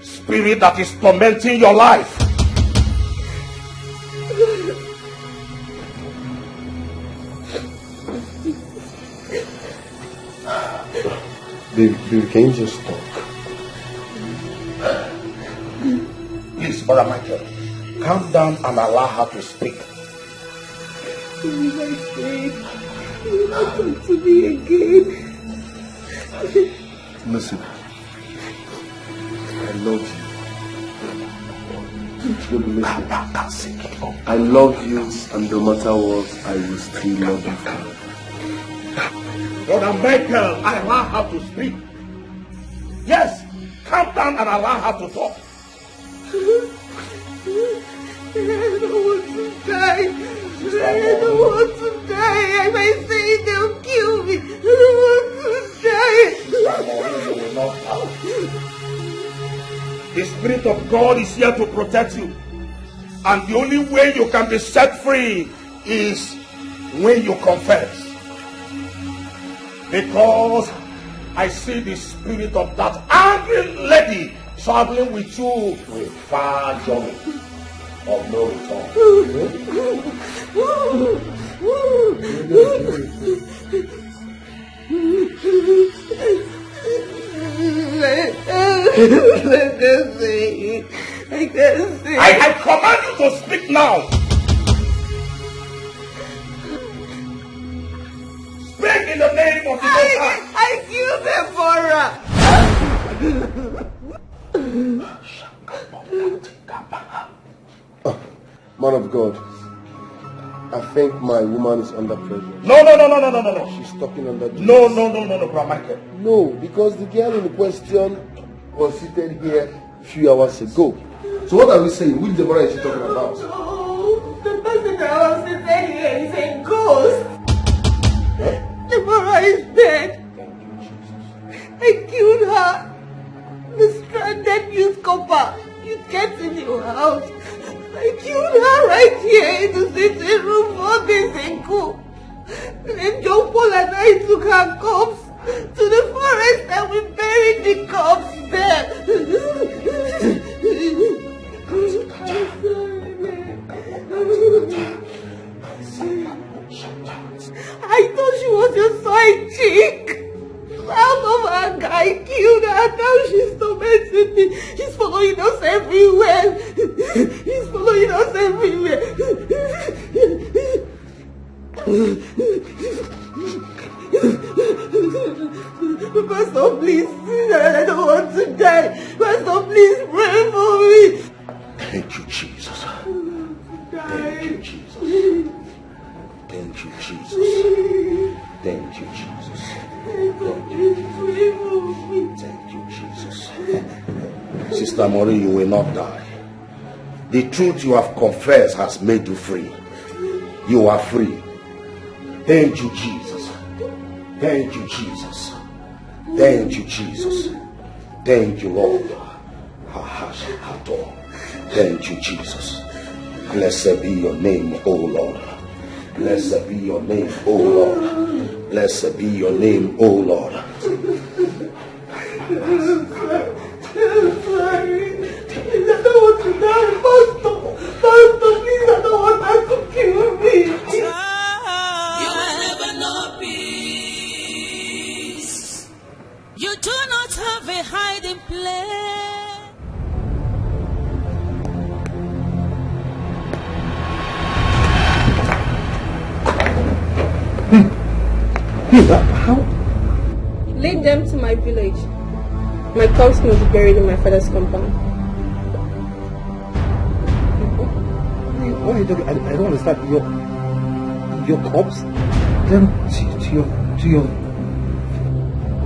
spirit that is tormenting your life? Baby, can you just talk? Please, Brother Micheal, calm down and allow her to speak. Please, I beg. You not talk to me again. Listen, I love you. Listen, I love you, and no matter what, I will still love you. Brother Micheal, allow her to speak. Yes, calm down and allow her to talk. I don't want to die. I don't want to die. If I say it, they'll kill me. I don't want to die. The Spirit of God is here to protect you. And the only way you can be set free is when you confess. Because I see the spirit of that angry lady traveling with you to a far journey of no return. I command you to speak now. Speak in the name of the Most High. I killed Deborah. Man of God, I think my woman is under pressure. No. She's talking under duress. No, Brother Micheal. No, because the girl in question was seated here a few hours ago. So what are we saying? Which Deborah is she talking about? No, the person that was seated here is a ghost. Deborah is dead. I killed her. The stranded newspaper you kept in your house. I killed her right here in the sitting room 4 days ago. And then John Paul and I took her corpse to the forest and we buried the corpse there. I thought she was your side chick. Out of anger, I killed her. Now she's tormenting me. She's following us everywhere. He's following us everywhere. Pastor, please. I don't want to die. Pastor, please pray for me. Thank you, Jesus. Thank you, Jesus. Thank you, Jesus. Thank you, Jesus. Thank you, Jesus. Sister Maureen, you will not die. The truth you have confessed has made you free. You are free. Thank you, Jesus. Thank you, Jesus. Thank you, Jesus. Thank you, Lord. Thank you, Jesus. Blessed be your name, O Lord. Blessed be your name, O Lord. Blessed be your name, O Lord. we hide in plain. How? Lead them to my village. My corpse must be buried in my father's compound. What are you talking? I don't understand. Your corpse? Them to your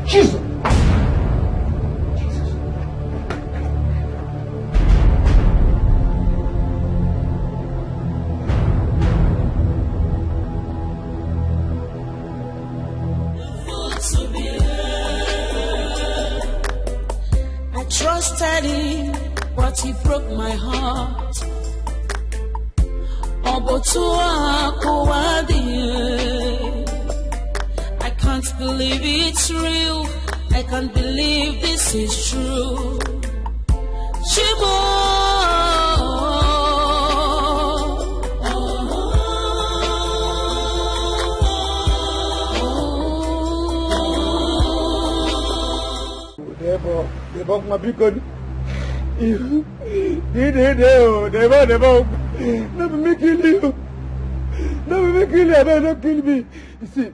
Jesus! I trusted him, but he broke my heart. I can't believe it's real. I can't believe this is true. Never, my beacon. Never me kill you. Never me kill you. I beg, don't kill me. You see,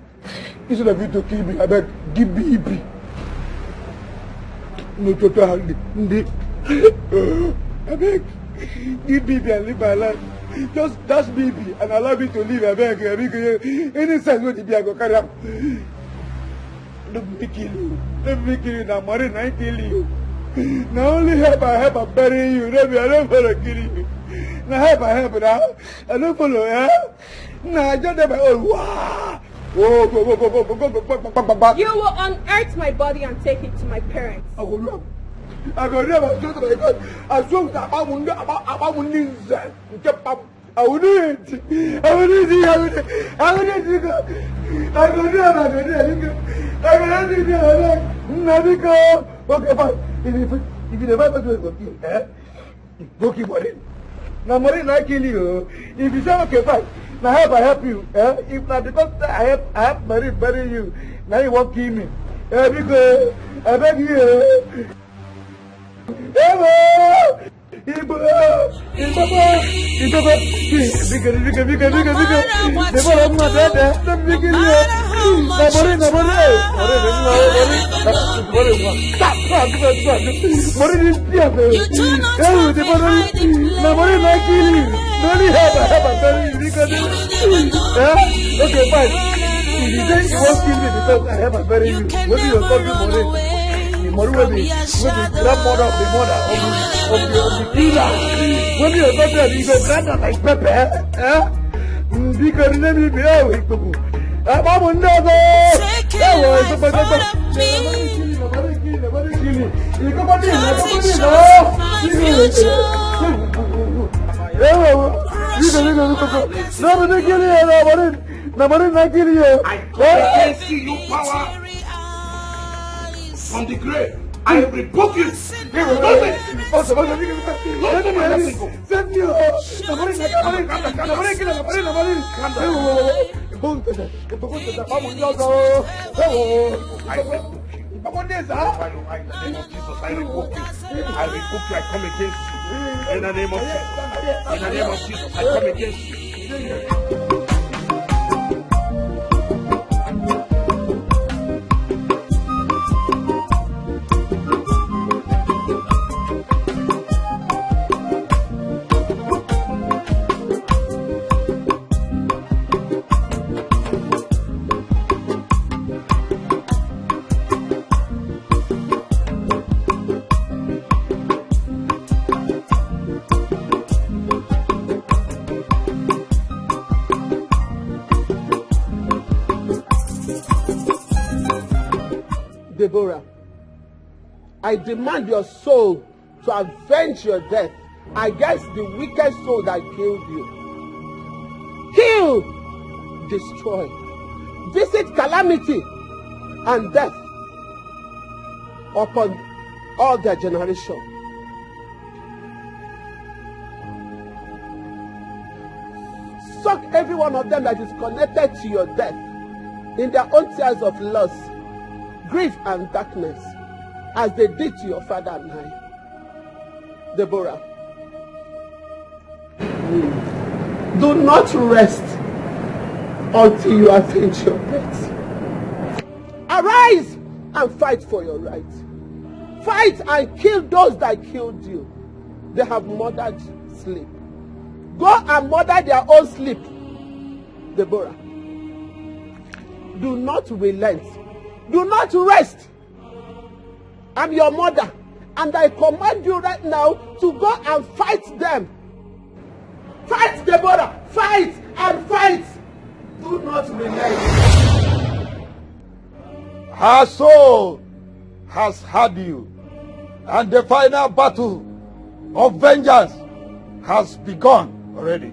instead of you to kill me, I beg, give me EP. No total holiday. I beg, give me and live my life. Just dash me and allow me to live. I beg, any sense what it be, I go carry up. Don't me kill you. Let me kill you. Now, Maurice, I kill you. Now only help I bury you. Nnebe, I don't follow kill you. Now help I now. I don't follow, yeah? Now I just never, wow. You will unearth my body and take it to my parents. I go never do it because as soon as I will do it. Okay, fine. If you never do it, go keep Maurice. Now Maurice, I kill you. If you say okay, fine. Now I help you. If not because I help Maurice bury you, now you won't kill me. Because I beg you. Okay, fine. If you say you won't kill me because I have a bury you, maybe you're talking Maurice. Maurice will be grandmother of the mother of the killer. When you're talking, you go grandmother like Pepe, because Nnebe be out. I'm on the from the grave. I rebuke you. I rebuke you. I come against you. In the name of Jesus. In the name of Jesus, I come against you. I demand your soul to avenge your death against the wicked soul that killed you. Kill, destroy, visit calamity and death upon all their generation. Suck every one of them that is connected to your death in their own tears of loss, grief and darkness. as they did to your father and I. Deborah, do not rest until you avenge your death. Arise and fight for your right. Fight and kill those that killed you. They have murdered sleep. Go and murder their own sleep. Deborah, do not relent. Do not rest. I'm your mother, and I command you right now to go and fight them. Fight, Deborah! Fight and fight! Do not relent. Her soul has had you, and the final battle of vengeance has begun already.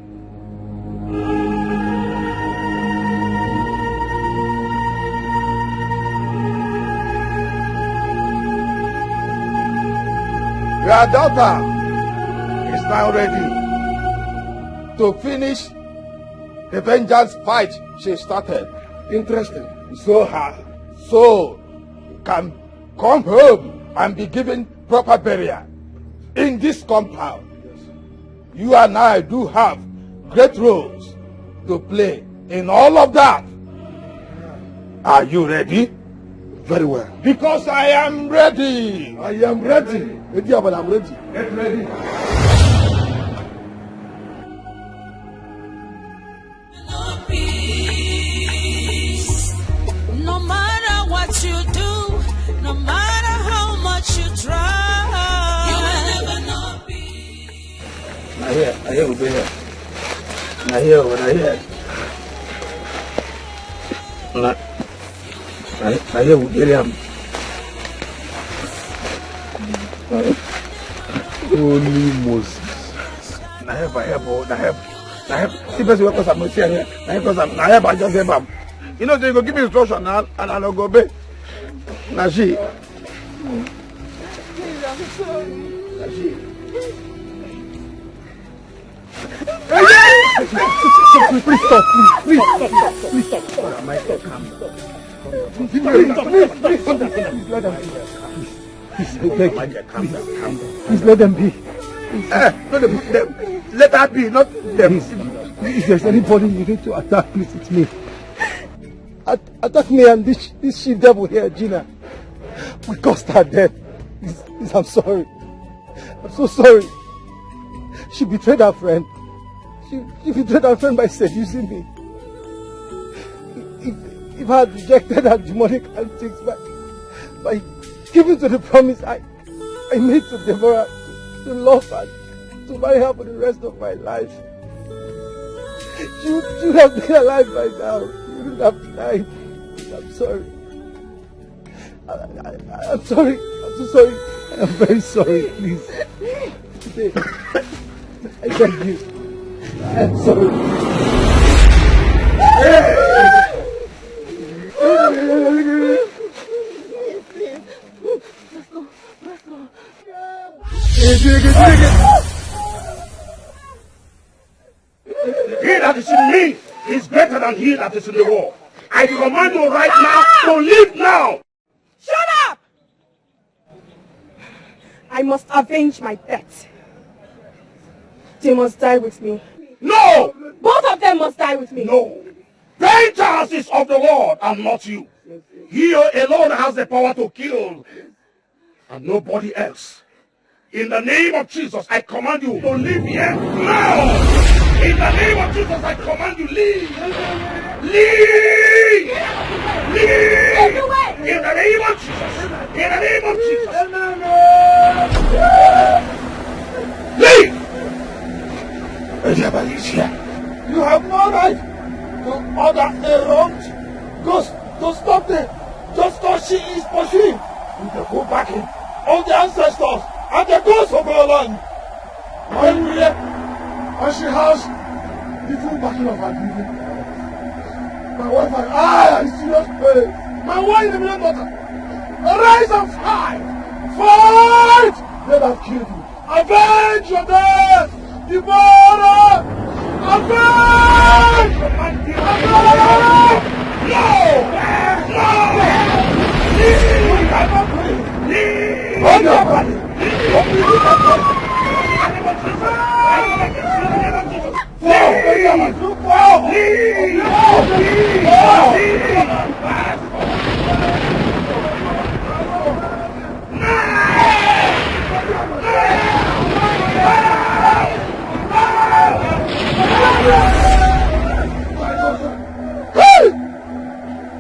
Your daughter is now ready to finish the vengeance fight she started. Interesting. So her soul can come home and be given proper burial in this compound. You and I do have great roles to play in all of that. Are you ready? Very well. Because I am ready. I am ready. Ready, but I'm ready. Get ready. No matter what you do, no matter how much you try, you will never know peace. I hear, Obio. I hear what I hear. I hear William. Holy Moses. I have. See, person because I'm not here. I have. I just have him. You know, they go give me instruction now, and I'll go obey. Now she. Please stop. Please stop. My God, calm down. Please let them be. Please, I beg. Calm down. Please let them be. Let her be, not them. If there's anybody you need to attack, please, it's me. Attack me and this she devil here, Gina. We caused her death. Please, I'm sorry. I'm so sorry. She betrayed her friend. She betrayed her friend by seducing me. If I had rejected her demonic antics by giving to the promise I made to Deborah to love her, to marry her for the rest of my life, she would have been alive by now. She wouldn't have died. I'm sorry. I'm sorry. I'm so sorry. I'm very sorry. Please. I beg you. I'm sorry. He that is in me is greater than he that is in the world. I command you right now to leave now. Shut up! I must avenge my death. They must die with me. No! Both of them must die with me. No. Vengeance is of the Lord and not you. He alone has the power to kill and nobody else. In the name of Jesus, I command you to leave here now. In the name of Jesus, I command you, leave. Leave. Leave. In the name of Jesus. In the name of Jesus. Leave. You have no right to order a wronged ghost to stop the just cause she is pursuing with the full backing of the ancestors and the ghosts of our land. And she has the full backing of her people. My wife and I are in serious pain. My wife and my daughter. Arise and fight! Fight! They have killed you. Avenge your death! Devourer! Avenge! Avenge! No! No! Leave! Leave!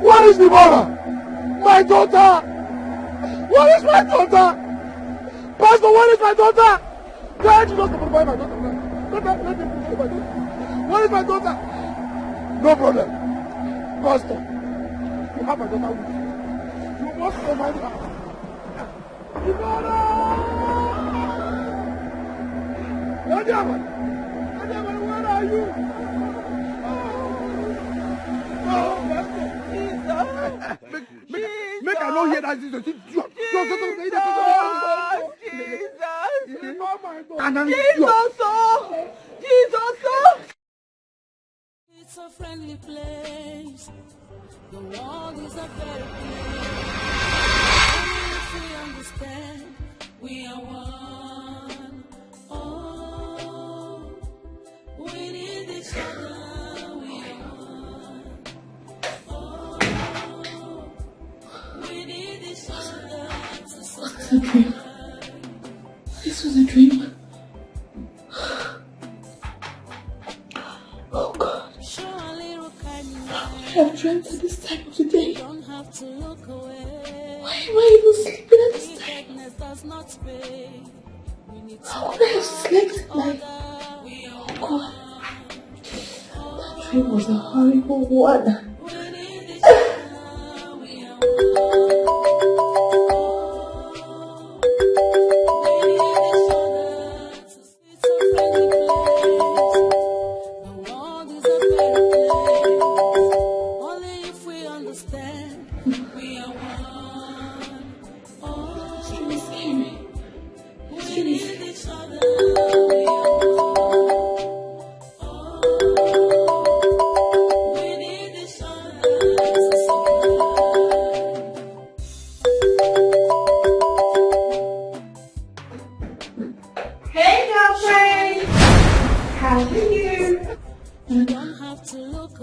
What is the matter? My daughter! What is my daughter? Pastor, what is my daughter? Why did you not provide my daughter? Let me provide my daughter. What is my daughter? No problem. Pastor, you have my daughter with you. You must provide her. Nadiaman, where are you? Make I know here that Jesus. Jesus. It's a friendly place. The world is a better place. Only if we understand we are one. Oh, we need each other. We are one. Oh, we need each other to survive. A dream. This was a dream. Oh God. I have dreamt at this time of the day. Why am I even sleeping at this time? How could I have slept at night? Oh God. That dream was a horrible one.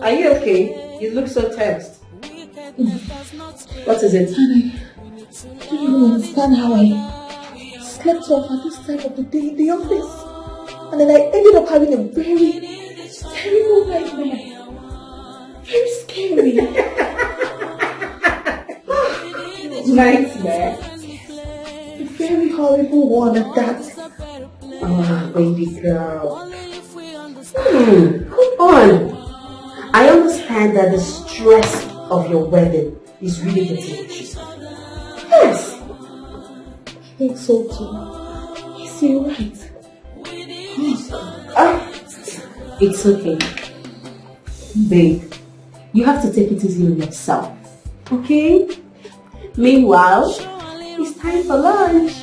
Are you okay? You look so tensed. What is it? I don't even understand how I slept off at this time of the day in the office. And then I ended up having a very terrible nightmare. Very scary. Nightmare? A very horrible one at that. Oh, baby girl. Come on. I understand that the stress of your wedding is really getting to you. Yes. I think so too. Yes, you're right. It's okay. Babe, you have to take it easy on yourself. Okay? Meanwhile, it's time for lunch.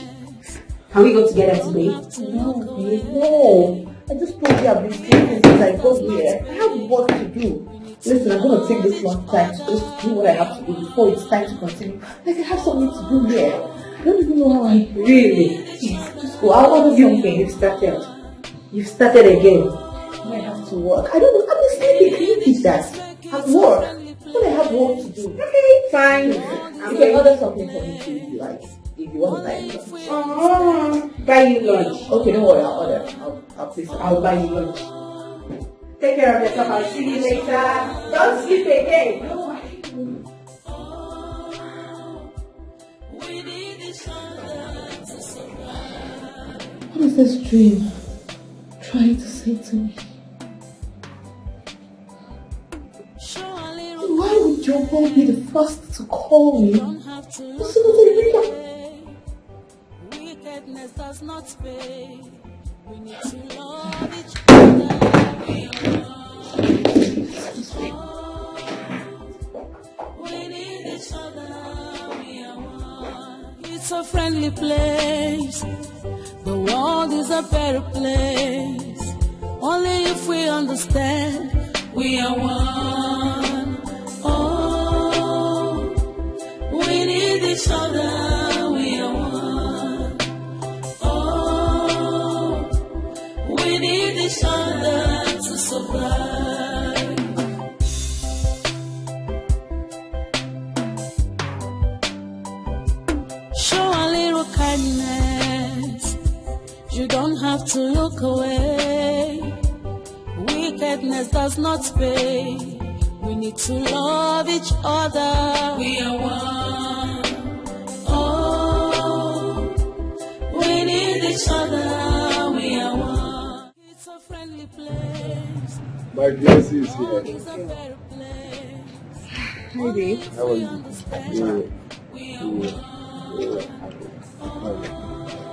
Can we go together today? No, babe, no. I just told you I've been sleeping since I got here. I have work to do. Listen, I'm going to take this one time to just do what I have to do before it's time to continue. Like I have something to do here. I don't even know how I... Really? Please, just go. I'll order something. You've started. You've started again. I have to work. I don't know. I'm sleeping. Can you keep that? At work. When I have work to do. Okay, fine. You can order something for me too if you like. If you want to buy me lunch. Buy you lunch. Okay, don't worry. I'll order. I'll buy you lunch. Take care of yourself. I'll see you later. Don't sleep again. No. What is this dream trying to say to me? Why would your mom be the first to call me as soon as I wake up? Wickedness does not pay. We need to love each other. We need each other. We are one. It's a friendly place. The world is a better place. Only if we understand we are one. Oh, we need each other. We are one. You don't have to look away. Wickedness does not pay. We need to love each other. We are one. Oh, we need each other. We are one. It's a friendly place. My fiancé is here. Hi, babe. How are you?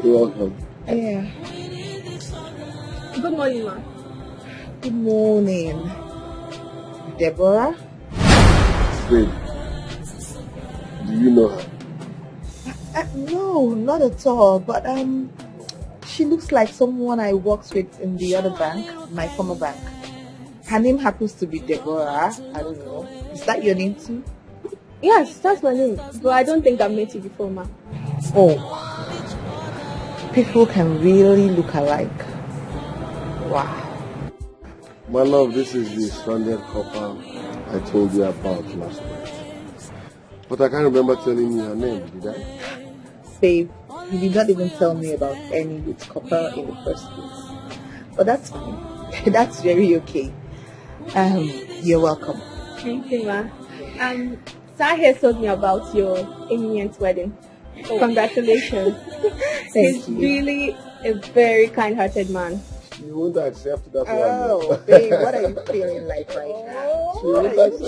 You're welcome. Yeah. Good morning, ma. Good morning. Deborah? Babe, do you know her? No, not at all. But she looks like someone I worked with in the other bank, my former bank. Her name happens to be Deborah. I don't know. Is that your name too? Yes, that's my name. But I don't think I've met you before, ma. Oh. People can really look alike. Wow. My love, this is the stranded couple I told you about last night. But I can't remember telling you her name, did I? Babe, you did not even tell me about any with copper in the first place. But that's fine. That's very okay. You're welcome. Thank you, ma. Sahir told me about your imminent wedding. Oh. Congratulations. He's really a very kind-hearted man. She won't accept that one. Oh, babe, what are you feeling like right now? She won't accept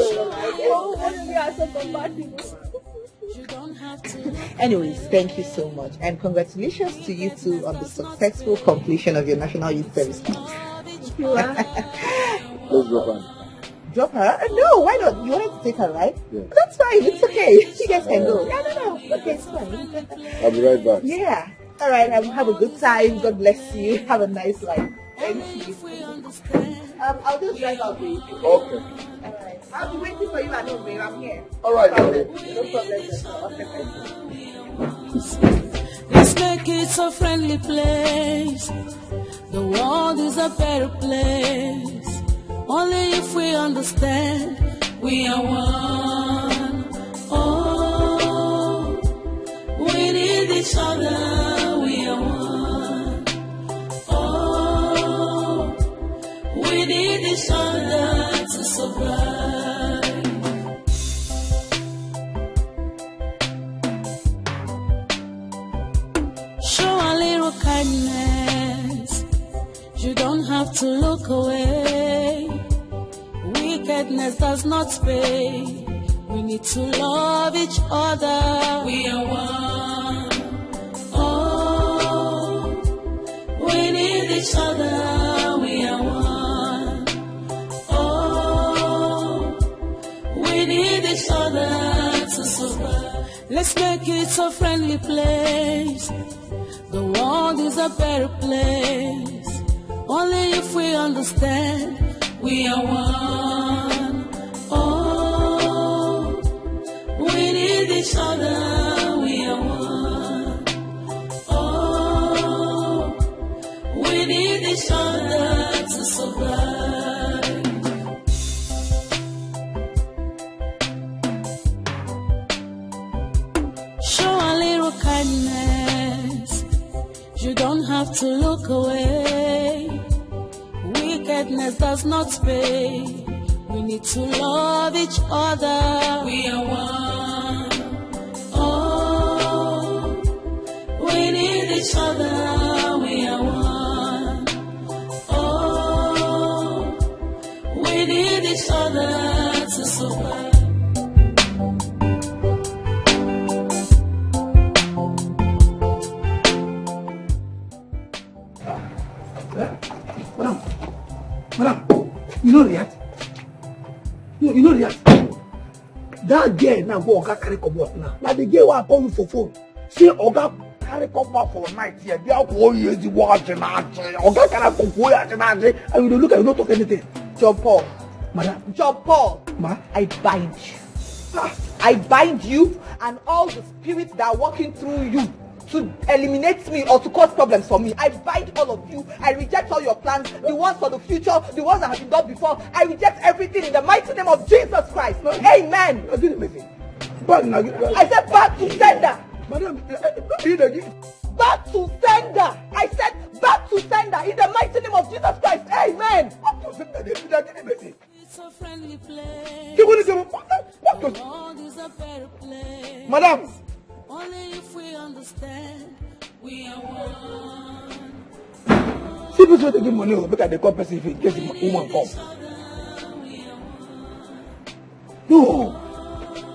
Anyways, thank you so much. And congratulations to you two on the successful completion of your National Youth Service. Let's drop her. Drop her? No, why not? You wanted to take her, right? Yeah. That's fine. It's okay. You guys can go. No. Okay, it's fine. I'll be right back. Yeah. All right. Have a good time. God bless you. Have a nice life. Thank you. I'll just drive out with you. Okay. All right. I'll be waiting for you at home, babe. I'm here. All right. No problem. Let's make it a friendly place. The world is a better place. Only if we understand we are one. Oh, we need each other. We are one. Oh, we need each other to survive. Show a little kindness. You don't have to look away. Wickedness does not pay. We need to love each other. We are one. Oh, we need each other. We are one. Oh, we need each other to survive. Let's make it a friendly place. The world is a better place. Only if we understand we are one. Oh, we need each other. We are one. Oh, we need each other to survive. Show a little kindness. You don't have to look away. Wickedness does not pay. We need to love each other. We are one. Oh, we need each other. We are one. Oh, we need each other to survive. Madam, you know that? You know that? That girl now go Oga carry come up now. Like the girl who call you for phone. See Oga carry come up for night here. They are going to watch and Oga carry come for and you don't look at you don't talk anything. John Paul. Madam. John Paul. Ma? I bind you. I bind you and all the spirits that are walking through you to eliminate me or to cause problems for me. I bind all of you. I reject all your plans, the ones for the future, the ones that have been done before. I reject everything in the mighty name of Jesus Christ. Amen. I said back to sender. Madam, back to sender. I said back Madam. Only if we understand, we are one. See, people they give money, look at the call person if in case the woman come. No,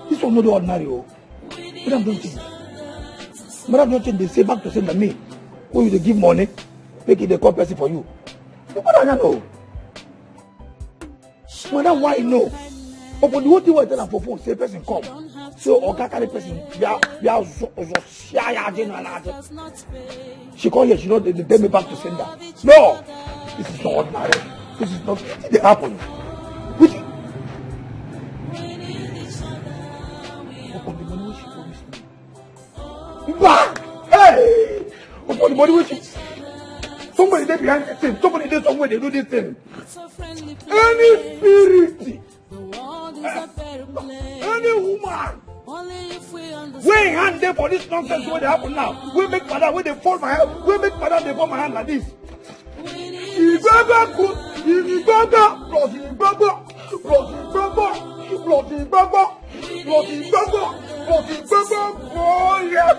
this one not the ordinary. Madam don't change. Madam don't change. They say back to send to me. Who you give money, make it the call person for you. No, Madam, no. Madam, why no? But the whole thing was telling for phone, say person come. So Oka carry person, she call here, she know they tell me back to send her. No, this is not ordinary. This is not. It happen. Which? Upon the money which she promised me. Bah! Hey! Upon the money which she. Somebody there behind this thing. Somebody there somewhere they do this thing. Any spirit. Any woman we hand there for this nonsense what happen now. We make father when they fall my hand. We make father they fall my hand like this. Oh yeah.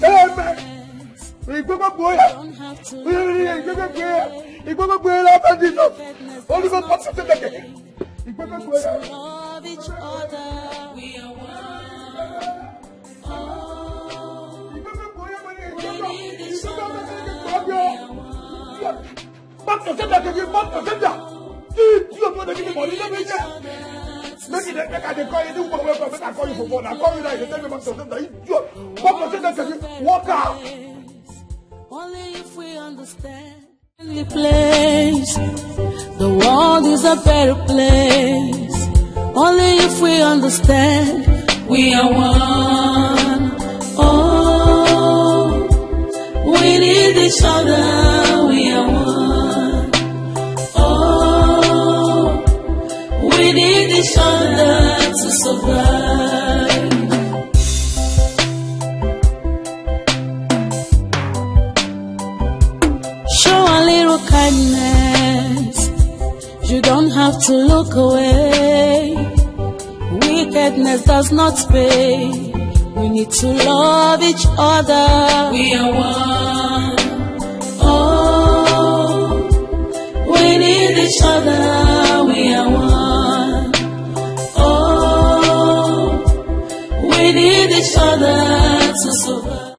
Amen. We go back boy. We go back here. We go back boy after Jesus. Only God wants to take it. We go back boy. Love each other. We are one. We need each other. Back to sender again. Back to sender. You don't want to give me money. Let me get. Make it make I call you. You go away from me. I call you for phone. I call you now. You tell me back to sender. You back to sender again. Walk out. Only if we understand the place, the world is a better place. Only if we understand, we are one. Oh, we need each other, we are one. Oh, we need each other to survive. Kindness, you don't have to look away. Wickedness does not pay. We need to love each other. We are one. Oh, we need each other.